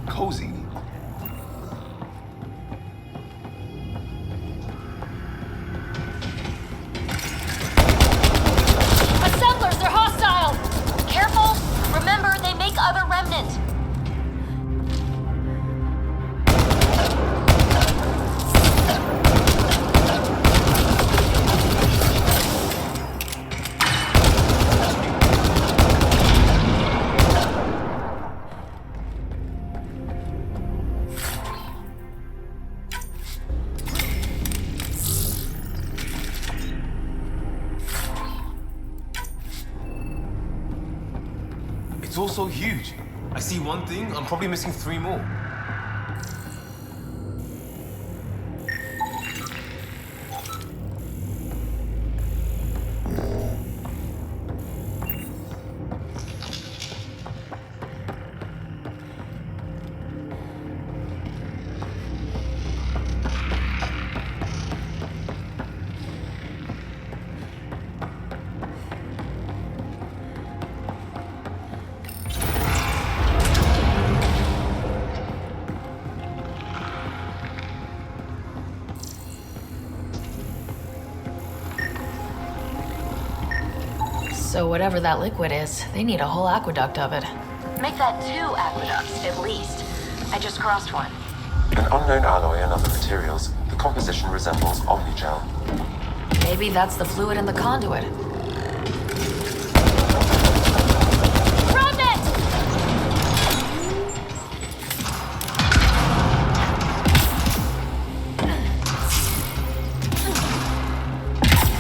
Cozy. Assemblers, they're hostile! Careful! Remember, they make other remnants. It's all so huge. I see one thing, I'm probably missing 3 more. So whatever that liquid is, they need a whole aqueduct of it. Make that 2 aqueducts, at least. I just crossed one. An unknown alloy and other materials. The composition resembles omnigel. Maybe that's the fluid in the conduit. Remnant!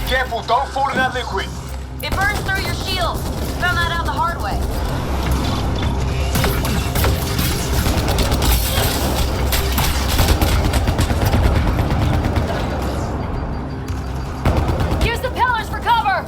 Careful, don't fall in that liquid. It burns through your shield. Found that out the hard way. Use the pillars for cover!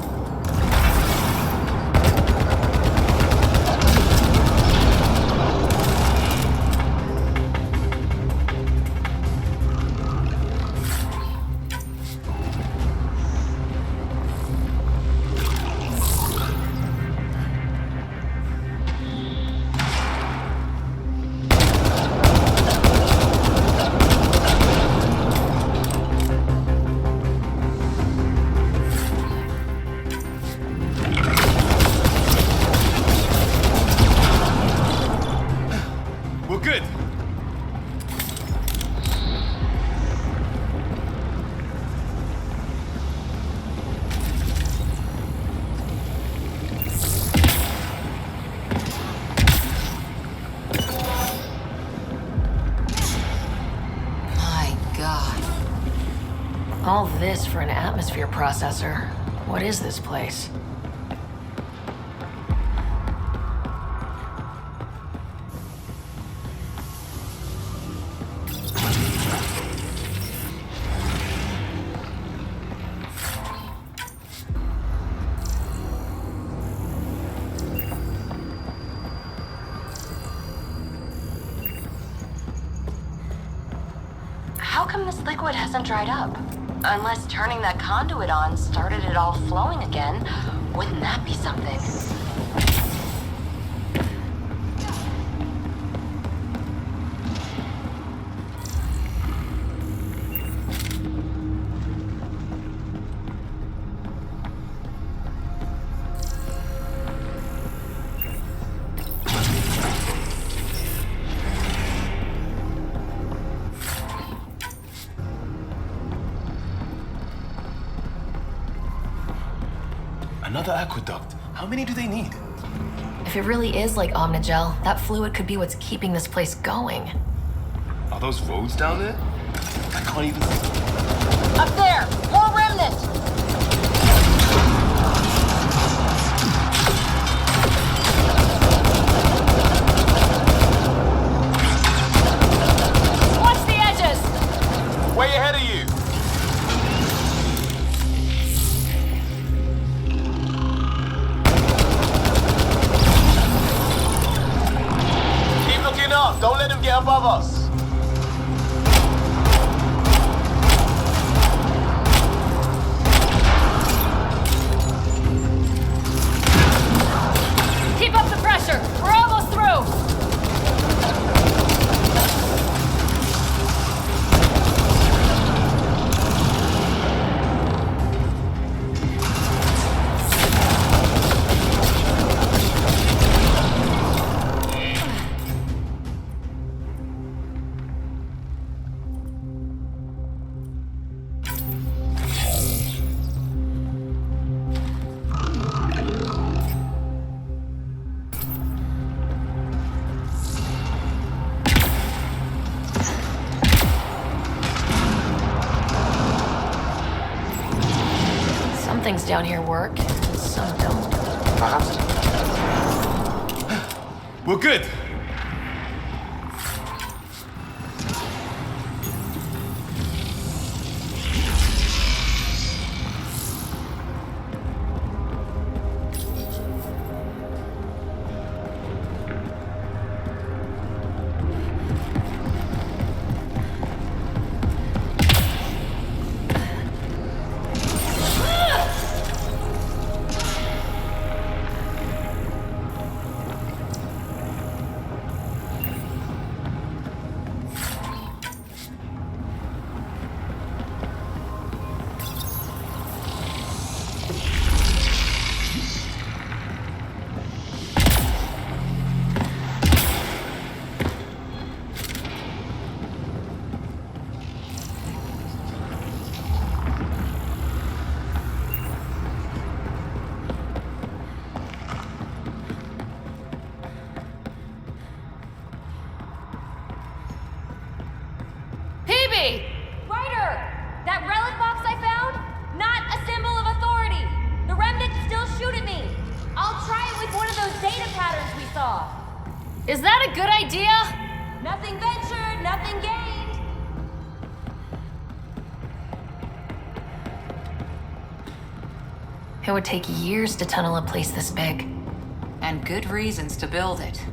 All this for an atmosphere processor. What is this place? How come this liquid hasn't dried up? Unless turning that conduit on started it all flowing again. Wouldn't that be something? Another aqueduct. How many do they need? If it really is like Omnigel, that fluid could be what's keeping this place going. Are those roads down there? I can't even... Up there! More remnant! Watch the edges! Way ahead of you! Don't let him get above us. Keep up the pressure! We're almost through! Things down here work, some don't. Perhaps. We're good. Ryder! That relic box I found? Not a symbol of authority! The remnants still shoot at me! I'll try it with one of those data patterns we saw! Is that a good idea? Nothing ventured, nothing gained! It would take years to tunnel a place this big. And good reasons to build it.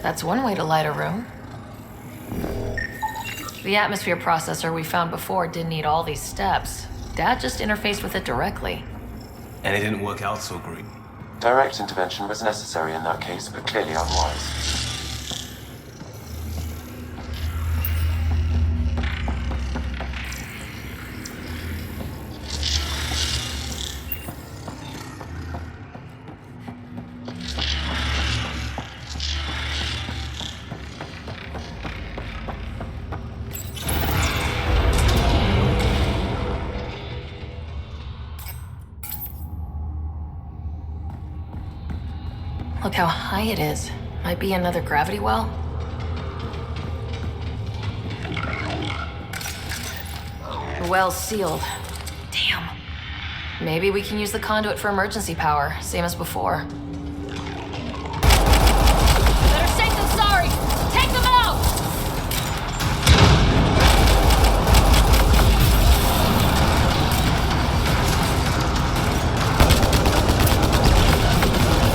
That's one way to light a room. The atmosphere processor we found before didn't need all these steps. Dad just interfaced with it directly. And it didn't work out so great. Direct intervention was necessary in that case, but clearly unwise. Look how high it is. Might be another gravity well. well's sealed. Damn. Maybe we can use the conduit for emergency power, same as before. Better safe than sorry! Take them out!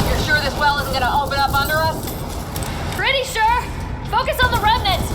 You're sure this well isn't gonna open up under us? Pretty sure! Focus on the remnants!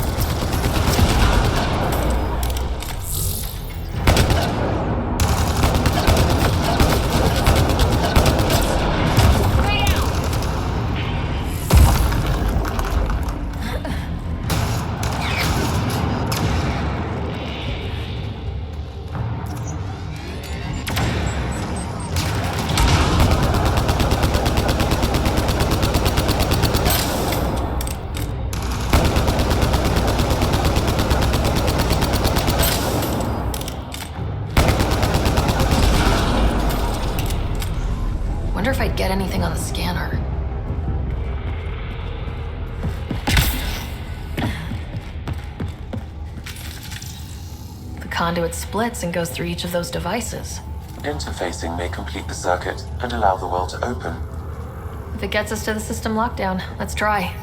Wonder if I'd get anything on the scanner. The conduit splits and goes through each of those devices. Interfacing may complete the circuit and allow the well to open. If it gets us to the system lockdown, let's try.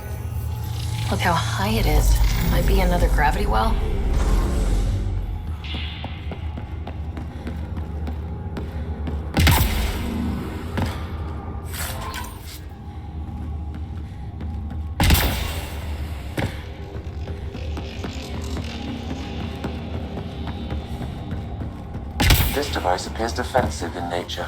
Look how high it is. Might be another gravity well. This device appears defensive in nature.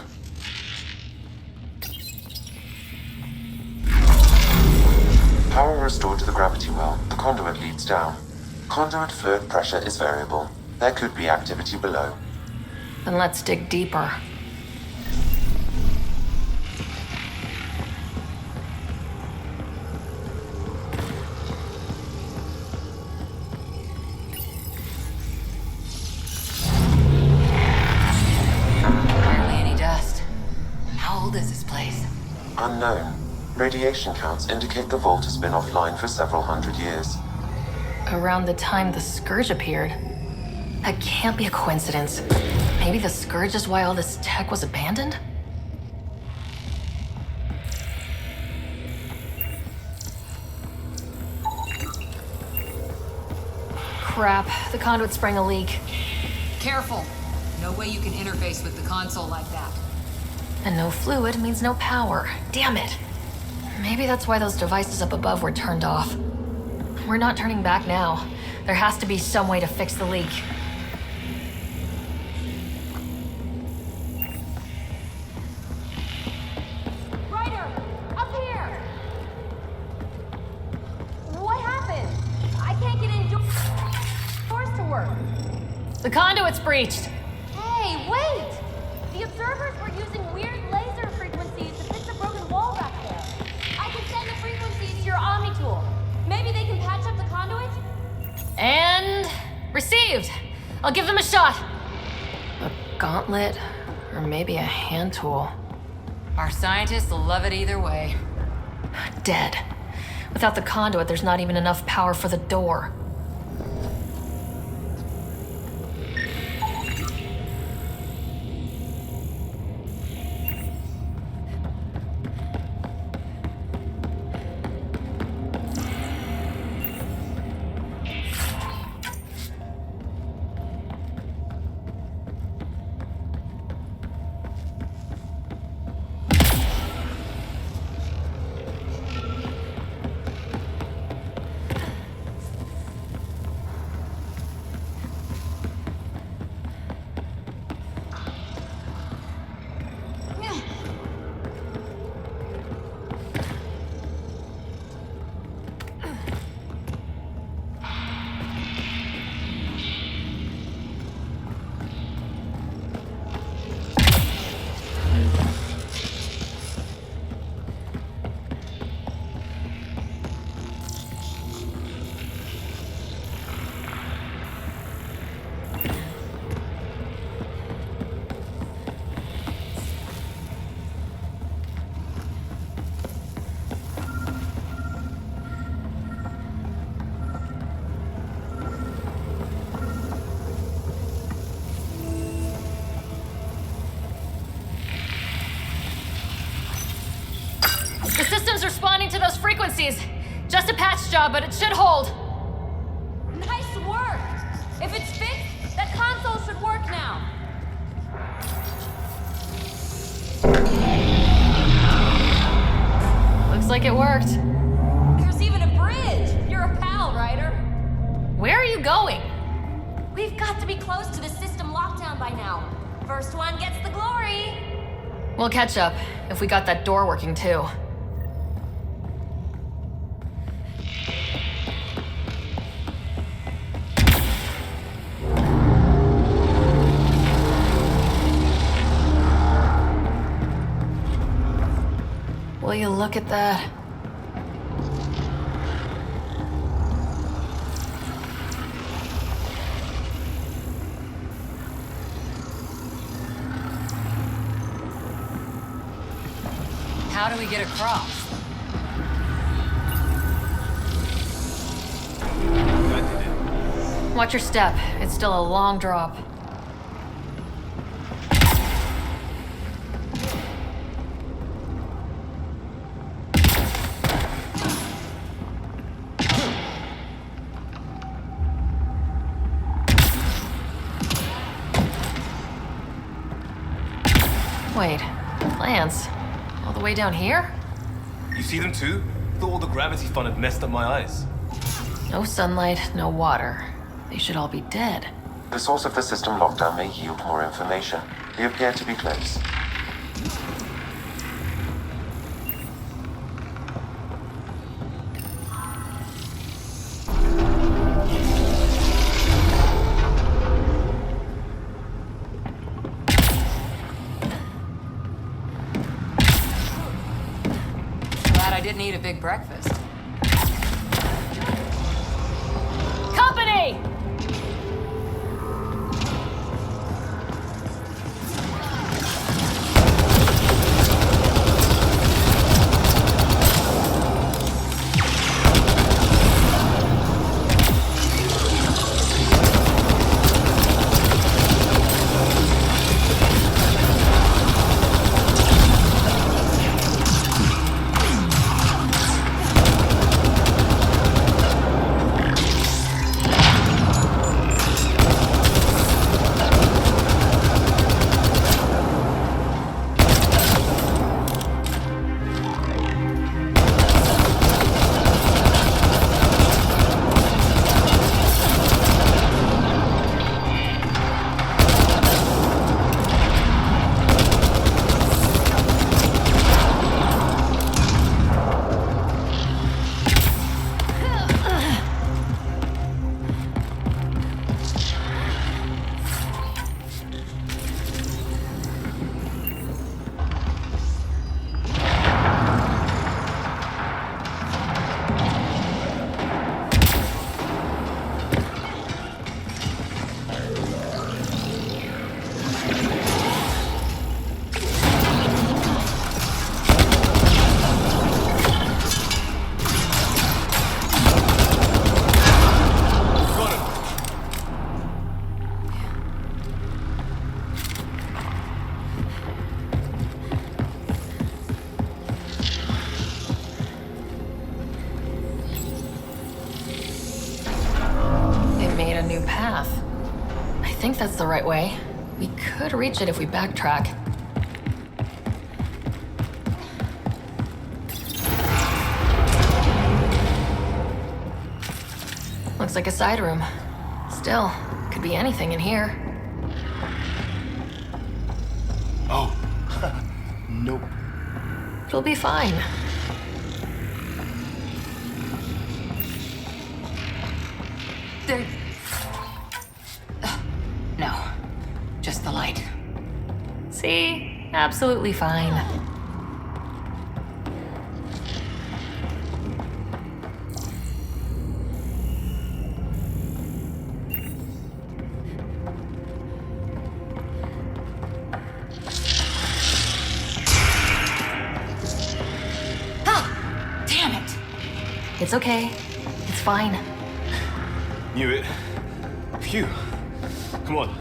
Power restored to the gravity well. The conduit leads down. Conduit fluid pressure is variable. There could be activity below. Then let's dig deeper. Hardly any dust. How old is this place? Unknown. Radiation counts indicate the vault has been offline for several hundred years. Around the time the Scourge appeared. That can't be a coincidence. Maybe the Scourge is why all this tech was abandoned? Crap, the conduit's sprang a leak. Careful. No way you can interface with the console like that. And no fluid means no power. Damn it. Maybe that's why those devices up above were turned off. We're not turning back now. There has to be some way to fix the leak. Ryder! Up here! What happened? I can't get indoors to work. The conduit's breached. Hey, wait! The observers were using weird laser frequencies to fix a broken wall back there. I can send the frequencies to your Omni tool. Maybe they can patch up the conduit? And received. I'll give them a shot. A gauntlet, or maybe a hand tool. Our scientists will love it either way. Dead. Without the conduit, there's not even enough power for the door. Oopsies. Just a patch job, but it should hold. Nice work! If it's fixed, that console should work now. Looks like it worked. There's even a bridge! You're a pal, Ryder. Where are you going? We've got to be close to the system lockdown by now. First one gets the glory. We'll catch up if we got that door working too. Will you look at that? How do we get across? Watch your step. It's still a long drop. Wait, plants? All the way down here? You see them too? Thought all the gravity fun had messed up my eyes. No sunlight, no water. They should all be dead. The source of the system lockdown may yield more information. We appear to be close. Glad I didn't eat a big breakfast. Company! I think that's the right way. We could reach it if we backtrack. Looks like a side room. Still, could be anything in here. Oh. Nope. It'll be fine. There... No. Just the light. See? Absolutely fine. Ah! Damn it! It's okay. It's fine. Knew it. Phew. Come on.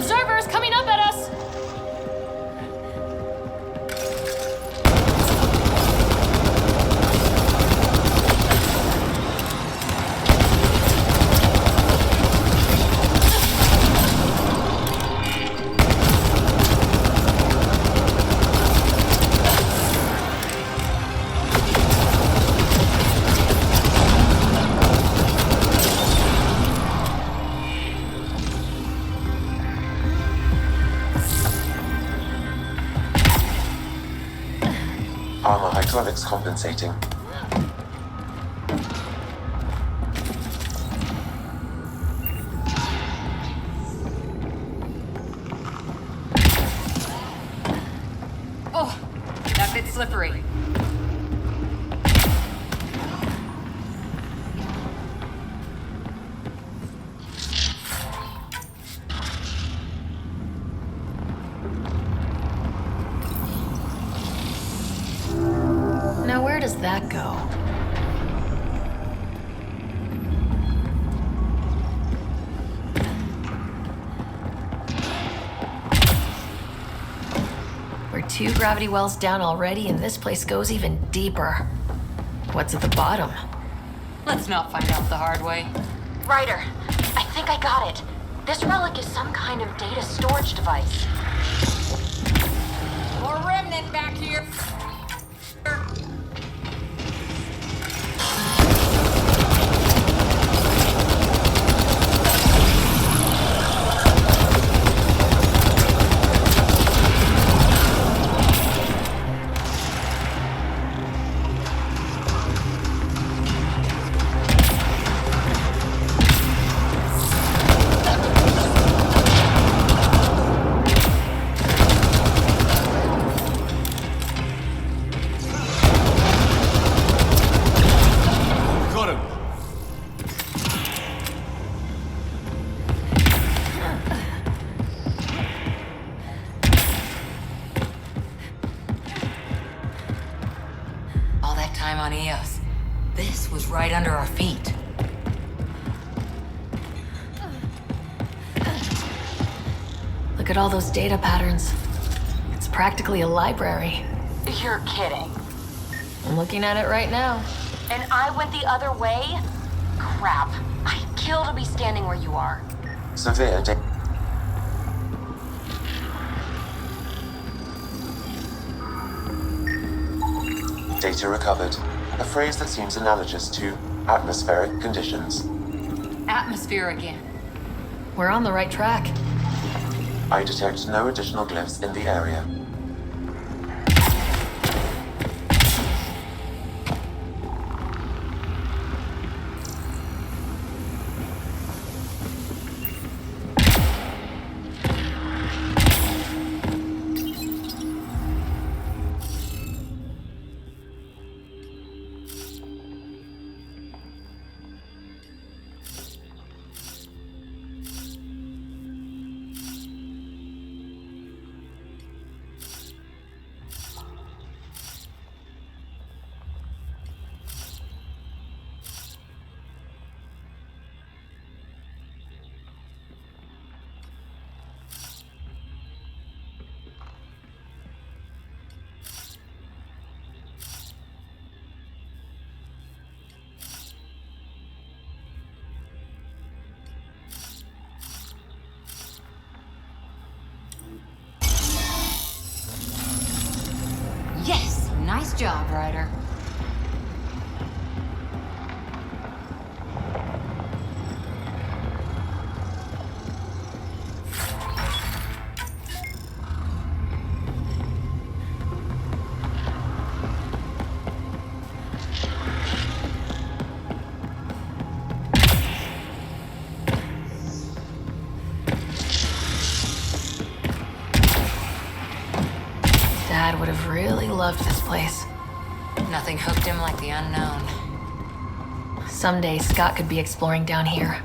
Observers coming up at us! Armor hydraulics compensating. Oh, that bit's slippery. Now where does that go? We're 2 gravity wells down already, and this place goes even deeper. What's at the bottom? Let's not find out the hard way. Ryder, I think I got it. This relic is some kind of data storage device. More remnant back here. On Eos. This was right under our feet. Look at all those data patterns. It's practically a library. You're kidding. I'm looking at it right now. And I went the other way? Crap. I'd kill to be standing where you are. Severe data recovered. A phrase that seems analogous to atmospheric conditions. Atmosphere again. We're on the right track. I detect no additional glyphs in the area. Yes! Nice job, Ryder. Dad would have really loved this place. Nothing hooked him like the unknown. Someday Scott could be exploring down here.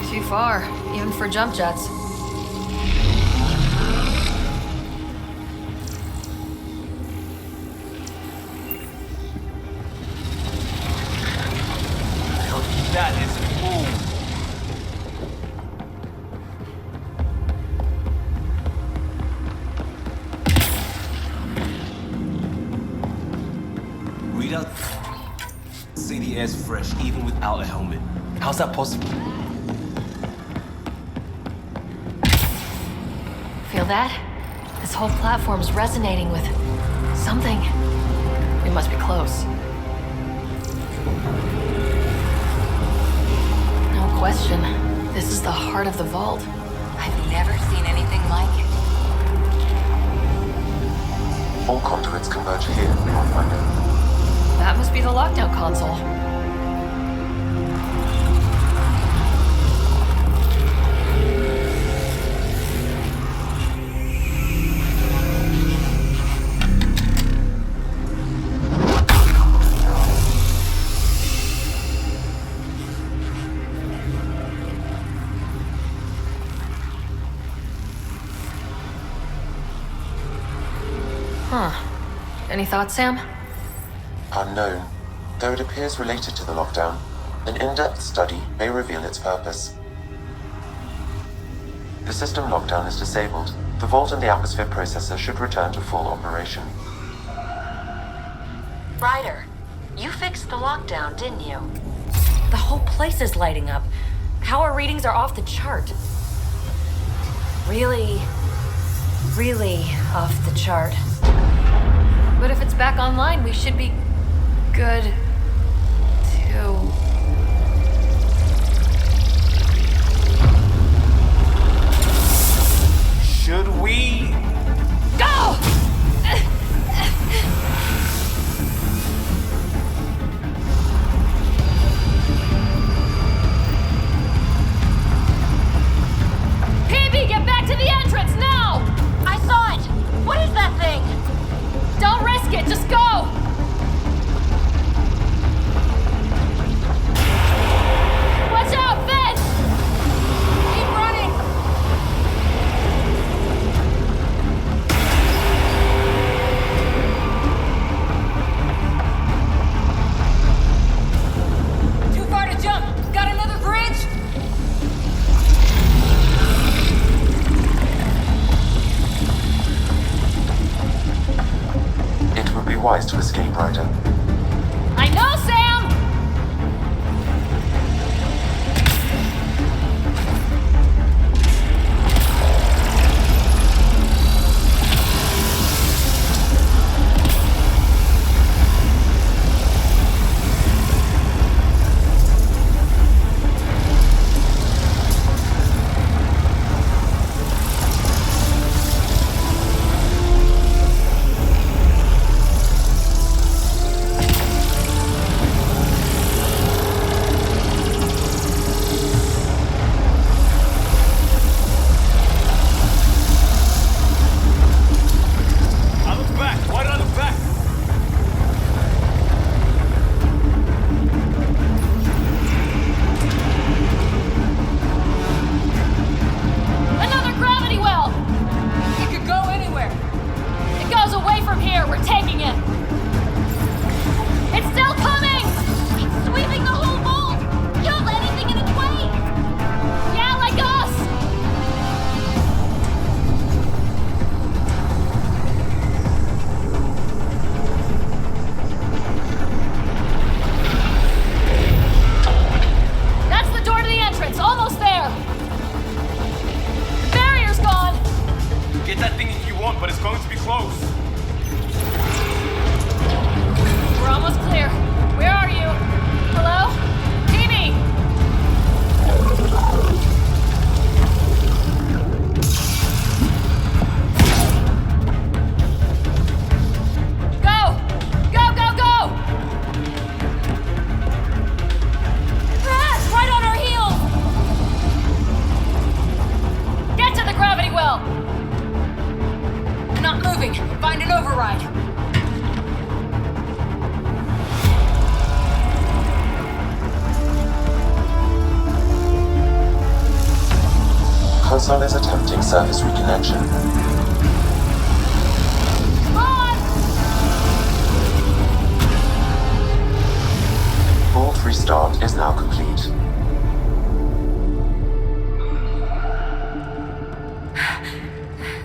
Too far, even for jump jets. That is cool. Read out. Say the air's fresh, even without a helmet. How's that possible? Feel that? This whole platform's resonating with something. We must be close. No question. This is the heart of the vault. I've never seen anything like it. All conduits converge here, Pathfinder. That must be the lockdown console. Huh. Any thoughts, Sam? Unknown, though it appears related to the lockdown. An in-depth study may reveal its purpose. The system lockdown is disabled. The vault and the atmosphere processor should return to full operation. Ryder, you fixed the lockdown, didn't you? The whole place is lighting up. Power readings are off the chart. Really off the chart. But if it's back online, we should be good too. Should we? Go! PB, get back to the entrance now! I saw it! What is that thing? Don't risk it, just go! Watch out, Finn! Keep running! Too far to jump! Got another bridge? It would be wise to escape, Ryder. I know, Sam! console is attempting service reconnection. Vault restart is now complete.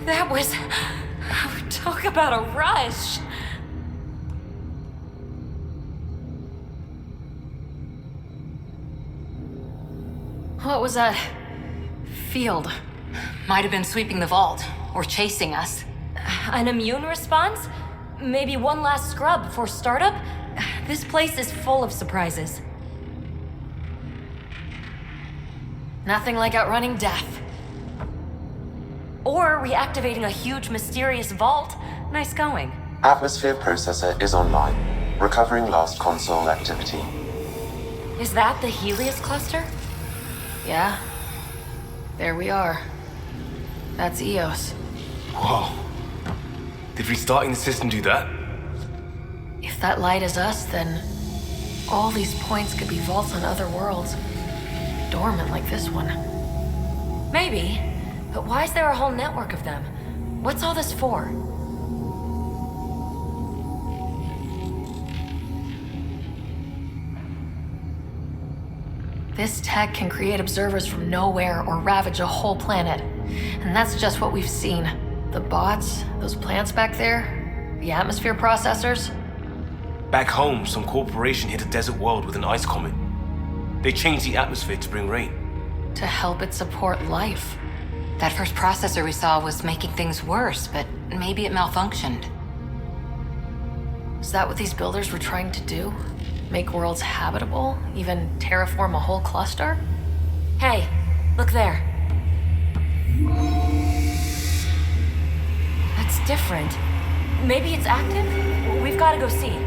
That was... Talk about a rush. What was that field? Might have been sweeping the vault, or chasing us. An immune response? Maybe one last scrub before startup? This place is full of surprises. Nothing like outrunning death. Or reactivating a huge mysterious vault. Nice going. Atmosphere processor is online, recovering last console activity. Is that the Helios cluster? Yeah. There we are. That's Eos. Whoa. Did restarting the system do that? If that light is us, then all these points could be vaults on other worlds. Dormant like this one. Maybe. But why is there a whole network of them? What's all this for? This tech can create observers from nowhere or ravage a whole planet. And that's just what we've seen. The bots, those plants back there, the atmosphere processors. Back home, some corporation hit a desert world with an ice comet. They changed the atmosphere to bring rain. To help it support life. That first processor we saw was making things worse, but maybe it malfunctioned. Is that what these builders were trying to do? Make worlds habitable? Even terraform a whole cluster? Hey, look there. That's different. Maybe it's active? We've got to go see.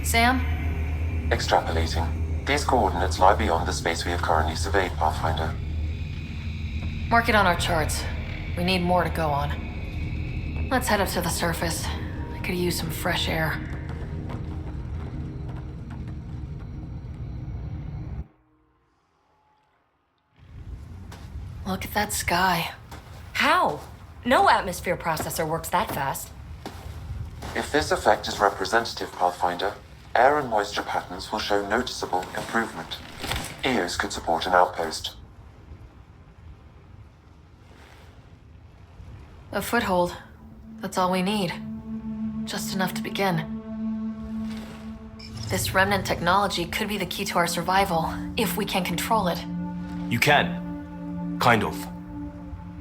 Sam? Extrapolating. These coordinates lie beyond the space we have currently surveyed, Pathfinder. Mark it on our charts. We need more to go on. Let's head up to the surface. I could use some fresh air. Look at that sky. How? No atmosphere processor works that fast. If this effect is representative, Pathfinder, air and moisture patterns will show noticeable improvement. Eos could support an outpost. A foothold. That's all we need. Just enough to begin. This remnant technology could be the key to our survival, if we can control it. You can. Kind of.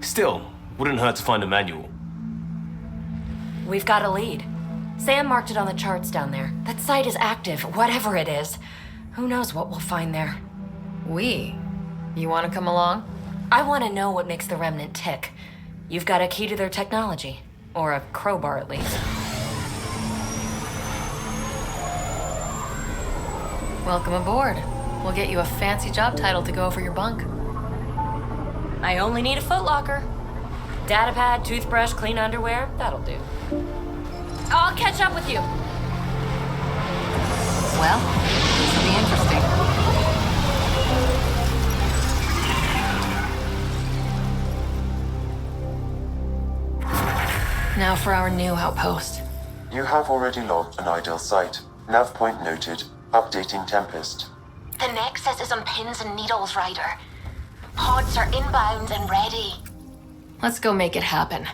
Still, wouldn't hurt to find a manual. We've got a lead. Sam marked it on the charts down there. That site is active, whatever it is. Who knows what we'll find there? We? You want to come along? I want to know what makes the Remnant tick. You've got a key to their technology. Or a crowbar, at least. Welcome aboard. We'll get you a fancy job title to go over your bunk. I only need a footlocker. Datapad, toothbrush, clean underwear, that'll do. I'll catch up with you. Well, this will be interesting. Now for our new outpost. You have already logged an ideal site. Nav point noted. Updating Tempest. The Nexus is on pins and needles, Ryder. Pods are inbound and ready. Let's go make it happen.